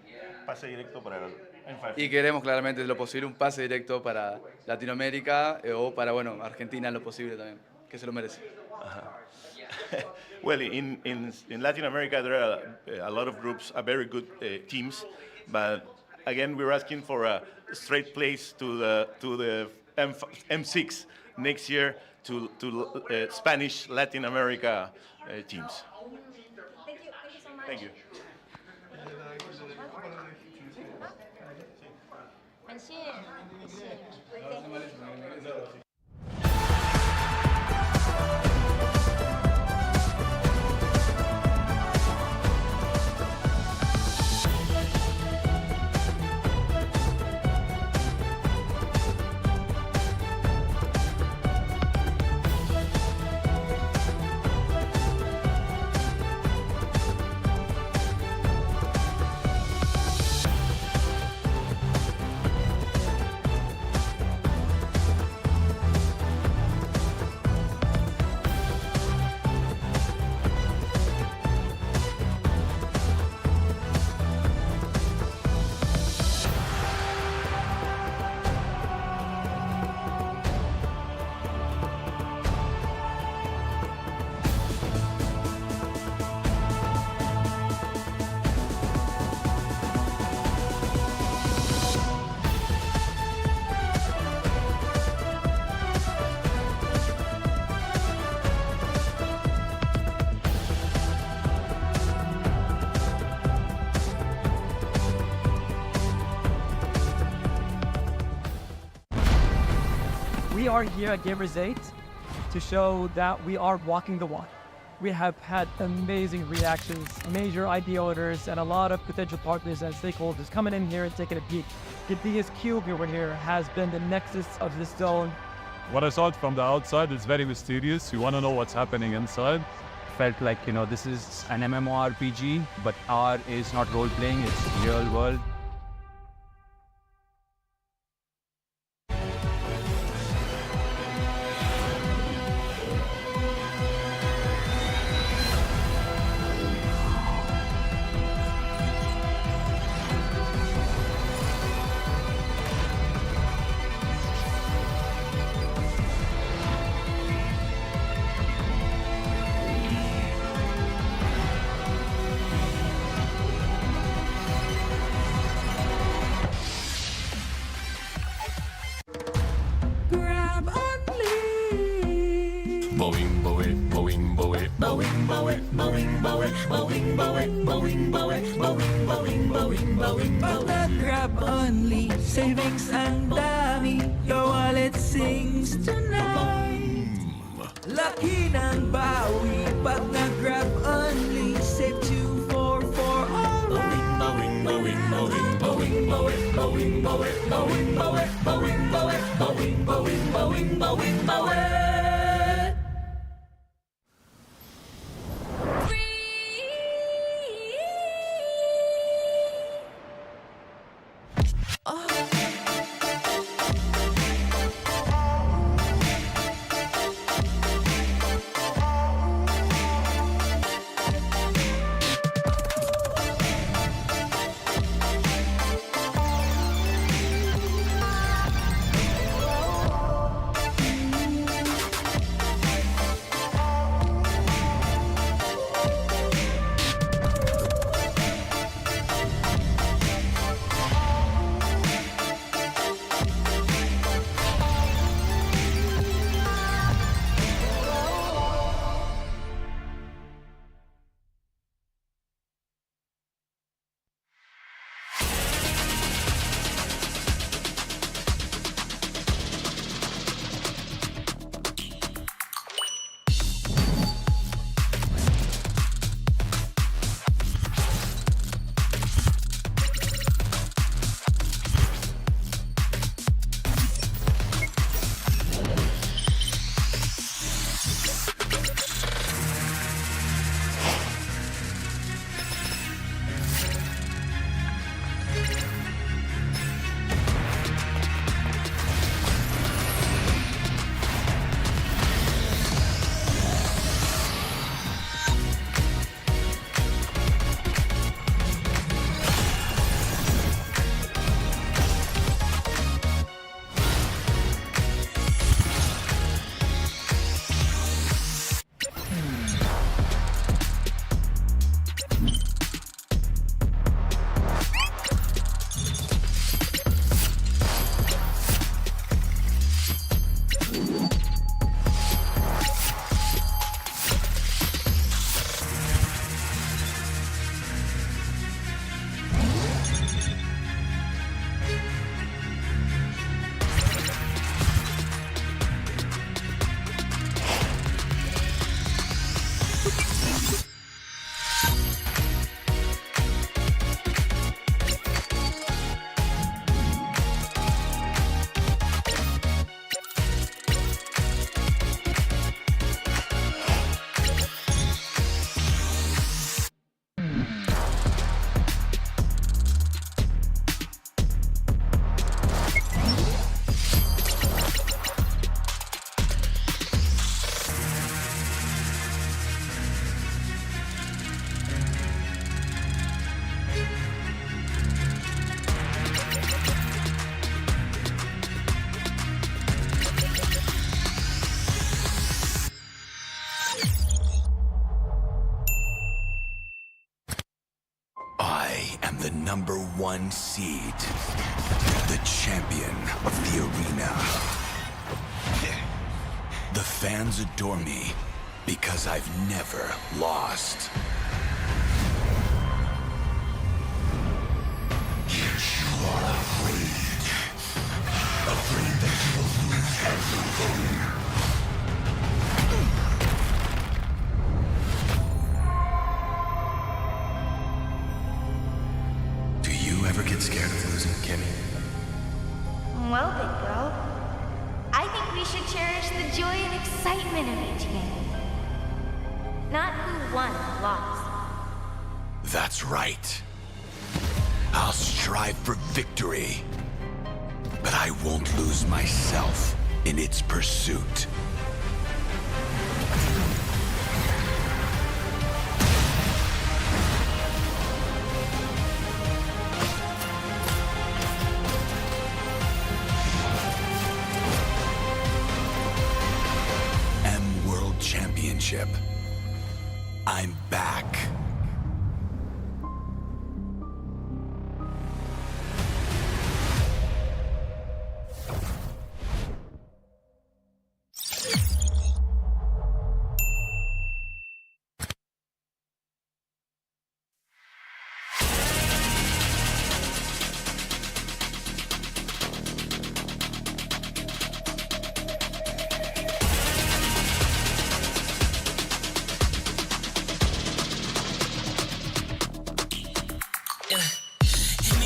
Pase directo para el M5. Y queremos claramente lo posible un pase directo para Latinoamérica o para Argentina en lo posible también, que se lo merece. Well, in Latin America, there are a lot of groups, very good teams, but again, we're asking for a straight place to the M6 next year to Spanish Latin America teams. Thank you so much. Thank you. We are here at Gamers 8 to show that we are walking the walk. We have had amazing reactions, major idea owners, and a lot of potential partners and stakeholders coming in here and taking a peek. The biggest cube over here has been the nexus of this zone. What I saw from the outside is very mysterious. You want to know what's happening inside. Felt like, this is an MMORPG, but R is not role-playing, it's real world. Grab only, savings ang dami, your wallet sings tonight. Laki ng bawi, pag nag-grab only, save 2 4 for alright. Bawing, bawing, bawing, bawing, bawing, bawing, bawing, bawing, bawing, bawing, bawing, bawing, bawing, bawing, bawing, bawing. the number 1 seed, the champion of the arena. The fans adore me because I've never lost. You are afraid that you will lose everything. Do you ever get scared of losing, Kimmy? Well, big girl, I think we should cherish the joy and excitement of each game. Not who won or lost. That's right. I'll strive for victory, but I won't lose myself in its pursuit. World Championship. I'm back.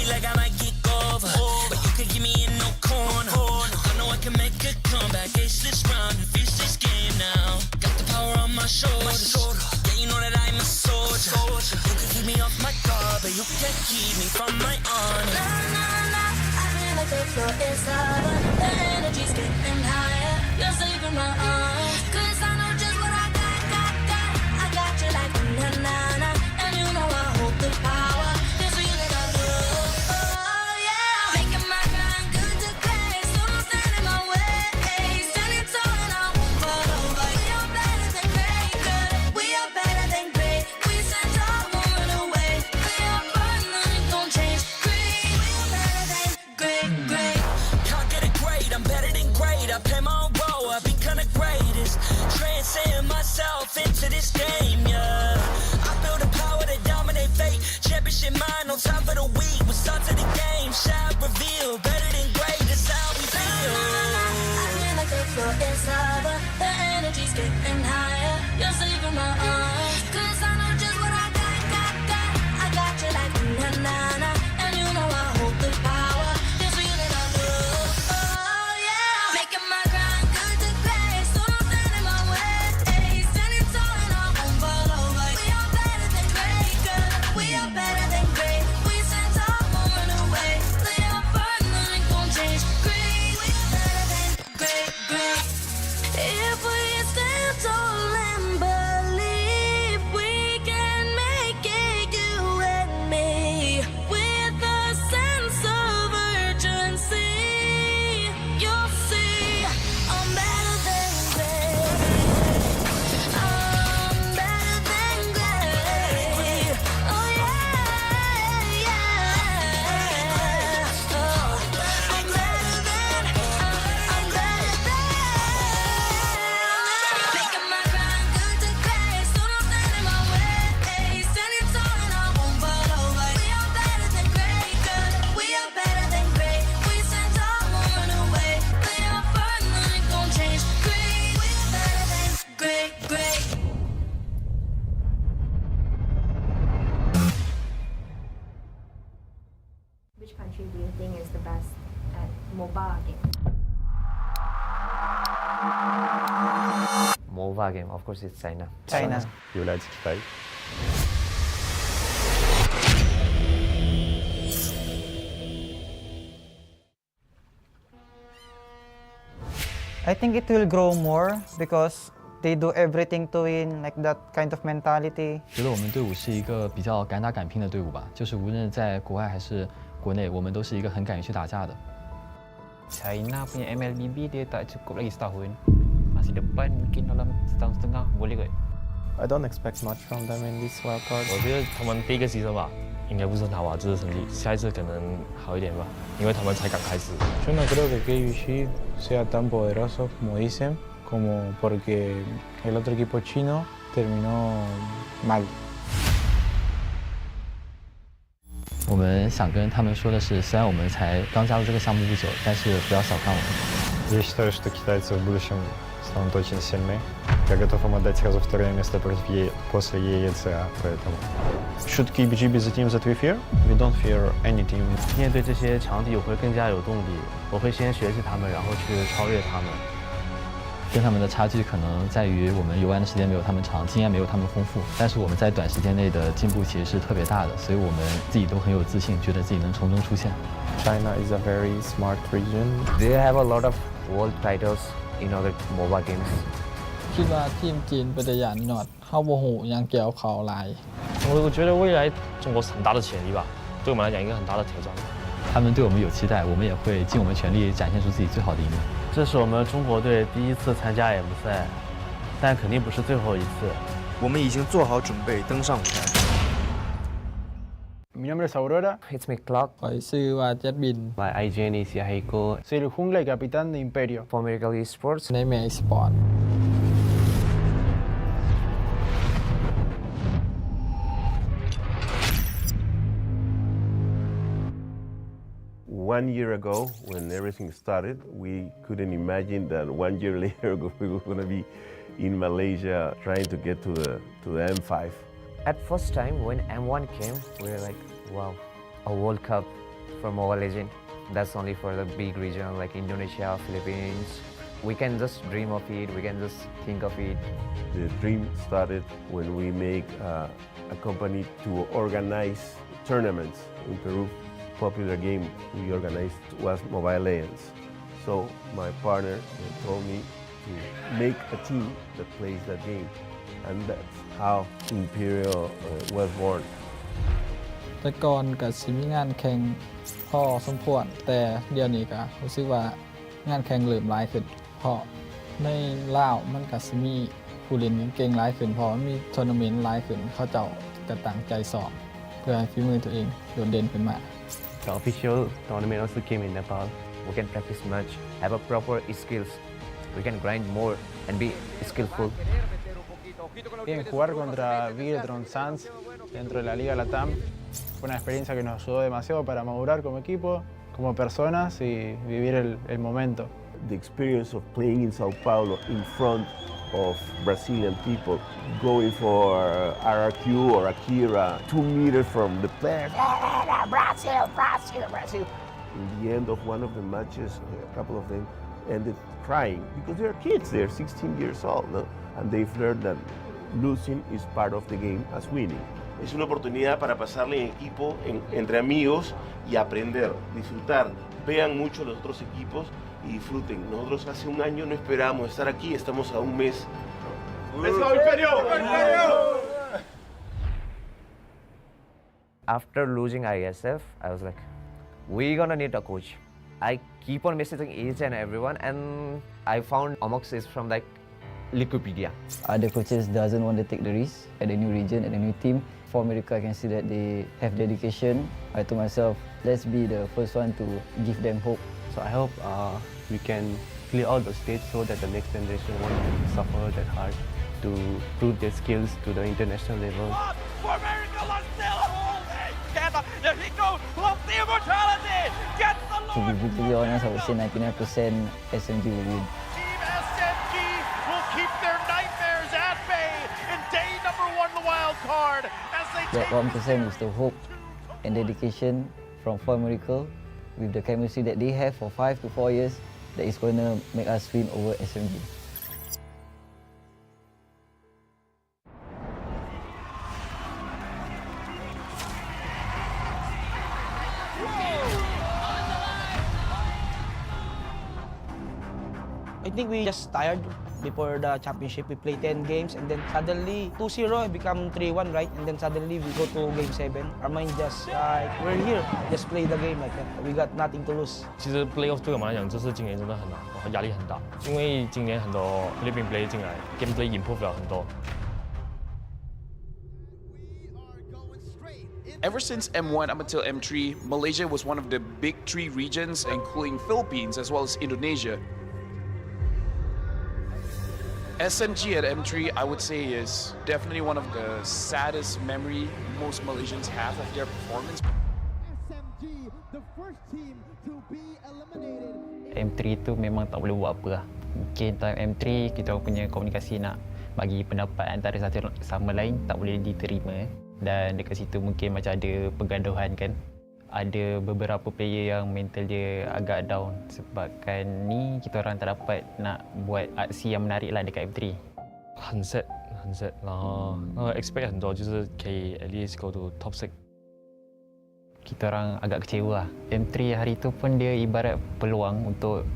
feel like I might kick over, but you could give me in no corner. I know I can make a comeback. Ace this round and finish this game now. Got the power on my shoulders. Yeah, you know that I'm a soldier. You can keep me off my guard, but you can't keep me from my honor. Nah, nah, nah. I feel like the floor is lava. The energy's getting higher. You're saving my arms. 'Cause I know just what I got. I got you like na na na. And you know I hold the power. This feeling I feel. Oh yeah. Making my grind good to great. So don't stand in my way. Standing tall and I won't fall over. We are better than great, good. We are better than great. We stand tall, won't run away. We are fun, nothing gon' change. Great. We are better than great. Can't get it great. I'm better than great. I play my own role. I've been kinda greatest. Transcend myself into this game, yeah. I feel the power to dominate fate. Championship mind, no time for the weak. We start to the game, shout reveal. Better than great, that's how we feel. I feel like the floor is lava. The energy's getting higher. You're saving my arms. 'Cause I know just what I got. I got you like na na na. And you know I hold the power. This feeling I feel. Oh yeah. Making my grind good to great. So don't stand in my way. Standing tall and I won't fall over. We are better than great, good. We are better than great. We stand tall, won't run away. We are fun, nothing gon' change. Great. We are better than great. If we stand tall and believe we can make it, you and me, with a sense of urgency, you'll see I'm better than great. I'm better than great. Oh yeah, yeah. Oh, I'm better than. Making my grind good to great. So don't stand in my way. Standing tall and I won't fall over. We are better than great, good. We are better than great. We stand tall, won't run away. We are fun, nothing gon' change. Great. We are better than great. Which country do you think is the best at mobile game? MOBA game, of course, it's China. Является Китай. I think it will grow more because they do everything to win, like that kind of mentality. 觉得我们队伍是一个比较敢打敢拼的队伍吧，就是无论在国外还是国内，我们都是一个很敢于去打架的。China punya MLBB dia tak cukup lagi setahun. Masih depan mungkin dalam setahun setengah boleh kot. I don't expect much from them in this wild card. 我觉得他们第一个牺牲吧，应该不是很好吧，这次成绩，下一次可能好一点吧，因为他们才刚开始。Yo no creo que KUG sea tan poderoso como dicen, como porque el otro equipo chino terminó mal. 我们想跟他们说的是，虽然我们才刚加入这个项目不久，但是不要小看我们。 Я считаю, что китайцы в будущем станут очень сильны. Я готов им отдать сразу второе место после EECA, поэтому... Should KBG be the team that we fear? We don't fear any team. 面对这些强敌，我会更加有动力。我会先学习他们，然后去超越他们。跟他们的差距可能在于我们游玩的时间没有他们长，经验没有他们丰富，但是我们在短时间内的进步其实是特别大的，所以我们自己都很有自信，觉得自己能从中出现。China is a very smart region. They have a lot of world titles in other MOBA games. คิดว่าทีมจีนเป็นตัวอย่างหนอดเข้าโมโหยังเกี่ยวเขาหลาย 我觉得未来中国是很大的潜力吧，对我们来讲一个很大的挑战。他们对我们有期待，我们也会尽我们全力展现出自己最好的一面。这是我们中国队第一次参加 M 赛，但肯定不是最后一次。我们已经做好准备登上舞台。 Mi nombre es Aurora. It's me, Clock. ข่อยชื่อว่าเจ็ดบิน My IGN is Yahiko. Soy el jungla y capitán de Imperio. For Imperial Esports. ในแม Sport1 year ago, when everything started, we couldn't imagine that 1 year later we were going to be in Malaysia trying to get to the M5. At first time when M1 came, we were like, wow, a World Cup for Mobile Legends. That's only for the big region like Indonesia, Philippines. We can just dream of it, we can just think of it. The dream started when we make a company to organize tournaments in Peru. Popular game we organized was Mobile Legends. So my partner told me to make a team that plays that game. And that's how Imperial was born. แต่ก่อนก็สิมีงานแข่งพอสมควรแต่เดี๋ยวนี้ก็รู้สึกว่างานแข่งเริ่มหลายขึ้นเพราะในลาวมันก็สิมีผู้เล่นเก่งๆหลายขึ้นเพราะมีทัวร์นาเมนต์หลายขึ้นเขาเจ้าก็ตั้งใจสอบเพื่อให้ฝีมือตัวเองโดดเด่นขึ้นมา The official tournament also came in Nepal. We can practice much, have a proper skills. We can grind more and be skillful. Bien, jugar contra Virtron Sans dentro de la Liga Latam fue una experiencia que nos ayudó demasiado para madurar como equipo, como personas y vivir el momento. The experience of playing in Sao Paulo in front of Brazilian people, going for RRQ or Akira, 2 meters from the players. Brazil, Brazil, Brazil. In the end of one of the matches, a couple of them ended crying because they're kids, they're 16 years old, no? And they've learned that losing is part of the game as winning. Es una oportunidad para pasarle en equipo, entre amigos y aprender, disfrutar. Vean mucho los otros equipos y disfruten. Nosotros hace un año no esperábamos estar aquí, estamos a un mes. ¡Let's go, Imperio! After losing ISF, I was like, we're gonna need a coach. I keep on messaging each and everyone, and I found Omox is from like Wikipedia. Other coaches doesn't want to take the risk at a new region, at a new team. For America, I can see that they have dedication. I told myself, let's be the first one to give them hope. So I hope we can clear all the stage so that the next generation won't suffer that hard to prove their skills to the international level. For America, let's still holding together. There he goes, loves the immortality, gets the To be brutally honest, I would say 99% SMG will win. Team SMG will keep their nightmares at bay in day number 1 the wild card as they That 1% is the hope and dedication from For Miracle with the chemistry that they have for 5 to 4 years that is going to make us win over SMG. I think we just tired before the championship. We play 10 games and then suddenly 2-0 become 3-1, right? And then suddenly we go to game 7. Our mind just like, we're here, just play the game like that. We got nothing to lose. 其实 playoff 对我们来讲，这次今年真的很难，压力很大，因为今年很多 Philippine play 进来 ，gameplay improve 了很多。 Ever since M1 up until M3, Malaysia was one of the big 3 regions, including Philippines as well as Indonesia. SMG at M3, I would say, is definitely one of the saddest memory most Malaysians have of their performance. SMG, the first team to be eliminated. M3 tu memang tak boleh buat apa lah. Mungkin time M3 kita punya komunikasi nak bagi pendapat antara satu sama lain tak boleh diterima. Dan dekat situ mungkin macam ada pergaduhan kan. Ada beberapa player yang mental dia agak down sebabkan ni kita orang tak dapat nak buat aksi yang menarik lah dekat M3. 很 sad， 很 sad， 然后expect 很多，就是可以 at least go to top 6。 Kita orang agak kecewa lah. M3 hari tu pun dia ibarat peluang untuk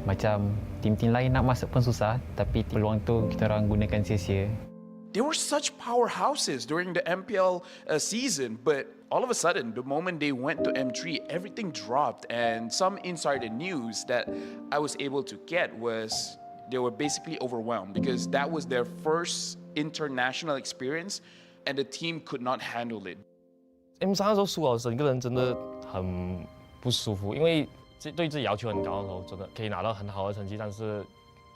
macam tim-tim lain nak masuk pun susah, tapi peluang tu kita orang gunakan sia-sia. They were such powerhouses during the MPL season, but all of a sudden, the moment they went to M3, everything dropped. And some insider news that I was able to get was they were basically overwhelmed because that was their first international experience and the team could not handle it. M3 的时候输了，整个人真的很不舒服，因为对自己要求很高的时候，真的可以拿到很好的成绩，但是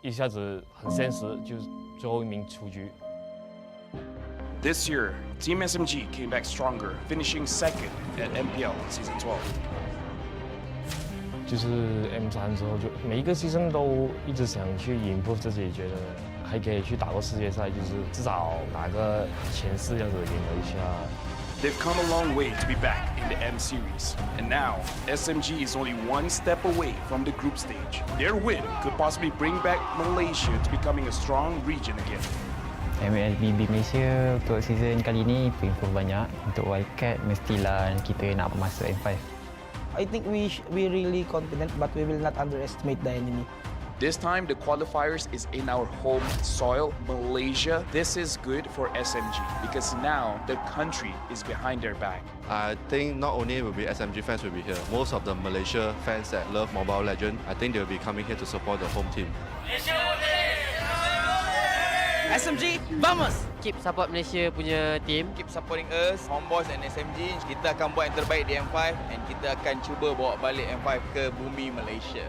一下子很现实，就是最后一名出局。 This year, Team SMG came back stronger, finishing second at MPL Season 12. 就是 M3 之后，就每一个season都一直想去improve自己，觉得还可以去打过世界赛，就是至少拿个前4这样子给Malaysia。They've come a long way to be back in the M Series. And now, SMG is only one step away from the group stage. Their win could possibly bring back Malaysia to becoming a strong region again. MLB Malaysia untuk season kali ini improve banyak. Untuk wildcard mestilah kita nak masuk M5. I think we really confident, but we will not underestimate the enemy. This time, the qualifiers is in our home soil, Malaysia. This is good for SMG because now the country is behind their back. I think not only will be SMG fans will be here, most of the Malaysia fans that love Mobile Legends, I think they'll be coming here to support the home team. SMG, vamos! Keep support Malaysia punya team. Keep supporting us, Homeboys and SMG. Kita akan buat yang terbaik di M5 and kita akan cuba bawa balik M5 ke bumi Malaysia.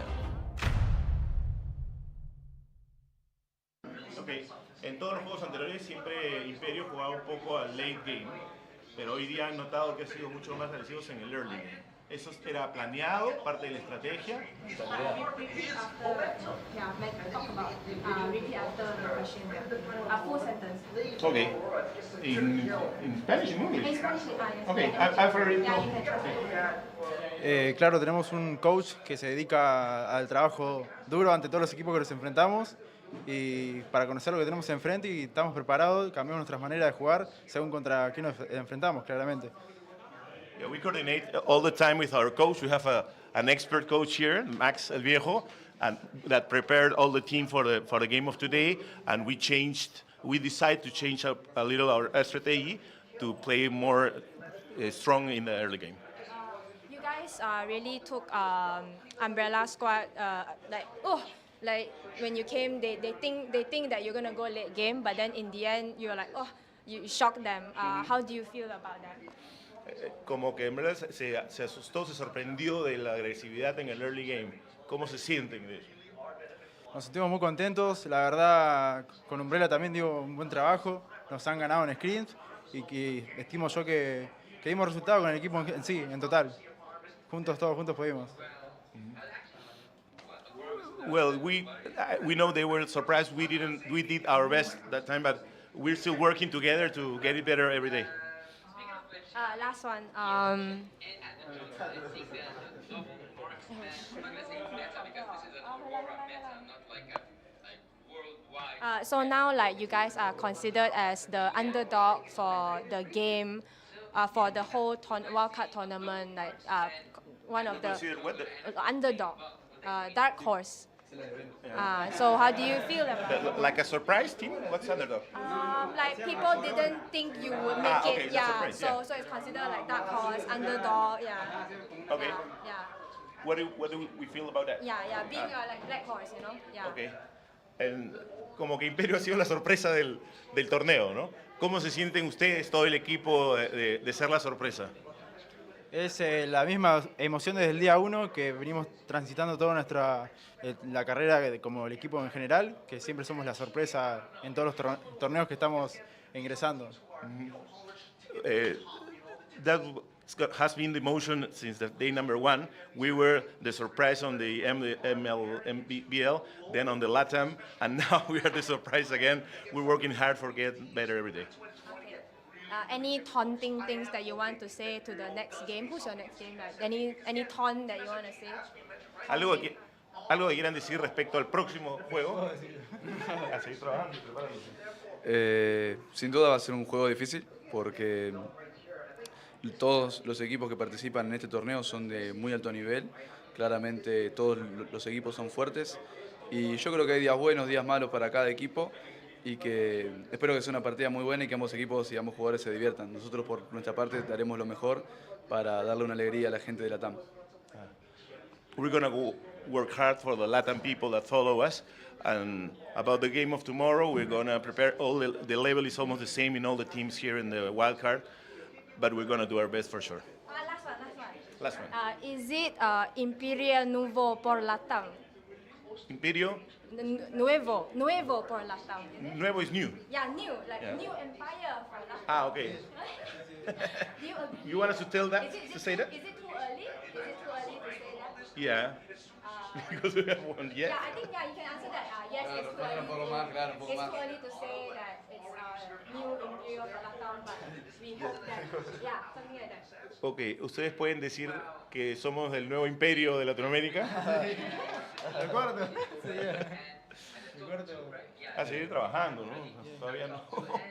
Okay. En todos los juegos anteriores siempre Imperio jugaba un poco al late game, pero hoy día han notado que ha sido mucho más agresivos en el early game. ¿Eso era planeado, parte de la estrategia? Okay. In Spanish, in English? Okay, I've already told. Claro, tenemos un coach que se dedica al trabajo duro ante todos los equipos que nos enfrentamos y para conocer lo que tenemos enfrente y estamos preparados, cambiamos nuestras maneras de jugar según contra quién nos enfrentamos, claramente. Yeah, we coordinate all the time with our coach. We have an expert coach here, Max El Viejo, and that prepared all the team for the game of today. And we decided to change up a little our strategy to play more strong in the early game. You guys really took Umbrella Squad like when you came, they think that you're gonna go late game, but then in the end you're like, oh, you shocked them. How do you feel about that? Como que en verdad se asustó, se sorprendió de la agresividad en el early game. ¿Cómo se sienten de eso? Nos sentimos muy contentos, la verdad con Umbrella también dio un buen trabajo, nos han ganado en screens y que estimo yo que dimos resultados con el equipo en sí, en total. Todos juntos pudimos. Well, we know they were surprised. We did our best that time, but we're still working together to get it better every day. Last one. So now, like, you guys are considered as the underdog for the game, for the whole wildcard tournament. Like, one of the underdog, dark horse. So how do you feel about it? Like a surprise team? What's underdog? Like people didn't think you would make okay, it. Yeah. surprise, So it's considered like dark horse, underdog. Yeah. Okay. Yeah. What do we feel about that? Yeah. Being like black horse, you know. Yeah. Okay. Como que Imperio ha sido la sorpresa del torneo, ¿no? ¿Cómo se sienten ustedes, todo el equipo, de ser la sorpresa? Es la misma emoción desde el día 1 que venimos transitando toda la carrera como el equipo en general, que siempre somos la sorpresa en todos los torneos que estamos ingresando. That has been the motion since the day number 1. We were the surprise on the MLBL, then on the LATAM, and now we are the surprise again. We're working hard for getting better every day. Any taunting things that you want to say to the next game? Who's your next game? Like, any taunt that you want to say? Algo que quieran decir respecto al próximo juego. A seguir trabajando y preparándose. Sin duda va a ser un juego difícil porque todos los equipos que participan en este torneo son de muy alto nivel. Claramente todos los equipos son fuertes y yo creo que hay días buenos, días malos para cada equipo. Y que espero que sea una partida muy buena y que ambos equipos y ambos jugadores se diviertan. Nosotros por nuestra parte daremos lo mejor para darle una alegría a la gente de LATAM. We're going to work hard for the LATAM people that follow us. And about the game of tomorrow, we're going to prepare all the level is almost the same in all the teams here in the wild card, but we're going to do our best for sure. Last one. Is it Imperial Nuevo por LATAM? Imperio? Nuevo por LATAM. Nuevo is new. Yeah, new, like new empire for LATAM. Ah, okay. Do you agree? You want us to tell that? Is it say that? Is it too early? Is it too early to say that? Yeah. Because we have one. Yeah. Yeah, I think you can answer that. Yes, it's too early. It's too early to say that it's new Imperial Esports, but we hope that, something like that. Ok, ustedes pueden decir que somos el nuevo imperio de Latinoamérica. A seguir trabajando, ¿no? Todavía no.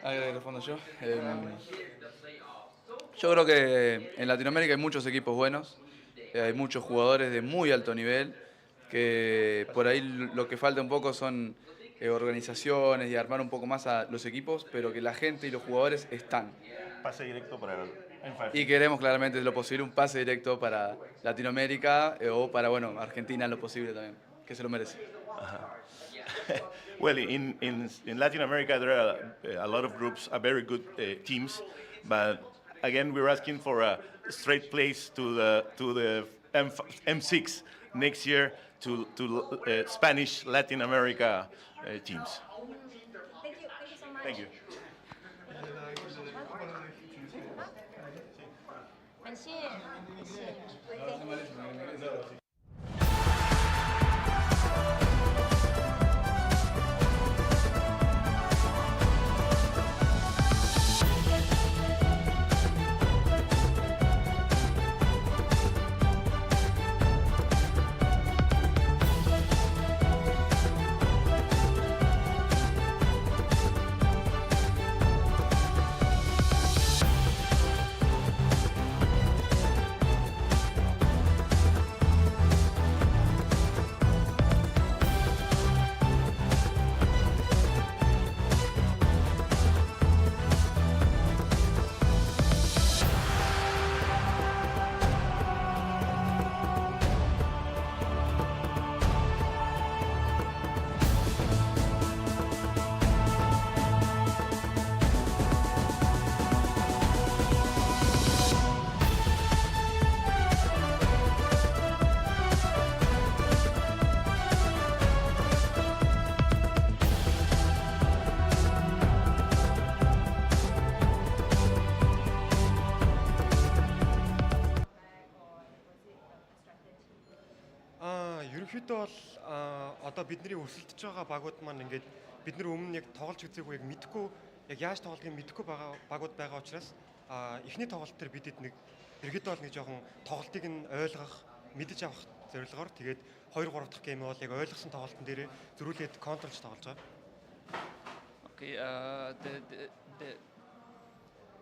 Respondo yo. Yo creo que en Latinoamérica hay muchos equipos buenos, hay muchos jugadores de muy alto nivel, que por ahí lo que falta un poco son organizaciones y armar un poco más a los equipos, pero que la gente y los jugadores están. Pase directo para el M5. Y queremos claramente lo posible un pase directo para Latinoamérica o para Argentina en lo posible también, que se lo merece. Well, in Latin America, there are a lot of groups, very good teams, but again, we're asking for a straight place to the M6 next year to Spanish Latin America teams. Thank you so much. Thank you. ерөнхийдөө бол одоо бидний өсөлдөж байгаа багууд маань ингээд бид нар өмнө яг тоглож үзээгүй яг мэдхгүй яг яаж тоглодгийг мэдхгүй байгаа багууд байгаа учраас эхний тоглолт дээр бидэд нэг ерөнхийдөө бол нэг жоохон тоглолтыг нь ойлгох, мэдэж авах зорилгоор тэгээд 2 3 дахь гейм бол яг ойлгосон тоглолтын дээр зөрүүлээд контролж тоглож байгаа. Okay,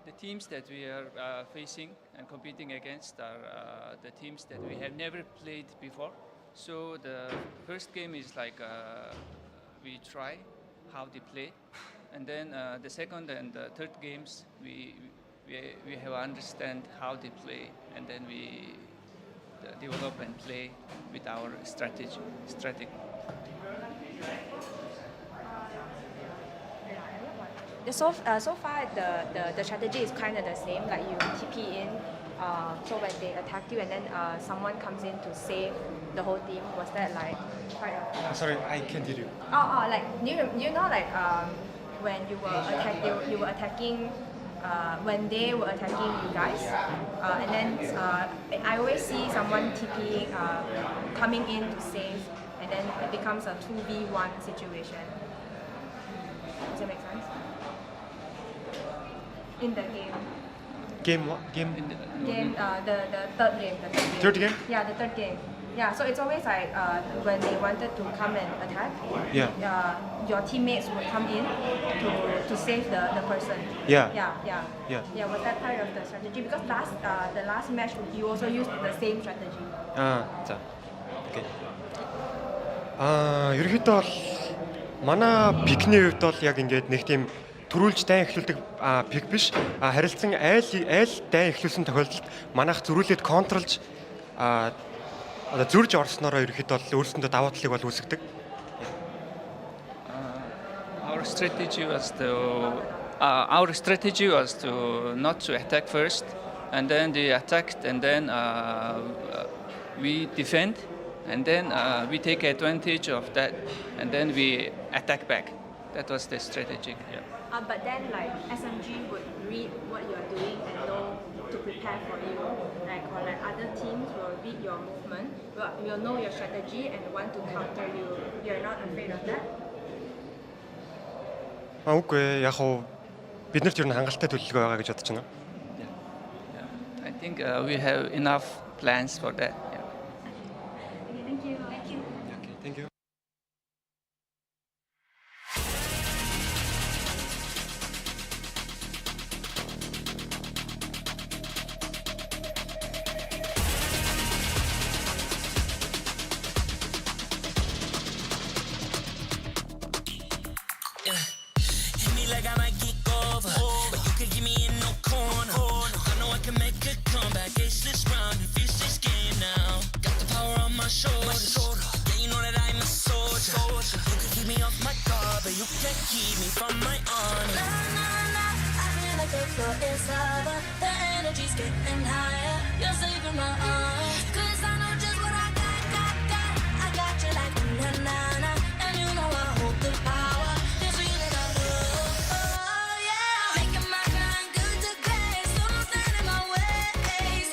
the teams that we are facing and competing against are the teams that we have never played before. So the first game is like we try how they play, and then the second and the third games we have understand how they play, and then we develop and play with our strategy. So far, the strategy is kind of the same. Like you TP in, so when they attack you, and then someone comes in to save the whole team. Was that like part of? Sorry, I can't hear you. Like you know like when you were attacking. When they were attacking you guys, and then I always see someone TPing, coming in to save, and then it becomes a 2v1 situation. Does that make sense? In the game. Game what? The third game. Third game? Yeah, the third game. Yeah, so it's always like when they wanted to come and attack, your teammates would come in to save the person. Yeah. Was that part of the strategy? Because the last match you also used the same strategy. За. Окей. Ерөнхийдөө бол манай пикний хувьд бол яг ингээд нэг тийм төрүүлж дайн эхлүүлдэг пик биш. Харилцан айл дайн эхлүүлсэн тохиолдолд манайх зөрүүлээд контролж одоо зөрж орснороо ерөөхдөө бол өөрсөндөө даваа талыг бол үүсгдэг. Our strategy was to not to attack first, and then they attacked, and then we defend, and then we take advantage of that, and then we attack back. That was the strategy. Yeah. But then like SMG would read what you are doing and know to prepare prepare for you, or other teams will read your movement, will know your strategy and want to counter you. You're not afraid of that? Үгүй яг хуу биднэрт ер нь хангалттай төлөвлөгөө байгаа гэж бодож байна. I think we have enough plans for that. Yeah. Okay, thank you. Thank you. Okay, thank you. Hit me like I might geek over, but you can give me in no corner. I know I can make a comeback, ace this round and finish this game now. Got the power on my shoulders, yeah, you know that I'm a soldier. You can keep me off my guard, but you can't keep me from my honor. I feel like the floor is over, the energy's getting higher. You're saving my arms, 'cause I know just what I got. I got you like na-na-na, and you know I hold the power. This feeling I love, oh yeah. Making my grind good to great, so don't stand in my way.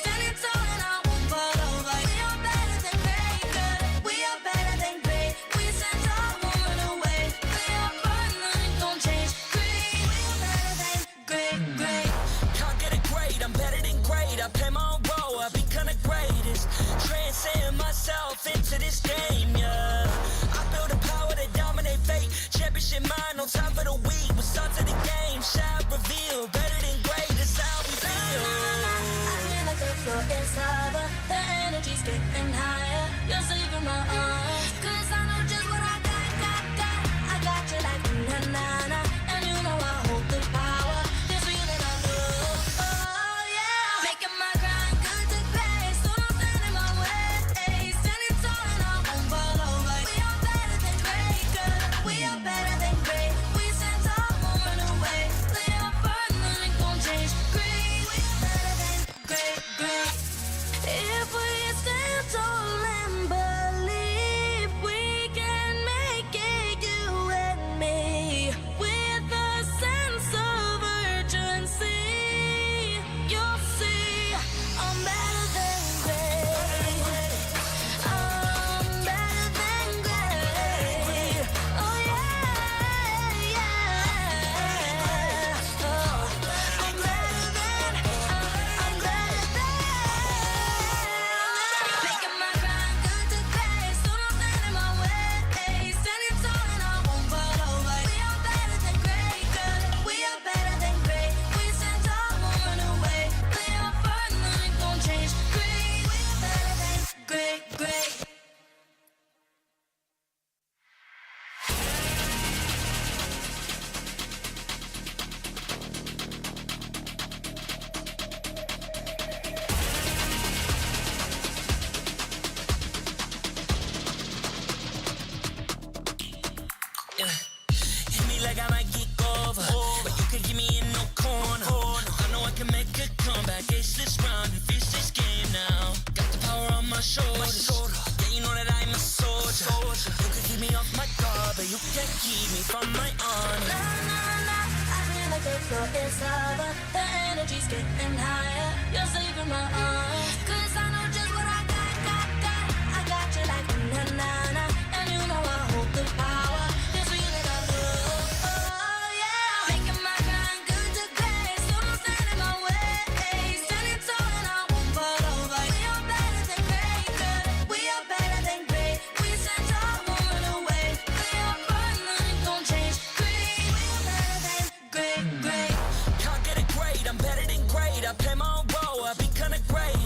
Standing tall and I won't fall over. We are better than great, good. We are better than great. We stand tall, won't run away. We are fun, nothing gon' change. Great, we are better than great. Can't get it great, I'm better than great. I play my own role, I become the greatest. Transcend myself into this game, yeah. I build a power to dominate fate. Championship mind, no time for the weak. We start to the game, shout, reveal. Better than great, that's how we feel. I feel like the floor is over, the energy's getting higher. You're saving my arms, 'cause I know just what I got. I got you like na-na-na, and you know I hold the power. This feeling I love, oh yeah. Making my grind good to great, so don't stand in my way. Standing tall and I won't fall over. We are better than great, good. We are better than great. We stand tall, won't run away. Lay our burden, nothing gon' change. Great, we are better than great. If we stand tall and believe we can make it, you and me, with a sense of urgency, you'll see I'm better than great. I'm better than great. Oh yeah. Oh, I'm better than. Making my grind good to great, so don't stand in my way. Standing tall and I won't fall over. We are better than great, good. We are better than great. We stand tall, won't run away. Lay our burden, nothing gon' change. Great, we are better than great. Hit me like I might geek over, but you can give me in no corner. I know I can make a comeback, ace this round and finish this game now. Got the power on my shoulders, yeah, you know that I'm a soldier. You can keep me off my guard, but you can't keep me from my honor. I feel like the floor is over, the energy's getting higher. You're saving my arms, 'cause I know just what I got. I got you like na-na-na, and you know I hold the power. This feeling I love, oh yeah. Making my grind good to great, so don't stand in my way. Standing tall and I won't fall over. We are better than great, good. We are better than great. We stand tall, won't run away. Lay our burden, nothing gon' change. Great, we are better than great. Can't get it great, I'm better than great. I play my own role, I become the great.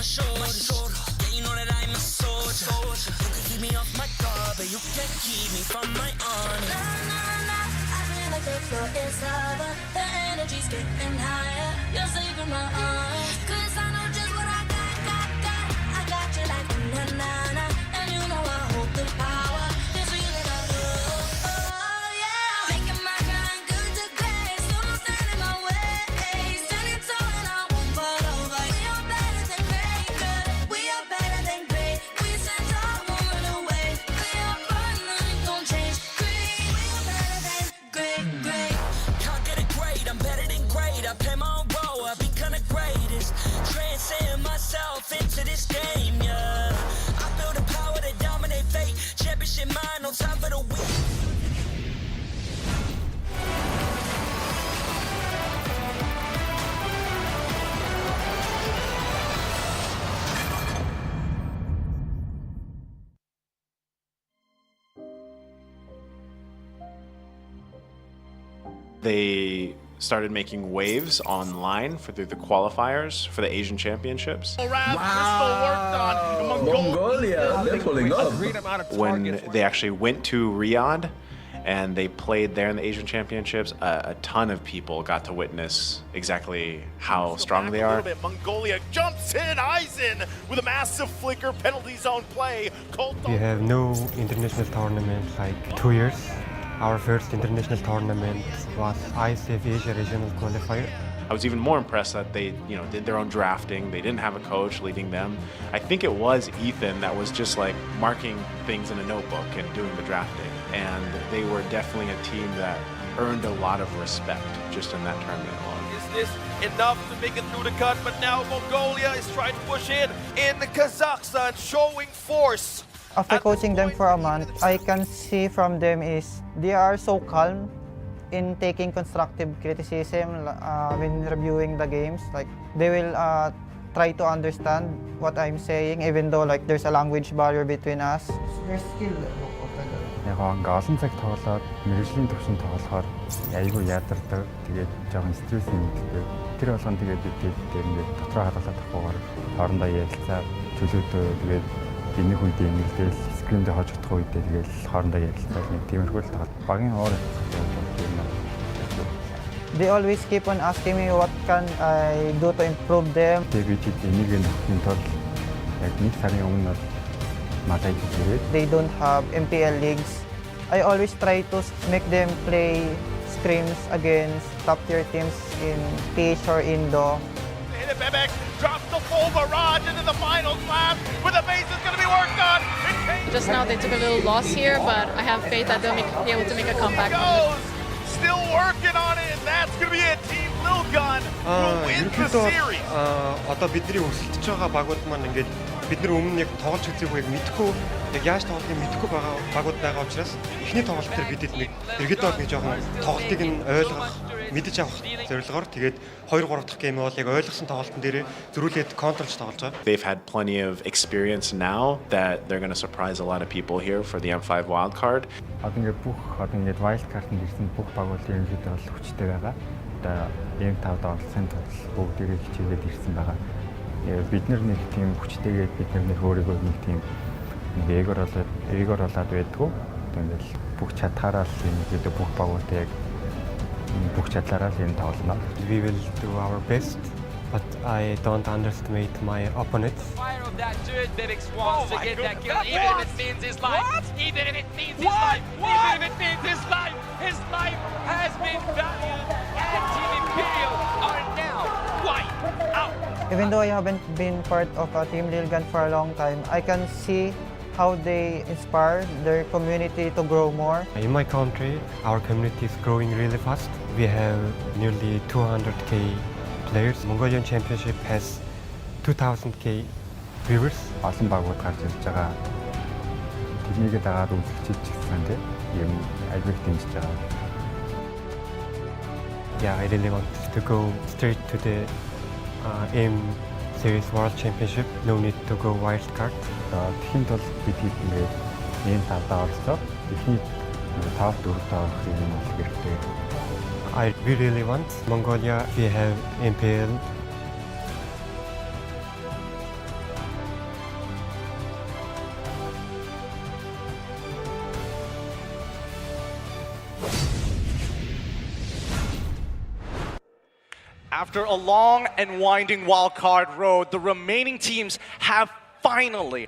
shoulders. Yeah, you know that I'm a soldier. You can keep me off my guard, but you can't keep me from my honor. Nah, nah, nah, I feel like the floor is lava. The energy's getting higher. You're saving my arms. 'Cause I know just what I got. I got you like na-na-na. And you know I hold the power. This feeling I love. Oh, yeah. Making my grind good to great. So don't stand in my way. Standing tall and I won't fall over. We are better than great, good. We are better than great. We stand tall, won't run away. We are fun, nothing gon' change. Great. We are better than great. Can't get it great, I'm better than great. I play my own role, I become the greatest. Transcend myself into this game, yeah. I build a power to dominate fate. Championship mind, no time for the weak. They started making waves online through the qualifiers for the Asian Championships. Mongolia, they're pulling up. When they actually went to Riyadh and they played there in the Asian Championships, a ton of people got to witness exactly how strong they are. Mongolia jumps in, eyes in with a massive flicker penalty zone play. We have no international tournament like 2 years. Our first international tournament was ICF Asia Regional Qualifier. I was even more impressed that they, did their own drafting. They didn't have a coach leading them. I think it was Ethan that was just like marking things in a notebook and doing the drafting. And they were definitely a team that earned a lot of respect just in that tournament alone. Is this enough to make it through the cut? But now Mongolia is trying to push in Kazakhstan, showing force. After coaching them for a month, I can see from them is they are so calm in taking constructive criticism when reviewing the games. Like they will try to understand what I'm saying, even though like there's a language barrier between us. There's skill. Яг ингээ олон цаг тоглоод мэргэжлийн төвшин тоглохоор айгүй ядардаг. Тэгээд жоохон стресс нэмэгддэг. Тэр болгон тэгээд бид ингээ дотроо хадгалаад авахгүйгээр хоорондоо ярилцаа чөлөөдөө тэгээд энэ хүнтэй ингээл скриндээ хож утгах үедээ тэгээд хоорондоо ярилцдаг нэг тиймэрхүү л тоглолт. Багийн оор They always keep on asking me what can I do to improve them. Тэгээд энийг нөхөхийн тулд яг нэг сарын өмнө They don't have MPL leagues. I always try to make them play scrims against top-tier teams in PH or Indo. Bebek drops the full barrage into the final slap where the base is going to be worked on. Just now they took a little loss here, but I have faith that they'll be able to make a comeback. Still working on it, and that's going to be it. Team Lil Gun will win the series. Одоо бидний өрсөлдөж байгаа багууд маань ингээд бид нар өмнө яг тоглож үзээгүй яг мэдхгүй яг яаж тоглохыг мэдхгүй байгаа багууд байгаа учраас эхний тоглолт дээр бидэд нэг иргэд нэг жоохон тоглолтыг нь ойлгох мэдэж авах зорилгоор тэгээд 2-3 дахь гейм бол яг ойлгосон тоглолтын дээр зөрүүлээд контролж тоглож байгаа. They've had plenty of experience now that they're going to surprise a lot of people here for the M5 wildcard. Одоо ингээд бүх wild card-д ирсэн бүх багуудын ерөнхийдөө бол хүчтэй байгаа. Одоо M5-д оролцсон тул бүгдийг хичээгээд ирсэн байгаа. Бид нар нэг тийм хүчтэйгээд бид нар өөрийгөө нэг тийм эгор болоод байдгүй. Тэгэл бүх чадхаараа л энэ бүх багуудыг бүх чадлаараа л энэ тоглоно. We will do our best, but I don't underestimate my opponents. Fire of that dude, Bebek wants to get that kill, even if it means his life. Even if it means his life. Even if it means his life. His life has been valued, and Team Imperial are now wiped out. Even though I haven't been part of Team Lil Gun for a long time, I can see how they inspire their community to grow more. In my country, our community is growing really fast. We have nearly 200k players. Mongolian Championship has 2000k viewers. Олон багууд гарч ирж байгаа. Тэднийг дагаад үзэлцэж ирсэн тийм юм айгүй дэмжиж байгаа. Yeah, I really want to go straight to the M Series World Championship. No need to go wild card. Тэхийн тул бид ингээд ийм тавдаа оролцоод эхний 5-4-т орох юм бол хэрэгтэй. We really want Mongolia. We have Imperial. After a long and winding wildcard road, the remaining teams have finally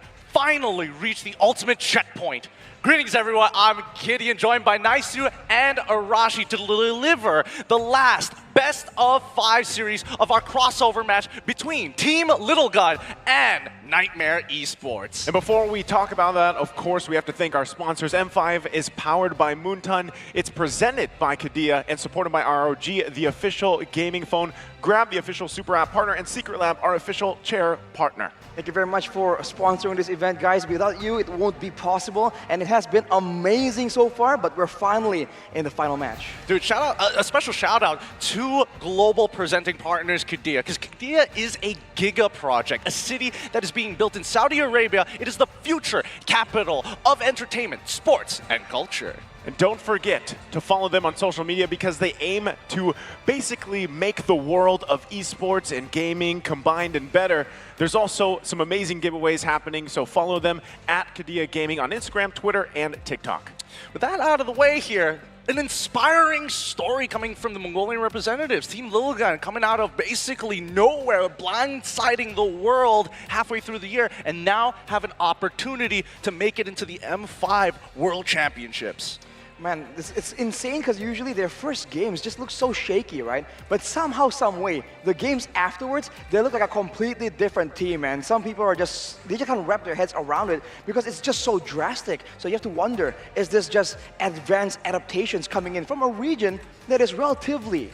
reached the ultimate checkpoint. Greetings everyone, I'm Gideon, joined by Naisu and Arashi to deliver the last best of 5 series of our crossover match between Team Little Gun and Nightmare Esports. And before we talk about that, of course, we have to thank our sponsors. M5 is powered by Moonton. It's presented by Kadia and supported by ROG, the official gaming phone. Grab, the official Super App partner, and Secret Lab, our official chair partner. Thank you very much for sponsoring this event, guys. Without you, it won't be possible, and it has been amazing so far, but we're finally in the final match. Dude, a special shout out to global presenting partners Kadia, because Kadia is a giga project, a city that is being built in Saudi Arabia. It is the future capital of entertainment, sports, and culture. And don't forget to follow them on social media because they aim to basically make the world of esports and gaming combined and better. There's also some amazing giveaways happening, so follow them at Kadia Gaming on Instagram, Twitter, and TikTok. With that out of the way here, an inspiring story coming from the Mongolian representatives. Team Little Gun coming out of basically nowhere, blindsiding the world halfway through the year, and now have an opportunity to make it into the M5 World Championships. Man, it's insane because usually their first games just look so shaky, right? But somehow, some way, the games afterwards, they look like a completely different team, man. Some people are they just can't wrap their heads around it because it's just so drastic. So you have to wonder, is this just advanced adaptations coming in from a region that is relatively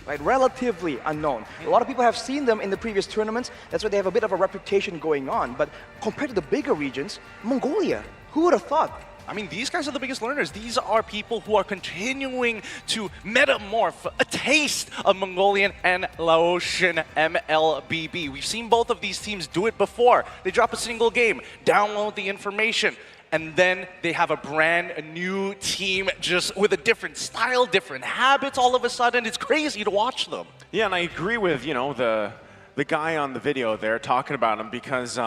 unknown? A lot of people have seen them in the previous tournaments. That's why they have a bit of a reputation going on. But compared to the bigger regions, Mongolia, who would have thought? I mean, these guys are the biggest learners. These are people who are continuing to metamorph a taste of Mongolian and Laotian MLBB. We've seen both of these teams do it before. They drop a single game, download the information, and then they have a brand new team just with a different style, different habits all of a sudden. It's crazy to watch them. Yeah, and I agree with, the guy on the video there talking about him because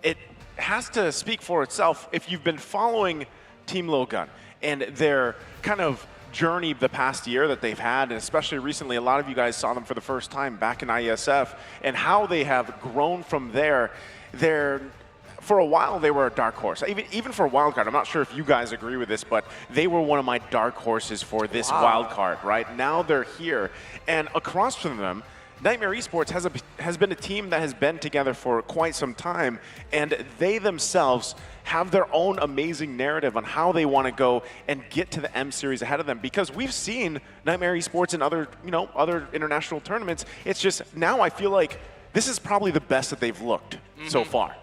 it has to speak for itself. If you've been following Team Little Gun and their kind of journey the past year that they've had, and especially recently, a lot of you guys saw them for the first time back in IESF, and how they have grown from there. For a while, they were a dark horse. Even for a wild card, I'm not sure if you guys agree with this, but they were one of my dark horses for this wild card, right? Now they're here, and across from them, Nightmare Esports has been a team that has been together for quite some time, and they themselves have their own amazing narrative on how they want to go and get to the M Series ahead of them. Because we've seen Nightmare Esports in other international tournaments. It's just now I feel like this is probably the best that they've looked so far.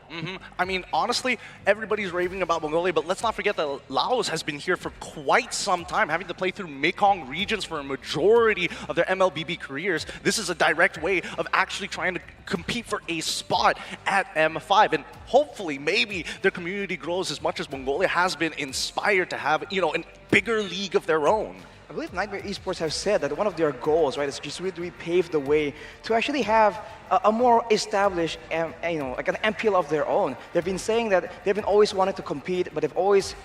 I mean, honestly, everybody's raving about Mongolia, but let's not forget that Laos has been here for quite some time, having to play through Mekong regions for a majority of their MLBB careers. This is a direct way of actually trying to compete for a spot at M5, and hopefully, maybe their community grows as much as Mongolia has been inspired to have, a bigger league of their own. I believe Nightmare Esports have said that one of their goals, right, is just really pave the way to actually have a more established, like an MPL of their own. They've been saying that they've been always wanted to compete, but they've always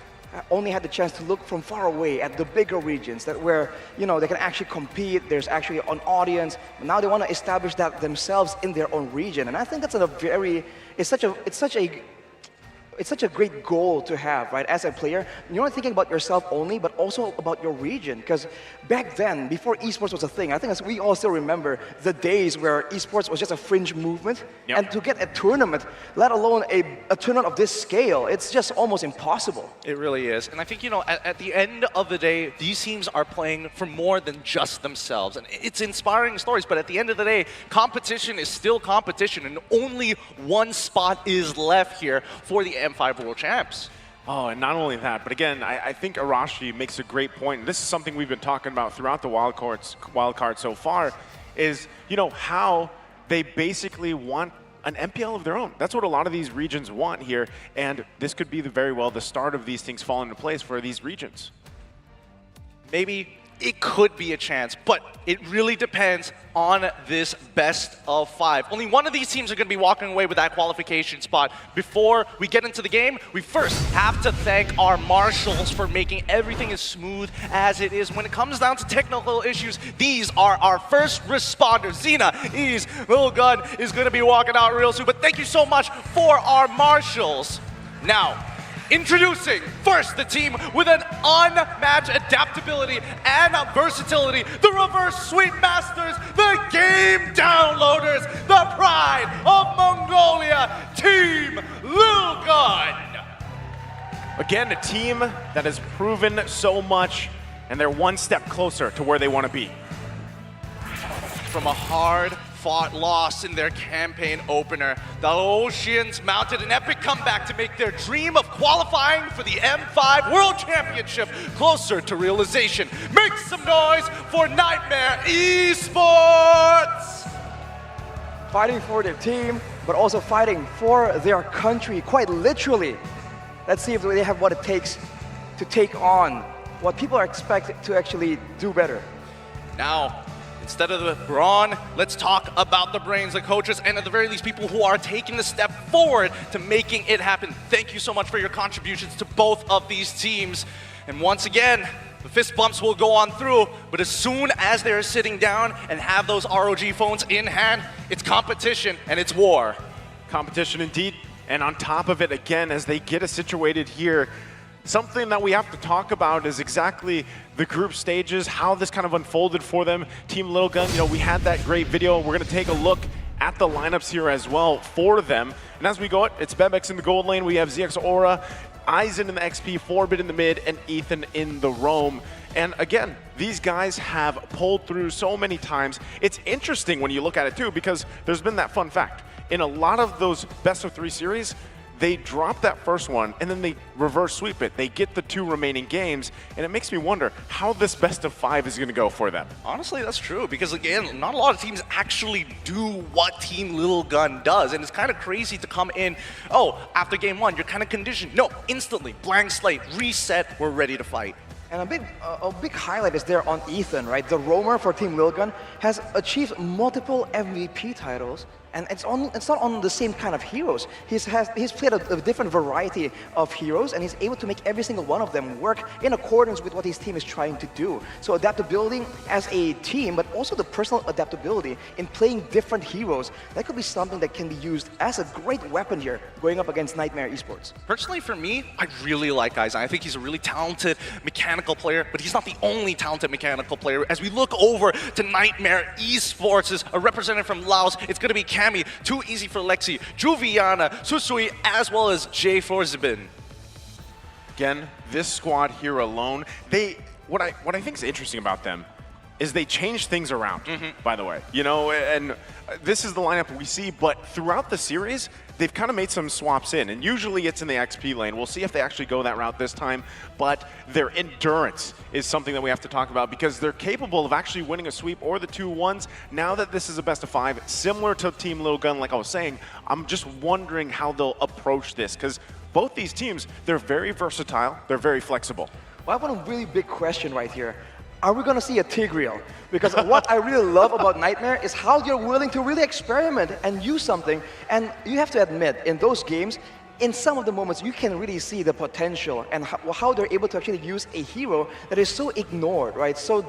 only had the chance to look from far away at the bigger regions that where, they can actually compete. There's actually an audience. Now they want to establish that themselves in their own region, and I think that's it's such a great goal to have, right, as a player. You're not thinking about yourself only, but also about your region. Because back then, before esports was a thing, I think as we all still remember the days where esports was just a fringe movement. Yep. And to get a tournament, let alone a tournament of this scale, it's just almost impossible. It really is. And I think, at the end of the day, these teams are playing for more than just themselves. And it's inspiring stories, but at the end of the day, competition is still competition, and only one spot is left here for the M5 World Champs. Oh, and not only that, but again, I think Arashi makes a great point. And this is something we've been talking about throughout the wild card so far, is how they basically want an MPL of their own. That's what a lot of these regions want here, and this could be very well the start of these things falling into place for these regions. Maybe it could be a chance, but it really depends on this best of 5. Only one of these teams are going to be walking away with that qualification spot. Before we get into the game, we first have to thank our marshals for making everything as smooth as it is. When it comes down to technical issues, these are our first responders. Xena, Ease, Little Gun is going to be walking out real soon, but thank you so much for our marshals. Now, introducing first the team with an unmatched adaptability and versatility, the Reverse Sweep Masters, the Game Downloaders, the pride of Mongolia, Team Little Gun. Again, a team that has proven so much, and they're one step closer to where they want to be. From a hard-fought loss in their campaign opener, the Oceans mounted an epic comeback to make their dream of qualifying for the M5 World Championship closer to realization. Make some noise for Nightmare Esports! Fighting for their team, but also fighting for their country, quite literally. Let's see if they have what it takes to take on what people are expected to actually do better. Now, instead of the brawn, let's talk about the brains, the coaches, and at the very least, people who are taking the step forward to making it happen. Thank you so much for your contributions to both of these teams. And once again, the fist bumps will go on through, but as soon as they're sitting down and have those ROG phones in hand, it's competition and it's war. Competition indeed. And on top of it, again, as they get us situated here, something that we have to talk about is exactly the group stages, how this kind of unfolded for them. Team Little Gun, we had that great video. We're going to take a look at the lineups here as well for them. And as we go, it's Bebex in the gold lane. We have ZX Aura, Aizen in the XP, 4-bit in the mid, and Ethan in the roam. And again, these guys have pulled through so many times. It's interesting when you look at it too, because there's been that fun fact. In a lot of those best of 3 series, they drop that first one, and then they reverse sweep it. They get the 2 remaining games, and it makes me wonder how this best of 5 is going to go for them. Honestly, that's true, because again, not a lot of teams actually do what Team Little Gun does, and it's kind of crazy to come in, after game 1, you're kind of conditioned. No, instantly, blank slate, reset, we're ready to fight. And a big highlight is there on Ethan, right? The roamer for Team Little Gun has achieved multiple MVP titles, and it's not on the same kind of heroes. He's played a different variety of heroes, and he's able to make every single one of them work in accordance with what his team is trying to do. So adaptability as a team, but also the personal adaptability in playing different heroes, that could be something that can be used as a great weapon here, going up against Nightmare Esports. Personally, for me, I really like Aizen. I think he's a really talented mechanical player, but he's not the only talented mechanical player. As we look over to Nightmare Esports, as a representative from Laos, it's going to be Cammy, Too Easy for Lexi, Juviana, Susui, as well as Jay Forzibin. Again, this squad here alone, what I think is interesting about them is they change things around, by the way. And this is the lineup we see, but throughout the series, they've kind of made some swaps in, and usually it's in the XP lane. We'll see if they actually go that route this time, but their endurance is something that we have to talk about because they're capable of actually winning a sweep or the 2-1s. Now that this is a best of 5, similar to Team Little Gun, like I was saying, I'm just wondering how they'll approach this because both these teams, they're very versatile, they're very flexible. Well, I have a really big question right here. Are we going to see a Tigreal? Because what I really love about Nightmare is how you're willing to really experiment and use something. And you have to admit, in those games, in some of the moments, you can really see the potential and how they're able to actually use a hero that is so ignored, right? So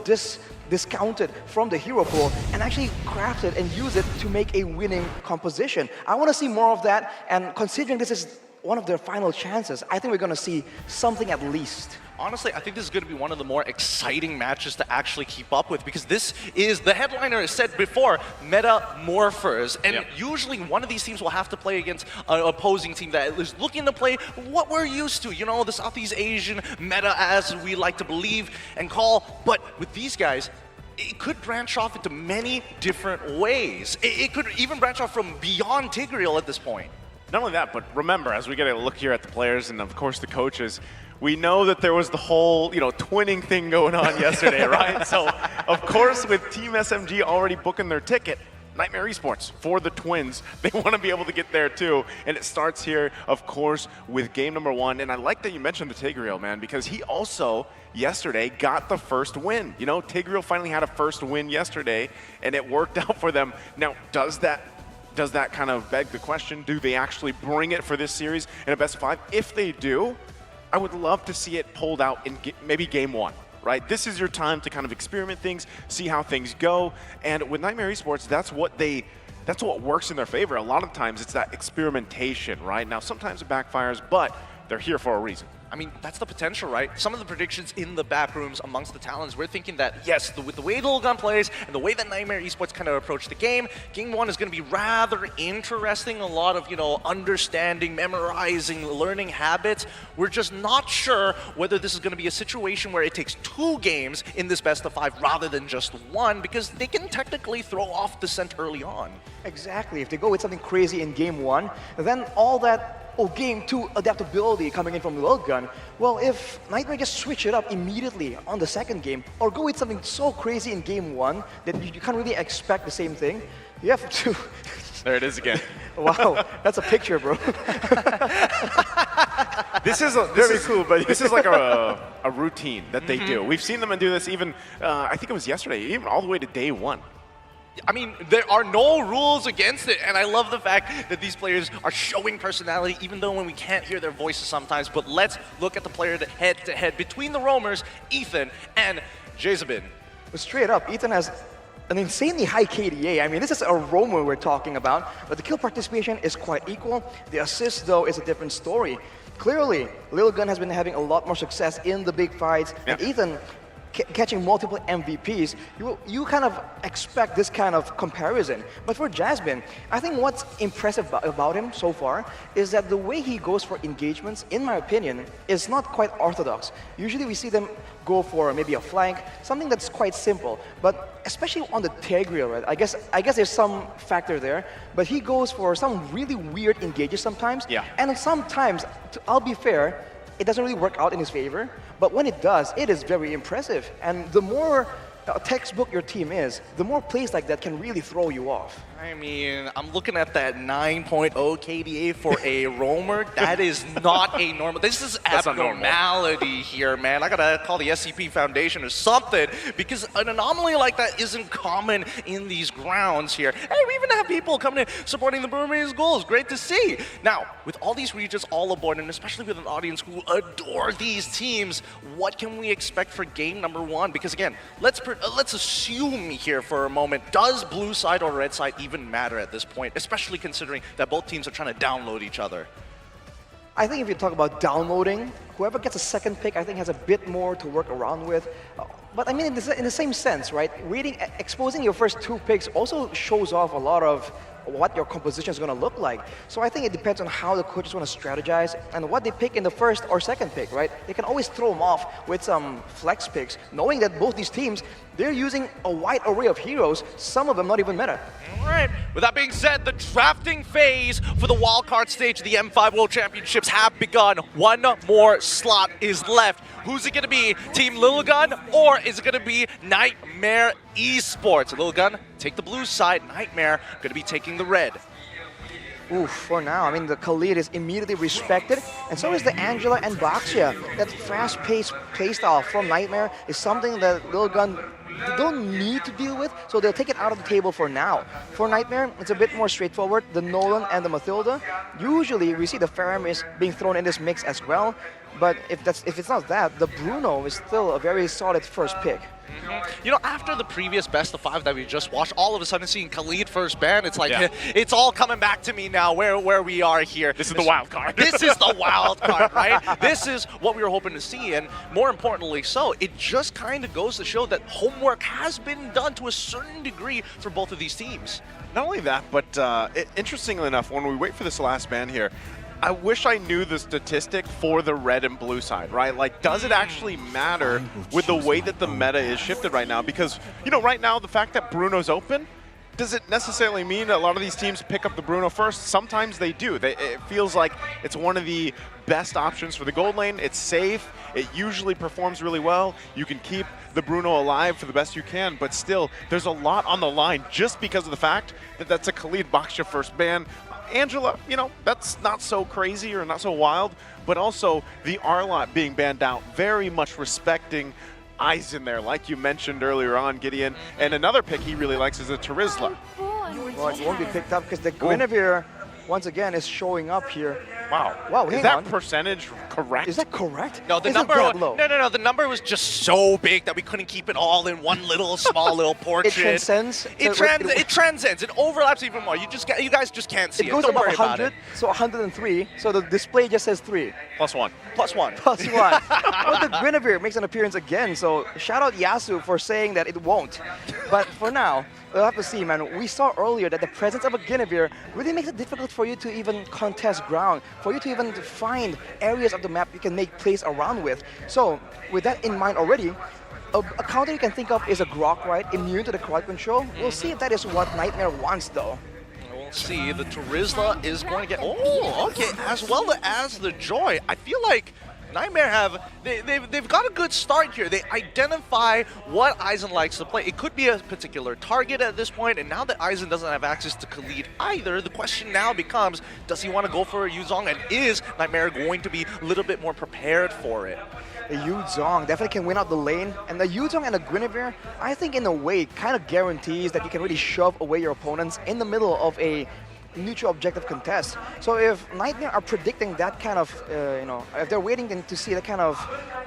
discounted from the hero pool and actually craft it and use it to make a winning composition. I want to see more of that, and considering this is one of their final chances, I think we're going to see something at least. Honestly, I think this is going to be one of the more exciting matches to actually keep up with because this is, the headliner has said before, Metamorphers. And usually one of these teams will have to play against an opposing team that is looking to play what we're used to, the Southeast Asian meta as we like to believe and call. But with these guys, it could branch off into many different ways. It could even branch off from beyond Tigreal at this point. Not only that, but remember, as we get a look here at the players and of course the coaches, we know that there was the whole, twinning thing going on yesterday, right? So, of course, with Team SMG already booking their ticket, Nightmare Esports for the Twins. They want to be able to get there too. And it starts here, of course, with game number 1. And I like that you mentioned the Tigreal, man, because he also yesterday got the first win. You know, Tigreal finally had a first win yesterday, and it worked out for them. Now, does that kind of beg the question, do they actually bring it for this series in a best of 5? If they do, I would love to see it pulled out in maybe game 1. Right? This is your time to kind of experiment things, see how things go. And with Nightmare Esports, that's what works in their favor. A lot of times it's that experimentation, right? Now, sometimes it backfires, but they're here for a reason. I mean, that's the potential, right? Some of the predictions in the back rooms amongst the talents, we're thinking that, yes, with the way Little Gun plays and the way that Nightmare Esports kind of approach the game, game 1 is going to be rather interesting. A lot of, understanding, memorizing, learning habits. We're just not sure whether this is going to be a situation where it takes 2 games in this best of 5 rather than just 1, because they can technically throw off the scent early on. Exactly. If they go with something crazy in game 1, then all that game 2 adaptability coming in from Lil Gun. Well, if Nightmare just switch it up immediately on the second game, or go with something so crazy in game 1 that you can't really expect the same thing, you have to... There it is again. Wow, that's a picture, bro. This is cool, but this is like a routine that they do. We've seen them do this even, I think it was yesterday, even all the way to day 1. I mean, there are no rules against it, and I love the fact that these players are showing personality, even though when we can't hear their voices sometimes. But let's look at the player head-to-head between the roamers, Ethan and Jezebin. But straight up, Ethan has an insanely high KDA. I mean, this is a roamer we're talking about, but the kill participation is quite equal. The assist, though, is a different story. Clearly, Lil Gun has been having a lot more success in the big fights, and Ethan catching multiple MVPs, you kind of expect this kind of comparison. But for Jasmine, I think what's impressive about him so far is that the way he goes for engagements, in my opinion, is not quite orthodox. Usually we see them go for maybe a flank, something that's quite simple. But especially on the Tigreal, right? I guess there's some factor there, but he goes for some really weird engages sometimes. Yeah. And sometimes, I'll be fair, it doesn't really work out in his favor, but when it does, it is very impressive. And the more textbook your team is, the more plays like that can really throw you off. I mean, I'm looking at that 9.0 KDA for a roamer. That is not a normal. This is abnormality here, man. I gotta call the SCP Foundation or something, because an anomaly like that isn't common in these grounds here. Hey, we even have people coming in supporting the Burmese goals. Great to see. Now, with all these regions all aboard, and especially with an audience who adore these teams, what can we expect for game number 1? Because again, let's assume here for a moment, does blue side or red side even matter at this point, especially considering that both teams are trying to download each other? I think if you talk about downloading, whoever gets a second pick, I think has a bit more to work around with. But I mean, in the same sense, right? Exposing your first 2 picks also shows off a lot of what your composition is going to look like. So I think it depends on how the coaches want to strategize and what they pick in the first or second pick, right? They can always throw them off with some flex picks, knowing that both these teams, they're using a wide array of heroes, some of them not even meta. All right, with that being said, the drafting phase for the wildcard stage of the M5 World Championships have begun. 1 more slot is left. Who's it going to be? Team Lil Gun, or is it going to be Nightmare Esports? Lil Gun, take the blue side. Nightmare going to be taking the red. Oof, for now, I mean, the Khalid is immediately respected, and so is the Angela and Baxia. That fast-paced playstyle from Nightmare is something that Lil Gun don't need to deal with, so they'll take it out of the table for now. For Nightmare, it's a bit more straightforward. The Nolan and the Mathilda, usually we see the Faramis being thrown in this mix as well, but if it's not that, the Bruno is still a very solid first pick. You know, after the previous best of 5 that we just watched, all of a sudden seeing Khalid first ban, it's like, it's all coming back to me now where we are here. This is the wild card. This is the wild card, right? This is what we were hoping to see, and more importantly so, it just kind of goes to show that homework has been done to a certain degree for both of these teams. Not only that, but interestingly enough, when we wait for this last ban here, I wish I knew the statistic for the red and blue side, right? Like, does it actually matter with the way that the meta is shifted right now? Because, you know, right now, the fact that Bruno's open does it necessarily mean that a lot of these teams pick up the Bruno first? Sometimes they do. It feels like it's one of the best options for the gold lane. It's safe. It usually performs really well. You can keep the Bruno alive for the best you can, but still, there's a lot on the line just because of the fact that that's a Khalid Baksha first ban. Angela, you know, that's not so crazy or not so wild, but also the Arlott being banned out, very much respecting Aizen there, like you mentioned earlier on, Gideon. And another pick he really likes is a Terizla. Well, it won't be picked up because the Guinevere, once again, is showing up here. Wow. Wow, is that percentage correct? Is that correct? No, the Is number. it that low? No. The number was just so big that we couldn't keep it all in one little small little portrait. It transcends. It transcends. It overlaps even more. You guys just can't see it. It goes Don't above worry about 100, it. so 103. So the display just says 3. +1. +1. +1. But the Guinevere makes an appearance again. So shout out Yasu for saying that it won't. But for now, we'll have to see, man. We saw earlier that the presence of a Guinevere really makes it difficult for you to even contest ground, for you to even find areas of the map you can make plays around with. So with that in mind already, a counter you can think of is a Grok, right? Immune to the crowd control. We'll see if that is what Nightmare wants, though. We'll see. The Terizla is going to get... Oh, okay. As well as the Joy. I feel like Nightmare they've got a good start here. They identify what Aizen likes to play. It could be a particular target at this point, and now that Aizen doesn't have access to Khalid either, the question now becomes, does he want to go for a Yuzong, and is Nightmare going to be a little bit more prepared for it? The Yuzong definitely can win out the lane, and the Yuzong and the Guinevere, I think in a way, kind of guarantees that you can really shove away your opponents in the middle of a neutral objective contest. So if Nightmare are predicting that kind of, if they're waiting to see that kind of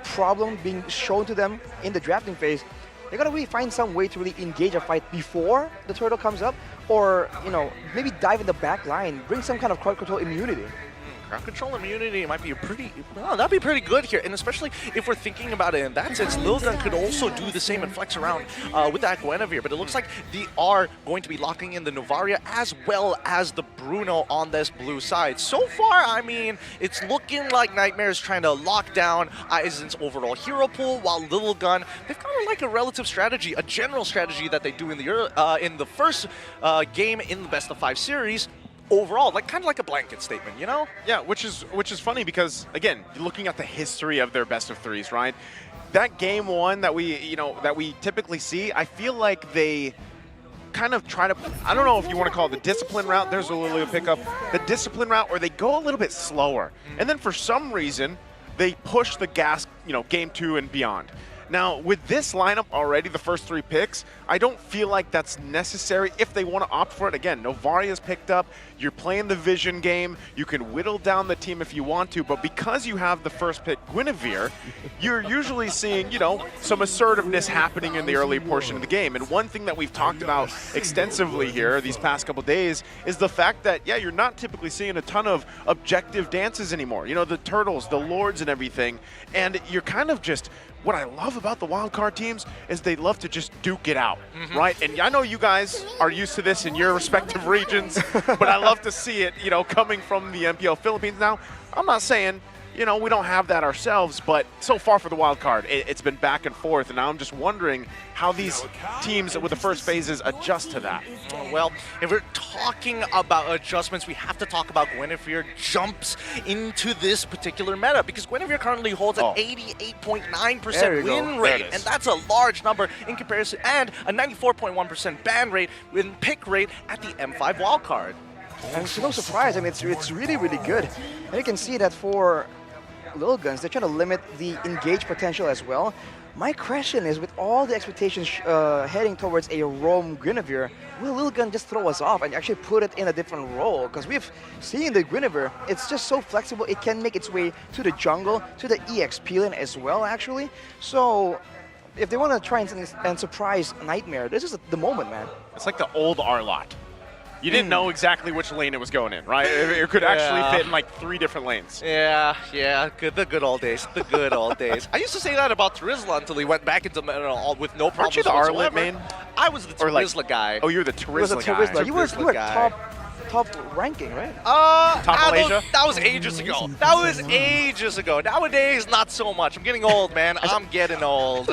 problem being shown to them in the drafting phase, they gotta really find some way to really engage a fight before the turtle comes up, or maybe dive in the back line, bring some kind of crowd control immunity. Crowd control immunity might be that'd be pretty good here, and especially if we're thinking about it in that sense, Lilgun could also do the same and flex around with that Guinevere, but it looks like they are going to be locking in the Novaria as well as the Bruno on this blue side. So far, I mean, it's looking like Nightmare is trying to lock down Aizen's overall hero pool, while Lilgun, they've got like a relative strategy, a general strategy that they do in the first game in the best of 5 series. Overall, kind of like a blanket statement, you know? Yeah, which is funny because, again, you're looking at the history of their best of 3s, right? That game 1 that we typically see, I feel like they kind of try to, I don't know if you want to call it the discipline route, there's a little pickup, the discipline route, or they go a little bit slower. And then for some reason, they push the gas, game 2 and beyond. Now, with this lineup already, the first 3 picks, I don't feel like that's necessary if they want to opt for it. Again, Novaria's picked up. You're playing the vision game. You can whittle down the team if you want to, but because you have the first pick, Guinevere, you're usually seeing, some assertiveness happening in the early portion of the game. And one thing that we've talked about extensively here these past couple days is the fact that, yeah, you're not typically seeing a ton of objective dances anymore. The turtles, the lords and everything. And you're kind of just... What I love about the wildcard teams is they love to just duke it out, right? And I know you guys are used to this in your respective regions, but I love to see it, coming from the MPL Philippines. Now, I'm not saying, we don't have that ourselves, but so far for the wildcard, it's been back and forth, and now I'm just wondering how these teams with the first phases adjust to that. Well, if we're talking about adjustments, we have to talk about Guinevere jumps into this particular meta, because Guinevere currently holds an 88.9% win rate, and that's a large number in comparison, and a 94.1% ban rate with pick rate at the M5 wildcard. And to no surprise, I mean, it's really, really good. And you can see that for Lilguns, they're trying to limit the engage potential as well. My question is, with all the expectations heading towards a roam Guinevere, will Lilgun just throw us off and actually put it in a different role? Because we've seen the Guinevere, it's just so flexible, it can make its way to the jungle, to the EXP lane as well, actually. So if they want to try and surprise Nightmare, this is the moment, man. It's like the old Arlott. You didn't know exactly which lane it was going in, right? It could actually fit in like 3 different lanes. Yeah, the good old days, the good old days. I used to say that about Terizla until he went back into meta with no problems. Aren't you the Arlott main? I was the Terizla guy. Oh, you were the Terizla guy. You were top ranking, right? Top Malaysia? That was ages ago. That was ages ago. Nowadays, not so much. I'm getting old, man. I'm getting old.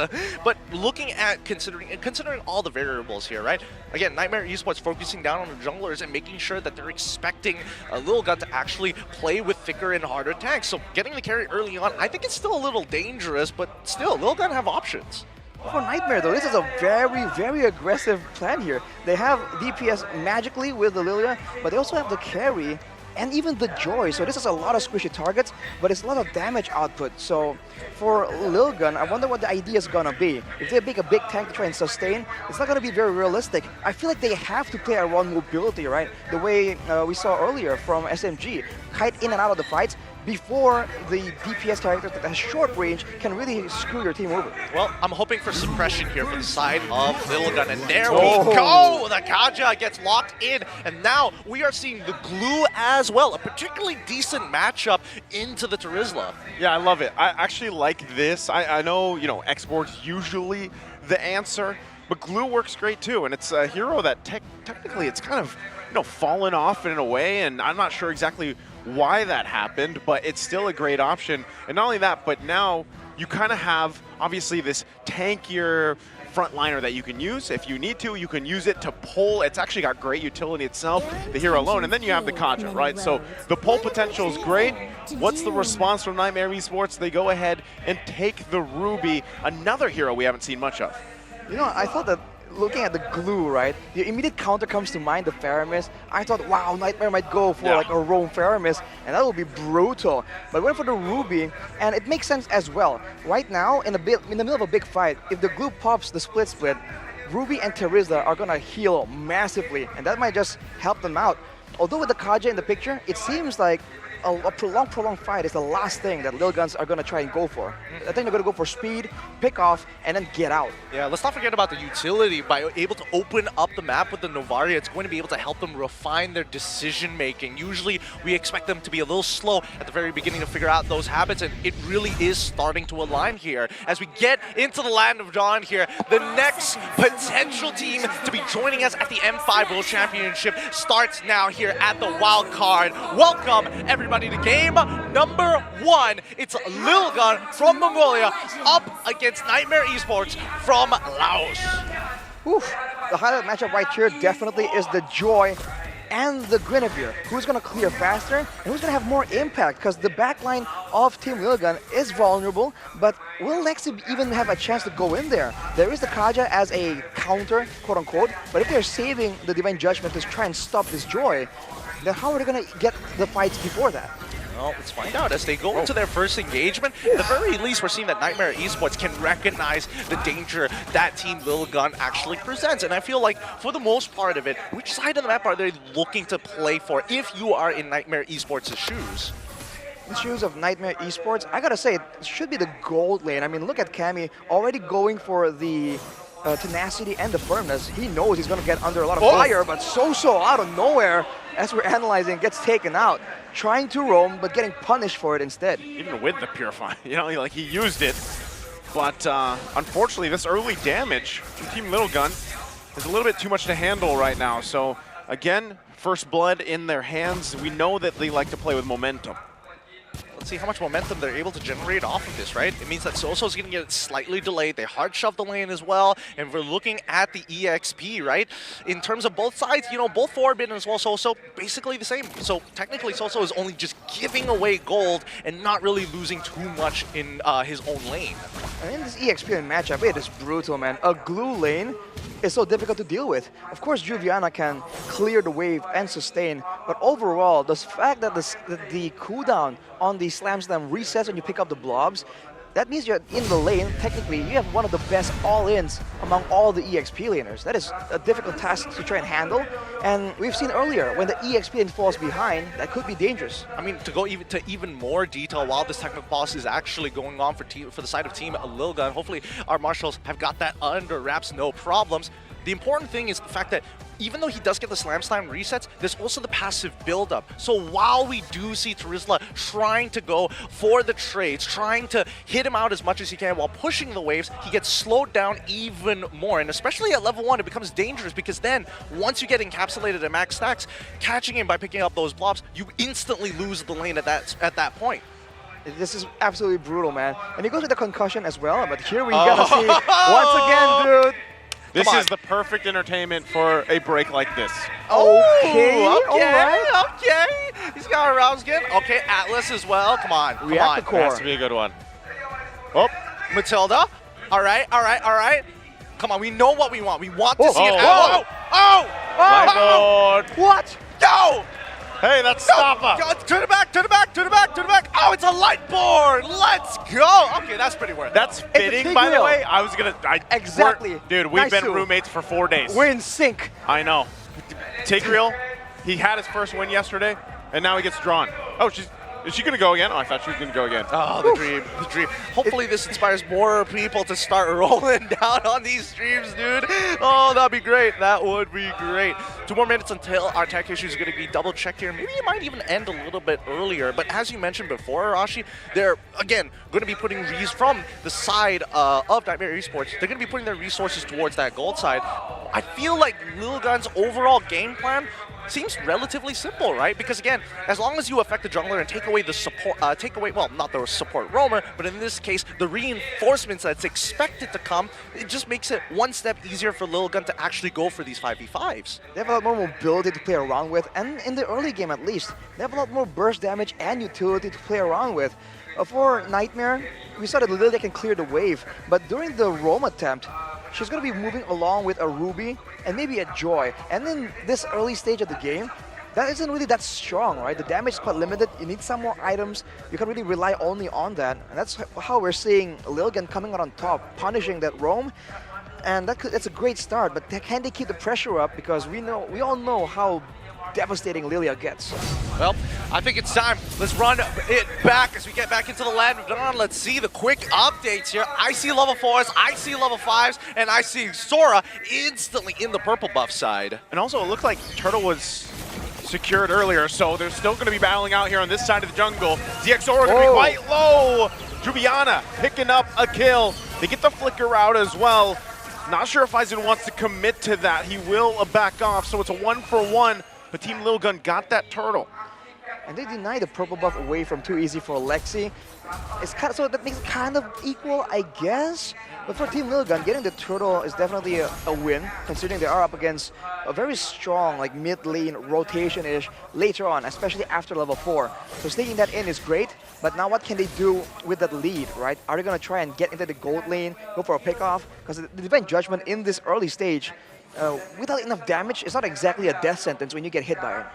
But looking at considering all the variables here, right? Again, Nightmare Esports focusing down on the junglers and making sure that they're expecting Lil Gun to actually play with thicker and harder tanks. So getting the carry early on, I think it's still a little dangerous, but still, Lil Gun have options. For Nightmare though, this is a very, very aggressive plan here. They have DPS magically with the Lilia, but they also have the carry and even the Joy. So this is a lot of squishy targets, but it's a lot of damage output. So for Lil Gun, I wonder what the idea is gonna be. If they make a big tank to try and sustain, it's not gonna be very realistic. I feel like they have to play around mobility, right? The way we saw earlier from SMG, kite in and out of the fights, before the DPS character that has short range can really screw your team over. Well, I'm hoping for suppression here for the side of Lil Gun, and there we go! The Kaja gets locked in, and now we are seeing the glue as well. A particularly decent matchup into the Terizla. Yeah, I love it. I actually like this. I know, you know, export's usually the answer, but glue works great too, and it's a hero that technically it's kind of, you know, fallen off in a way, and I'm not sure exactly why that happened, but it's still a great option. And not only that, but now you kind of have obviously this tankier frontliner that you can use. If you need to, you can use it to pull. It's actually got great utility itself, the hero alone, and then you have the Kaja, right? So the pull potential is great. What's the response from Nightmare Esports? They go ahead and take the Ruby, another hero we haven't seen much of. You know, I thought that looking at the glue, right, the immediate counter comes to mind, the Faramis. I thought, wow, Nightmare might go for like a roam Faramis, and that would be brutal. But went for the Ruby, and it makes sense as well. Right now, in the middle of a big fight, if the glue pops the split, Ruby and Terizla are gonna heal massively, and that might just help them out. Although with the Kaja in the picture, it seems like a prolonged fight is the last thing that Lil Guns are going to try and go for. I think they're going to go for speed, pick off, and then get out. Yeah, let's not forget about the utility. By able to open up the map with the Novaria, it's going to be able to help them refine their decision making. Usually, we expect them to be a little slow at the very beginning to figure out those habits, and it really is starting to align here. As we get into the Land of Dawn here, the next potential team to be joining us at the M5 World Championship starts now here at the wild card. Welcome, everybody, to game number 1. It's Lil Gun from Mongolia up against Nightmare Esports from Laos. Oof. The highlight matchup right here definitely is the Joy and the Guinevere. Who's going to clear faster and who's going to have more impact, because the backline of Team Lil Gun is vulnerable, but will Lexi even have a chance to go in there? There is the Kaja as a counter, quote unquote, but if they're saving the Divine Judgment to try and stop this Joy, then how are they going to get the fights before that? Well, let's find out as they go into their first engagement. At the very least, we're seeing that Nightmare Esports can recognize the danger that Team Lil Gun actually presents. And I feel like, for the most part of it, which side of the map are they looking to play for if you are in Nightmare Esports' shoes? In the shoes of Nightmare Esports, I gotta say, it should be the gold lane. I mean, look at Cammy already going for the tenacity and the firmness. He knows he's gonna get under a lot of fire, but So out of nowhere, as we're analyzing, gets taken out. Trying to roam, but getting punished for it instead. Even with the Purify, you know, like he used it. But unfortunately, this early damage from Team Lil Gun is a little bit too much to handle right now. So again, first blood in their hands. We know that they like to play with momentum. Let's see how much momentum they're able to generate off of this, right? It means that Soso's going to get slightly delayed. They hard shove the lane as well, and we're looking at the EXP, right? In terms of both sides, you know, both Forbidden as well as Soso, basically the same. So technically, Soso is only just giving away gold and not really losing too much in his own lane. And in this EXP matchup, it is brutal, man. A glue lane is so difficult to deal with. Of course, Juviana can clear the wave and sustain, but overall, the fact that the cooldown on the Slam resets when you pick up the blobs, that means you're in the lane. Technically, you have one of the best all-ins among all the EXP laners. That is a difficult task to try and handle, and we've seen earlier, when the EXP lane falls behind, that could be dangerous. I mean, to go even more detail, while this technical pause is actually going on for the side of Team Lil Gun, hopefully our marshals have got that under wraps, no problems. The important thing is the fact that even though he does get the slam resets, there's also the passive buildup. So while we do see Terizla trying to go for the trades, trying to hit him out as much as he can while pushing the waves, he gets slowed down even more. And especially at level 1, it becomes dangerous because then once you get encapsulated at max stacks, catching him by picking up those blobs, you instantly lose the lane at that point. This is absolutely brutal, man. And he goes with the concussion as well, but here we gotta see once again, dude. This is the perfect entertainment for a break like this. Okay, okay. He's got a round skin. Okay, Atlas as well. Come on, come React on. Has to be a good one. Oh, Matilda. All right. Come on, we know what we want. We want to see it. Oh! What? No! Hey, that's Stoppa. Turn it back. Oh, it's a light board. Let's go. Okay, that's pretty worth it. That's fitting, by the way. I was going to... Exactly. Dude, we've been roommates for 4 days. We're in sync. I know. Tigreal, he had his first win yesterday, and now he gets drawn. Oh, is she going to go again? Oh, I thought she was going to go again. Oh, the dream. Hopefully this inspires more people to start rolling down on these streams, dude. Oh, that'd be great. That would be great. 2 more minutes until our tech issue is going to be double checked here. Maybe it might even end a little bit earlier. But as you mentioned before, Arashi, they're, again, going to be putting from the side of Nightmare Esports, they're going to be putting their resources towards that gold side. I feel like Lil Gun's overall game plan seems relatively simple, right? Because again, as long as you affect the jungler and take away the support, well, not the support roamer, but in this case, the reinforcements that's expected to come, it just makes it one step easier for Lil Gun to actually go for these 5v5s. They have a lot more mobility to play around with, and in the early game at least, they have a lot more burst damage and utility to play around with. For Nightmare, we saw that Lilia can clear the wave, but during the roam attempt, she's going to be moving along with a Ruby and maybe a Joy. And in this early stage of the game, that isn't really that strong, right? The damage is quite limited. You need some more items. You can really rely only on that. And that's how we're seeing Lilgan coming out on top, punishing that roam. And that's a great start, but can they keep the pressure up? Because we all know how devastating Lilia gets. Well, I think it's time. Let's run it back as we get back into the land of Dawn. Let's see the quick updates here. I see level 4s, I see level 5s, and I see Sora instantly in the purple buff side. And also, it looked like Turtle was secured earlier, so they're still going to be battling out here on this side of the jungle. ZXORA going to be quite low. Jubiana picking up a kill. They get the flicker out as well. Not sure if Aizen wants to commit to that. He will back off, so it's a 1-for-1. But Team Lil Gun got that turtle. And they deny the purple buff away from Too Easy for Lexi. It's kind of, so that makes it kind of equal, I guess. But for Team Lil Gun, getting the turtle is definitely a win, considering they are up against a very strong, like mid-lane rotation-ish later on, especially after level 4. So sneaking that in is great, but now what can they do with that lead, right? Are they going to try and get into the gold lane, go for a pick-off? Because the Divine Judgment in this early stage, without enough damage, it's not exactly a death sentence when you get hit by it.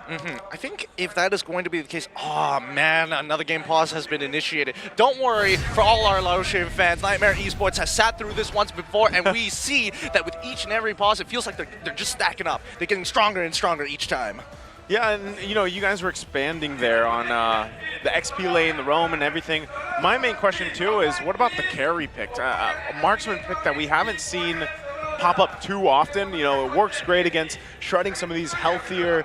I think if that is going to be the case, oh man, another game pause has been initiated. Don't worry, for all our Laotian fans, Nightmare Esports has sat through this once before, and we see that with each and every pause, it feels like they're just stacking up. They're getting stronger and stronger each time. Yeah, and you guys were expanding there on the XP lane, the roam, and everything. My main question too is, what about the carry pick? A marksman pick that we haven't seen pop up too often. It works great against shredding some of these healthier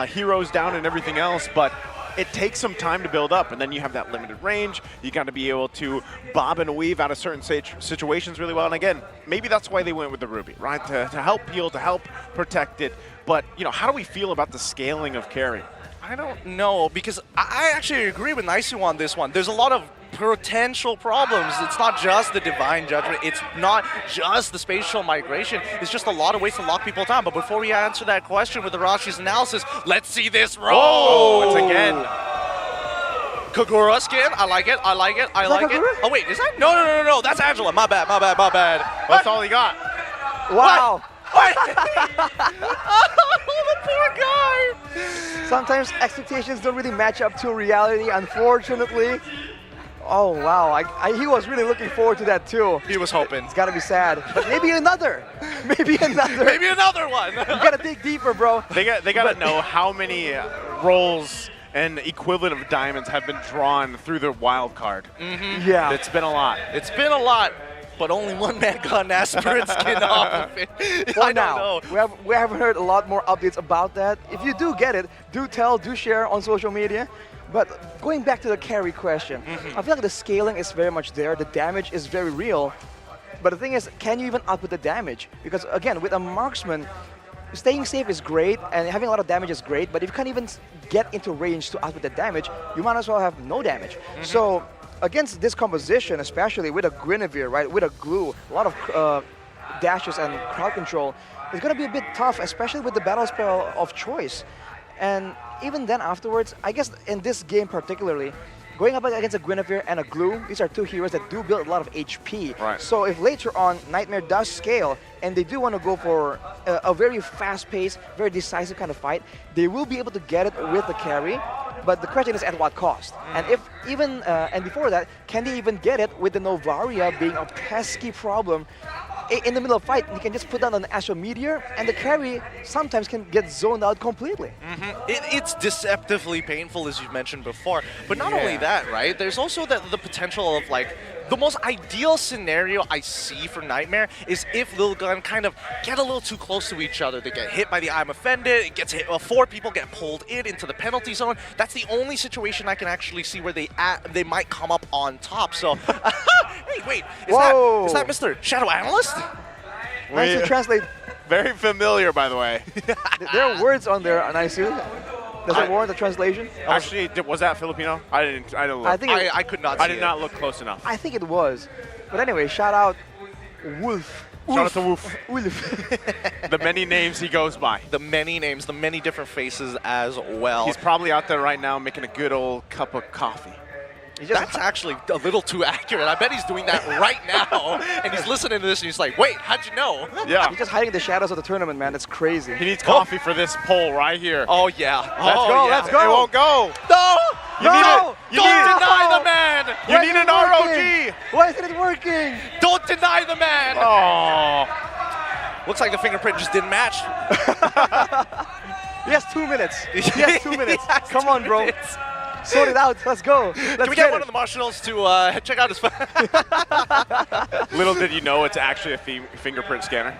heroes down and everything else, but it takes some time to build up, and then you have that limited range. You got to be able to bob and weave out of certain situations really well. And again, maybe that's why they went with the Ruby, right? To help heal, to help protect it. But how do we feel about the scaling of carry? I don't know, because I actually agree with Naisu on this one. There's a lot of potential problems. It's not just the Divine Judgment. It's not just the spatial migration. It's just a lot of ways to lock people down. But before we answer that question with Arashi's analysis, let's see this roll. Oh, it's again. Kagura skin. I like it. I like it. I like it. Oh, wait. Is that? No. That's Angela. My bad. That's all he got. Wow. What? Oh, the poor guy. Sometimes expectations don't really match up to reality, unfortunately. Oh, wow. He was really looking forward to that, too. He was hoping. It's got to be sad. But maybe another. Maybe another one. You got to dig deeper, bro. They got to know how many rolls and equivalent of diamonds have been drawn through the wild card. Yeah. It's been a lot. It's been a lot. but only one man got an aspirant skin off of it. For I now, don't know. we haven't heard a lot more updates about that. If you do get it, do tell, do share on social media. But going back to the carry question, I feel like the scaling is very much there. The damage is very real. But the thing is, can you even output the damage? Because again, with a marksman, staying safe is great and having a lot of damage is great, but if you can't even get into range to output the damage, you might as well have no damage. So against this composition, especially with a Guinevere, right, with a glue, a lot of dashes and crowd control, it's going to be a bit tough, especially with the battle spell of choice. And even then afterwards, I guess in this game particularly, going up against a Guinevere and a Glue, these are two heroes that do build a lot of HP. Right. So if later on Nightmare does scale and they do want to go for a very fast-paced, very decisive kind of fight, they will be able to get it with the carry. But the question is at what cost? And if even and before that, can they even get it with the Novaria being a pesky problem? In the middle of fight, you can just put down an Astral Meteor, and the carry sometimes can get zoned out completely. It's deceptively painful, as you mentioned before. But not only that, right? There's also the potential of, like, the most ideal scenario I see for Nightmare is if Lilgun kind of get a little too close to each other. They get hit by the I'm Offended, it gets hit, 4 people get pulled into the penalty zone. That's the only situation I can actually see where they might come up on top. So, hey, wait, is that Mr. Shadow Analyst? Nice to translate. Very familiar, by the way. There are words on there, Anaisu. Does it warrant the translation? Actually, was that Filipino? I didn't look. I could not see I did not look close enough. I think it was. But anyway, shout out Wolf. Shout out to Wolf. Wolf. The many names he goes by. The many names, the many different faces as well. He's probably out there right now making a good old cup of coffee. That's actually a little too accurate. I bet he's doing that right now. And he's listening to this and he's like, wait, how'd you know? Yeah. He's just hiding in the shadows of the tournament, man. That's crazy. He needs coffee for this poll right here. Oh, yeah. Let's go. It won't go. No! Don't deny the man! You need an ROG! Why isn't it working? Don't deny the man! Oh. Looks like the fingerprint just didn't match. He has 2 minutes. He has 2 minutes. Come on, bro. Sort it out. Let's go. Can we get one of the marshals to check out his phone? Little did you know it's actually a fingerprint scanner.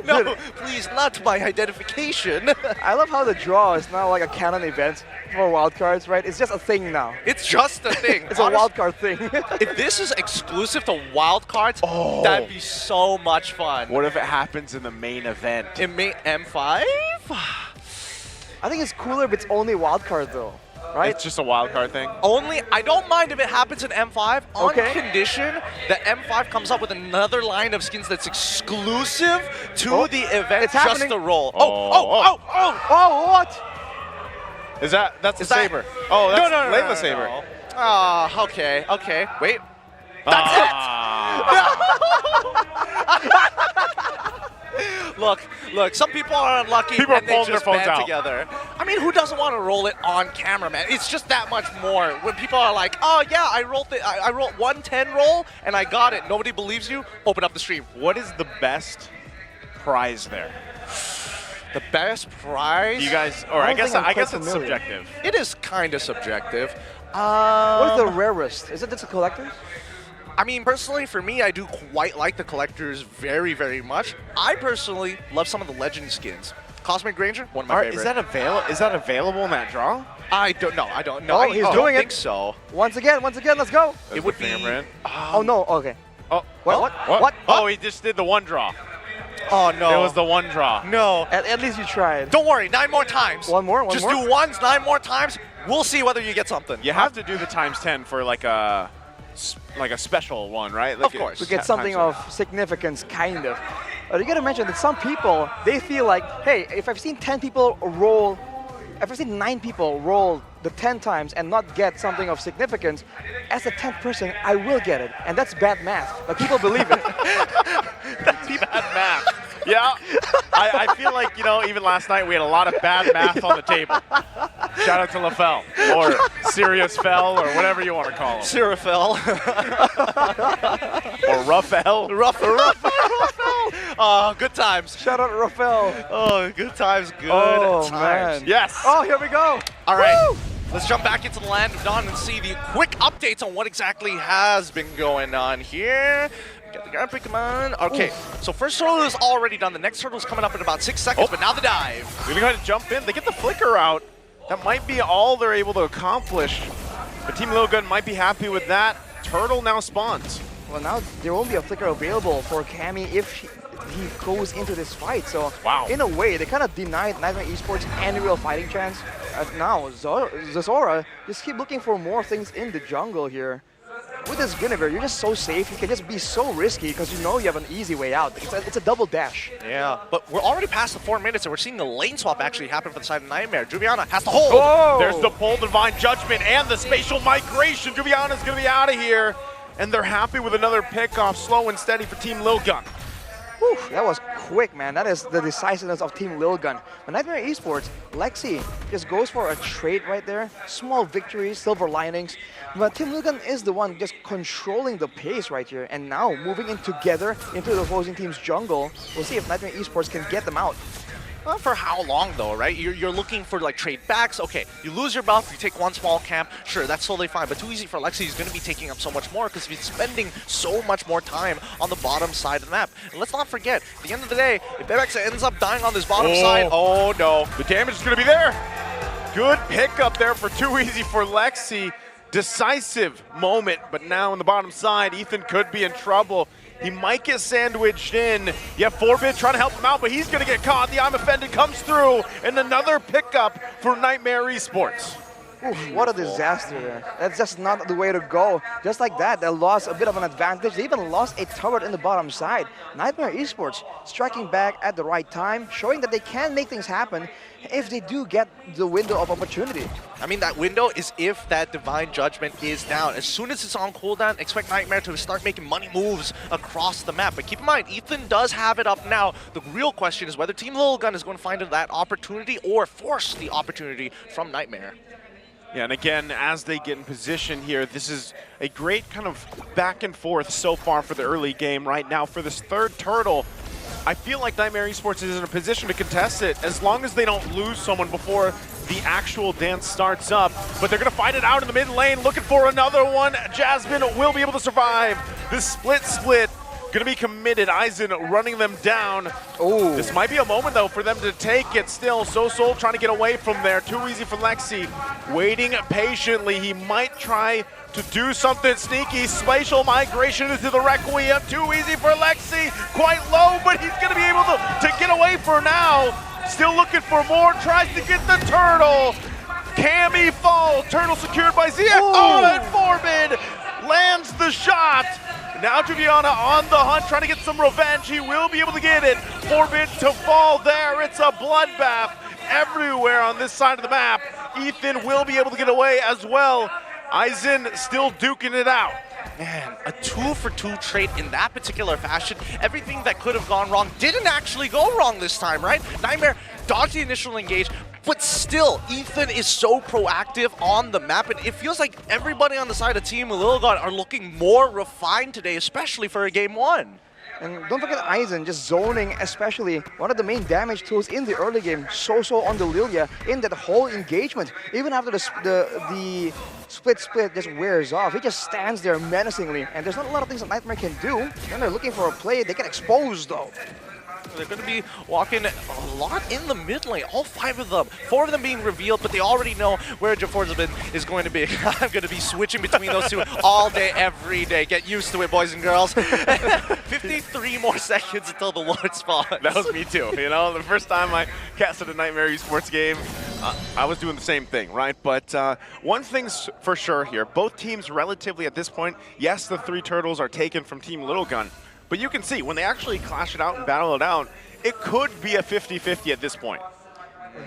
No, please, not my identification. I love how the draw is now like a canon event for wildcards, right? It's just a thing now. It's just a thing. It's a wildcard thing. If this is exclusive to wildcards, that'd be so much fun. What if it happens in the main event? In M5? I think it's cooler if it's only wildcard though, right? It's just a wildcard thing? Only, I don't mind if it happens in M5 on condition that M5 comes up with another line of skins that's exclusive to the event, it's just happening. to roll. Oh, what? That's a saber. Oh, that's Layla saber. Ah, okay. Wait. That's it! Look, some people are unlucky People are and they pulling just their phones band out. together. I mean, who doesn't want to roll it on camera, man? It's just that much more. When people are like, oh yeah, I rolled 110 roll and I got it. Nobody believes you. Open up the stream. What is the best prize there? The best prize? You guys, or I guess it's subjective. It is kind of subjective. What is the rarest? Is it just a collector? I mean, personally, for me, I do quite like the collectors very, very much. I personally love some of the legend skins. Cosmic Granger, one of my favorites. Is that available in that draw? I don't know. Oh, he's doing it. I think so. Once again, let's go. It would be. Oh no. Okay. Oh. What? Oh, he just did the one draw. Oh no. It was the one draw. No. At least you tried. Don't worry. 9 more times. One more. Just do ones 9 more times. We'll see whether you get something. You have to do the ×10 for like a special one, right? Like of course. To get something of significance, kind of. You gotta mention that some people, they feel like, hey, if I've seen 10 people roll, if I've seen 9 people roll the 10 times and not get something of significance, as a 10th person, I will get it. And that's bad math, but people believe it. That's bad math. Yeah, I feel like, even last night we had a lot of bad math on the table. Shout out to LaFell, or Sirius Fell, or whatever you want to call him. Sirafel. Or Ruffell. Ruffell. Oh, good times. Shout out to Rafael. Oh, good times, good Oh, times. man. Yes. Oh, here we go. All right. Woo! Let's jump back into the land of Dawn and see the quick updates on what exactly has been going on here. Get the Grand Prix command. Okay, so first turtle is already done. The next turtle is coming up in about 6 seconds, but now the dive. We're going to jump in. They get the flicker out. That might be all they're able to accomplish. But Team Little Gun might be happy with that. Turtle now spawns. Well, now there won't be a flicker available for Cammy if he goes into this fight. So in a way, they kind of denied Nightmare Esports any real fighting chance. Now Zazora just keep looking for more things in the jungle here. With this Guinevere, you're just so safe. You can just be so risky because you know you have an easy way out. It's a double dash. Yeah, but we're already past the 4 minutes and we're seeing a lane swap actually happen for the side of Nightmare. Juviana has to hold. Oh! There's the pull, Divine Judgment, and the spatial migration. Juviana's going to be out of here. And they're happy with another pickoff, slow and steady for Team Lil Gun. Whew, that was quick, man. That is the decisiveness of Team Lil Gun. But Nightmare Esports, Lexi just goes for a trade right there. Small victories, silver linings. But Team Lil Gun is the one just controlling the pace right here. And now moving in together into the opposing team's jungle. We'll see if Nightmare Esports can get them out. For how long though, right? You're looking for like trade backs. Okay, you lose your buff, you take one small camp. Sure, that's totally fine. But too easy for Lexi. He's going to be taking up so much more because he's spending so much more time on the bottom side of the map. And let's not forget, at the end of the day, if Bebex ends up dying on this bottom side, oh no, the damage is going to be there. Good pickup there for Too Easy for Lexi. Decisive moment, but now on the bottom side, Ethan could be in trouble. He might get sandwiched in. You have 4-Bit trying to help him out, but he's going to get caught. The I'm Offended comes through, and another pickup for Nightmare Esports. Oof, what a disaster there. That's just not the way to go. Just like that, they lost a bit of an advantage. They even lost a turret in the bottom side. Nightmare Esports striking back at the right time, showing that they can make things happen if they do get the window of opportunity. I mean, that window is if that Divine Judgment is down. As soon as it's on cooldown, expect Nightmare to start making money moves across the map. But keep in mind, Ethan does have it up now. The real question is whether Team Little Gun is going to find that opportunity or force the opportunity from Nightmare. Yeah, and again, as they get in position here, this is a great kind of back and forth so far for the early game. Right now, for this third turtle, I feel like Nightmare Esports is in a position to contest it as long as they don't lose someone before the actual dance starts up. But they're going to fight it out in the mid lane, looking for another one. Jasmine will be able to survive this split. Going to be committed. Eisen running them down. Oh, this might be a moment, though, for them to take it still. Soul trying to get away from there. Too easy for Lexi. Waiting patiently. He might try to do something sneaky. Spatial migration into the Requiem. Too easy for Lexi. Quite low, but he's going to be able to get away for now. Still looking for more. Tries to get the turtle. Cammy falls. Turtle secured by ZF. Oh, and Forbid lands the shot. Now Juviana on the hunt, trying to get some revenge. He will be able to get it. Forbid to fall there. It's a bloodbath everywhere on this side of the map. Ethan will be able to get away as well. Eisen still duking it out. Man, a 2-for-2 trade in that particular fashion. Everything that could have gone wrong didn't actually go wrong this time, right? Nightmare dodged the initial engage, but still, Ethan is so proactive on the map, and it feels like everybody on the side of Team Lil Gun are looking more refined today, especially for a game 1. And don't forget Eisen just zoning, especially one of the main damage tools in the early game. So on the Lilia in that whole engagement. Even after the split just wears off, he just stands there menacingly. And there's not a lot of things that Nightmare can do. When they're looking for a play, they get exposed though. They're going to be walking a lot in the mid lane, all 5 of them. 4 of them being revealed, but they already know where Jaforzabin is going to be. I'm going to be switching between those two all day, every day. Get used to it, boys and girls. 53 more seconds until the Lord spawns. That was me too. You know, the first time I casted a Nightmare Esports game, I was doing the same thing, right? But one thing's for sure here. Both teams relatively at this point, yes, the 3 turtles are taken from Team Little Gun. But you can see, when they actually clash it out and battle it out, it could be a 50-50 at this point.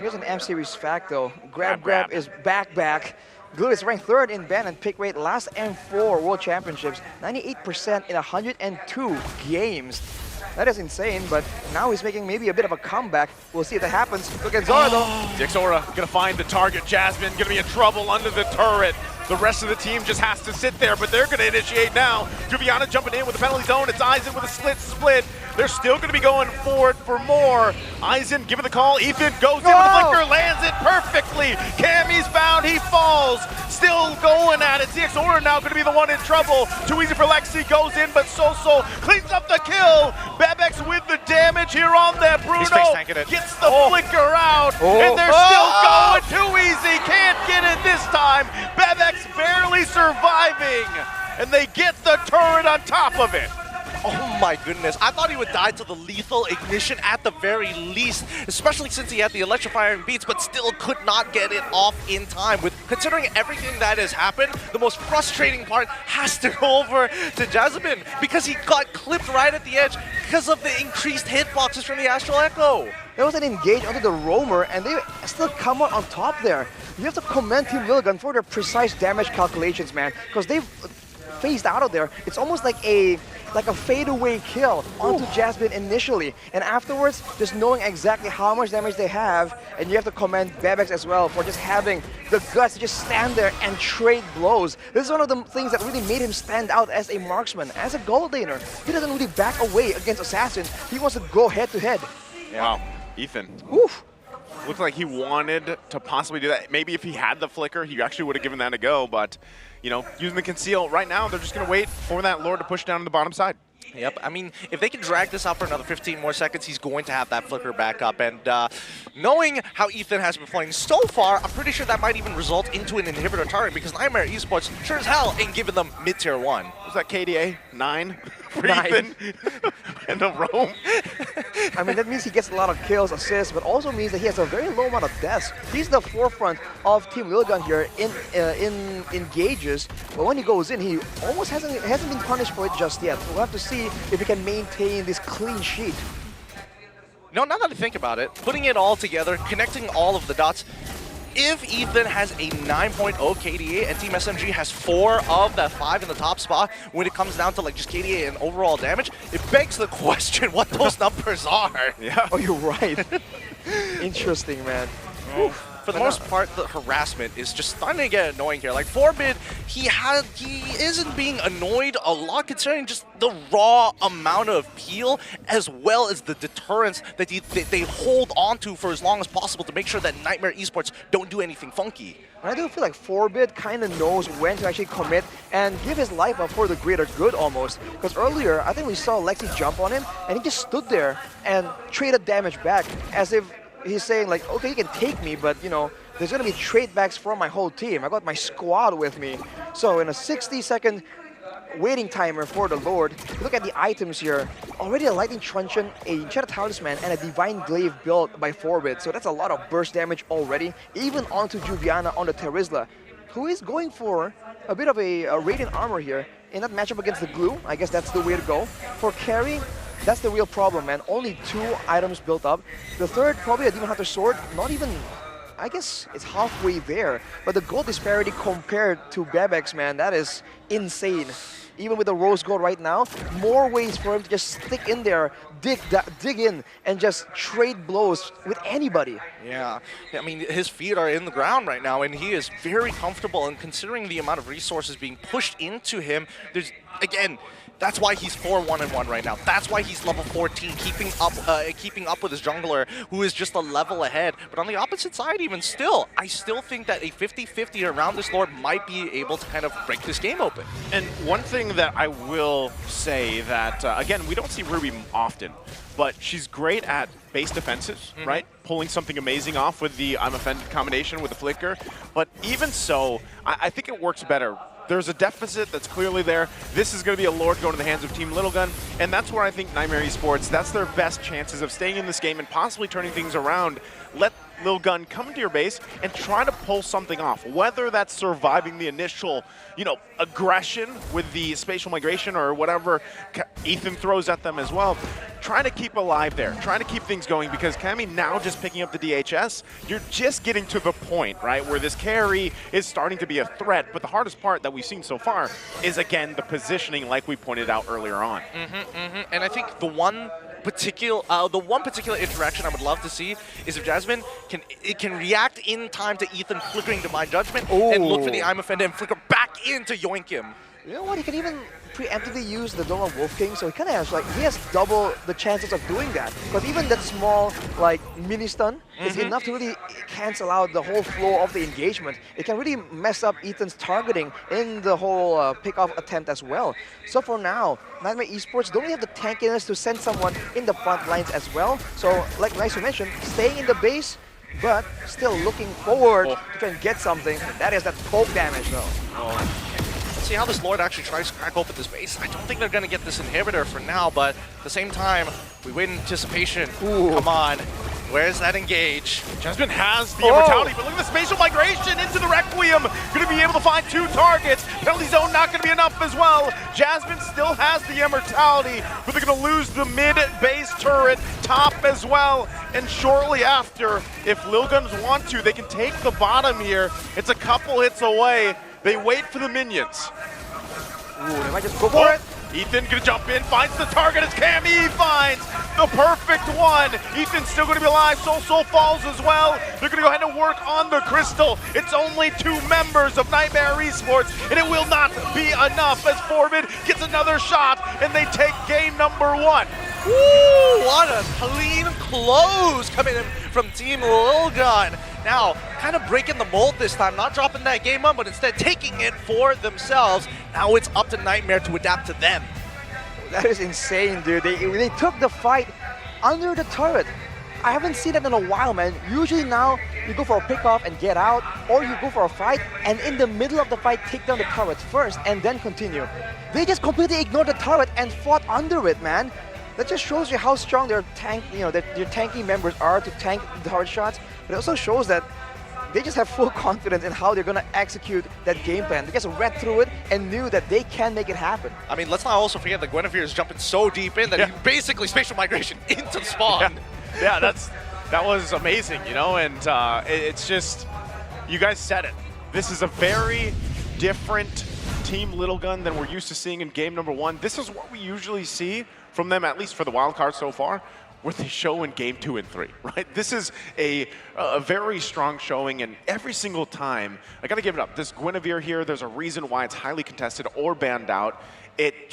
Here's an M-Series fact, though. Grab is back. Glue is ranked 3rd in ban and pick rate last M4 World Championships, 98% in 102 games. That is insane, but now he's making maybe a bit of a comeback. We'll see if that happens. Look at Zora, though. Zora gonna find the target. Jasmine gonna be in trouble under the turret. The rest of the team just has to sit there, but they're going to initiate now. Juviana jumping in with the penalty zone. It's Eisen with a split. They're still going to be going forward for more. Eisen giving the call. Ethan goes in with the flicker, lands it perfectly. Cammy's found, he falls. Still going at it. CXOR now going to be the one in trouble. Too easy for Lexi, goes in, but Soso cleans up the kill. Bebex with the damage here on that. Bruno gets the flicker out, and they're still going. Too easy, can't get it this time. Bebex barely surviving, and they get the turret on top of it. Oh my goodness, I thought he would die to the lethal ignition at the very least, especially since he had the electrifying beats, but still could not get it off in time. With considering everything that has happened, the most frustrating part has to go over to Jasmine, because he got clipped right at the edge because of the increased hitboxes from the Astral Echo. There was an engage onto the roamer, and they still come out on top there. You have to commend Team Lilligan for their precise damage calculations, man, because they've phased out of there. It's almost like a fadeaway kill onto Jasmine initially, and afterwards just knowing exactly how much damage they have. And you have to commend Bebex as well for just having the guts to just stand there and trade blows. This is one of the things that really made him stand out as a marksman, as a gold laner. He doesn't really back away against assassins. He wants to go head to head. Wow, Ethan. Oof. Looked like he wanted to possibly do that. Maybe if he had the flicker, he actually would have given that a go, but you know, using the conceal right now, they're just going to wait for that Lord to push down on the bottom side. Yep, I mean, if they can drag this out for another 15 more seconds, he's going to have that flicker back up. And knowing how Ethan has been playing so far, I'm pretty sure that might even result into an inhibitor turret, because Nightmare Esports sure as hell ain't giving them mid-tier 1. Was that KDA? 9? For Ethan? And a roam? I mean, that means he gets a lot of kills, assists, but also means that he has a very low amount of deaths. He's the forefront of Team Lilligan here in engages, but when he goes in, he almost hasn't been punished for it just yet. We'll have to see if he can maintain this clean sheet. No, now that I think about it, putting it all together, connecting all of the dots, if Ethan has a 9.0 KDA and Team SMG has 4 of that 5 in the top spot, when it comes down to like just KDA and overall damage, it begs the question what those numbers are. Yeah. Oh, you're right. Interesting, man. For the most part, the harassment is just starting to get annoying here. Like Forbid, he isn't being annoyed a lot, considering just the raw amount of peel, as well as the deterrence that they hold on to for as long as possible to make sure that Nightmare Esports don't do anything funky. I do feel like Forbid kind of knows when to actually commit and give his life up for the greater good almost. Because earlier, I think we saw Lexi jump on him, and he just stood there and traded damage back, as if he's saying like, okay, you can take me, but you know, there's gonna be trade backs from my whole team. I got my squad with me. So in a 60-second waiting timer for the Lord, look at the items here. Already a Lightning Truncheon, a Enchanted Talisman, and a Divine Glaive built by Forbid. So that's a lot of burst damage already, even onto Juviana on the Terizla, who is going for a bit of a Radiant Armor here. In that matchup against the Glue, I guess that's the way to go. For carry, that's the real problem, man. Only 2 items built up. The third, probably a Demon Hunter Sword, not even, I guess it's halfway there. But the gold disparity compared to Bebex, man, that is insane. Even with the Rose Gold right now, more ways for him to just stick in there, dig in, and just trade blows with anybody. Yeah, I mean, his feet are in the ground right now, and he is very comfortable. And considering the amount of resources being pushed into him, there's, again, that's why he's 4-1-1 right now. That's why he's level 14, keeping up with his jungler, who is just a level ahead. But on the opposite side, even still, I still think that a 50-50 around this Lord might be able to kind of break this game open. And one thing that I will say that, again, we don't see Ruby often, but she's great at base defenses, right? Pulling something amazing off with the I'm Offended combination with the flicker. But even so, I think it works better. There's a deficit that's clearly there. This is going to be a Lord going to the hands of Team Littlegun, and that's where I think Nightmare Esports, that's their best chances of staying in this game and possibly turning things around. Let Littlegun come into your base and try to pull something off, whether that's surviving the initial, you know, aggression with the spatial migration or whatever Ethan throws at them as well. Trying to keep alive there, trying to keep things going, because Cammy now just picking up the DHS, you're just getting to the point, right, where this carry is starting to be a threat. But the hardest part that we've seen so far is, again, the positioning like we pointed out earlier on. And I think the one the one particular interaction I would love to see is if Jasmine can react in time to Ethan flickering Divine Judgment and look for the I'm Offended and flicker back into Yoinkim. You know what? He can even preemptively use the Doma Wolf King, so he kind of has he has double the chances of doing that. Because even that small mini stun is enough to really cancel out the whole flow of the engagement. It can really mess up Ethan's targeting in the whole pick-off attempt as well. So for now, Nightmare Esports don't really have the tankiness to send someone in the front lines as well. So like Nice mentioned, staying in the base, but still looking forward to try and get something. That is that poke damage though. Let's see how this Lord actually tries to crack open this base. I don't think they're going to get this inhibitor for now, but at the same time, we wait in anticipation. Come on. Where's that engage? Jasmine has the immortality, but look at the spatial migration into the Requiem. Going to be able to find 2 targets. Penalty zone not going to be enough as well. Jasmine still has the immortality, but they're going to lose the mid-base turret, top as well. And shortly after, if Lil Guns want to, they can take the bottom here. It's a couple hits away. They wait for the minions. They might just go for it. Ethan gonna jump in, finds the target as Cammy finds the perfect one. Ethan's still gonna be alive, Soul falls as well. They're gonna go ahead and work on the crystal. It's only 2 members of Nightmare Esports, and it will not be enough as Forbid gets another shot, and they take game number 1. Woo! What a clean close coming in from Team Lilgun. Now, kind of breaking the mold this time, not dropping that game up, but instead taking it for themselves. Now it's up to Nightmare to adapt to them. That is insane, dude. They took the fight under the turret. I haven't seen that in a while, man. Usually now, you go for a pick-off and get out, or you go for a fight, and in the middle of the fight, take down the turret first, and then continue. They just completely ignored the turret and fought under it, man. That just shows you how strong their tanky members are to tank the turret shots, but it also shows that they just have full confidence in how they're going to execute that game plan. They just read through it and knew that they can make it happen. I mean, let's not also forget that Guinevere is jumping so deep in that he basically spatial migration into spawn. Yeah, that was amazing, you know, and it's just, you guys said it. This is a very different Team Little Gun than we're used to seeing in game number 1. This is what we usually see from them, at least for the wild card so far, what they show in game 2 and 3, right? This is a very strong showing, and every single time, I gotta give it up. This Guinevere here, there's a reason why it's highly contested or banned out. It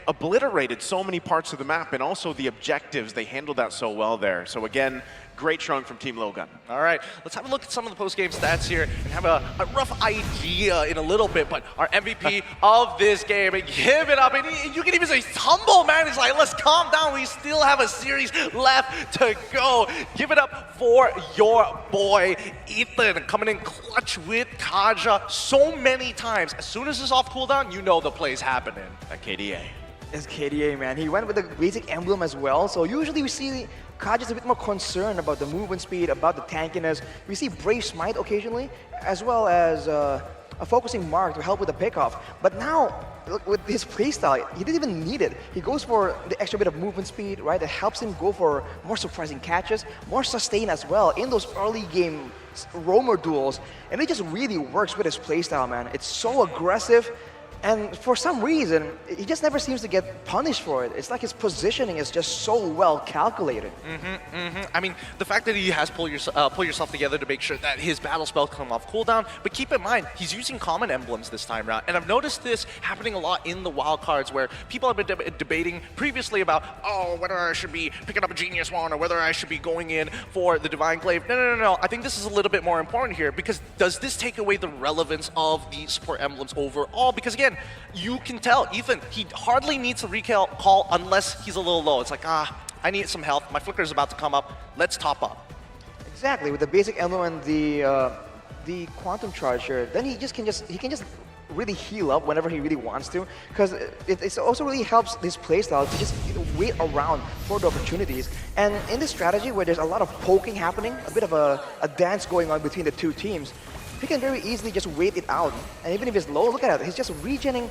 obliterated so many parts of the map, and also the objectives, they handled that so well there. So again, great showing from Team Lil Gun. All right, let's have a look at some of the post-game stats here and have a rough idea in a little bit, but our MVP of this game, and give it up, and you can even say humble, man. He's like, let's calm down, we still have a series left to go. Give it up for your boy, Ethan, coming in clutch with Kaja so many times. As soon as it's off cooldown, you know the play's happening. That KDA. It's KDA, man. He went with the basic emblem as well, so usually we see Kaja's a bit more concerned about the movement speed, about the tankiness. We see Brave Smite occasionally, as well as a focusing mark to help with the pickoff. But now, look, with his playstyle, he didn't even need it. He goes for the extra bit of movement speed, right? That helps him go for more surprising catches, more sustain as well in those early game roamer duels. And it just really works with his playstyle, man. It's so aggressive. And for some reason, he just never seems to get punished for it. It's like his positioning is just so well calculated. I mean, the fact that he has pull yourself together to make sure that his battle spell come off cooldown, but keep in mind, he's using common emblems this time around. And I've noticed this happening a lot in the wild cards where people have been debating previously about, oh, whether I should be picking up a Genius Wand or whether I should be going in for the Divine Glaive. No. I think this is a little bit more important here, because does this take away the relevance of the support emblems overall? Because again, you can tell, Ethan, he hardly needs a recall unless he's a little low. It's like, I need some health. My flicker is about to come up. Let's top up. Exactly, with the basic emblem and the quantum charge here, then he can just really heal up whenever he really wants to, because it also really helps his playstyle to just wait around for the opportunities. And in this strategy where there's a lot of poking happening, a bit of a dance going on between the two teams, he can very easily just wait it out. And even if it's low, look at it, he's just regenerating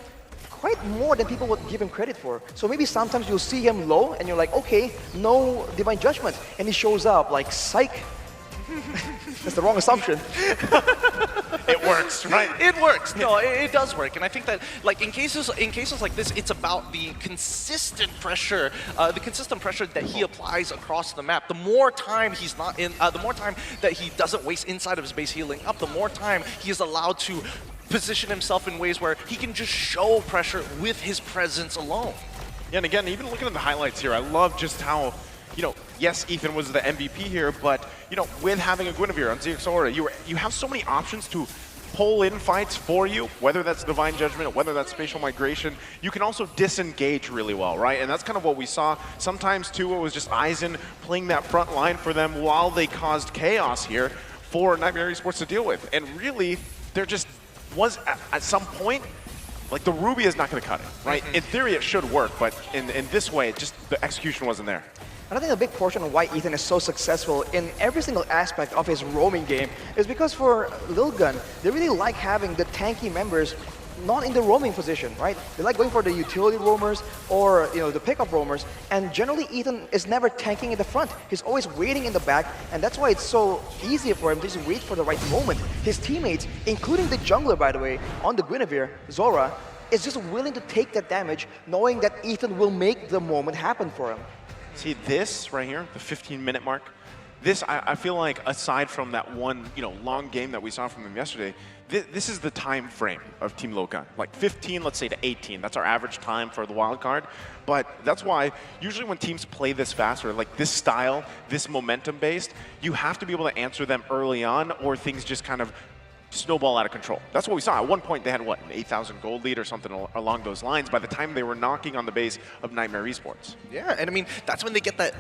quite more than people would give him credit for. So maybe sometimes you'll see him low and you're like, okay, no Divine Judgment. And he shows up like, psych. That's the wrong assumption. It works, right? It works. No, it does work, and I think that like in cases like this, it's about the consistent pressure that he applies across the map. The more time he's not in, the more time that he doesn't waste inside of his base healing up, the more time he is allowed to position himself in ways where he can just show pressure with his presence alone. Yeah, and again, even looking at the highlights here, I love just how, you know, yes, Ethan was the MVP here, but, you know, with having a Guinevere on ZX Aura, you have so many options to pull in fights for you, whether that's Divine Judgment, whether that's Spatial Migration. You can also disengage really well, right? And that's kind of what we saw. Sometimes, too, it was just Aizen playing that front line for them while they caused chaos here for Nightmare Esports to deal with. And really, there just was, at some point, like the Ruby is not going to cut it, right? In theory, it should work, but in this way, just the execution wasn't there. And I think a big portion of why Ethan is so successful in every single aspect of his roaming game is because for Lil Gun, they really like having the tanky members not in the roaming position, right? They like going for the utility roamers or, you know, the pickup roamers, and generally Ethan is never tanking in the front. He's always waiting in the back, and that's why it's so easy for him to just wait for the right moment. His teammates, including the jungler, by the way, on the Guinevere, Zora, is just willing to take that damage, knowing that Ethan will make the moment happen for him. See this right here, the 15-minute mark? This, I feel like, aside from that one, you know, long game that we saw from them yesterday, this is the time frame of Team Lokan. Like 15, let's say, to 18. That's our average time for the wild card. But that's why usually when teams play this fast, or like this style, this momentum-based, you have to be able to answer them early on, or things just kind of snowball out of control. That's what we saw. At one point, they had, what, an 8,000 gold lead or something along those lines by the time they were knocking on the base of Nightmare Esports. Yeah, and I mean, that's when they get that,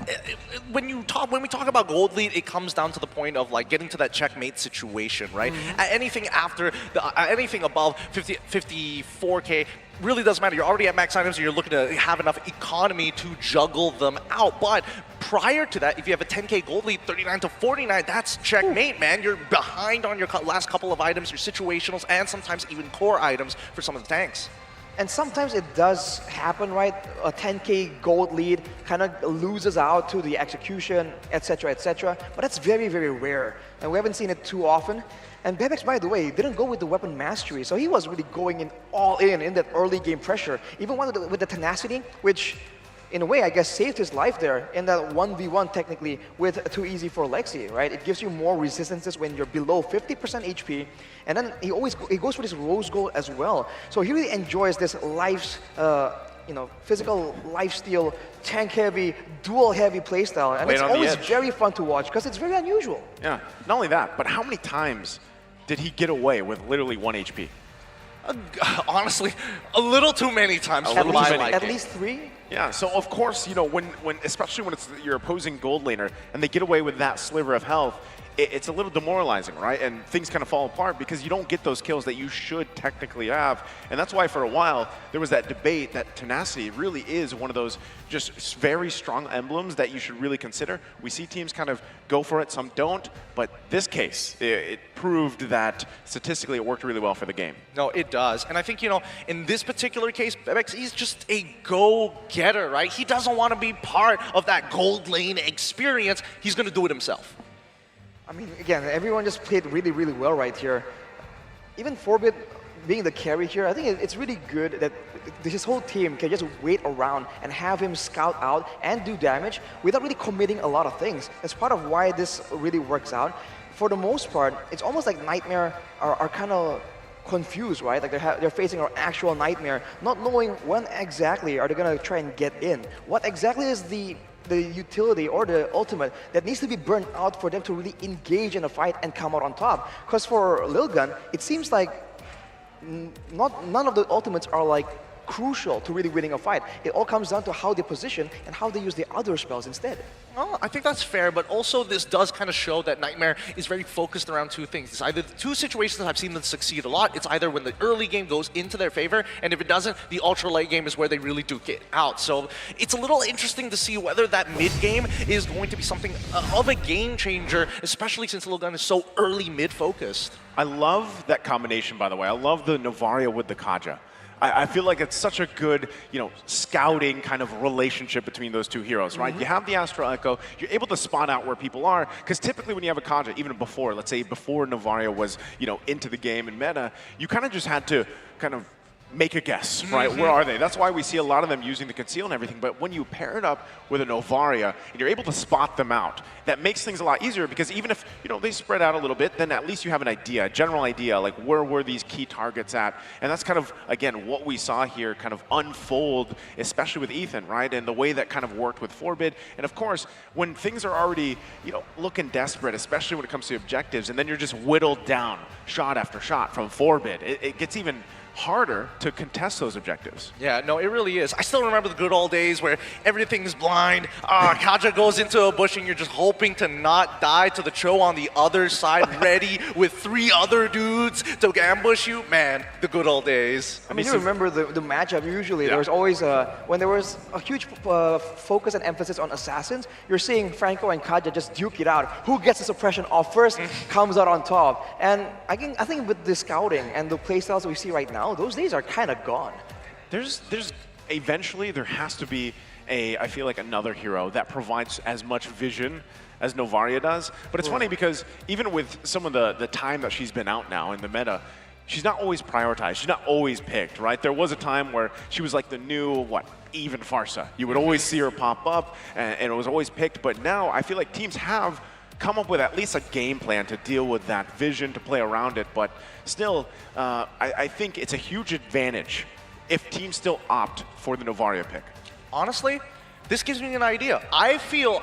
when we talk about gold lead, it comes down to the point of like getting to that checkmate situation, right? Anything after, anything above 54K, really doesn't matter. You're already at max items, and you're looking to have enough economy to juggle them out. But prior to that, if you have a 10K gold lead, 39 to 49, that's checkmate, man. You're behind on your last couple of items, your situationals, and sometimes even core items for some of the tanks. And sometimes it does happen, right? A 10K gold lead kind of loses out to the execution, etc., etc. But that's very, very rare. And we haven't seen it too often. And Bebex, by the way, didn't go with the weapon mastery, so he was really going in all in that early game pressure. Even with the tenacity, which in a way, I guess, saved his life there in that 1v1 technically with Too Easy for Lexi, right? It gives you more resistances when you're below 50% HP. And then he goes for this rose gold as well. So he really enjoys this life's, you know, physical lifesteal, tank-heavy, dual-heavy playstyle. And it's always very fun to watch because it's very unusual. Yeah, not only that, but how many times did he get away with literally 1 HP? Honestly, a little too many times. At least 3? Yeah, so of course, you know, especially when it's your opposing gold laner and they get away with that sliver of health, it's a little demoralizing, right? And things kind of fall apart because you don't get those kills that you should technically have. And that's why for a while, there was that debate that tenacity really is one of those just very strong emblems that you should really consider. We see teams kind of go for it, some don't, but this case, it proved that statistically it worked really well for the game. No, it does. And I think, you know, in this particular case, Bebex, he's just a go-getter, right? He doesn't want to be part of that gold lane experience. He's going to do it himself. I mean, again, everyone just played really, really well right here. Even Forbit being the carry here, I think it's really good that his whole team can just wait around and have him scout out and do damage without really committing a lot of things. That's part of why this really works out. For the most part, it's almost like Nightmare are kind of confused, right? Like they're facing an actual Nightmare, not knowing when exactly are they going to try and get in. What exactly is the utility or the ultimate that needs to be burned out for them to really engage in a fight and come out on top. Because for Lil Gun, it seems like none of the ultimates are like crucial to really winning a fight. It all comes down to how they position and how they use the other spells instead. Oh, I think that's fair, but also this does kind of show that Nightmare is very focused around two things. It's either the two situations I've seen them succeed a lot. It's either when the early game goes into their favor, and if it doesn't, the ultra late game is where they really duke it out. So it's a little interesting to see whether that mid game is going to be something of a game changer, especially since Lil Gun is so early mid focused. I love that combination, by the way. I love the Novaria with the Kaja. I feel like it's such a good, scouting kind of relationship between those two heroes, right? You have the Astral Echo, you're able to spot out where people are, because typically when you have a Kaja, even before, let's say before Novaria was, into the game and meta, you kind of just had to kind of make a guess, right? Where are they? That's why we see a lot of them using the conceal and everything, but when you pair it up with a Novaria and you're able to spot them out, that makes things a lot easier, because even if, they spread out a little bit, then at least you have an idea, a general idea, like where were these key targets at? And that's kind of, again, what we saw here kind of unfold, especially with Ethan, right? And the way that kind of worked with Forbid. And of course, when things are already, looking desperate, especially when it comes to objectives, and then you're just whittled down shot after shot from Forbid, it gets even harder to contest those objectives. Yeah, no, it really is. I still remember the good old days where everything's blind. Kaja goes into a bush and you're just hoping to not die to the Cho on the other side, ready with 3 other dudes to ambush you. Man, the good old days. I mean, you remember the matchup. Usually, there was always when there was a huge focus and emphasis on assassins. You're seeing Franco and Kaja just duke it out. Who gets the suppression off first comes out on top. And I think with the scouting and the playstyles we see right now, those days are kind of gone. There's eventually there has to be I feel like another hero that provides as much vision as Novaria does. But it's funny because even with some of the time that she's been out now in the meta, she's not always prioritized. She's not always picked, right? There was a time where she was like the new, even Farsa. You would always see her pop up, and it was always picked. But now I feel like teams have come up with at least a game plan to deal with that vision, to play around it. But still, I think it's a huge advantage if teams still opt for the Novaria pick. Honestly, this gives me an idea. I feel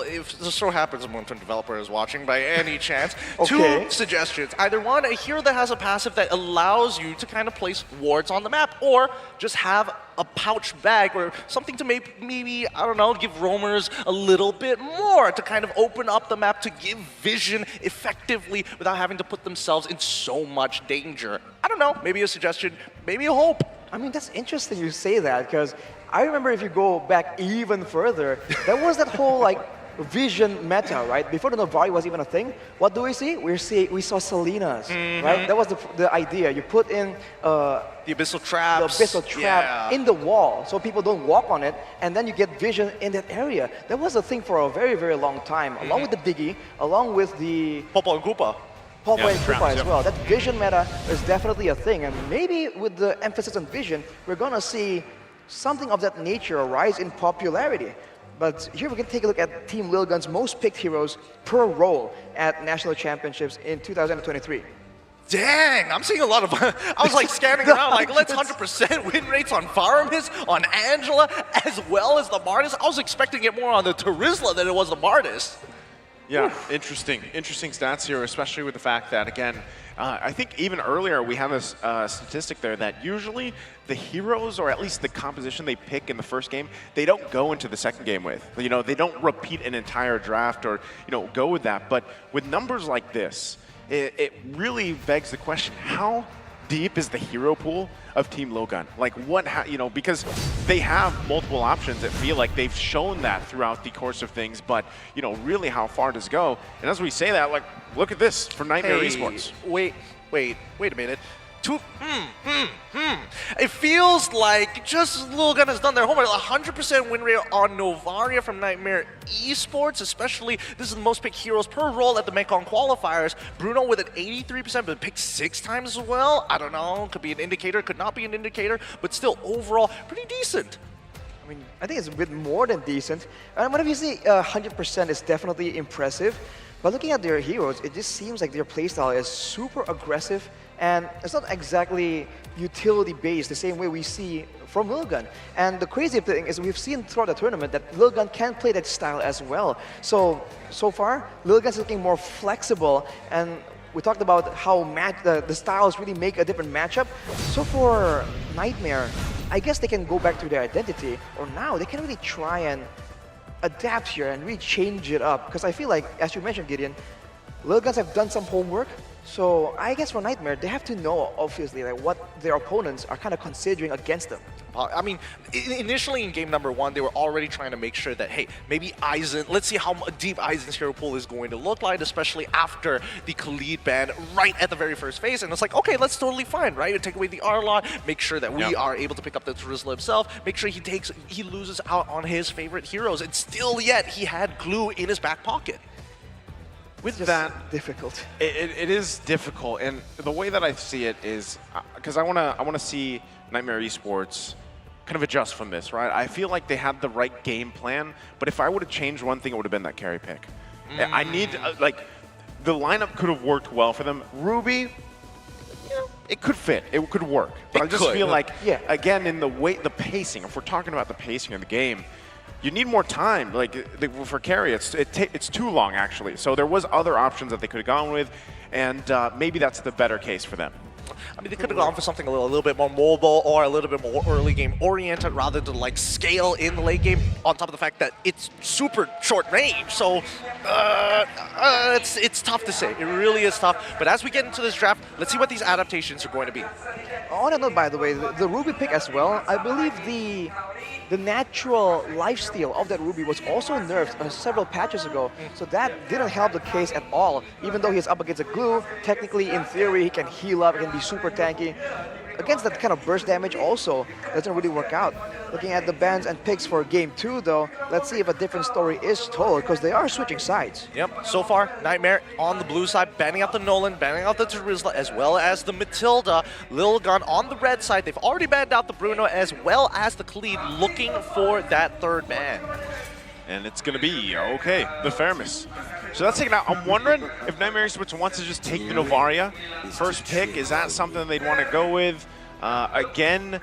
if this so happens a Mountain developer is watching by any chance, 2 suggestions. Either one, a hero that has a passive that allows you to kind of place wards on the map, or just have a pouch bag or something to maybe, I don't know, give roamers a little bit more to kind of open up the map to give vision effectively without having to put themselves in so much danger. I don't know, maybe a suggestion, maybe a hope. I mean, that's interesting you say that, because I remember if you go back even further, there was that whole vision meta, right? Before the Novari was even a thing, what do we see? We saw Selena's, right? That was the idea. You put in the abyssal traps. The abyssal trap in the wall, so people don't walk on it, and then you get vision in that area. That was a thing for a very, very long time, along with the Diggy, along with the Popo and Koopa. Popo and Koopa as well. That vision meta is definitely a thing, and maybe with the emphasis on vision, we're gonna see something of that nature arise in popularity. But here we can take a look at Team Lilgun's most picked heroes per role at National Championships in 2023. Dang, I'm seeing a lot of, I was scanning around let's 100% win rates on Faramis, on Angela, as well as the Martis. I was expecting it more on the Terizla than it was the Martis. Yeah, interesting stats here, especially with the fact that, again, I think even earlier we have a statistic there that usually the heroes, or at least the composition they pick in the first game, they don't go into the second game with. They don't repeat an entire draft or, go with that. But with numbers like this, it really begs the question, how deep is the hero pool of Team Lilgun? Because they have multiple options. It feel like they've shown that throughout the course of things, but really how far does it go? And as we say that, look at this from Nightmare Esports. Wait a minute. It feels like just as Lilgun has done their homework. 100% win rate on Novaria from Nightmare Esports, especially this is the most picked heroes per role at the Mekong qualifiers. Bruno with an 83%, but picked 6 times as well. I don't know, could be an indicator, could not be an indicator, but still overall pretty decent. I mean, I think it's a bit more than decent. And whenever you see 100% is definitely impressive. But looking at their heroes, it just seems like their playstyle is super aggressive, and it's not exactly utility-based the same way we see from Lilgun. And the crazy thing is we've seen throughout the tournament that Lilgun can play that style as well. So far, Lilgun's looking more flexible, and we talked about how the styles really make a different matchup. So for Nightmare, I guess they can go back to their identity, or now they can really try and adapt here and really change it up. Because I feel like, as you mentioned, Gideon, Lilguns have done some homework. So I guess for Nightmare, they have to know, obviously, like what their opponents are kind of considering against them. I mean, initially in game number 1, they were already trying to make sure that, hey, maybe Aizen, let's see how deep Aizen's hero pool is going to look like, especially after the Khalid ban right at the very first phase. And it's like, okay, that's totally fine, right? Take away the Arlot, make sure that we are able to pick up the Terizla himself, make sure he loses out on his favorite heroes, and still yet he had glue in his back pocket. With that, difficult. It is difficult, and the way that I see it is because I want to see Nightmare Esports kind of adjust from this, right? I feel like they had the right game plan, but if I would have changed one thing, it would have been that carry pick. I need like the lineup could have worked well for them. Ruby, it could fit, it could work, but I just feel like again in the pacing. If we're talking about the pacing of the game, you need more time. Like for carry, it's too long actually. So there was other options that they could have gone with, and maybe that's the better case for them. I mean, they could have gone for something a little bit more mobile or a little bit more early game oriented rather than like scale in the late game, on top of the fact that it's super short range. So it's tough to say. It really is tough. But as we get into this draft, let's see what these adaptations are going to be. On a note, by the way, the Ruby pick as well, I believe the natural lifesteal of that Ruby was also nerfed several patches ago, so that didn't help the case at all. Even though he's up against a glue, technically, in theory, he can heal up, he can be super tanky. Against that kind of burst damage also doesn't really work out. Looking at the bans and picks for Game 2 though, let's see if a different story is told, because they are switching sides. Yep, so far, Nightmare on the blue side, banning out the Nolan, banning out the Terizla, as well as the Matilda. Lil Gun on the red side, they've already banned out the Bruno, as well as the Khalid, looking for that third ban. And it's going to be, okay, the Thermos. So that's taken out. I'm wondering if Nightmare Esports wants to just take the Novaria first pick. Is that something they'd want to go with? Again,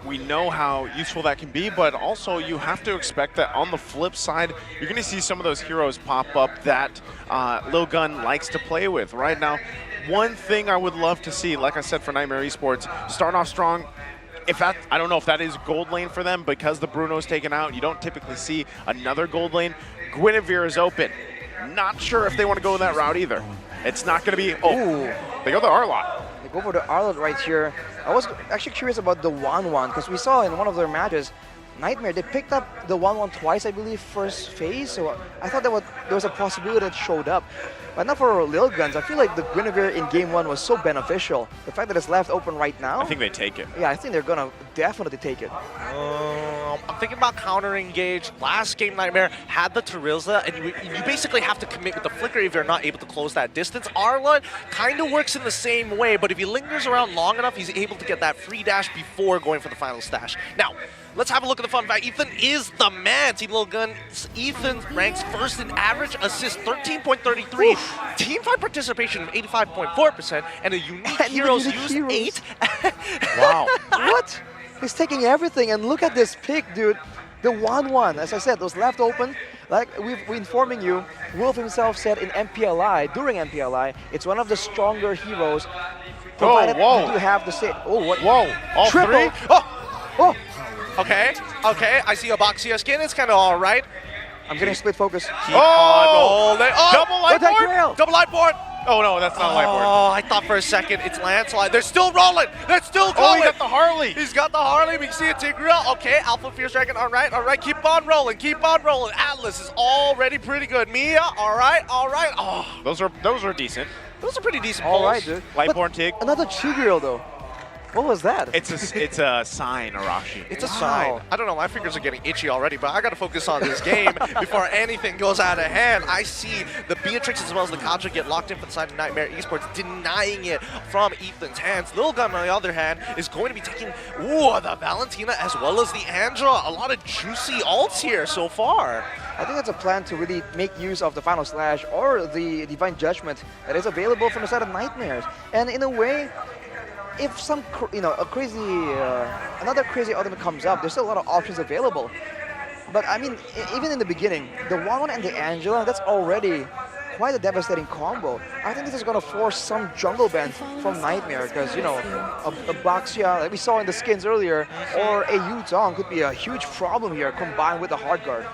we know how useful that can be, but also you have to expect that on the flip side, you're going to see some of those heroes pop up that Lil Gun likes to play with. Right now, one thing I would love to see, like I said, for Nightmare Esports, start off strong. If that, I don't know if that is gold lane for them, because the Bruno's taken out, you don't typically see another gold lane. Guinevere is open. Not sure if they want to go that route either. It's not going to be, they go the Arlot. They go for the Arlot right here. I was actually curious about the 1-1, because we saw in one of their matches, Nightmare, they picked up the 1-1 twice, I believe, first phase, so I thought there was a possibility that showed up. But not for Lil Guns. I feel like the Guinevere in Game 1 was so beneficial. The fact that it's left open right now. I think they take it. Yeah, I think they're going to definitely take it. I'm thinking about counter-engage. Last game, Nightmare had the Terizla, and you basically have to commit with the Flicker if you're not able to close that distance. Arlot kind of works in the same way, but if he lingers around long enough, he's able to get that free dash before going for the final stash. Now, let's have a look at the fun fact. Ethan is the man. Team Lil Gun. Ethan ranks first in average assist, 13.33. Teamfight participation of 85.4%, and a unique heroes used 8. Wow. What? He's taking everything, and look at this pick, dude. The 1-1, as I said, those left open. Like we're informing you, Wolf himself said in MPLI, during MPLI, it's one of the stronger heroes. Provided you do have the same. Oh, what? Whoa, all triple. Three? Oh. Okay, I see a Boxia skin. It's kind of all right. I'm getting split focus. Oh, double light board. Double light board. Oh no, that's not a light board. Oh, I thought for a second it's Landslide. They're still rolling. They're still going. Oh, he got the Harley. He's got the Harley. We can see a Tigreal. Okay, Alpha Fierce Dragon. All right. Keep on rolling. Atlas is already pretty good. Mia. All right. Oh, those are decent. Those are pretty decent. All right, dude. Lightborn Tig. Another Tigreal though. What was that? It's a sign, Arashi. It's a sign. I don't know, my fingers are getting itchy already, but I gotta focus on this game before anything goes out of hand. I see the Beatrix as well as the Contra get locked in for the side of Nightmare Esports, denying it from Ethan's hands. Lil Gun, on the other hand, is going to be taking the Valentina as well as the Andra. A lot of juicy ults here so far. I think that's a plan to really make use of the Final Slash or the Divine Judgment that is available from the side of Nightmares. And in a way, if some, another crazy ultimate comes up, there's still a lot of options available. But I mean, even in the beginning, the 1-1 and the Angela, that's already quite a devastating combo. I think this is going to force some jungle ban from Nightmare, because, a Boxia, like we saw in the skins earlier, or a Yutong could be a huge problem here, combined with the hard guard.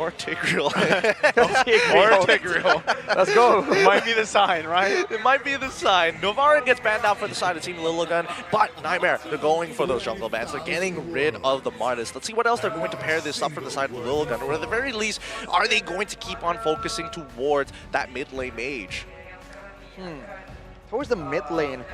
Or Tigreal. Or Tigreal. Let's go. Might be the sign, right? It might be the sign. Novara gets banned out for the side of Team Liligan, but Nightmare, they're going for those jungle bans. They're getting rid of the Martis. Let's see what else they're going to pair this up for the side of Liligan, or at the very least, are they going to keep on focusing towards that mid lane mage? Towards the mid lane,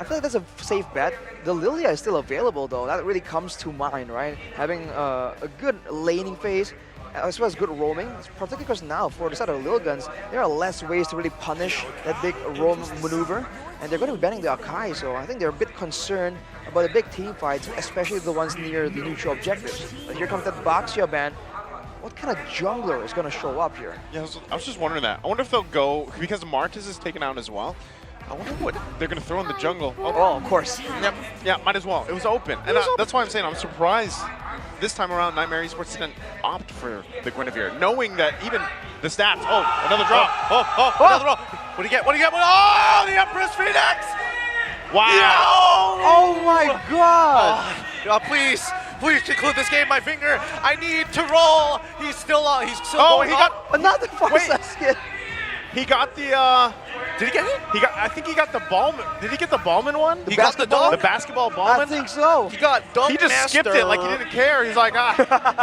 I feel like that's a safe bet. The Lilia is still available though. That really comes to mind, right? Having a good laning phase, as well as good roaming, particularly because now for the side of Lilguns, there are less ways to really punish that big roam maneuver, and they're going to be banning the Akai, so I think they're a bit concerned about the big team fights, especially the ones near the neutral objectives. But here comes that Baxia ban. What kind of jungler is going to show up here? Yeah, I was just wondering that. I wonder if they'll go, because Martis is taken out as well, I wonder what they're going to throw in the jungle. Oh, of course. Yep. Yeah, might as well. It was open. And that's why I'm saying I'm surprised this time around Nightmare Esports didn't opt for the Guinevere, knowing that even the stats. Oh, another drop. Another drop. What do you get? What do you get? Oh, the Empress Phoenix! Wow. Yo! Oh my god! God, please conclude this game. My finger. I need to roll. He's still going. He got another skin. He got the. Did he get it? I think he got the Ballman. Did he get the Ballman one? He got the dog? The basketball Ballman? I think so. He got Dunk He just skipped it like he didn't care. He's like,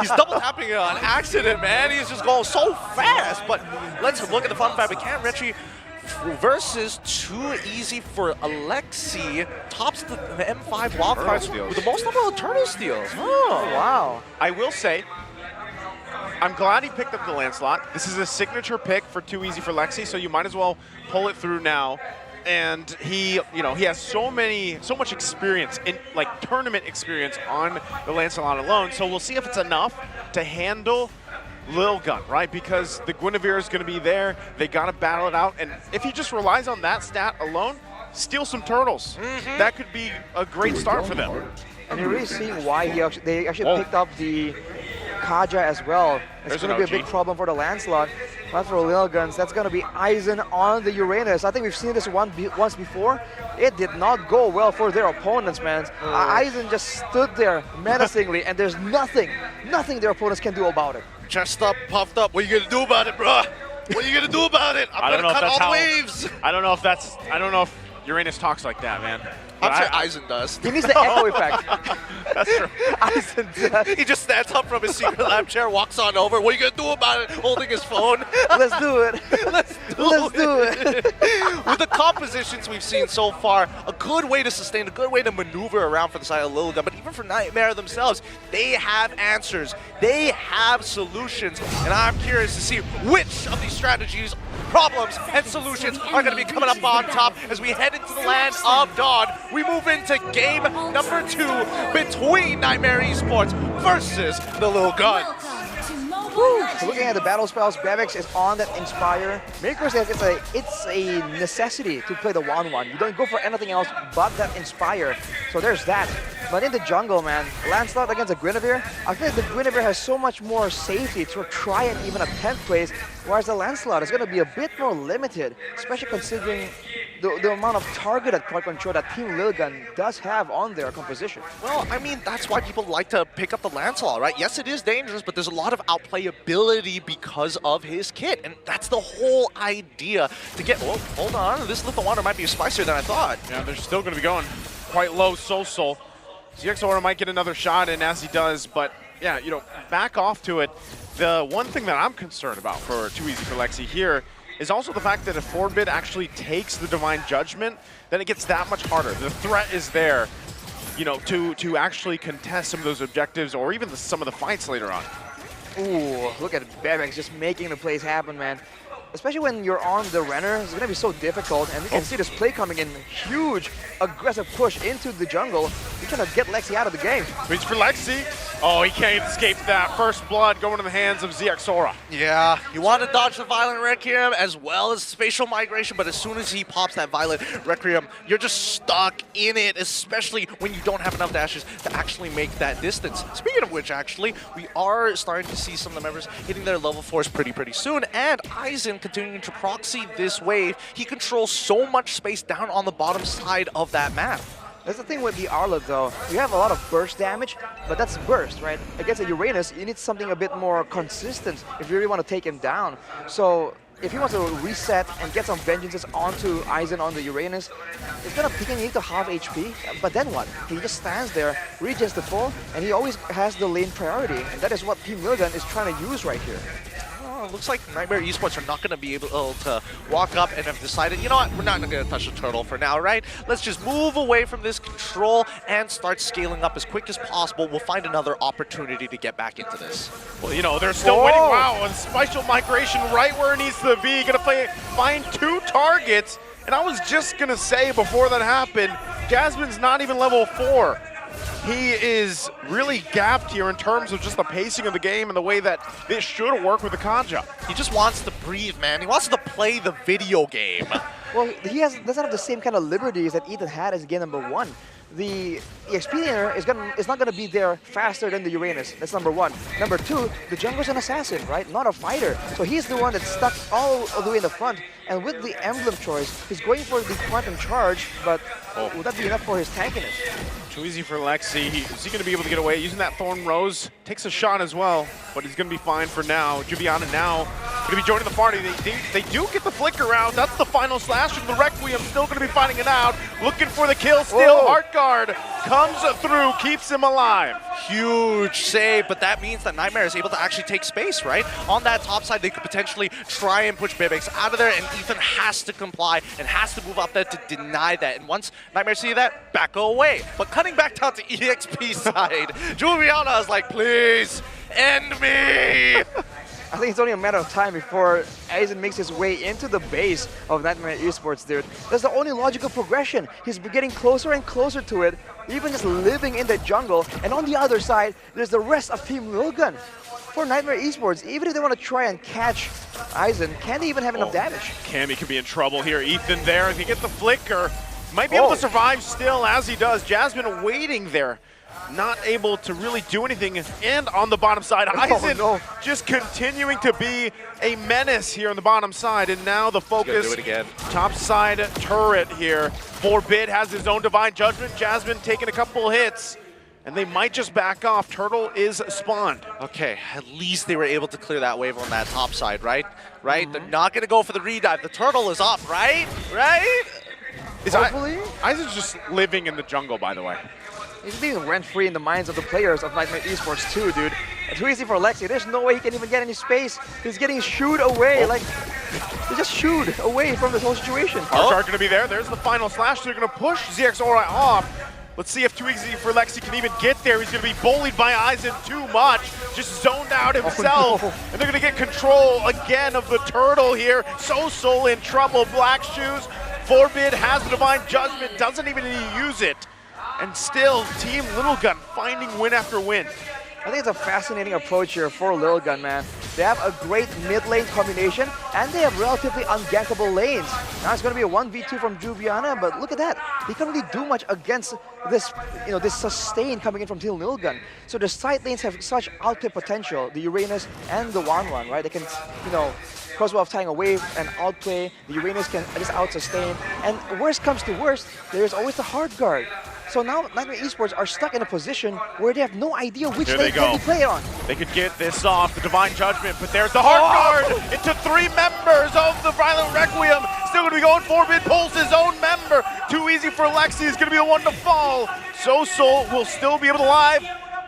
He's double tapping it on accident, man. He's just going so fast. But let's look at the fun fact. We can't Richie versus too easy for Alexi. Tops the M5 wildcard with the most number of turtle steals. Oh, wow. I will say, I'm glad he picked up the Lancelot. This is a signature pick for Too Easy for Lexi, so you might as well pull it through now. And he has so much experience in tournament experience on the Lancelot alone. So we'll see if it's enough to handle Lil Gun, right? Because the Guinevere is going to be there. They got to battle it out. And if he just relies on that stat alone, steal some turtles. That could be a great start for them. And you're really seeing why they actually picked up the Kaja as well. It's going to be a big problem for the Lancelot. But for Lilguns, that's going to be Aizen on the Uranus. I think we've seen this once before. It did not go well for their opponents, man. Aizen just stood there menacingly, and there's nothing their opponents can do about it. Chest up, puffed up. What are you going to do about it, bro? What are you going to do about it? I'm going to cut all the waves. I don't know if Uranus talks like that, man. I'm sure Aizen does. He needs the echo effect. That's true. Aizen does. He just stands up from his secret lab chair, walks on over. What are you going to do about it? Holding his phone. Let's do it. Let's do it. With the compositions we've seen so far, a good way to sustain, a good way to maneuver around for the side of Lilgun. But even for Nightmare themselves, they have answers. They have solutions. And I'm curious to see which of these strategies, problems, and solutions are going to be coming up on top as we head into the land of Dawn. We move into game number 2 between Nightmare Esports versus the Lil Guns. So looking at the battle spells, Bevex is on that Inspire. Mirko says it's a necessity to play the 1-1. You don't go for anything else but that Inspire. So there's that. But in the jungle, man, Lancelot against a Guinevere, I feel like the Guinevere has so much more safety to try and even attempt plays, whereas the Lancelot is going to be a bit more limited, especially considering the amount of targeted point control that Team Lilgun does have on their composition. Well, I mean, that's why people like to pick up the Lancelot, right? Yes, it is dangerous, but there's a lot of outplayability because of his kit, and that's the whole idea to get... Oh, hold on, this Lithuania might be spicier than I thought. Yeah, they're still going to be going quite low Soul. ZXOR might get another shot in as he does, but yeah, back off to it. The one thing that I'm concerned about for Too Easy for Lexi here is also the fact that if Forbid actually takes the Divine Judgment, then it gets that much harder. The threat is there, to actually contest some of those objectives or even some of the fights later on. Ooh, look at Bebex just making the plays happen, man. Especially when you're on the Renner, it's going to be so difficult, and we can see this play coming in. Huge, aggressive push into the jungle. He's trying to get Lexi out of the game. Reach for Lexi. Oh, he can't escape that. First blood going to the hands of ZXORA. Yeah, you want to dodge the Violent Requiem as well as Spatial Migration, but as soon as he pops that Violent Requiem, you're just stuck in it, especially when you don't have enough dashes to actually make that distance. Speaking of which, actually, we are starting to see some of the members hitting their level 4s pretty soon, and Aizen continuing to proxy this wave. He controls so much space down on the bottom side of that map. That's the thing with the Arlet though. You have a lot of burst damage, but that's burst, right? Against a Uranus, you need something a bit more consistent if you really want to take him down. So if he wants to reset and get some vengeances onto Aizen on the Uranus, it's gonna take him to half HP, but then what? He just stands there, regens the full, and he always has the lane priority. And that is what Team Lilgun is trying to use right here. Looks like Nightmare Esports are not going to be able to walk up and have decided, you know what, we're not going to touch the turtle for now, right? Let's just move away from this control and start scaling up as quick as possible. We'll find another opportunity to get back into this. Well, you know, they're still waiting. Wow, and spatial migration right where it needs to be. Going to find 2 targets. And I was just going to say before that happened, Jasmine's not even level 4. He is really gapped here in terms of just the pacing of the game and the way that this should work with the Kanja. He just wants to breathe, man. He wants to play the video game. Well, he doesn't have the same kind of liberties that Ethan had as game number 1. The EXP laner is not going to be there faster than the Uranus. That's number 1. Number 2, the jungler's an assassin, right? Not a fighter. So he's the one that's stuck all the way in the front. And with the emblem choice, he's going for the quantum charge, but would that be enough for his tankiness? Too easy for Lexi. Is he going to be able to get away? Using that Thorn Rose. Takes a shot as well, but he's going to be fine for now. Juviana now going to be joining the party. They do get the flicker out. That's the final slash from the Requiem. Still going to be fighting it out. Looking for the kill still. Heartguard comes through, keeps him alive. Huge save, but that means that Nightmare is able to actually take space, right? On that top side, they could potentially try and push Bebex out of there, and Ethan has to comply and has to move up there to deny that. And once Nightmare see that, back away. But cutting back down to EXP side, Juliana is like, please, end me! I think it's only a matter of time before Aizen makes his way into the base of Nightmare Esports, dude. That's the only logical progression. He's getting closer and closer to it, even just living in the jungle. And on the other side, there's the rest of Team Lilgun. For Nightmare Esports, even if they want to try and catch Aizen, can they even have enough damage? Cammy could be in trouble here. Ethan there, if he gets the flicker, might be able to survive still as he does. Jasmine waiting there. Not able to really do anything, and on the bottom side, Aizen just continuing to be a menace here on the bottom side, and now the focus, do it again. Top side turret here. Forbid has his own Divine Judgment. Jasmine taking a couple hits, and they might just back off. Turtle is spawned. Okay, at least they were able to clear that wave on that top side, right? They're not going to go for the redive. The turtle is up, right? Hopefully. Aizen's just living in the jungle, by the way. He's being rent-free in the minds of the players of Nightmare Esports too, dude. It's too easy for Lexi. There's no way he can even get any space. He's getting shooed away. Like, they just shooed away from this whole situation. Heartguard going to be there. There's the final slash. They're going to push ZXORI off. Let's see if too easy for Lexi can even get there. He's going to be bullied by Aizen too much. Just zoned out himself. No. And they're going to get control again of the turtle here. Soul in trouble. Black Shoes. Forbid has the Divine Judgment. Doesn't even need to use it. And still, Team Lilgun finding win after win. I think it's a fascinating approach here for Lilgun, man. They have a great mid lane combination, and they have relatively ungankable lanes. Now it's going to be a 1v2 from Juviana, but look at that. He can't really do much against this, this sustain coming in from Team Lilgun. So the side lanes have such output potential, the Uranus and the Wanwan, right? They can, crossbow of tying a wave and outplay. The Uranus can just out-sustain. And worst comes to worst, there's always the Heartguard. So now Nightmare Esports are stuck in a position where they have no idea which lane can they play on. They could get this off, the Divine Judgment, but there's the Heartguard into 3 members of the Violent Requiem. Still going to be going Forbid, pulls his own member. Too easy for Lexi, is going to be the one to fall. Soul will still be able to live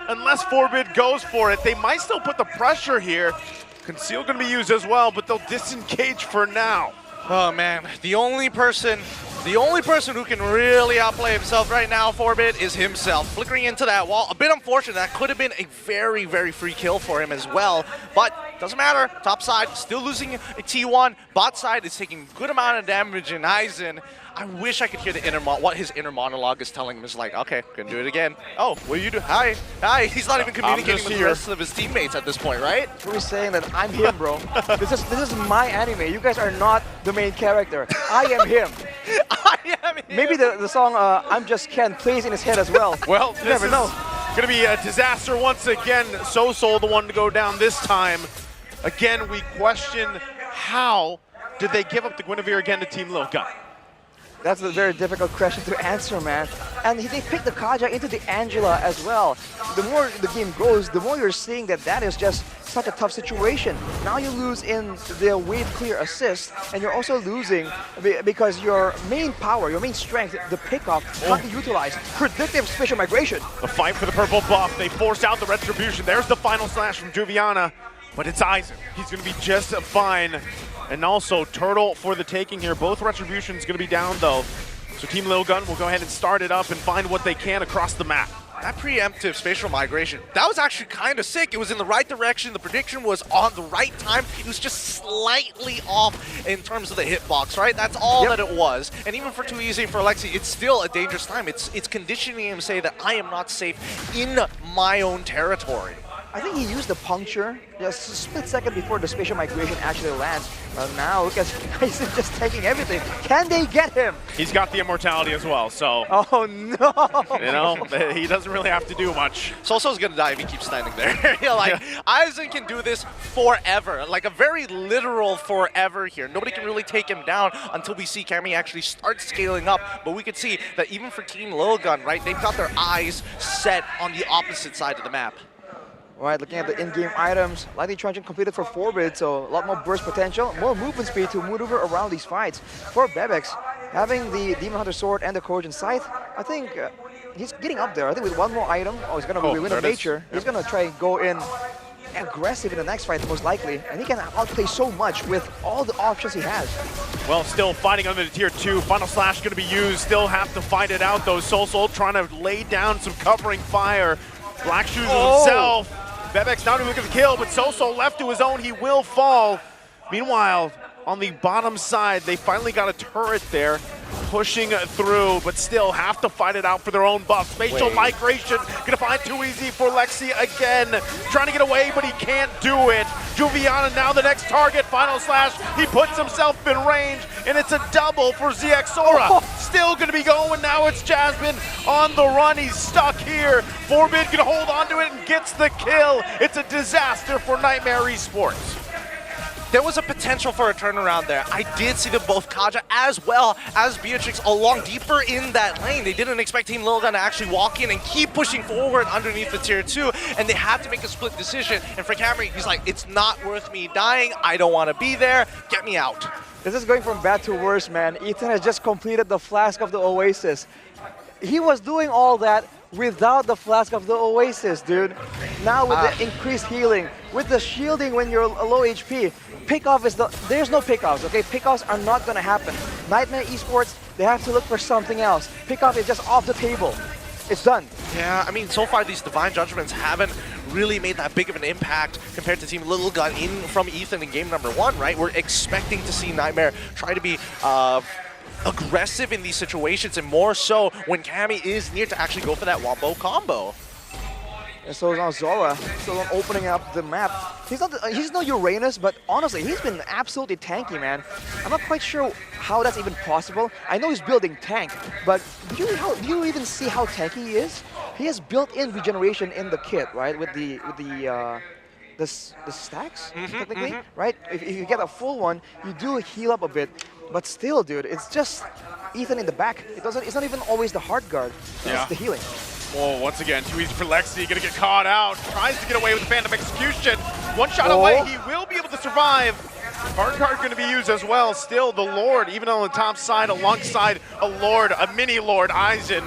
unless Forbid goes for it. They might still put the pressure here. Conceal going to be used as well, but they'll disengage for now. Oh man, the only person who can really outplay himself right now, Forbid, is himself. Flickering into that wall, a bit unfortunate. That could have been a very, very free kill for him as well. But doesn't matter. Top side still losing a T1. Bot side is taking a good amount of damage in Aizen. I wish I could hear what his inner monologue is telling him. Is like, okay, gonna do it again. Oh, what do you do? Hi. He's not even communicating with the rest of his teammates at this point, right? We're saying that I'm him, bro. This is my anime. You guys are not the main character. I am him. I am him. Maybe the song "I'm Just Ken" plays in his head as well. Well, you never know. Gonna be a disaster once again. Soul the one to go down this time. Again, we question how did they give up the Guinevere again to Team Lilgun? That's a very difficult question to answer, man. And they picked the Kaja into the Angela as well. The more the game goes, the more you're seeing that is just such a tough situation. Now you lose in the wave clear assist, and you're also losing because your main power, your main strength, the pickoff, can't be utilized. Predictive spatial migration. The fight for the purple buff. They force out the retribution. There's the final slash from Juviana, but it's Eisen. He's going to be just fine. And also Turtle for the taking here. Both retributions going to be down though. So Team Lil Gun will go ahead and start it up and find what they can across the map. That preemptive spatial migration, that was actually kind of sick. It was in the right direction. The prediction was on the right time. It was just slightly off in terms of the hitbox, right? That's all that it was. And even for Too Easy for Alexi, it's still a dangerous time. It's conditioning him to say that I am not safe in my own territory. I think he used the puncture just a split second before the spatial migration actually lands. But now look at Tyson just taking everything. Can they get him? He's got the immortality as well, so. Oh no! You know, he doesn't really have to do much. Soso's gonna die if he keeps standing there. Eisen can do this forever, like a very literal forever here. Nobody can really take him down until we see Cammy actually start scaling up. But we could see that even for Team Lil Gun, right, they've got their eyes set on the opposite side of the map. Right, looking at the in-game items, Lightning Truncheon completed for 4-bit, so a lot more burst potential, more movement speed to maneuver around these fights. For Bebex, having the Demon Hunter Sword and the Corrosion Scythe, I think he's getting up there. I think with one more item, he's going to win a nature. He's going to try and go in aggressive in the next fight, most likely, and he can outplay so much with all the options he has. Well, still fighting under the tier 2. Final slash going to be used. Still have to fight it out, though. Soul trying to lay down some covering fire. Black Shoes himself. Bebex not even looking to kill, but Soso left to his own. He will fall. Meanwhile, on the bottom side, they finally got a turret there, pushing through, but still have to fight it out for their own buff. Spatial migration, gonna find Too Easy for Lexi again. Trying to get away, but he can't do it. Juviana now the next target, final slash. He puts himself in range, and it's a double for ZXora. Still gonna be going, now it's Jasmine on the run. He's stuck here. Forbid gonna hold on to it and gets the kill. It's a disaster for Nightmare Esports. There was a potential for a turnaround there. I did see them both, Kaja as well as Beatrix, along deeper in that lane. They didn't expect Team Lil Gun to actually walk in and keep pushing forward underneath the tier 2, and they had to make a split decision. And for Camry, he's like, it's not worth me dying. I don't want to be there. Get me out. This is going from bad to worse, man. Ethan has just completed the Flask of the Oasis. He was doing all that without the Flask of the Oasis, dude. Now with the increased healing, with the shielding when you're low HP, pickoff is there's no pickoffs, okay? Pickoffs are not gonna happen. Nightmare Esports, they have to look for something else. Pickoff is just off the table. It's done. Yeah, I mean, so far these Divine Judgments haven't really made that big of an impact compared to Team Little Gun from Ethan in game number 1, right? We're expecting to see Nightmare try to be aggressive in these situations, and more so when Cammy is near to actually go for that wombo combo. And so now Zora still opening up the map. He's no Uranus, but honestly, he's been absolutely tanky, man. I'm not quite sure how that's even possible. I know he's building tank, but do you even see how tanky he is? He has built-in regeneration in the kit, right? With the stacks, technically, right? If you get a full one, you do heal up a bit. But still, dude, it's just Ethan in the back. It's not even always the hard guard. It's the healing. Oh, once again, Too Easy for Lexi, gonna get caught out. Tries to get away with the Phantom Execution. One shot away, he will be able to survive. Hard guard gonna be used as well. Still, the Lord, even on the top side, alongside a Lord, a mini Lord, Eisen.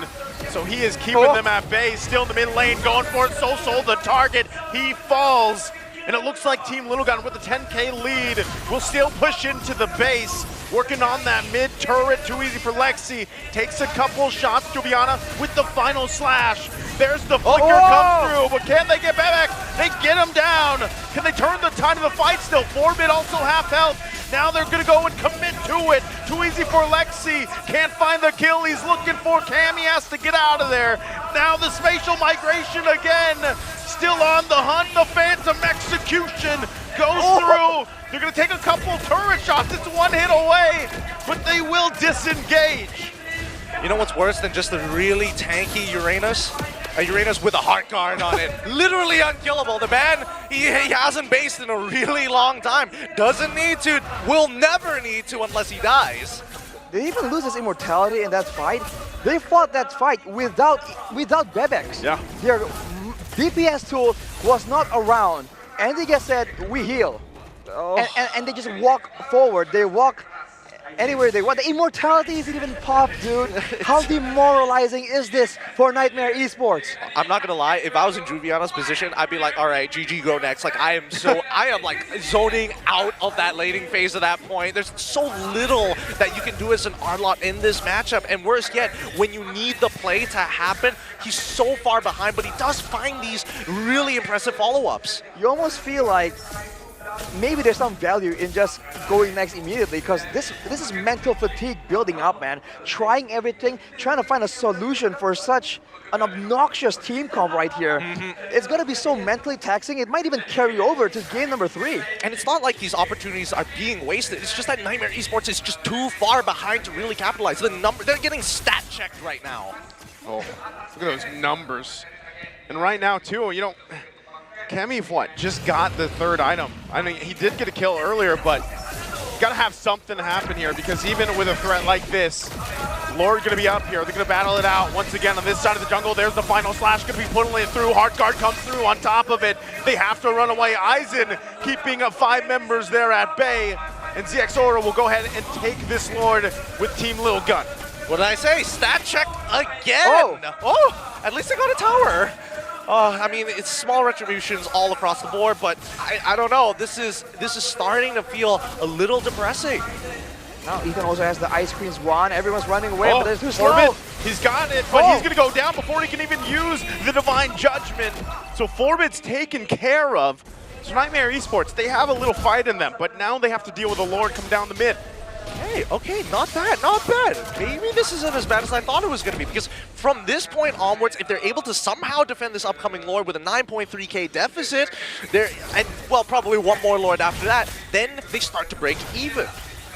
So he is keeping them at bay. Still in the mid lane, going for it. Soul, the target, he falls. And it looks like Team Little Gun with the 10K lead will still push into the base. Working on that mid turret, Too Easy for Lexi. Takes a couple shots, Juliana with the final slash. There's the flicker come through, but can they get back? They get him down. Can they turn the tide of the fight still? Forbid also half health. Now they're gonna go and commit to it. Too Easy for Lexi. Can't find the kill. He's looking for Cam. He has to get out of there. Now the spatial migration again. Still on the hunt. The Phantom Execution goes through. They're gonna take a couple turret shots. It's one hit away, but they will disengage. You know what's worse than just a really tanky Uranus? A Uranus with a heart guard on it. Literally unkillable. The man, he hasn't based in a really long time. Doesn't need to, will never need to unless he dies. they even lose his immortality in that fight. They fought that fight without Bebex. Yeah. Their DPS tool was not around. And they just said, we heal. And they just walk forward. They walk anywhere they want. The immortality isn't even popped, dude. How demoralizing is this for Nightmare Esports? I'm not gonna lie, if I was in Juviana's position, I'd be like, all right, GG, go next. Like, I am like zoning out of that laning phase at that point. There's so little that you can do as an Arlott in this matchup. And worse yet, when you need the play to happen, he's so far behind, but he does find these really impressive follow-ups. You almost feel like maybe there's some value in just going next immediately, because this is mental fatigue building up, man. Trying everything, trying to find a solution for such an obnoxious team comp right here. It's going to be so mentally taxing, it might even carry over to game number 3. And it's not like these opportunities are being wasted. It's just that Nightmare Esports is just too far behind to really capitalize. They're getting stat checked right now. Oh, look at those numbers. And right now, too, you know, Kemi, just got the 3rd item. I mean, he did get a kill earlier, but got to have something happen here, because even with a threat like this, Lord going to be up here. They're going to battle it out once again on this side of the jungle. There's the final slash going to be pulling it through. Heartguard comes through on top of it. They have to run away. Aizen keeping up 5 members there at bay. And ZXORA will go ahead and take this Lord with Team Lil Gun. What did I say? Stat check again! Oh, at least I got a tower. I mean, it's small retributions all across the board, but I don't know. This is starting to feel a little depressing. Now Ethan also has the Ice Queen's wand. Everyone's running away, but they're too slow. Forbid, he's got it, but he's going to go down before he can even use the Divine Judgment. So Forbid's taken care of. So Nightmare Esports, they have a little fight in them, but now they have to deal with a Lord come down the mid. Hey, okay, not bad, not bad. Maybe this isn't as bad as I thought it was going to be, because from this point onwards, if they're able to somehow defend this upcoming Lord with a 9.3k deficit, well, probably one more Lord after that, then they start to break even.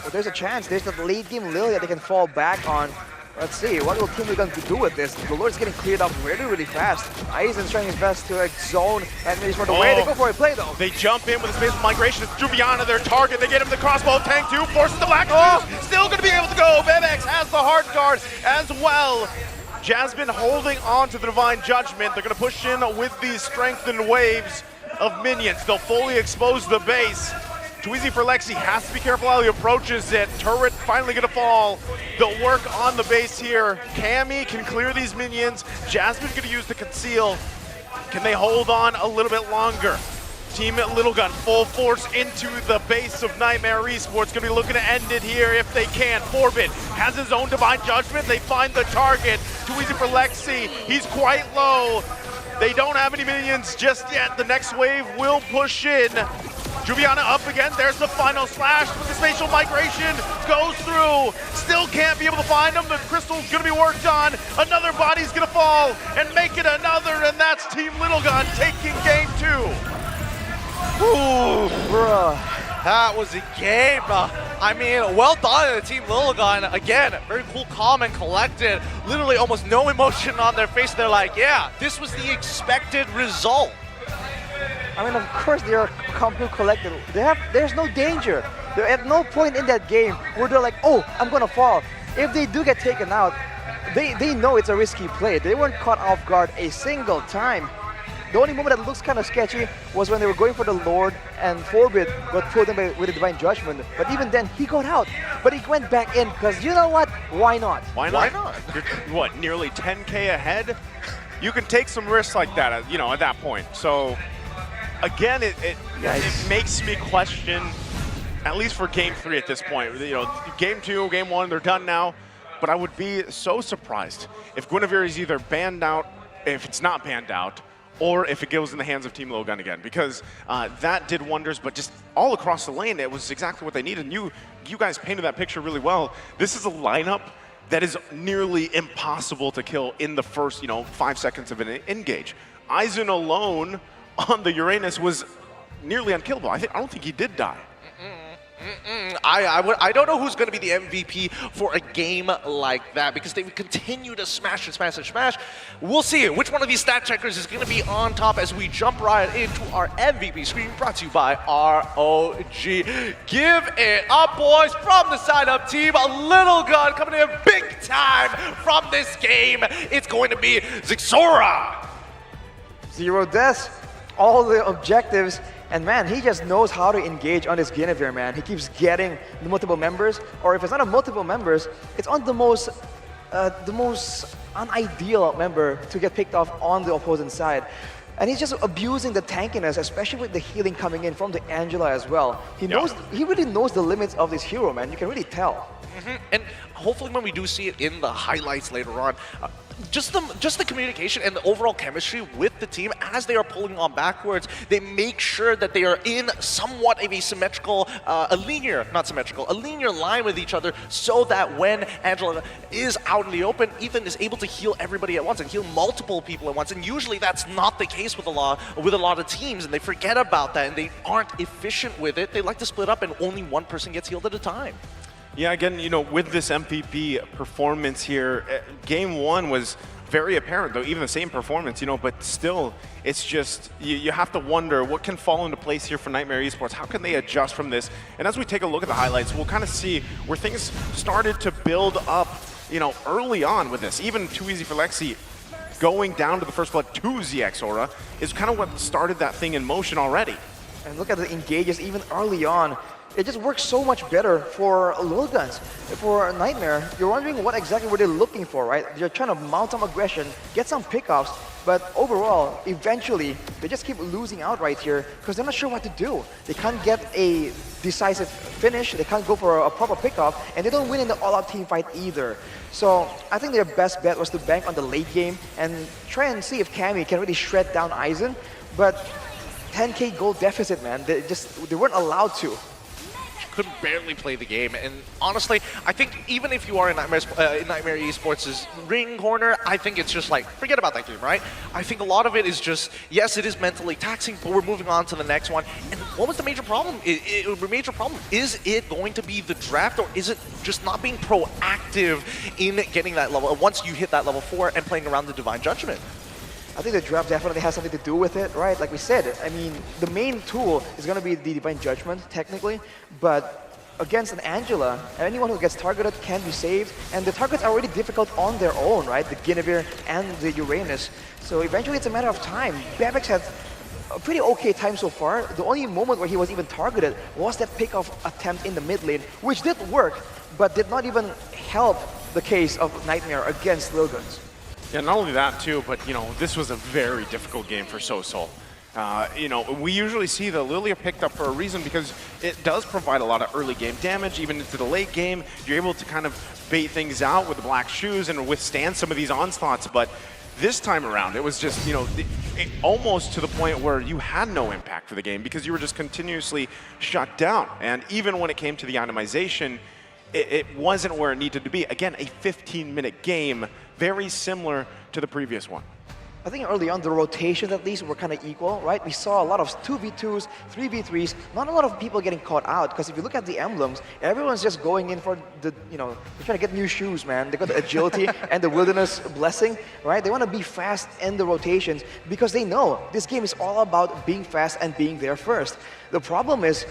Well, there's a chance. There's the late game Lily that they can fall back on. Let's see, what will Team Ligon do with this? The Lord's getting cleared up really, really fast. Aizen's trying his best to zone enemies for the way. They go for a play though. They jump in with a spatial migration. It's Juviana, their target. They get him the crossbow. Tank 2 forces the black. Still going to be able to go. Bebex has the heart guard as well. Jasmine holding on to the Divine Judgment. They're going to push in with these strengthened waves of minions. They'll fully expose the base. Too easy for Lexi, has to be careful how he approaches it. Turret finally gonna fall. They'll work on the base here. Cammy can clear these minions. Jasmine's gonna use the conceal. Can they hold on a little bit longer? Team Little Gun full force into the base of Nightmare Esports. Gonna be looking to end it here if they can. Forbid has his own Divine Judgment. They find the target. Too easy for Lexi, he's quite low. They don't have any minions just yet. The next wave will push in. Juviana up again, there's the final slash with the spatial migration, goes through, still can't be able to find him, the crystal's gonna be worked on, another body's gonna fall, and make it another, and that's Team Little Gun taking game 2. Ooh, bruh, that was a game. I mean, well done to Team Little Gun. Again, very cool, calm, and collected. Literally almost no emotion on their face. They're like, yeah, this was the expected result. I mean, of course they are completely collected. There's no danger. They're at no point in that game where they're like, oh, I'm gonna fall. If they do get taken out, they know it's a risky play. They weren't caught off guard a single time. The only moment that looks kind of sketchy was when they were going for the Lord and Forbid got pulled in with a Divine Judgment. But even then, he got out. But he went back in because you know what? Why not? Why not? You're, what, nearly 10K ahead? You can take some risks like that, at that point. So, again, it makes me question, at least for game 3 at this point. Game 2, game 1, they're done now. But I would be so surprised if Guinevere is either banned out, if it's not banned out, or if it goes in the hands of Team Little Gun again, because that did wonders, but just all across the lane, it was exactly what they needed. You guys painted that picture really well. This is a lineup that is nearly impossible to kill in the first, 5 seconds of an engage. Aizen alone on the Uranus was nearly unkillable. I don't think he did die. I don't know who's going to be the MVP for a game like that because they would continue to smash and smash and smash. We'll see which one of these stat checkers is going to be on top as we jump right into our MVP screen brought to you by ROG. Give it up, boys, from the side-up team. A little gun coming in big time from this game. It's going to be Zixora. 0 deaths, all the objectives. And man, he just knows how to engage on this Guinevere, man. He keeps getting the multiple members, or if it's not a multiple members, it's on the most unideal member to get picked off on the opposing side. And he's just abusing the tankiness, especially with the healing coming in from the Angela as well. He really knows the limits of this hero, man. You can really tell. And hopefully when we do see it in the highlights later on, just the communication and the overall chemistry with the team as they are pulling on backwards, they make sure that they are in somewhat of a symmetrical, a linear line with each other, so that when Angela is out in the open, Ethan is able to heal everybody at once and heal multiple people at once. And usually that's not the case with a lot of teams, and they forget about that and they aren't efficient with it. They like to split up and only one person gets healed at a time. Yeah, again, with this MVP performance here, game one was very apparent, though, even the same performance, but still, it's just, you have to wonder what can fall into place here for Nightmare Esports. How can they adjust from this? And as we take a look at the highlights, we'll kind of see where things started to build up, early on with this. Even Too Easy for Lexi going down to the first blood to Zixora is kind of what started that thing in motion already. And look at the engages even early on. It just works so much better for Lil Guns. For Nightmare, you're wondering what exactly were they looking for, right? They're trying to mount some aggression, get some pickoffs, but overall, eventually, they just keep losing out right here because they're not sure what to do. They can't get a decisive finish, they can't go for a proper pickoff, and they don't win in the all-out team fight either. So I think their best bet was to bank on the late game and try and see if Cammy can really shred down Aizen, but 10k gold deficit, man. They weren't allowed to. Could barely play the game, and honestly, I think even if you are in Nightmare Esports' ring corner, I think it's just like, forget about that game, right? I think a lot of it is just, yes, it is mentally taxing, but we're moving on to the next one. And what was the major problem? Is it going to be the draft, or is it just not being proactive in getting that level? Once you hit that level 4 and playing around the Divine Judgment. I think the draft definitely has something to do with it, right? Like we said, I mean, the main tool is going to be the Divine Judgment, technically, but against an Angela, anyone who gets targeted can be saved, and the targets are already difficult on their own, right? The Guinevere and the Uranus. So eventually it's a matter of time. Bebex had a pretty okay time so far. The only moment where he was even targeted was that pickoff attempt in the mid lane, which did work, but did not even help the case of Nightmare against Lil Guns. Yeah, not only that too, but this was a very difficult game for SoSol. We usually see the Lilia picked up for a reason because it does provide a lot of early game damage, even into the late game. You're able to kind of bait things out with the black shoes and withstand some of these onslaughts, but this time around, it was just, almost to the point where you had no impact for the game because you were just continuously shut down. And even when it came to the itemization, it wasn't where it needed to be. Again, a 15-minute game, very similar to the previous one. I think early on, the rotations at least were kind of equal, right? We saw a lot of 2v2s, 3v3s, not a lot of people getting caught out, because if you look at the emblems, everyone's just going in for the, they're trying to get new shoes, man. They got the agility and the wilderness blessing, right? They want to be fast in the rotations because they know this game is all about being fast and being there first. The problem is,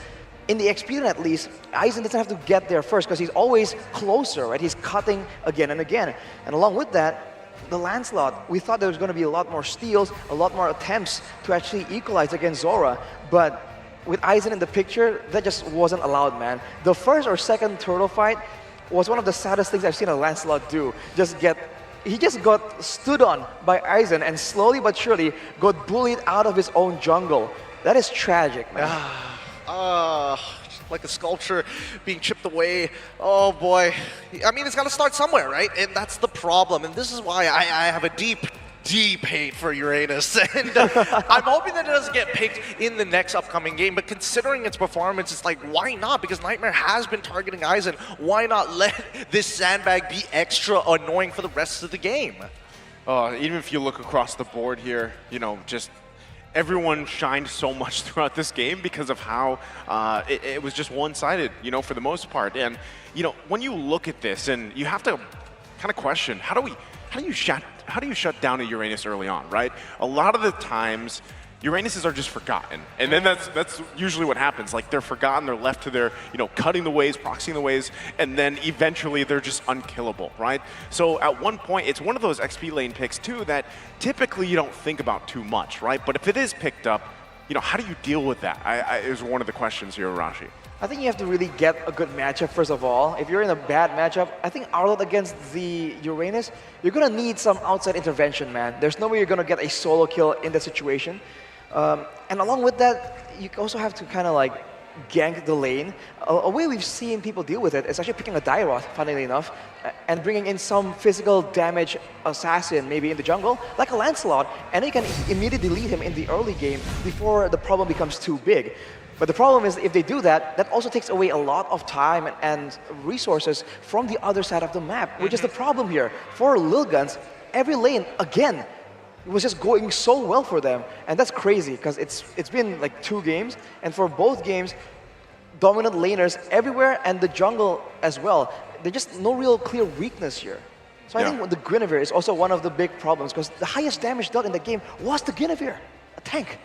in the experience at least, Aizen doesn't have to get there first because he's always closer, right? He's cutting again and again. And along with that, the Lancelot, we thought there was going to be a lot more steals, a lot more attempts to actually equalize against Zora. But with Aizen in the picture, that just wasn't allowed, man. The first or second turtle fight was one of the saddest things I've seen a Lancelot do. He just got stood on by Aizen and slowly but surely got bullied out of his own jungle. That is tragic, man. Like a sculpture being chipped away. Oh boy. I mean, it's got to start somewhere, right? And that's the problem. And this is why I have a deep hate for Uranus. And I'm hoping that it doesn't get picked in the next upcoming game. But considering its performance, it's like, why not? Because Nightmare has been targeting Aizen. Why not let this sandbag be extra annoying for the rest of the game? Even if you look across the board here, just everyone shined so much throughout this game because of how it was just one-sided, for the most part. And, when you look at this, and you have to kind of question, how do you shut down a Uranus early on, right? A lot of the times, Uranuses are just forgotten. And then that's usually what happens. Like, they're forgotten, they're left to their, cutting the waves, proxying the waves, and then eventually they're just unkillable, right? So at one point, it's one of those XP lane picks too that typically you don't think about too much, right? But if it is picked up, how do you deal with that? Is one of the questions here, Rashi. I think you have to really get a good matchup first of all. If you're in a bad matchup, I think Arnold against the Uranus, you're gonna need some outside intervention, man. There's no way you're gonna get a solo kill in that situation. And along with that, you also have to kind of like gank the lane. A way we've seen people deal with it is actually picking a Dairoth, funnily enough, and bringing in some physical damage assassin, maybe in the jungle, like a Lancelot, and you can immediately lead him in the early game before the problem becomes too big. But the problem is, if they do that, that also takes away a lot of time and resources from the other side of the map, which is the problem here. For Lil Guns, every lane, again, it was just going so well for them, and that's crazy because it's been like 2 games, and for both games, dominant laners everywhere and the jungle as well. There's just no real clear weakness here. So I think the Guinevere is also one of the big problems because the highest damage dealt in the game was the Guinevere, a tank.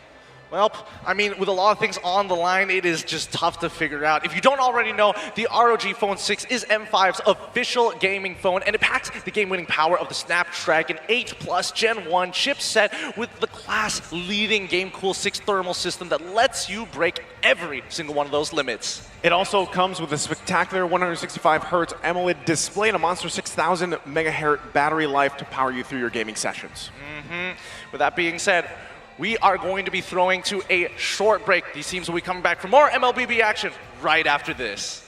Well, I mean, with a lot of things on the line, it is just tough to figure out. If you don't already know, the ROG Phone 6 is M5's official gaming phone, and it packs the game-winning power of the Snapdragon 8 Plus Gen 1 chipset with the class-leading GameCool 6 thermal system that lets you break every single one of those limits. It also comes with a spectacular 165Hz AMOLED display and a monster 6,000 megahertz battery life to power you through your gaming sessions. With that being said, we are going to be throwing to a short break. These teams will be coming back for more MLBB action right after this.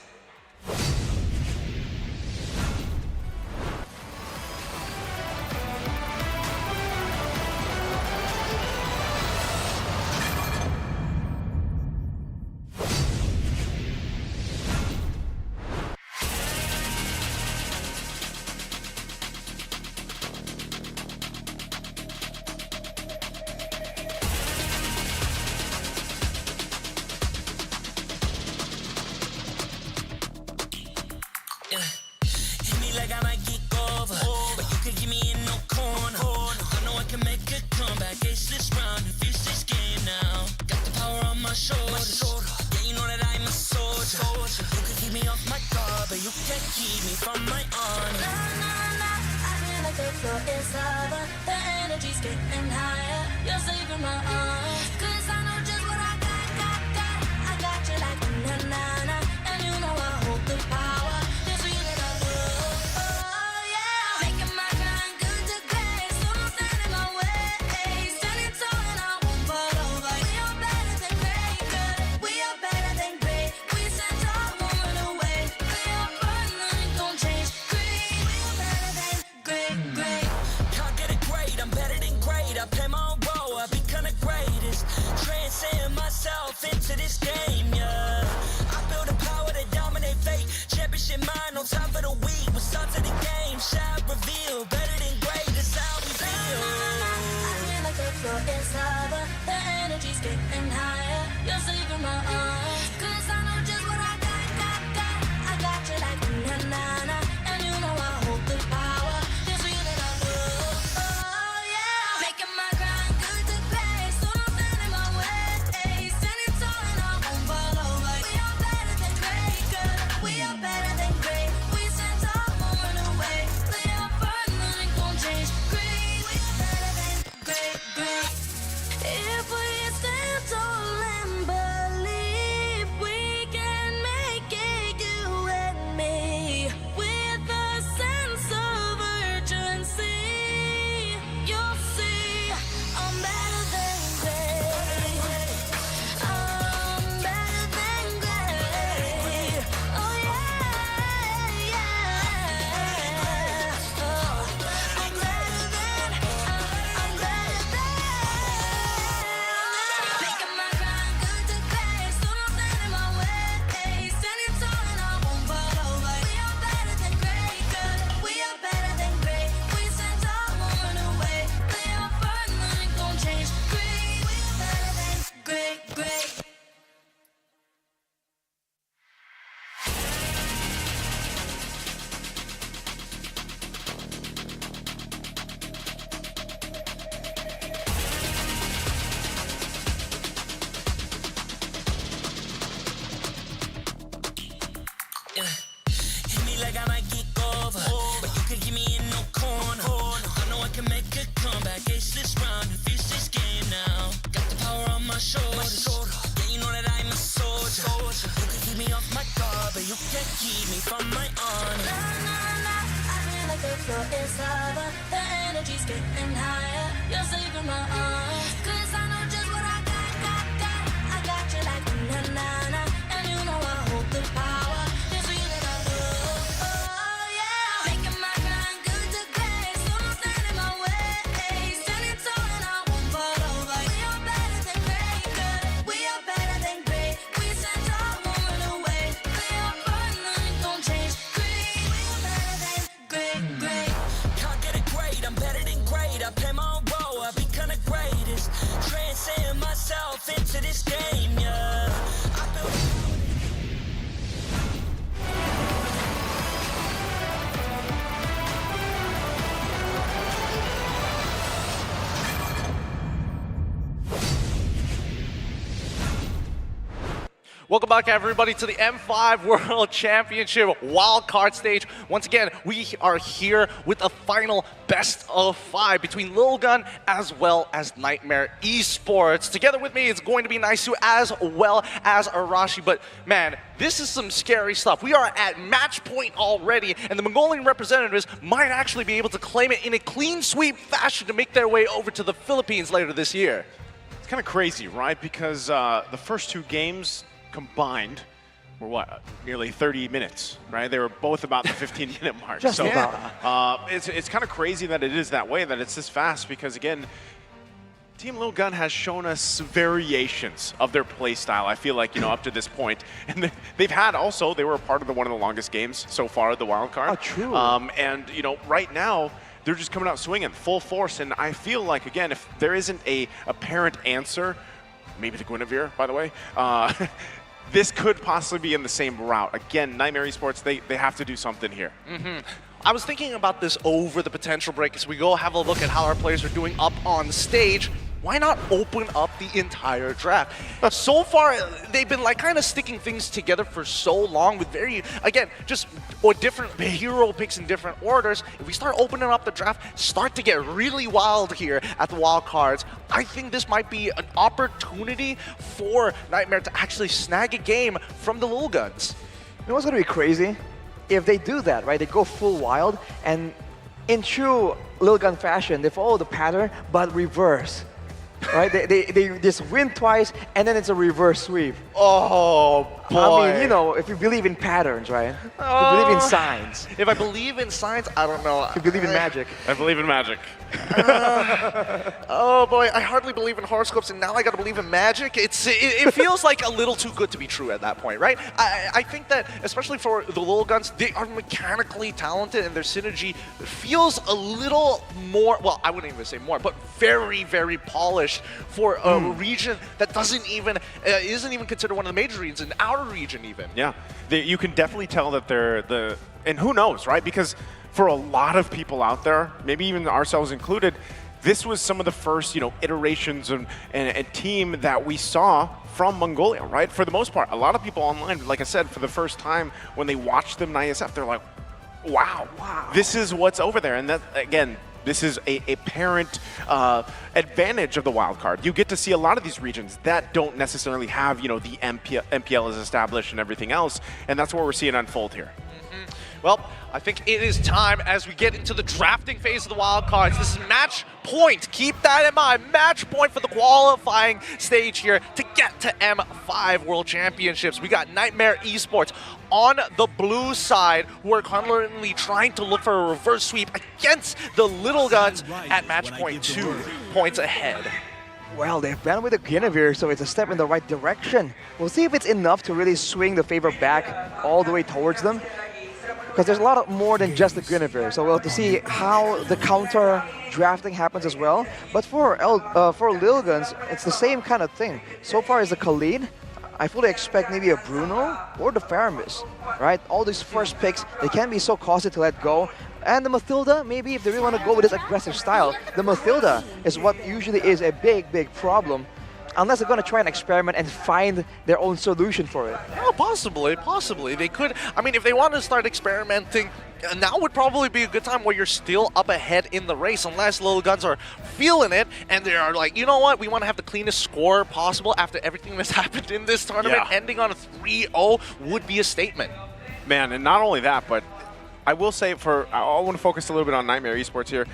If we stand tall and believe keep me from my own. I feel like the floor is lava. The energy's getting higher. You're saving my arms. 'Cause I know just what I got. I got you like na-na-na. And you know I hold the power. This feeling I love. Oh yeah. Making my grind good to great. So don't stand in my way. Standing tall and I won't fall over. We are better than great, good. We are better than great. We stand tall, won't run away. We are partners, don't change. Great. We are better than great. Can't get it great. I'm better than great. I play my own role. I become the greatest. Transcend myself into this game, yeah. I build Welcome back, everybody, to the M5 World Championship wildcard stage. Once again, we are here with a final best of 5 between Lil Gun as well as Nightmare Esports. Together with me, it's going to be Naisu as well as Arashi. But man, this is some scary stuff. We are at match point already, and the Mongolian representatives might actually be able to claim it in a clean sweep fashion to make their way over to the Philippines later this year. It's kind of crazy, right? Because the first 2 games combined were what, nearly 30 minutes, right? They were both about the 15-minute mark. Just so about. It's kind of crazy that it is that way, that it's this fast, because again, Team Lil Gun has shown us variations of their play style, I feel like, up to this point. And they've had also, they were a part of one of the longest games so far, the wild card. Oh, true. And, right now, they're just coming out swinging full force. And I feel like, again, if there isn't a apparent answer, maybe to Guinevere, by the way, this could possibly be in the same route. Again, Nightmare Esports, they have to do something here. I was thinking about this over the potential break as we go have a look at how our players are doing up on stage. Why not open up the entire draft? So far, they've been kind of sticking things together for so long with different hero picks in different orders. If we start opening up the draft, start to get really wild here at the wild cards, I think this might be an opportunity for Nightmare to actually snag a game from the Lil Guns. You know what's going to be crazy? If they do that, right, they go full wild, and in true Lil Gun fashion, they follow the pattern, but reverse. Right? They just win twice, and then it's a reverse sweep. Oh, boy. I mean, if you believe in patterns, right? If you believe in signs. If I believe in signs, I don't know. If you believe in magic. I believe in magic. Oh boy, I hardly believe in horoscopes, and now I gotta believe in magic. It feels like a little too good to be true at that point, right? I think that, especially for the Lil Guns, they are mechanically talented, and their synergy feels a little more, well, I wouldn't even say more, but very, very polished for a region that isn't even considered one of the major regions, in our region even. Yeah, you can definitely tell that they're and who knows, right? Because for a lot of people out there, maybe even ourselves included, this was some of the first, iterations and team that we saw from Mongolia, right? For the most part, a lot of people online, like I said, for the first time when they watched them in ISF, they're like, wow, this is what's over there. And that, again, this is a apparent advantage of the wild card. You get to see a lot of these regions that don't necessarily have, the MPL is established and everything else, and that's what we're seeing unfold here. Well, I think it is time as we get into the drafting phase of the wild cards. This is match point. Keep that in mind. Match point for the qualifying stage here to get to M5 World Championships. We got Nightmare Esports on the blue side, who are currently trying to look for a reverse sweep against the Little Guns at match point 2 points ahead. Well, they've banned with the Guinevere, so it's a step in the right direction. We'll see if it's enough to really swing the favor back all the way towards them. Because there's a lot more than just the Guinevere, so we'll have to see how the counter drafting happens as well. But for Lil Guns, it's the same kind of thing. So far as the Khalid, I fully expect maybe a Bruno or the Faramis, right? All these first picks, they can be so costly to let go. And the Mathilda, maybe if they really want to go with this aggressive style, the Mathilda is what usually is a big problem. Unless they're going to try and experiment and find their own solution for it. Oh, possibly. They could, I mean, if they want to start experimenting, now would probably be a good time where you're still up ahead in the race, unless Little Guns are feeling it and they are like, you know what, we want to have the cleanest score possible after everything that's happened in this tournament. Yeah. Ending on a 3-0 would be a statement. Man, and not only that, but I will say I want to focus a little bit on Nightmare Esports here.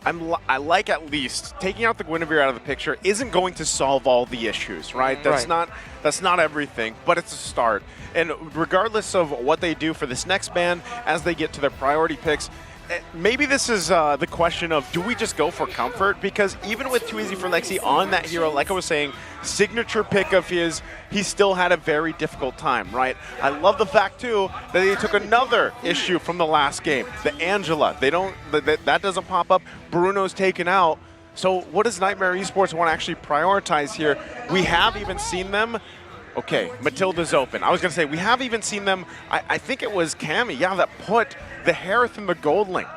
I like at least taking out the Guinevere out of the picture isn't going to solve all the issues, right? That's not everything, but it's a start. And regardless of what they do for this next ban, as they get to their priority picks, maybe this is the question of, do we just go for comfort? Because even with Too Easy for Lexi on that hero, like I was saying, signature pick of his, he still had a very difficult time, right? I love the fact, too, that they took another issue from the last game, the Angela. That doesn't pop up. Bruno's taken out. So what does Nightmare Esports want to actually prioritize here? We have even seen them. Okay, Matilda's open. I was going to say, we have even seen them, I think it was Cammy, that put the Harith in the Goldling.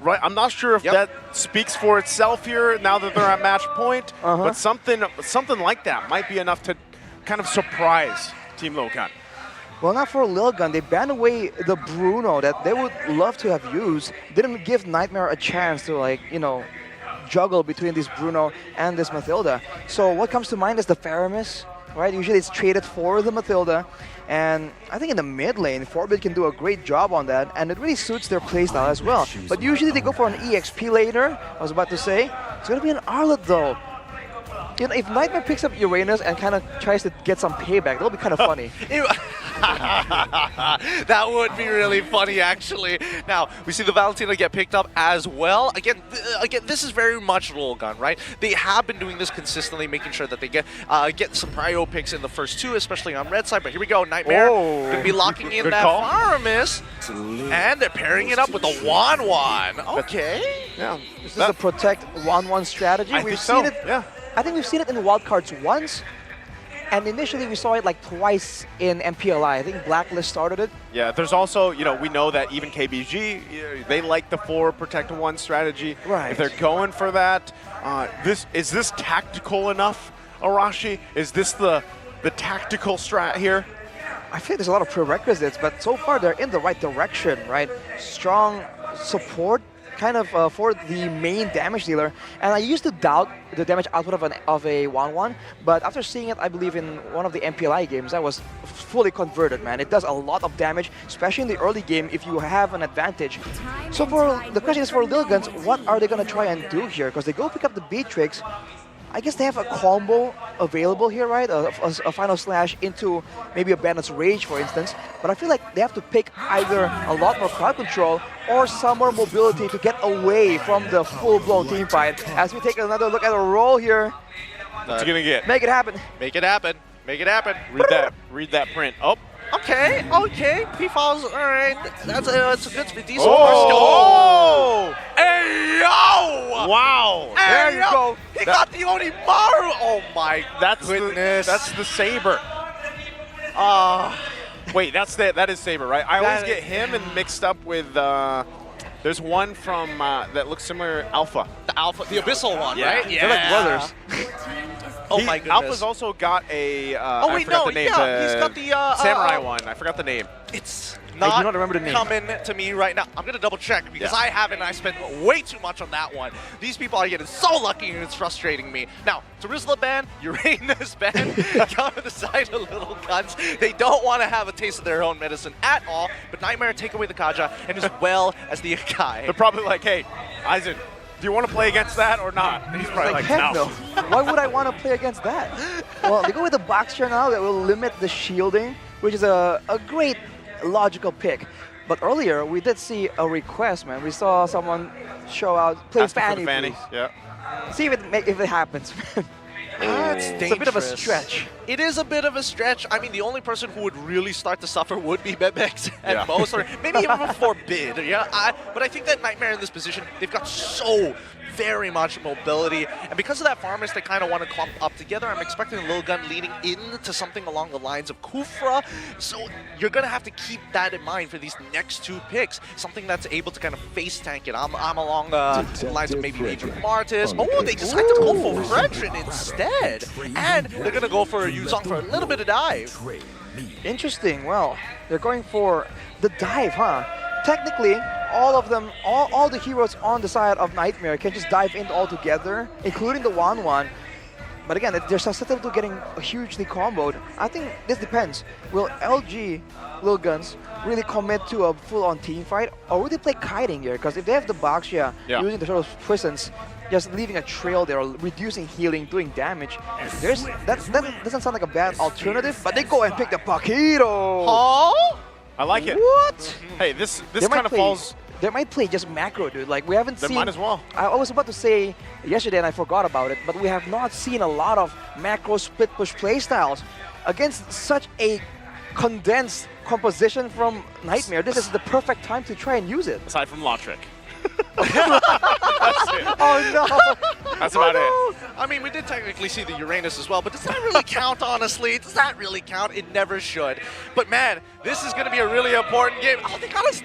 Right, I'm not sure if that speaks for itself here now that they're at match point, but something like that might be enough to kind of surprise Team Lilgun. Well, not for Lilgun. They banned away the Bruno that they would love to have used. Didn't give Nightmare a chance to, juggle between this Bruno and this Matilda. So what comes to mind is the Faramis, right? Usually it's traded for the Matilda. And I think in the mid lane, Forbid can do a great job on that, and it really suits their playstyle as well. But usually they go for an EXP later, I was about to say. It's going to be an Arlet though. If Nightmare picks up Uranus and kind of tries to get some payback, that'll be kind of funny. That would be really funny, actually. Now, we see the Valentina get picked up as well. Again, this is very much Lilgun, right? They have been doing this consistently, making sure that they get some prio picks in the first two, especially on red side. But here we go, Nightmare going to be locking in that Faramis. And they're pairing it up with the Wan. Okay. Yeah. This is a protect 1-1 strategy. We've seen it. Yeah. I think we've seen it in wildcards once, and initially we saw it twice in MPLI. I think Blacklist started it. Yeah, there's also, we know that even KBG, they like the 4 protect 1 strategy. Right. If they're going for that, is this tactical enough, Arashi? Is this the tactical strat here? I think there's a lot of prerequisites, but so far they're in the right direction, right? Strong support kind of for the main damage dealer, and I used to doubt the damage output of a 1-1, but after seeing it, I believe in one of the MPLI games, I was fully converted, man. It does a lot of damage, especially in the early game if you have an advantage. So the question is for Lilguns, what are they going to try and do here? Because they go pick up the Beatrix. I guess they have a combo available here, right? A Final Slash into maybe a Bandit's Rage, for instance. But I feel like they have to pick either a lot more crowd control or some more mobility to get away from the full-blown team fight. As we take another look at a roll here. What's he gonna get? Make it happen. Make it happen. Make it happen. Read that print. Oh. Okay. P-Falls, all right. That's a good speed. Decent Oh! Hey, yo! Wow. Hey, there you go. He got the Onimaru. Oh, my goodness. That's the Saber. Wait, that is Saber, right? I always get him and mixed up with, there's one from, that looks similar, Alpha. The Alpha, the Abyssal one, right? Yeah. They're like brothers. Oh my goodness. Alpha's also got a, I forgot the name. Yeah, he's got the Samurai one. I forgot the name. It's I do not remember the name. Coming to me right now. I'm going to double check because I haven't. I spent way too much on that one. These people are getting so lucky and it's frustrating me. Now, Terizla ban, Uranus ban, come to the side of Little Guns. They don't want to have a taste of their own medicine at all, but Nightmare take away the Kaja and as well as the Akai. They're probably like, hey, Aizen, do you want to play against that or not? And he's probably like heck no. Why would I want to play against that? Well, they go with the Boxer now that will limit the shielding, which is a great logical pick. But earlier, we did see a request, man. We saw someone show out, play Fanny, please. Yeah. See if it happens. It's a bit of a stretch. It is a bit of a stretch. I mean, the only person who would really start to suffer would be Bebex at most, or maybe even Forbid. Yeah, but I think that Nightmare in this position, they've got so very much mobility, and because of that Farmers, they kind of want to clump up together. I'm expecting Lilgun leading into something along the lines of Kufra, so you're going to have to keep that in mind for these next 2 picks, something that's able to kind of face tank it. I'm along the lines of maybe Adrian Martis. Oh, they decide to go for Fredrin instead, and they're going to go for Yuzong for a little bit of dive. Interesting. Well, they're going for the dive, huh? Technically, all of them, all the heroes on the side of Nightmare can just dive in all together, including the Wan. But again, they're susceptible to getting hugely comboed. I think this depends. Will LG, Lil Guns, really commit to a full-on team fight, or will they play kiting here? Because if they have the Baxia using the sort of prisons, just leaving a trail there, reducing healing, doing damage, that doesn't sound like a bad alternative, but they go and pick the Paquito! Oh? I like it. What? Hey, this kind of falls... They might play just macro, dude. Like, we haven't seen... They might as well. I was about to say yesterday, and I forgot about it, but we have not seen a lot of macro split push playstyles against such a condensed composition from Nightmare. This is the perfect time to try and use it. Aside from Lotrick. That's it. Oh no! That's about it. I mean, we did technically see the Uranus as well, but does that really count, honestly? Does that really count? It never should. But man, this is going to be a really important game. Oh,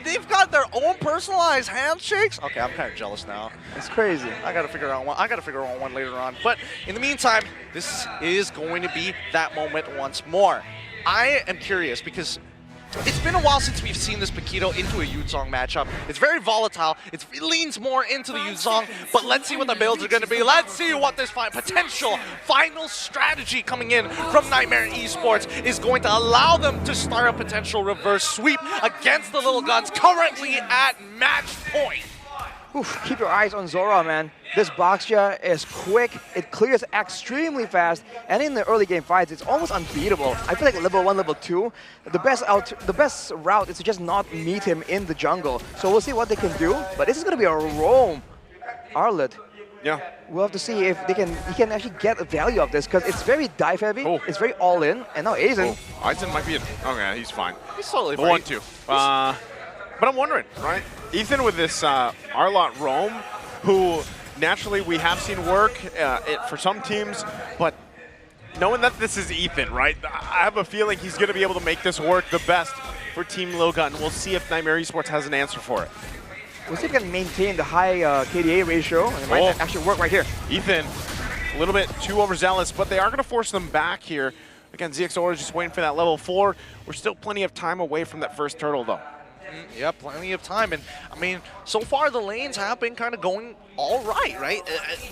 they've got their own personalized handshakes. Okay, I'm kind of jealous now. It's crazy. I got to figure out one later on. But in the meantime, this is going to be that moment once more. I am curious because it's been a while since we've seen this Paquito into a Yuzong matchup. It's very volatile. It leans more into the Yuzong, but let's see what the builds are going to be. Let's see what this potential final strategy coming in from Nightmare Esports is going to allow them to start a potential reverse sweep against the Little Guns currently at match point. Oof, keep your eyes on Zora, man. This Baxia is quick, it clears extremely fast, and in the early game fights, it's almost unbeatable. I feel like level 1, level 2, the best route is to just not meet him in the jungle. So we'll see what they can do, but this is gonna be a roam. Arlet. Yeah. We'll have to see if he can actually get a value of this, because it's very dive heavy, it's very all in, and now Aizen. Aizen might be okay, he's fine. He's totally fine. fine. 1-2. But I'm wondering, right? Ethan with this Arlot roam, who naturally we have seen work for some teams, but knowing that this is Ethan, right? I have a feeling he's going to be able to make this work the best for Team Lil Gun. We'll see if Nightmare Esports has an answer for it. We'll see if he can maintain the high KDA ratio, and it might actually work right here. Ethan, a little bit too overzealous, but they are going to force them back here. Again, ZXOR is just waiting for that level 4. We're still plenty of time away from that first turtle, though. Yeah, plenty of time. And, I mean, so far the lanes have been kind of going all right?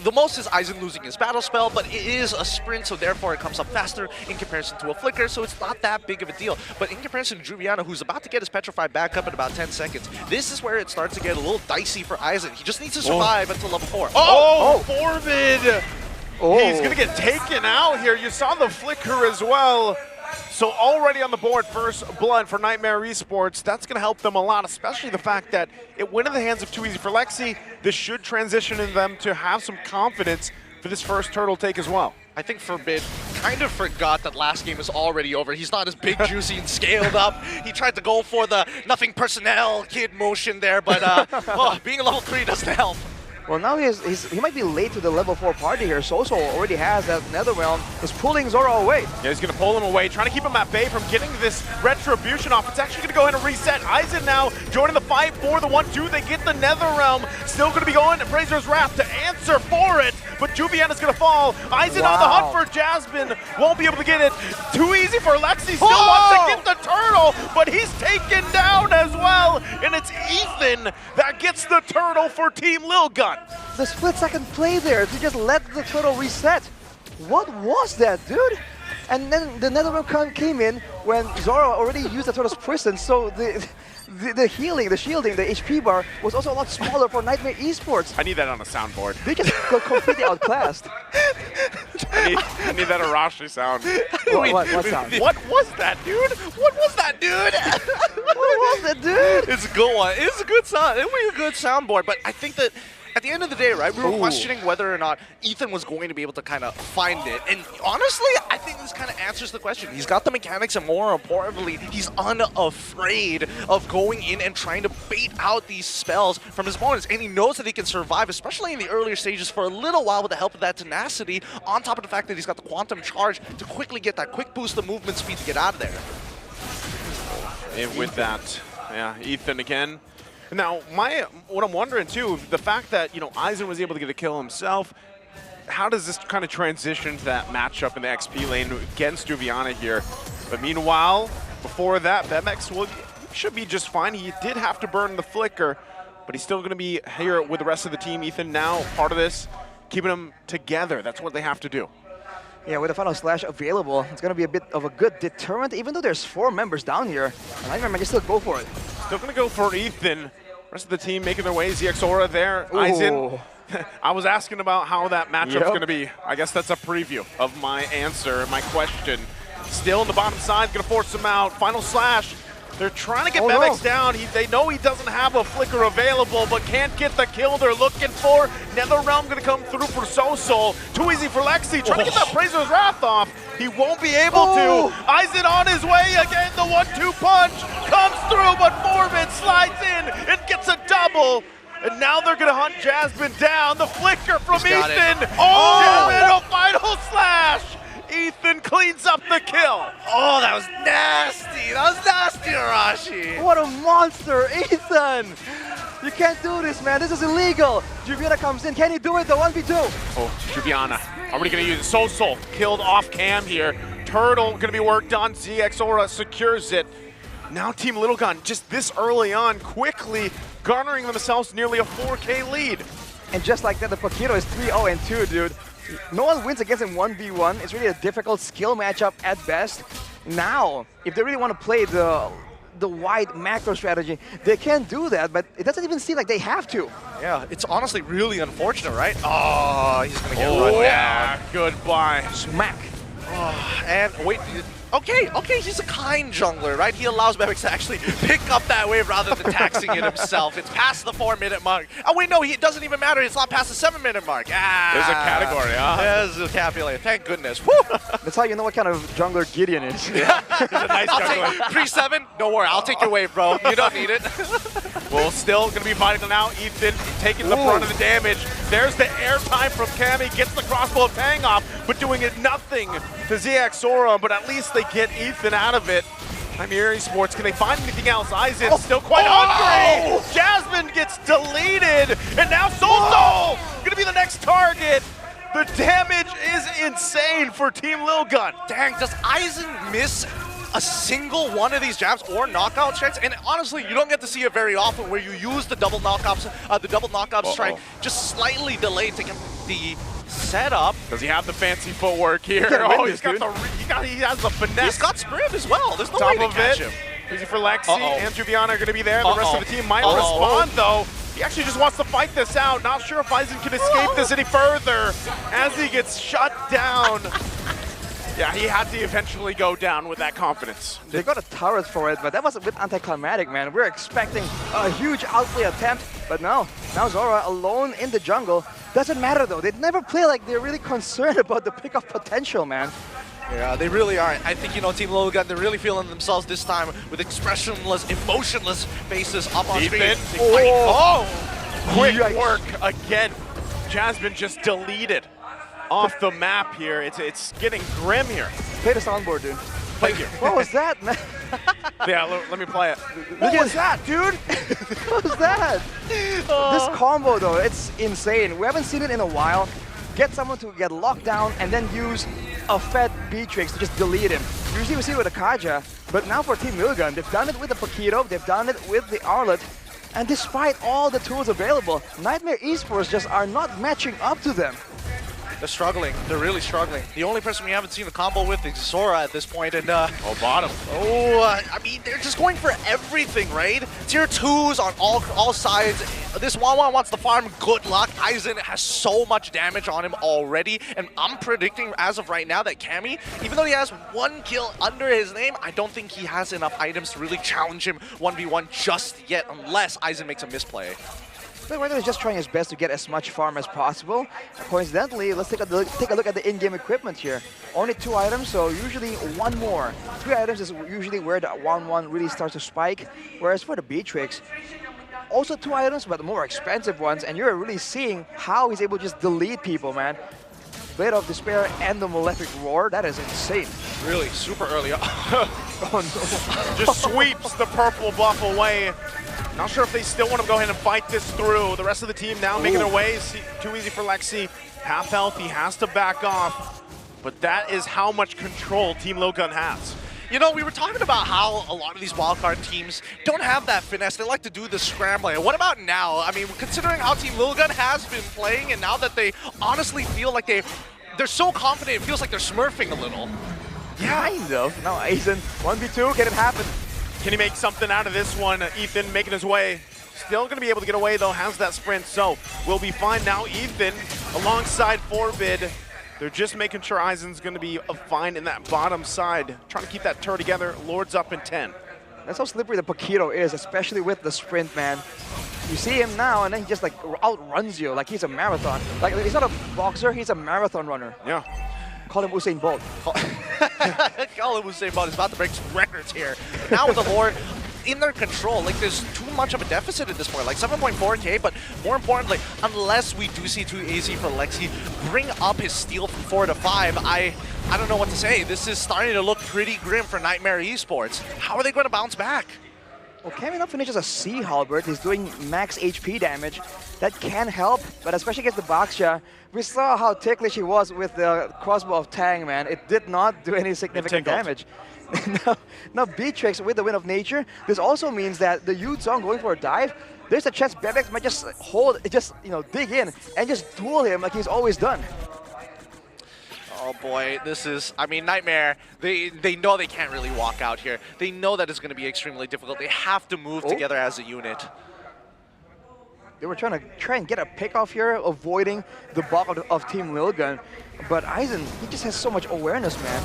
The most is Aizen losing his battle spell, but it is a sprint, so therefore it comes up faster in comparison to a flicker, so it's not that big of a deal. But in comparison to Juviana, who's about to get his Petrified back up in about 10 seconds, this is where it starts to get a little dicey for Aizen. He just needs to survive until level 4. Forbid! He's going to get taken out here. You saw the flicker as well. So already on the board, first blood for Nightmare Esports. That's going to help them a lot, especially the fact that it went in the hands of Too Easy for Lexi. This should transition in them to have some confidence for this first turtle take as well. I think Forbid kind of forgot that last game is already over. He's not as big, juicy, and scaled up. He tried to go for the nothing personnel kid motion there, but being a level 3 doesn't help. Well, now he might be late to the level 4 party here. Soso already has that Netherrealm. He's pulling Zora away. Yeah, he's going to pull him away, trying to keep him at bay from getting this Retribution off. It's actually going to go ahead and reset. Aizen now joining the fight for the 1-2. They get the Netherrealm. Still going to be going to Fraser's Wrath to answer for it, but Juviana's going to fall. Aizen on the hunt for Jasmine. Won't be able to get it. Too Easy for Lexi. Still wants to get the turtle, but he's taken down as well. And it's Ethan that gets the turtle for Team Lil Gun. The split-second play there to just let the turtle reset. What was that, dude? And then the Netherrealm came in when Zora already used the turtle's prison, so the healing, the shielding, the HP bar was also a lot smaller for Nightmare Esports. I need that on the soundboard. They just got completely outclassed. I need that Arashi sound. What sound? What was that, dude? What was that, dude? What was that, dude? It's a good one. It's a good sound. It was a good soundboard, but I think that at the end of the day, right, we were questioning whether or not Ethan was going to be able to kind of find it. And honestly, I think this kind of answers the question. He's got the mechanics, and more importantly, he's unafraid of going in and trying to bait out these spells from his opponents. And he knows that he can survive, especially in the earlier stages, for a little while with the help of that tenacity, on top of the fact that he's got the quantum charge to quickly get that quick boost of movement speed to get out of there. And with that, yeah, Ethan again. Now, what I'm wondering too, the fact that Aizen was able to get a kill himself, how does this kind of transition to that matchup in the XP lane against Juviana here? But meanwhile, before that, Bemex should be just fine. He did have to burn the flicker, but he's still going to be here with the rest of the team. Ethan now part of this, keeping them together. That's what they have to do. Yeah, with the final slash available, it's going to be a bit of a good deterrent, even though there's 4 members down here. Nightmare might just still go for it. Still going to go for Ethan. Rest of the team making their way. ZXora there. Aizen. I was asking about how that matchup's going to be. I guess that's a preview of my answer, my question. Still in the bottom side, going to force him out. Final slash. They're trying to get Bevex down. They know he doesn't have a flicker available, but can't get the kill they're looking for. Netherrealm going to come through for Sosol. Too easy for Lexi. Trying to get that Brazer's Wrath off. He won't be able to. Aizen on his way again. The 1-2 punch comes through, but Foreman slides in and gets a double. And now they're going to hunt Jasmine down. The flicker from Ethan. Jasmine, a final slash. Ethan cleans up the kill. Oh, that was nasty. That was nasty, Arashi. What a monster, Ethan. You can't do this, man. This is illegal. Juviana comes in. Can he do it? The 1v2. Oh, Juviana. Are we going to use it? Sosol killed off cam here. Turtle going to be worked on. ZXora secures it. Now Team Little Gun, just this early on, quickly garnering themselves nearly a 4K lead. And just like that, the Paquito is 3-0-2, dude. No one wins against him 1v1. It's really a difficult skill matchup at best. Now, if they really want to play the wide macro strategy, they can do that, but it doesn't even seem like they have to. Yeah, it's honestly really unfortunate, right? Oh, he's going to get run down. Goodbye. Smack. Oh, and wait, okay, he's a kind jungler, right? He allows Bevex to actually pick up that wave rather than taxing it himself. It's past the 4-minute mark. Oh wait, no, it doesn't even matter. It's not past the 7-minute mark. There's a category, huh? There's a category. Thank goodness. Woo! That's how you know what kind of jungler Gideon is. Yeah. He's a nice jungler. 3-7, don't worry, I'll take your wave, bro. You don't need it. Well, still going to be fighting now. Ethan taking the brunt of the damage. There's the airtime from Cammy. Gets the crossbow of Tang off, but doing it nothing to ZXora, but at least they get Ethan out of it. Imperial Esports, can they find anything else? Aizen still quite hungry. Jasmine gets deleted, and now Sosol going to be the next target. The damage is insane for Team Lil Gun. Dang, does Aizen miss a single one of these jabs or knockout strikes? And honestly, you don't get to see it very often where you use the double knockout strike, just slightly delayed to get the setup. Does he have the fancy footwork here? Oh, he has the finesse. He's got sprint as well. There's no Top way to of catch it. him. Easy for Lexi and Juviana are going to be there. The rest of the team might respond though. He actually just wants to fight this out. Not sure if Aizen can escape this any further as he gets shut down. Yeah, he had to eventually go down with that confidence. They got a turret for it, but that was a bit anticlimactic, man. We're expecting a huge outplay attempt, but no. Now Zora alone in the jungle. Doesn't matter though. They never play like they're really concerned about the pickup potential, man. Yeah, they really are. I think, Team Logan, they're really feeling themselves this time with expressionless, emotionless faces up on screen. Quick work again. Jasmine just deleted off the map here. It's getting grim here. Play the soundboard, dude. Thank you. What was that, man? Yeah, let me play it. What was that, dude? What was that? This combo, though, it's insane. We haven't seen it in a while. Get someone to get locked down and then use a fed Beatrix to just delete him. Usually we see it with a Kaja, but now for Team Milgun, they've done it with the Paquito, they've done it with the Arlet, and despite all the tools available, Nightmare Esports just are not matching up to them. They're struggling. They're really struggling. The only person we haven't seen a combo with is Zora at this point, and bottom. I mean, they're just going for everything, right? Tier 2s on all sides. This 1-1 wants to farm. Good luck. Aizen has so much damage on him already, and I'm predicting as of right now that Cammy, even though he has 1 kill under his name, I don't think he has enough items to really challenge him 1v1 just yet, unless Aizen makes a misplay. But Ryder is just trying his best to get as much farm as possible. Coincidentally, let's take a look at the in-game equipment here. Only 2 items, so usually 1 more. 3 items is usually where the 1-1 really starts to spike. Whereas for the Beatrix, also 2 items, but more expensive ones. And you're really seeing how he's able to just delete people, man. Blade of Despair and the Malefic Roar, that is insane. Really, super early. Oh no. Just sweeps the purple buff away. Not sure if they still want to go ahead and fight this through. The rest of the team now making their way. Too easy for Lexi. Half health, he has to back off. But that is how much control Team Logan has. We were talking about how a lot of these wildcard teams don't have that finesse. They like to do the scrambling. What about now? I mean, considering how Team Lilgun has been playing, and now that they honestly feel like they they're so confident, it feels like they're smurfing a little. Kind of. Now Aizen, 1v2, can it happen? Can he make something out of this one? Ethan making his way. Still going to be able to get away, though, has that sprint, so we'll be fine now. Ethan alongside Forbid. They're just making sure Aizen's going to be fine in that bottom side, trying to keep that turret together. Lord's up in 10. That's how slippery the Paquito is, especially with the sprint, man. You see him now, and then he just like outruns you, like he's a marathon. Like he's not a boxer, he's a marathon runner. Yeah. Call him Usain Bolt. Call him Usain Bolt. He's about to break some records here. Now with the Lord in their control, like there's too much of a deficit at this point, like 7.4k, but more importantly, unless we do see 2 AZ for Lexi bring up his steal from 4 to 5, I don't know what to say. This is starting to look pretty grim for Nightmare Esports. How are they going to bounce back? Well, Kamina finishes a C halberd. He's doing max HP damage. That can help, but especially against the Baxia, we saw how ticklish he was with the crossbow of Tang, man. It did not do any significant damage. now Beatrix with the Wind of Nature, this also means that the Yuzong going for a dive, there's a chance Bebex might just dig in and just duel him like he's always done. Oh boy, this is, I mean, Nightmare, they know they can't really walk out here. They know that it's going to be extremely difficult. They have to move together as a unit. They were trying and get a pick off here, avoiding the bulk of Team Lilgun. But Aizen, he just has so much awareness, man.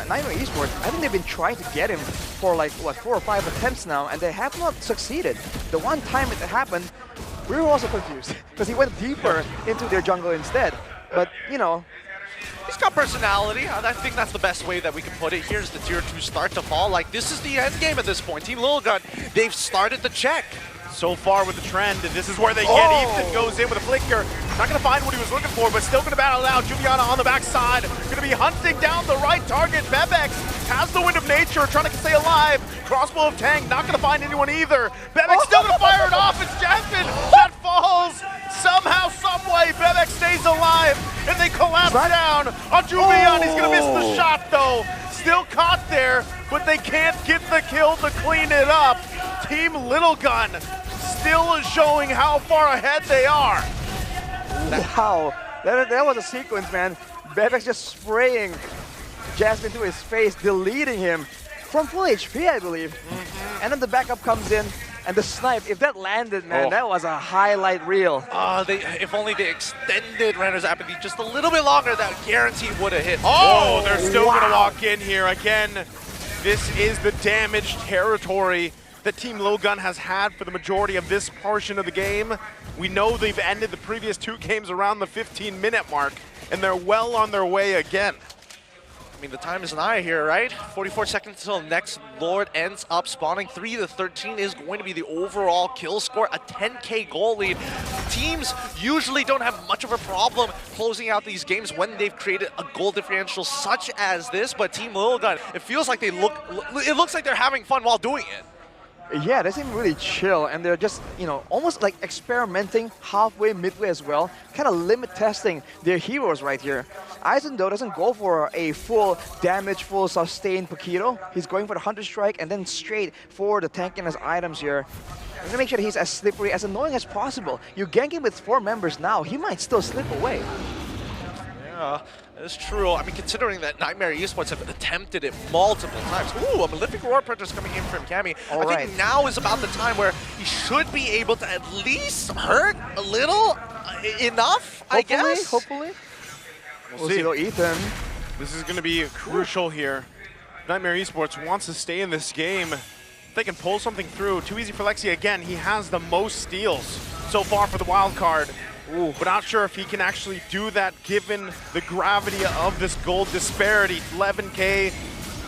Nightmare Esports, I think they've been trying to get him for like, what, 4 or 5 attempts now, and they have not succeeded. The one time it happened, we were also confused, because he went deeper into their jungle instead. But, you know, he's got personality. I think that's the best way that we can put it. Here's the tier 2 start to fall. Like, this is the end game at this point. Team Lilgun, they've started the check. So far with the trend, this is where they get. Ethan goes in with a flicker. Not going to find what he was looking for, but still going to battle it out. Juliana on the backside, going to be hunting down the right target. Bebex has the Wind of Nature, trying to stay alive. Crossbow of Tang, not going to find anyone either. Bebex still going to fire it off. It's Jasmine that falls. Somehow, someway, Bebex stays alive, and they collapse down on Juliana. He's going to miss the shot, though. Still caught there, but they can't get the kill to clean it up. Team Little Gun still showing how far ahead they are. Wow, that was a sequence, man. Bebex just spraying Jasmine to his face, deleting him from full HP, I believe. And then the backup comes in, and the snipe, if that landed, man, that was a highlight reel. If only they extended Renner's apathy just a little bit longer, that guaranteed would have hit. Oh, they're still going to walk in here. Again, this is the damaged territory that Team Lilgun has had for the majority of this portion of the game. We know they've ended the previous 2 games around the 15-minute mark, and they're well on their way again. I mean, the time is nigh here, right? 44 seconds until next Lord ends up spawning. 3 to 13 is going to be the overall kill score, a 10k goal lead. Teams usually don't have much of a problem closing out these games when they've created a goal differential such as this, but Team Lilgun, it feels like it looks like they're having fun while doing it. Yeah, they seem really chill, and they're just, almost like experimenting halfway, midway as well, kind of limit testing their heroes right here. Aizen, though, doesn't go for a full damage, full sustained Paquito. He's going for the Hunter Strike and then straight for the tankiness items here. I'm gonna make sure that he's as slippery, as annoying as possible. You gank him with 4 members now, he might still slip away. Yeah, that's true. I mean, considering that Nightmare Esports have attempted it multiple times. Ooh, a Malefic Roar Printer's coming in from Cammy. I think now is about the time where he should be able to at least hurt a little, enough, I guess. Hopefully. We'll see. Ethan. This is going to be crucial here. Nightmare Esports wants to stay in this game. If they can pull something through, too easy for Lexi again. He has the most steals so far for the wild card. Ooh, but not sure if he can actually do that given the gravity of this gold disparity. 11k,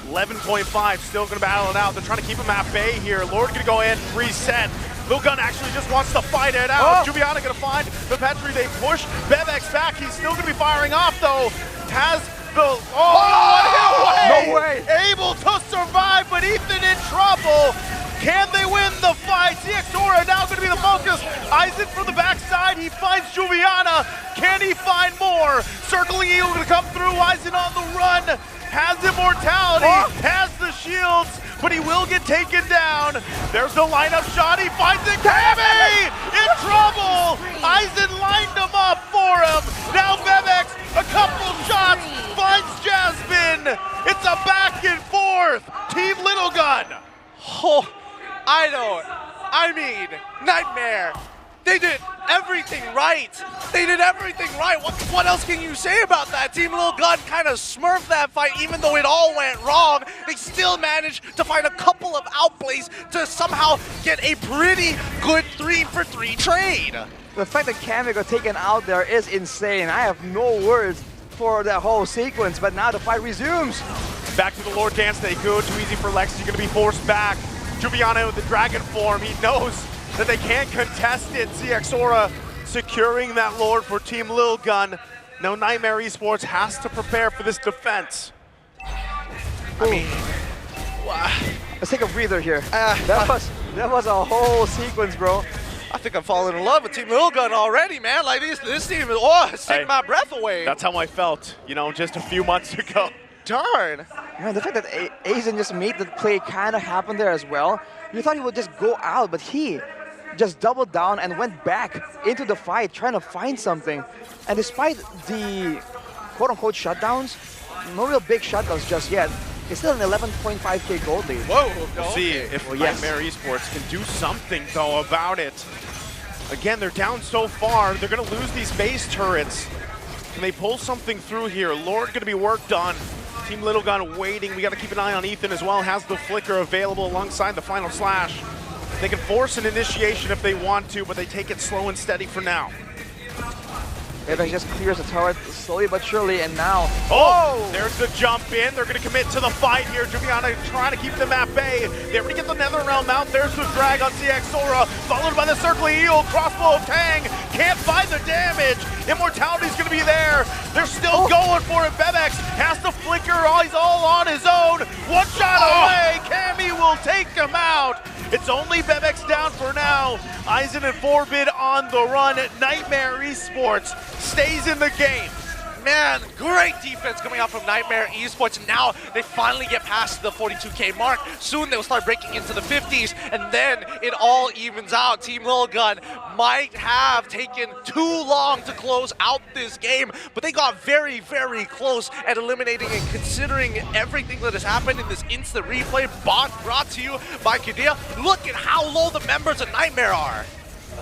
11.5, still going to battle it out. They're trying to keep him at bay here. Lord going to go in, reset. Lilgun actually just wants to fight it out. Juliana going to find the Petri. They push Bebex back. He's still going to be firing off, though. Has the... No way! Able to survive, but Ethan in trouble. Can they win the fight? CXora now going to be the focus. Aizen from the backside. He finds Juliana. Can he find more? Circling Eagle going to come through. Aizen on the run. Has immortality. Has the shields. But he will get taken down. There's the lineup shot. He finds it. Cammy in trouble. Aizen lined him up for him. Now Bebex A couple shots, finds Jasmine. It's a back and forth. Team Little Gun. Oh, I mean, Nightmare. They did everything right. They did everything right. What else can you say about that? Team Little Gun kind of smurfed that fight, even though it all went wrong. They still managed to find a couple of outplays to somehow get a pretty good 3-for-3 trade. The fact that Cammy got taken out there is insane. I have no words for that whole sequence, but now the fight resumes. Back to the Lord dance they go. Too easy for Lexi, going to be forced back. Jubiana with the dragon form. He knows that they can't contest it. CXora securing that Lord for Team Lil Gun. Now Nightmare Esports has to prepare for this defense. I mean, let's take a breather here. That was a whole sequence, bro. I think I'm falling in love with Team Lil Gun already, man. Like this team is, it's taking my breath away. That's how I felt, you know, just a few months ago. Darn. Man, the fact that Aizen just made the play kind of happen there as well. You thought he would just go out, but he just doubled down and went back into the fight, trying to find something. And despite the quote-unquote shutdowns, no real big shutdowns just yet, it's still an 11.5k gold lead. Whoa! We'll see if Nightmare Esports can do something, though, about it. Again, they're down so far. They're going to lose these base turrets. Can they pull something through here? Lord going to be worked on. Team Little Gun waiting. We got to keep an eye on Ethan as well. Has the flicker available alongside the final slash. They can force an initiation if they want to, but they take it slow and steady for now. Evan just clears the turret slowly but surely, and now... Oh! There's the jump in. They're going to commit to the fight here. Jubiana trying to keep them at bay. They already get the nether realm out. There's the drag on CXora, followed by the circling eel. Crossbow of Tang. Can't find the damage. Immortality's going to be there. They're still going for it. Bebex has the flicker. He's all on his own. One shot away. Cammy will take him out. It's only Bebex down for now. Aizen and Forbid on the run. Nightmare Esports stays in the game. Man, great defense coming out from Nightmare Esports. Now they finally get past the 42k mark. Soon they'll start breaking into the 50s, and then it all evens out. Team Lil Gun might have taken too long to close out this game, but they got very, very close at eliminating and considering everything that has happened in this instant replay brought to you by Kadea. Look at how low the members of Nightmare are.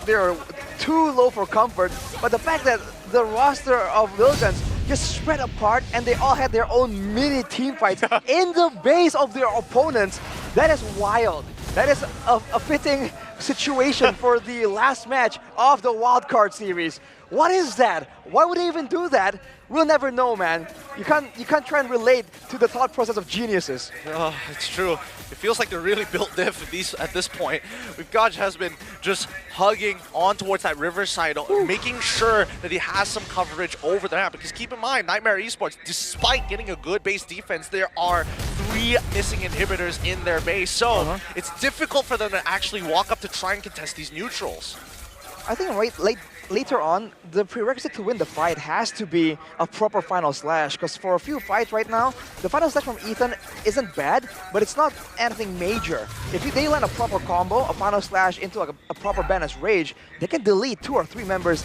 They're too low for comfort, but the fact that the roster of Lil Guns just spread apart and they all had their own mini team fights in the base of their opponents, that is wild. That is a fitting situation for the last match of the wildcard series. What is that? Why would they even do that? We'll never know, man. You can't try and relate to the thought process of geniuses. Oh, it's true. It feels like they're really built diff at this point. We've got Jasmine just hugging on towards that riverside, making sure that he has some coverage over there. Because keep in mind, Nightmare Esports, despite getting a good base defense, there are 3 missing inhibitors in their base. So it's difficult for them to actually walk up to try and contest these neutrals. I think later on, the prerequisite to win the fight has to be a proper final slash, because for a few fights right now, the final slash from Ethan isn't bad, but it's not anything major. If they land a proper combo, a final slash into like a proper Banner's Rage, they can delete 2 or 3 members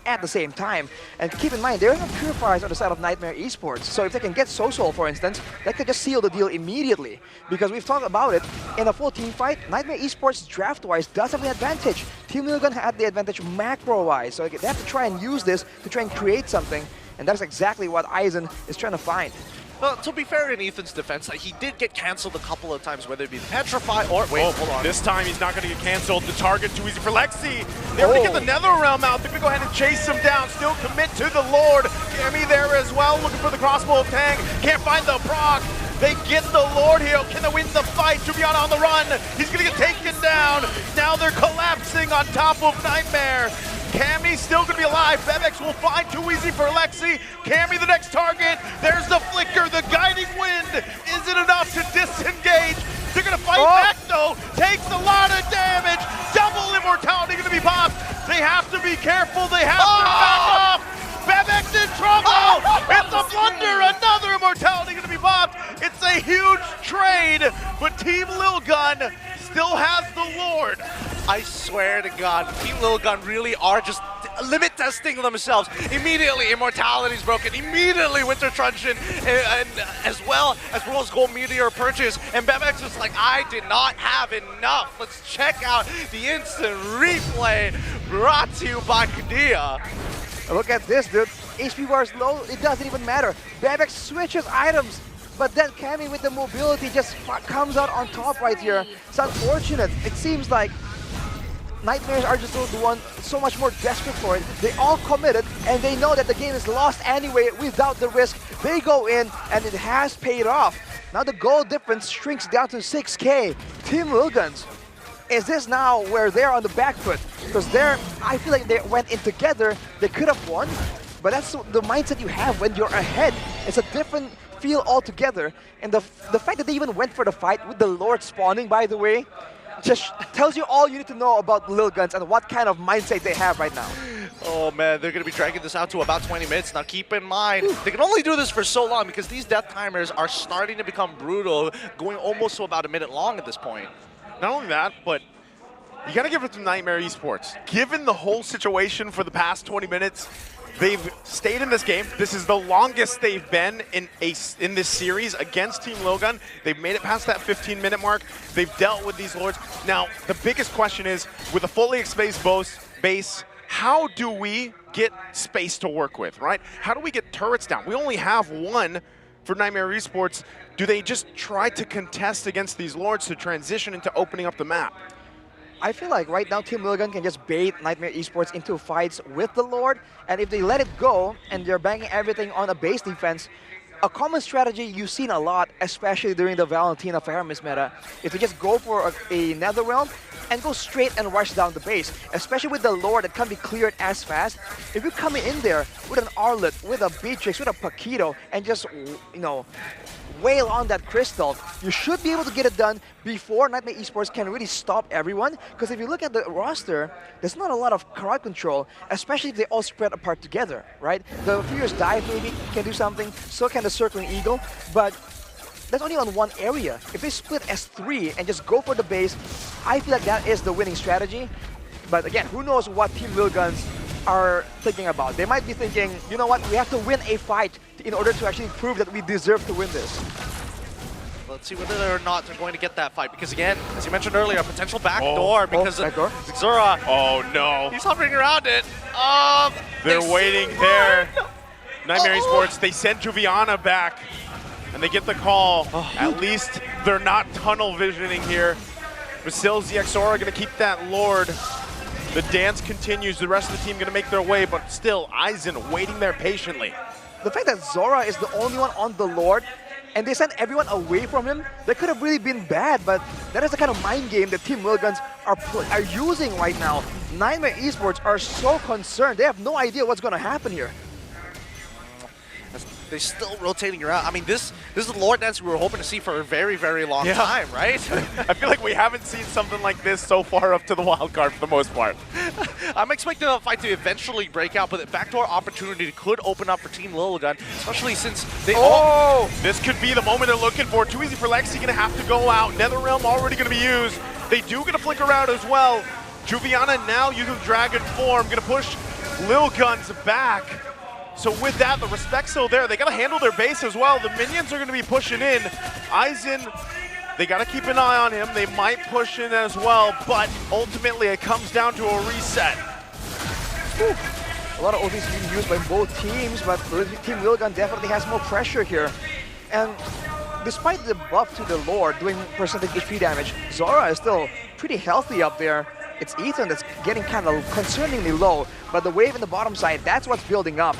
at the same time. And keep in mind, there are no purifiers on the side of Nightmare Esports, so if they can get Sosol, for instance, that could just seal the deal immediately. Because we've talked about it, in a full team fight, Nightmare Esports draft-wise does have an advantage. Team Lil Gun had the advantage macro-wise, so they have to try and use this to try and create something, and that's exactly what Aizen is trying to find. Well, to be fair in Ethan's defense, he did get cancelled a couple of times, whether it be the Petrify or... Wait, hold on. This time he's not going to get cancelled. The target too easy for Lexi. They already get the Nether Realm out. They're going to go ahead and chase him down. Still commit to the Lord. Cammy there as well, looking for the crossbow of Tang. Can't find the proc. They get the Lord here. Can they win the fight? Jubiana on the run. He's going to get taken down. Now they're collapsing on top of Nightmare. Cammy's still going to be alive. Bebex will find too easy for Lexi. Cammy the next target. There's the flicker. The guiding wind. Is it enough to disengage? They're going to fight back though. Takes a lot of damage. Double immortality going to be popped. They have to be careful. They have to back off. Bebex in trouble. It's a blunder. Another immortality going to be popped. It's a huge trade, but Team Lil Gun still has the Lord. I swear to God, Team Lil Gun really are just limit testing themselves. Immediately, Immortality's broken. Immediately, Winter Truncheon, and as well as Rose Gold Meteor purchase. And Bebex is like, I did not have enough. Let's check out the instant replay brought to you by Kadia. Look at this, dude. HP bar is low, it doesn't even matter. Bebex switches items, but then Cammy with the mobility just comes out on top right here. It's unfortunate. It seems like Nightmares are just the one so much more desperate for it. They all committed, and they know that the game is lost anyway without the risk. They go in, and it has paid off. Now the goal difference shrinks down to 6K. Team Lilguns, is this now where they're on the back foot? Because I feel like they went in together, they could have won, but that's the mindset you have when you're ahead. It's a different feel altogether. And the fact that they even went for the fight with the Lord spawning, by the way, just tells you all you need to know about Lilguns and what kind of mindset they have right now. Oh man, they're going to be dragging this out to about 20 minutes. Now keep in mind, they can only do this for so long because these death timers are starting to become brutal, going almost to about a minute long at this point. Not only that, but you got to give it to Nightmare Esports. Given the whole situation for the past 20 minutes, they've stayed in this game. This is the longest they've been in this series against Team Lilgun. They've made it past that 15-minute mark. They've dealt with these lords. Now, the biggest question is, with a fully exposed base, how do we get space to work with, right? How do we get turrets down? We only have one for Nightmare Esports. Do they just try to contest against these lords to transition into opening up the map? I feel like right now Team Lilgun can just bait Nightmare Esports into fights with the Lord, and if they let it go and they're banging everything on a base defense, a common strategy you've seen a lot, especially during the Valentina Faramis meta, is to just go for a Netherrealm and go straight and rush down the base, especially with the Lord that can't be cleared as fast. If you're coming in there with an Arlet, with a Beatrix, with a Paquito, and just, you know, wail on that crystal, you should be able to get it done before Nightmare Esports can really stop everyone. Because if you look at the roster, there's not a lot of crowd control, especially if they all spread apart together, right? The Furious Dive maybe can do something, so can the Circling Eagle, but that's only on one area. If they split as 3 and just go for the base, I feel like that is the winning strategy. But again, who knows what Team Lilguns are thinking about. They might be thinking, you know what, we have to win a fight in order to actually prove that we deserve to win this. Let's see whether or not they're going to get that fight, because again, as you mentioned earlier, a potential backdoor because of Zura. Oh no. He's hovering around it. They're waiting there. Nightmare Esports, they sent Juviana back and they get the call. At least they're not tunnel visioning here. Vasil ZXora are going to keep that Lord. The dance continues. The rest of the team going to make their way, but still, Aizen waiting there patiently. The fact that Zora is the only one on the Lord, and they sent everyone away from him, that could have really been bad, but that is the kind of mind game that Team Lilguns are using right now. Nightmare Esports are so concerned. They have no idea what's going to happen here. They're still rotating around. I mean, this is the Lord dance we were hoping to see for a very, very long time, right? I feel like we haven't seen something like this so far up to the wild card for the most part. I'm expecting the fight to eventually break out, but the backdoor opportunity could open up for Team Lilgun, especially since they This could be the moment they're looking for. Too easy for Lexi, going to have to go out. Netherrealm already going to be used. They do get to flicker out as well. Juviana now using Dragon form, going to push Lilguns back. So with that, the respect's still there. They got to handle their base as well. The minions are going to be pushing in. Aizen, they got to keep an eye on him. They might push in as well, but ultimately it comes down to a reset. A lot of OTs being used by both teams, but Team Lilgun definitely has more pressure here. And despite the buff to the Lord doing percentage HP damage, Zora is still pretty healthy up there. It's Ethan that's getting kind of concerningly low, but the wave in the bottom side, that's what's building up.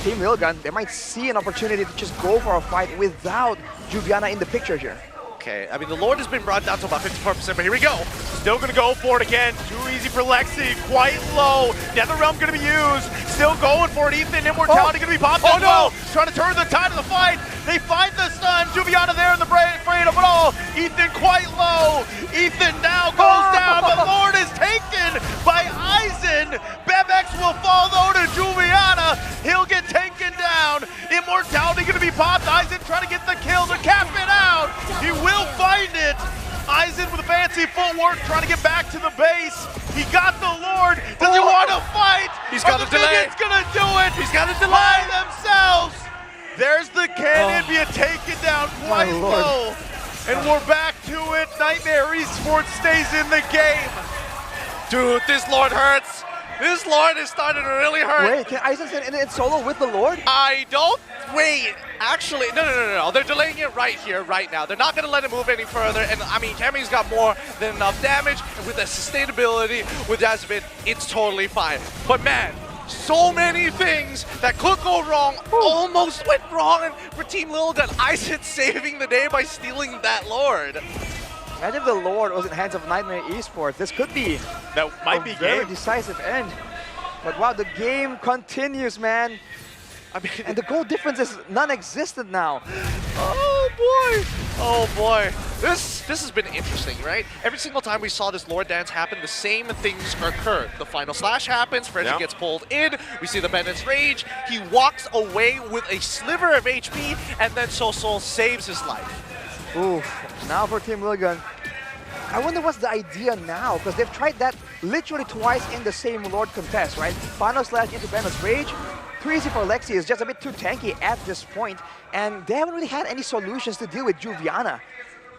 Team Lilgun, they might see an opportunity to just go for a fight without Juviana in the picture here. Okay, I mean, the Lord has been brought down to about 54%, but here we go. Still going to go for it again. Too easy for Lexi. Quite low. Netherrealm going to be used. Still going for it. Ethan, Immortality going to be popped as well. Trying to turn the tide of the fight. They find the stun. Juviana there in the brain of it all. Ethan quite low. Ethan now goes down. The Lord is taken by Aizen. Bebex will fall though to Juviana. He'll get taken down. Immortality going to be popped. Aizen trying to get the kill to cap it out. He will find it. Eisen with a fancy footwork, trying to get back to the base. He got the Lord. Does he want to fight? He's got a delay. He's going to do it. He's got a delay. By themselves. There's the cannon being taken down quite low. And we're back to it. Nightmare Esports stays in the game. Dude, this Lord hurts. This Lord is starting to really hurt. Wait, can Eisen send in solo with the Lord? I don't. Wait. Actually, no. They're delaying it right here, right now. They're not going to let it move any further. And I mean, Cammy's got more than enough damage. And with the sustainability with Jasmine, it's totally fine. But man, so many things that could go wrong almost went wrong. And for Team Lilgun, Eisen saving the day by stealing that Lord. Imagine if the Lord was in the hands of Nightmare Esports. This could be a very decisive end. But wow, the game continues, man. I mean, and the goal difference is non-existent now. Oh boy. This has been interesting, right? Every single time we saw this Lord dance happen, the same things occur. The final slash happens, Frederick gets pulled in, we see the Bennett's rage, he walks away with a sliver of HP, and then Sosol saves his life. Ooh, now for Team Lilgun. I wonder what's the idea now, because they've tried that literally twice in the same Lord contest, right? Final slash into Bennett's rage. Too easy for Lexi, is just a bit too tanky at this point, and they haven't really had any solutions to deal with Juviana.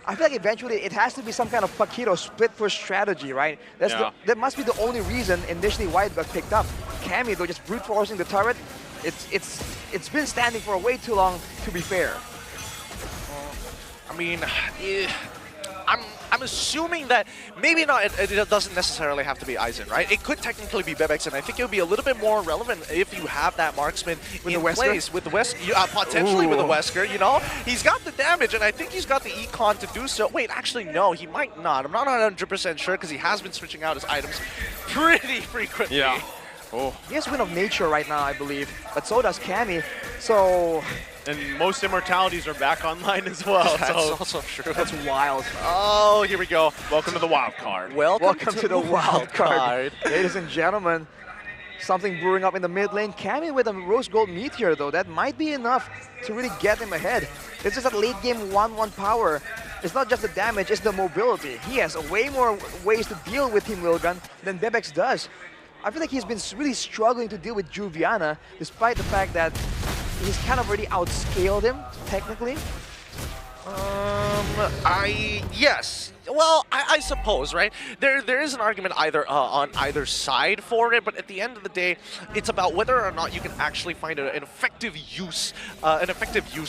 I feel like eventually it has to be some kind of Paquito split push strategy, right? That must be the only reason initially why it got picked up. Cammy, though, just brute forcing the turret, it's been standing for way too long, to be fair. I mean, I'm assuming that maybe not. It doesn't necessarily have to be Eisen, right? It could technically be Bebex, and I think it would be a little bit more relevant if you have that marksman in place with the potentially with the Wesker. You know, he's got the damage, and I think he's got the econ to do so. Wait, actually, no, he might not. I'm not 100% sure because he has been switching out his items pretty frequently. Yeah. Oh. He has Win of Nature right now, I believe, but so does Cammy. So. And most immortalities are back online as well. That's also true. That's wild. Oh, here we go. Welcome to the wild card. Welcome to the wild card. Ladies and gentlemen, something brewing up in the mid lane. Cammy with a Rose Gold Meteor, though. That might be enough to really get him ahead. It's just that late game 1-1 power. It's not just the damage, it's the mobility. He has way more ways to deal with Team Lilgun than Bebex does. I feel like he's been really struggling to deal with Juviana, despite the fact that he's kind of already outscaled him, technically. Yes. Well, I suppose, right? There is an argument either on either side for it, but at the end of the day, it's about whether or not you can actually find an effective use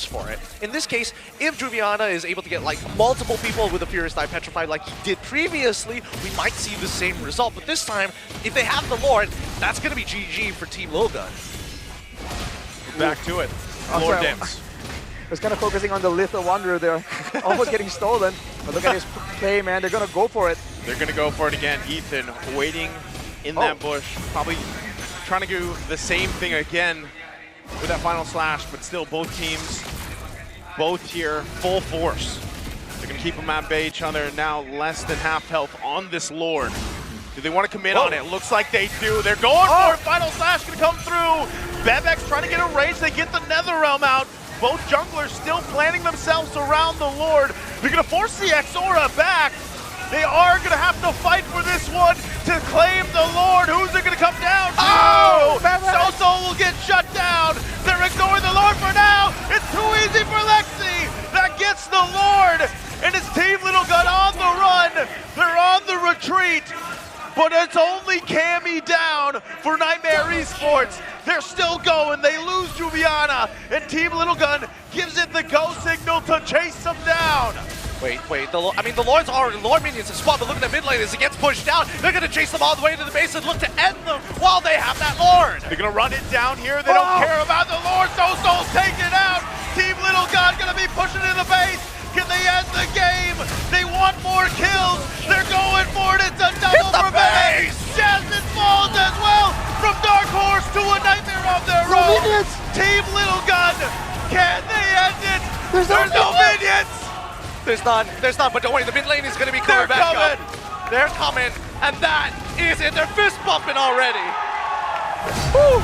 for it. In this case, if Juviana is able to get like multiple people with a Furious Die Petrified like he did previously, we might see the same result. But this time, if they have the Lord, that's going to be GG for Team Lilgun. Back to it. Lord Dims. I was kind of focusing on the Lethal Wanderer there, almost getting stolen. But look at his play, man. They're going to go for it. They're going to go for it again. Ethan waiting in that bush, probably trying to do the same thing again with that final slash, but still both teams, both here, full force. They're going to keep them at bay. Each other now less than half health on this Lord. Do they want to commit on it? Looks like they do. They're going for it. Final slash going to come through. Bebex trying to get a range. They get the Netherrealm out. Both junglers still planning themselves around the Lord. They're going to force the Xora back. They are going to have to fight for this one to claim the Lord. Who's it going to come down to? Oh! Soso will get shut down. They're ignoring the Lord for now. It's too easy for Lexi. That gets the Lord. And it's Team Lilgun on the run. They're on the retreat. But it's only Cammy down for Nightmare Esports. They're still going. They lose Juviana. And Team Lilgun gives it the go signal to chase them down. Wait. The Lord minions have spawned, but look at the mid lane as it gets pushed down. They're going to chase them all the way to the base and look to end them while they have that Lord. They're going to run it down here. They don't care about the Lord. Soul's taken out. Team Lilgun going to be pushing in the base. Can they end the game? They want more kills. They're going for it. It's a double for base. Jasmine falls as well from Dark Horse to a Nightmare of their own. Team Lilgun, can they end it? There's no minions. There's none, but don't worry, the mid lane is going to be coming back up. They're coming, and that is it. They're fist bumping already. Woo!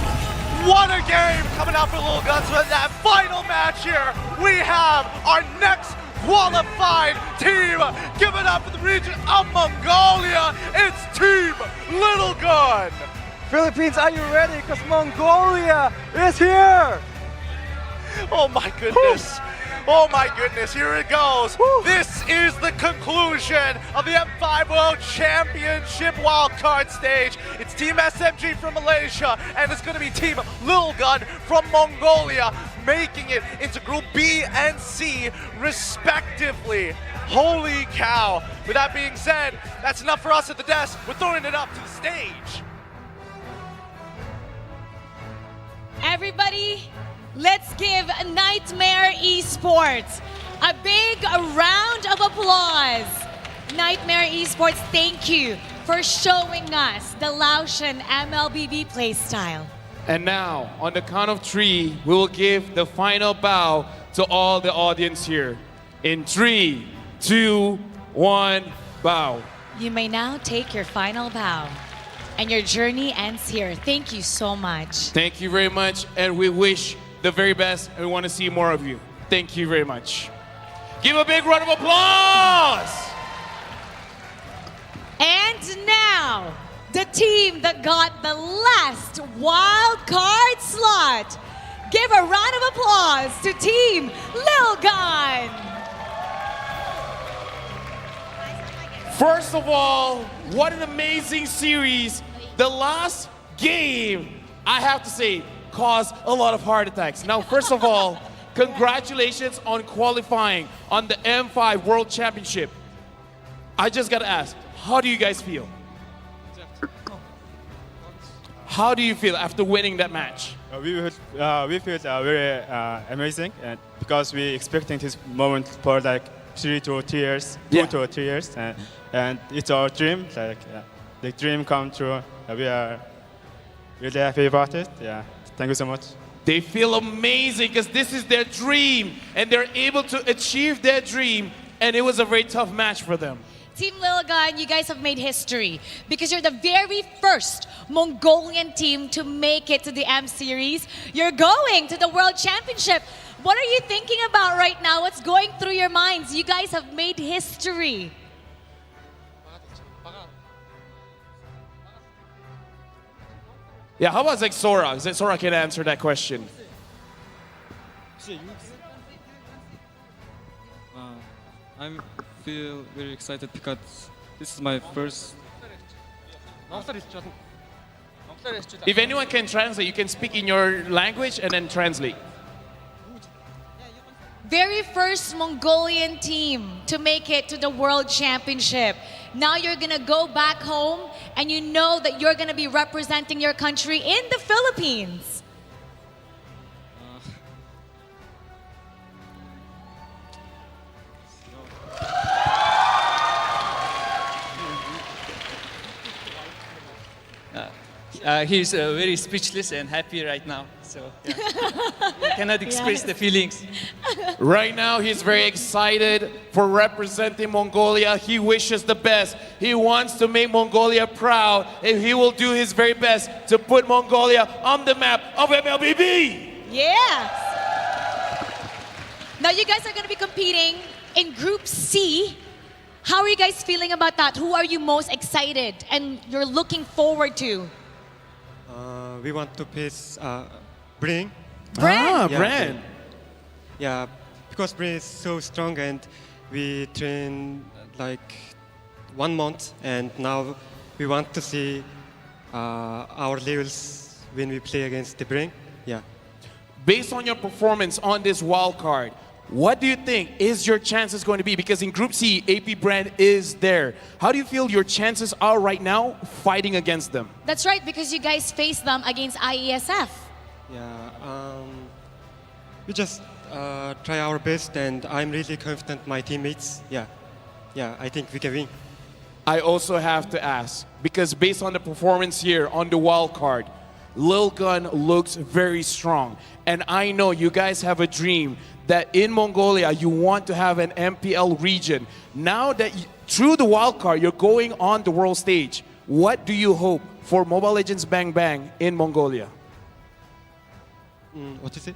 What a game coming out for Lilgun. So in that final match here, we have our next qualified team. Give it up for the region of Mongolia. It's Team Little Gun. Philippines, are you ready? Because Mongolia is here. Oh my goodness. Oh my goodness, here it goes. This is the conclusion of the M5 World Championship wildcard stage. It's Team SMG from Malaysia, and it's going to be Team Lil Gun from Mongolia, making it into Group B and C, respectively. Holy cow. With that being said, that's enough for us at the desk. We're throwing it up to the stage. Everybody, let's give Nightmare Esports a big round of applause. Nightmare Esports, thank you for showing us the Laotian MLBB playstyle. And now, on the count of 3, we will give the final bow to all the audience here. In 3, 2, 1, bow. You may now take your final bow. And your journey ends here. Thank you so much. Thank you very much, and we wish the very best, and we want to see more of you. Thank you very much. Give a big round of applause! And now, the team that got the last wild card slot. Give a round of applause to Team Lil Gun. First of all, what an amazing series. The last game, I have to say, caused a lot of heart attacks. Now, first of all, congratulations on qualifying on the M5 World Championship. I just gotta ask, how do you guys feel? How do you feel after winning that match? We feel very amazing, and because we expecting this moment for like 2 to 3 years, and it's our dream. Like the dream come true. We are really happy about it. Yeah, thank you so much. They feel amazing because this is their dream, and they're able to achieve their dream, and it was a very tough match for them. Team Lil Gun, you guys have made history because you're the very first Mongolian team to make it to the M Series. You're going to the World Championship. What are you thinking about right now? What's going through your minds? You guys have made history. Yeah, how about Sora? Sora can answer that question. I feel very excited because this is my first. If anyone can translate, you can speak in your language and then translate. Very first Mongolian team to make it to the World Championship. Now you're gonna go back home and you know that you're gonna be representing your country in the Philippines. He's very speechless and happy right now. So yeah. I cannot express the feelings. Right now, he's very excited for representing Mongolia. He wishes the best. He wants to make Mongolia proud, and he will do his very best to put Mongolia on the map of MLBB. Yes. Now you guys are going to be competing in Group C. How are you guys feeling about that? Who are you most excited and you're looking forward to? We want to face Brin. Bran. Yeah, Bran. Yeah, because Brin is so strong and we train like 1 month, and now we want to see our levels when we play against the Brin. Yeah. Based on your performance on this wild card, what do you think is your chances going to be? Because in Group C, AP Brand is there. How do you feel your chances are right now fighting against them? That's right, because you guys face them against IESF. Yeah, we just try our best, and I'm really confident my teammates. Yeah, I think we can win. I also have to ask, because based on the performance here on the wild card, Lil Gun looks very strong. And I know you guys have a dream that in Mongolia you want to have an MPL region. Now that through the wild card you're going on the world stage, what do you hope for Mobile Legends Bang Bang in Mongolia? What is it?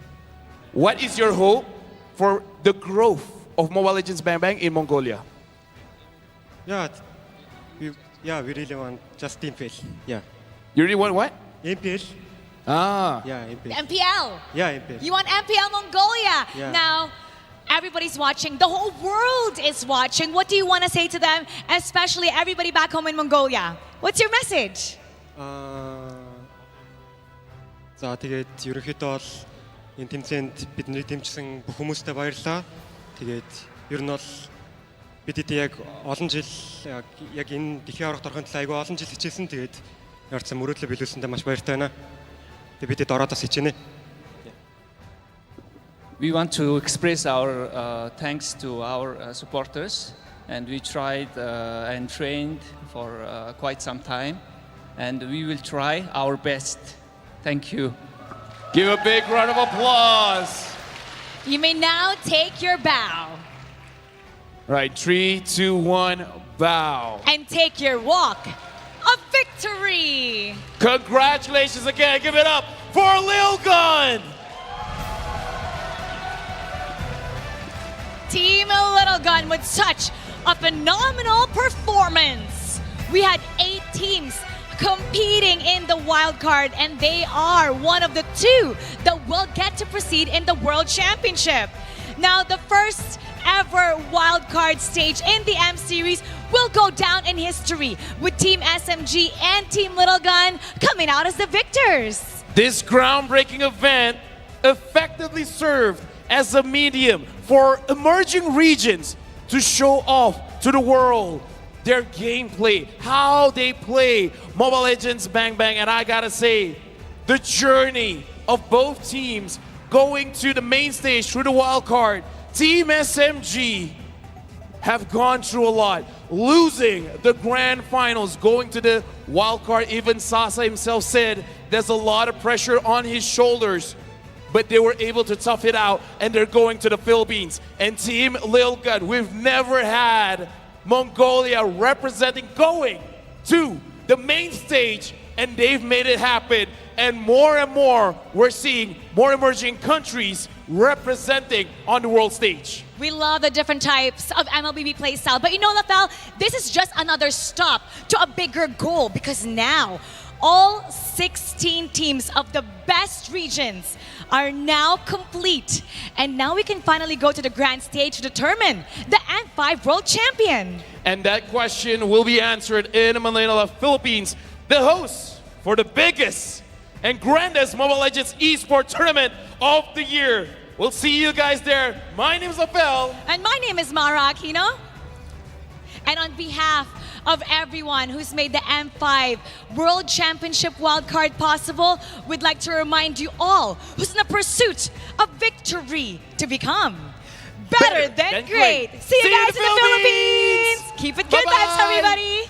What is your hope for the growth of Mobile Legends Bang Bang in Mongolia? Yeah, we really want just team fish. Yeah. You really want what? MPL. Ah. Yeah, MPL. MPL. Yeah, MPL. You want MPL Mongolia. Yeah. Now, everybody's watching. The whole world is watching. What do you want to say to them, especially everybody back home in Mongolia? What's your message? За тэгээд ерөнхийдөө бол энэ тэмцээнд бидний дэмжсэн бүх хүмүүстээ баярлалаа. Тэгээд ер нь бол бид яг олон жил яг энэ дэлхийн аврагт орохын төлөө айгүй олон жил хичээсэн. Тэгээд ярцсан мөрөөдлөө биелүүлсэндээ маш баяртай байна. Тэгээд бид ороодоос хичээнэ. We want to express our thanks to our supporters, and we tried and trained for quite some time, and we will try our best. Thank you. Give a big round of applause. You may now take your bow. Right, 3, 2, 1, bow. And take your walk of victory. Congratulations again. Give it up for Lil Gun. Team Little Gun with such a phenomenal performance. We had 8 teams competing in the wild card, and they are one of the 2 that will get to proceed in the World Championship. Now, the first ever wild card stage in the M Series will go down in history with Team SMG and Team Little Gun coming out as the victors. This groundbreaking event effectively served as a medium for emerging regions to show off to the world their gameplay, how they play Mobile Legends Bang Bang. And I gotta say, the journey of both teams going to the main stage through the wild card, Team SMG have gone through a lot, losing the grand finals, going to the wild card. Even Sasa himself said there's a lot of pressure on his shoulders, but they were able to tough it out, and they're going to the Philippines. And Team Lil Gun, we've never had Mongolia representing, going to the main stage, and they've made it happen. And more, we're seeing more emerging countries representing on the world stage. We love the different types of MLBB playstyle, but you know, Lafel, this is just another stop to a bigger goal, because now all 16 teams of the best regions are now complete. And now we can finally go to the grand stage to determine the M5 World Champion. And that question will be answered in Manila, Philippines, the host for the biggest and grandest Mobile Legends Esports tournament of the year. We'll see you guys there. My name is Apel. And my name is Mara Aquino. And on behalf of everyone who's made the M5 World Championship wildcard possible, we'd like to remind you all who's in the pursuit of victory to become better than great. See you guys in the Philippines. Keep it good, thanks everybody.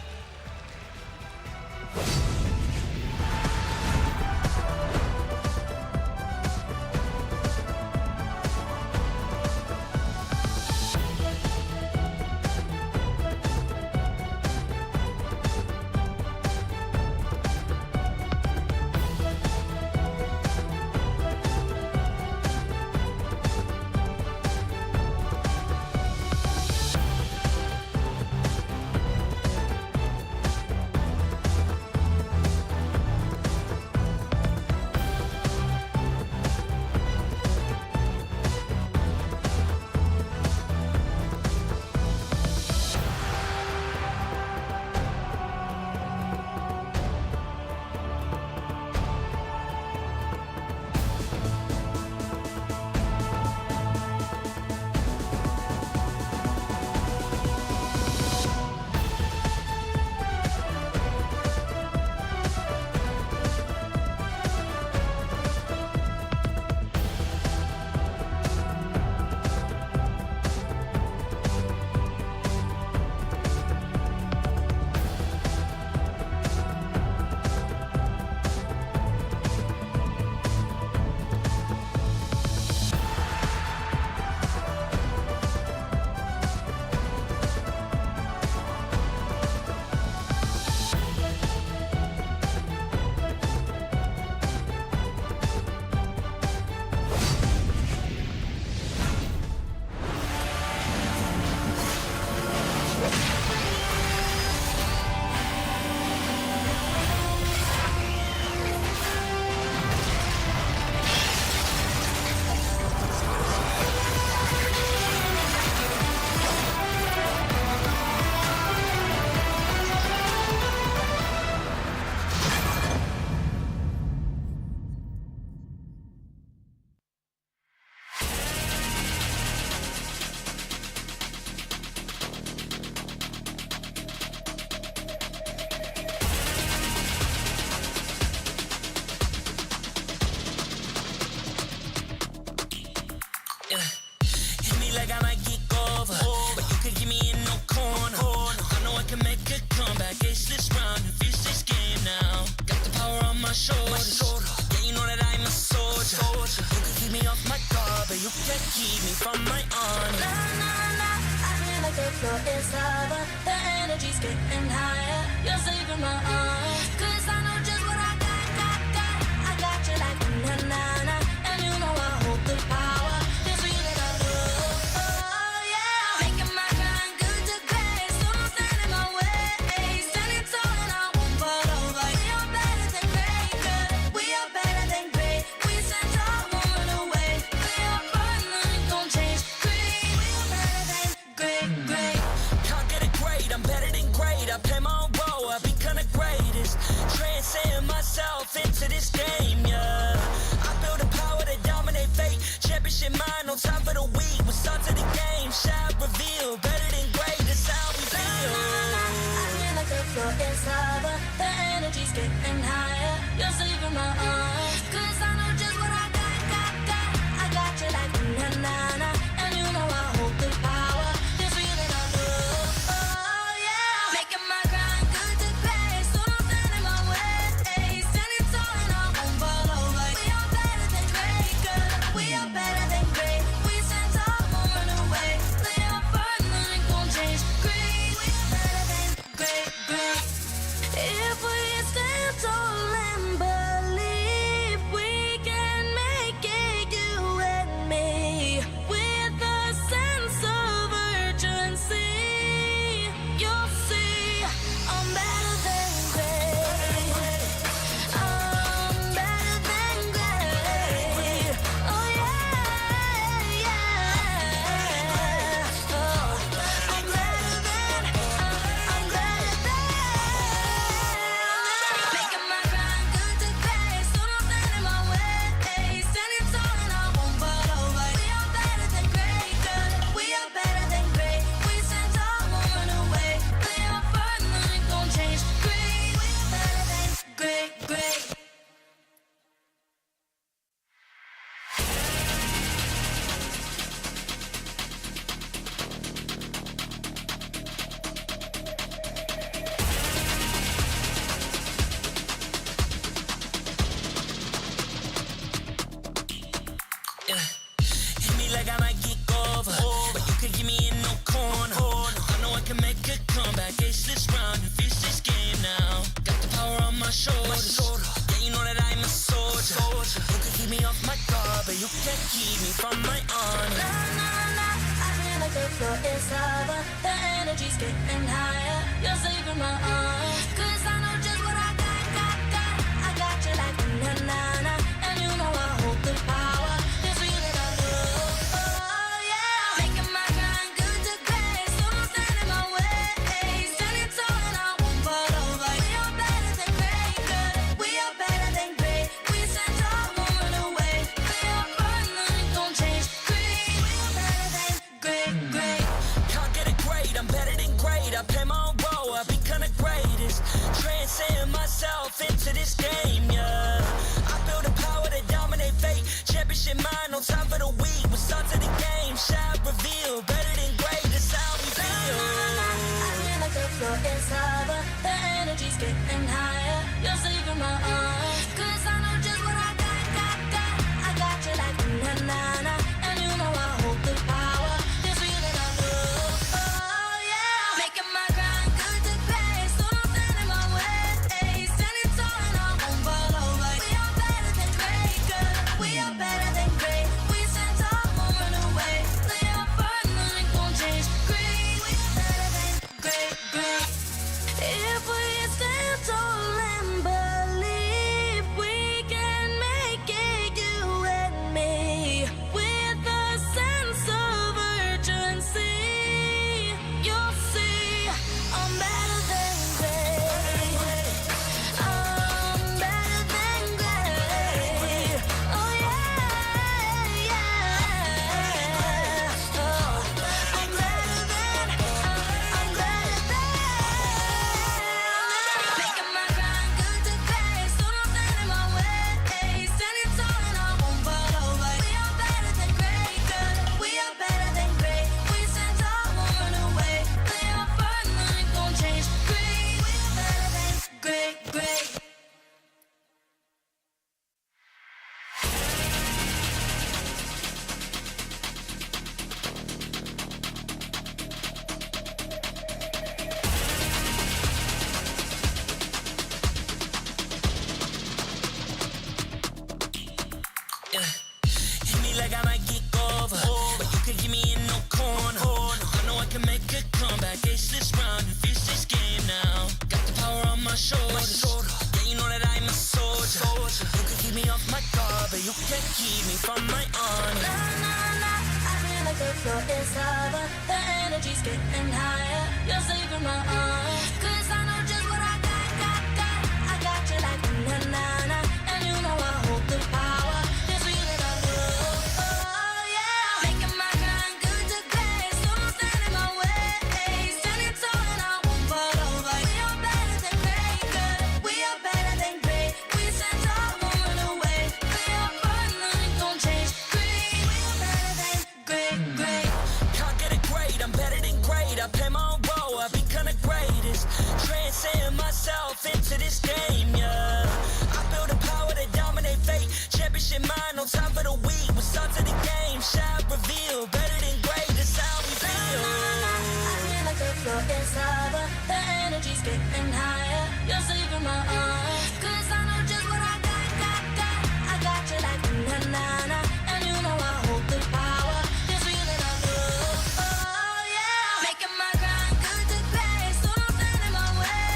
comeback, ace this round, and finish this game now. Got the power on my shoulders. Yeah, you know that I'm a soldier. You can keep me off my guard, but you can't keep me from my honor. Nah, nah, nah, I feel like the floor is lava. The energy's getting higher. You're saving my arms, 'cause I know just what I got. I got you like na na na, and you know I hold the power. This feeling I love. Oh yeah, making my grind good to great, so don't stand in my way. Standing tall and I won't fall over. We are better than great, good. We are better than great. We stand tall, won't run away. We are fun, nothing gon' change. Great, we are better than great. Can't get it great, I'm better than great. I play my own role, I become the greatest. Transcend myself into this game, yeah. I build a power to dominate fate. Championship mind, no time for the weak. We start to the game, shout, reveal. Better than great, that's how we feel. I feel like the floor is lava. The energy's getting higher. You're saving my arms, 'cause I know just what I got. I got you like na na na, and you know I hold the power. This feeling I love. Oh yeah, making my grind good to great, so don't stand in my way. Standing tall and I won't fall over. We are better than great, good. We are better than great. We stand tall, won't run away. Play our part, nothing gon' change. Great, we are better than great. If we stand tall and believe we can make it, you and me, with a sense of urgency, you'll see I'm better than great. I'm better than great. Oh yeah, yeah. Oh, I'm better than. Making my grind good to great, so don't stand in my way. Standing tall and I won't fall over. We are better than great, good. We are better than great. We stand tall, won't run away. Play our part, nothing gon' change. Great, we are better than great. Hit me like I might get over, but you could give me in no corner. I know I can make a comeback, ace this round, and finish this game now. Got the power on my shoulders. Yeah, you know that I'm a soldier. You could keep me off my guard, but you can't keep me from my honor. Nah, nah, nah, I feel like the floor is lava. The energy's getting higher. You're saving my arms, 'cause I know just what I got. I got you like na na na, and you know I hold the power. This feeling I love. Oh yeah, making my grind good to great, so don't stand in my way. Standing tall and I won't fall over. We are better than great, good. We are better than great. We stand tall, won't run away. Play our part, nothing gon' change. Great, we are better than great. Can't get it great, I'm better than great. I play my own role, I become the greatest. Transcend myself into this game, yeah. I build a power to dominate fate. Championship mind, no time for the weak. We start to the game, shout, reveal. Better than great, that's how we feel. I feel like the floor is lava. The energy's getting higher. You're saving my arms, 'cause I know just what I got. I got you like na na na, and you know I hold the power. This feeling I love. Oh yeah, making my grind good to great, so don't stand in my way. Standing tall and I won't can't keep me from my honor. Nah, nah, nah, I feel like the floor is lava. The energy's getting higher. You're saving my arms. 'Cause I know just what I got. I got you like na-na-na. And you know I hold the power. This feeling I love. Oh, yeah. Making my grind good to great. So don't stand in my way. Standing tall and I won't fall over. We are better than great, good. We are better than great. We stand tall, won't run away. We are fun, nothing gon' change. Great, we are better than great. Can't get it great, I'm better than great. I play my own role, I become the greatest. Transcend myself into this game, yeah. I build a power to dominate fate. Championship mind, no time for the weak. We start to the game, shout, reveal. Better than great, that's how we feel. I feel like the floor is lava. The energy's getting higher. You're saving my arms. 'Cause I know just what I got. I got you like na-na-na. And you know I hold the power. This feeling I love. Oh, yeah. Making my grind good to great. So don't stand in my way.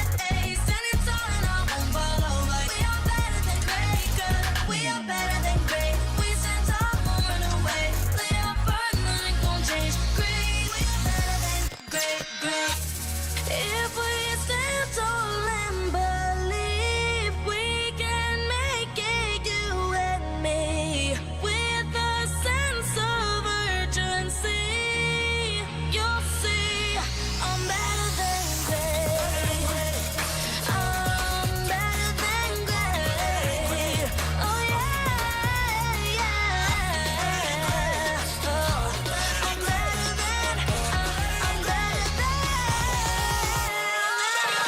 Standing tall and I won't fall over. We are better than great, good. We are better than great. We stand tall, won't run away. Play our part, nothing gon' change. Great, we are better than great. If we stand tall and believe we can make it, you and me, with a sense of urgency, you'll see I'm better than great. I'm better than great. Oh yeah, yeah. Oh, I'm better than.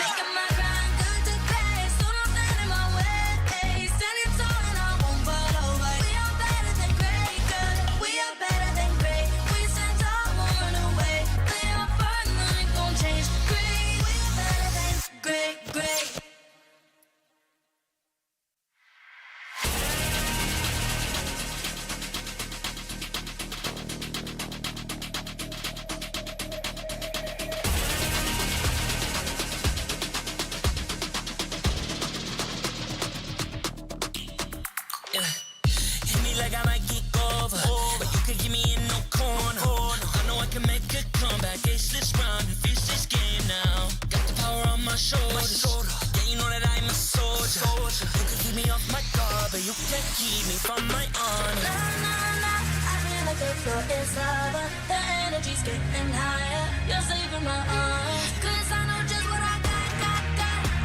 Making my grind good to great. So don't stand in my way. Standing tall and I won't fall over. We are better than great, good. We are better than great. We stand tall, won't run away. Play our part, nothing gon' change. Great, we are better than great. Hit me like I might get over, but you could give me in no corner. I know I can make a comeback, ace this round and finish this game now. Got the power on my shoulders, yeah, you know that I'm a soldier. You could keep me off my guard, but you can't keep me from my honor. Nah, I feel like the floor is lava. The energy's getting higher. You're saving my arms. 'Cause I know just what I got.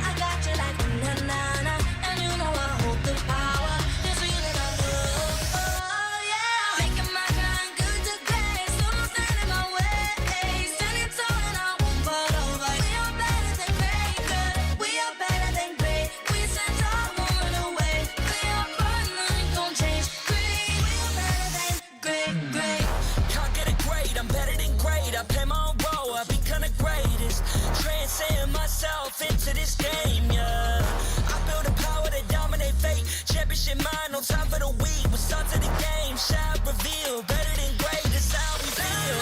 I got you like na-na-na. And you know I hold the power. This feeling I love. Oh, yeah. Making my grind good to great. So don't stand in my way. Standing tall and I won't fall over. We are better than great, good. We are better than great. We stand tall, won't run away. Play our part, nothing gon' change. Great, we are better than great. Can't get it great, I'm better than great. I play my own role, I become the greatest. Transcend myself into this game, yeah. I build a power to dominate fate. Championship mind, no time for the weak. We start to the game, shout, reveal. Better than great, that's how we feel.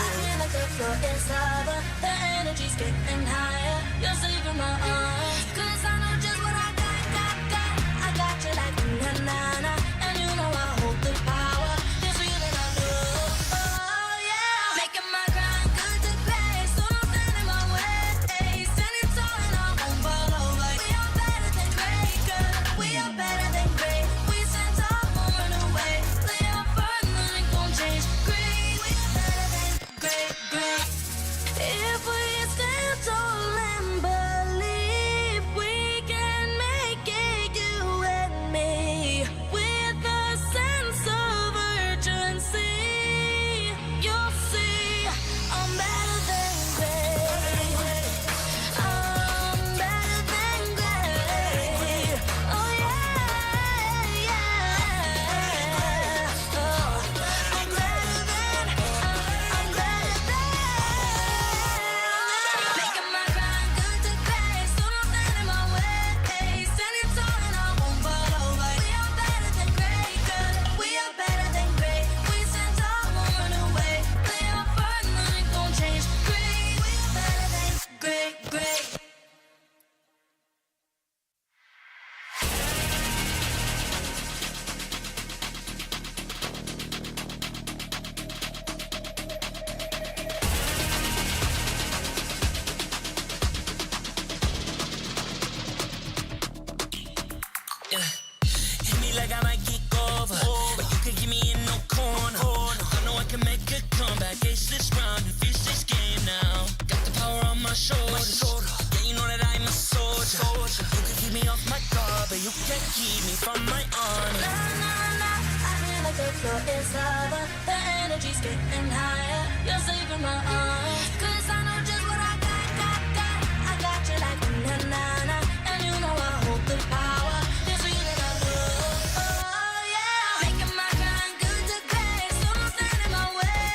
I feel like the floor is lava. The energy's getting higher. You're saving my arms. 'Cause I know just what I got. I got you like na-na-na. And you know I hold the power. This feeling I love. Oh, yeah. Making my grind good to great. So don't stand in my way. Standing tall and I won't fall over. We are better than great, good. We are better than great. We stand tall, won't run away. Play our part, nothing gon' change. Great, we are better than great. the floor is lava. The energy's getting higher. You're saving my arms. 'Cause I know just what I got. I got you like na-na-na. And you know I hold the power. This feeling I love. Oh yeah. Making my grind good to great. So don't stand in my way.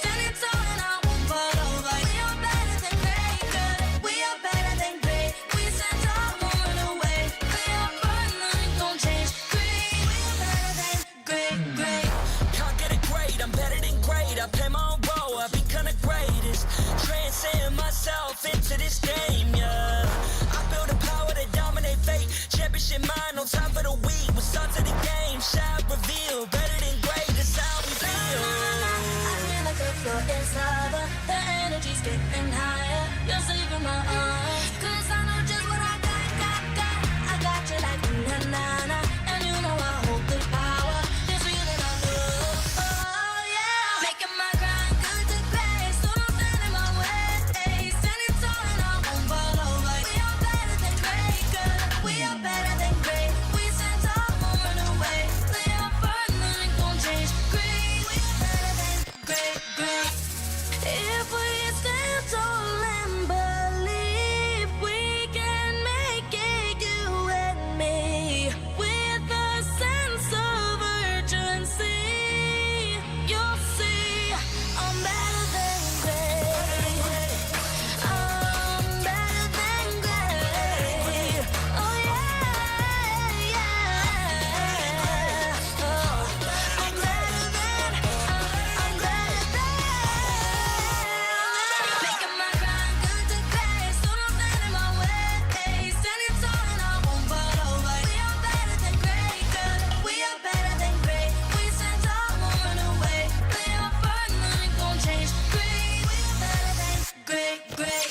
Standing tall and I won't fall over. We are better than great, good. We are better than great. We stand tall, won't run away. We are fun, nothing gon' change. Great. We are better than great. Can't get it great, I'm better than great. I play my own role, I become the greatest. Transcend myself into this game, yeah. I build a power to dominate fate. Championship mind, no time for the weak. We start to the game, shout, reveal. Better than great, that's how we feel. I feel like the floor is lava. The energy's getting higher. You're saving my arms. 'Cause I know just what I got. I got you like na-na-na. And you know I hold the power. This feeling I love. Oh yeah. Making my grind good to great. So don't stand in my way. Standing tall and I won't fall over. We are better than great, good. We are better than great. We stand tall, won't run away. We are fun, nothing gon' change. Great. We are better than great. If we stand tall and believe we can make it, you and me, with a sense of urgency, you'll see I'm better than great. I'm better than great. Oh yeah. Oh, I'm better than. Making my grind good to great. So don't stand in my way. Standing tall and I won't fall over. We are better than great, good. We are better than great. We stand tall, won't run away. We are fun, nothing gon' change. Great. We are better than great.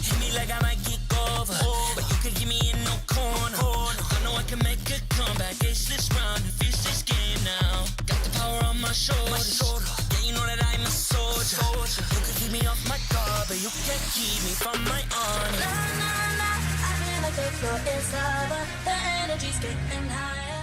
Hit me like I might get over, but you can get me in no corner. I know I can make a comeback. Ace this round and finish this game now. Got the power on my shoulders. Yeah, you know that I'm a soldier. You can keep me off my guard, but you can't keep me from my honor. I feel like the floor is lava. The energy's getting higher.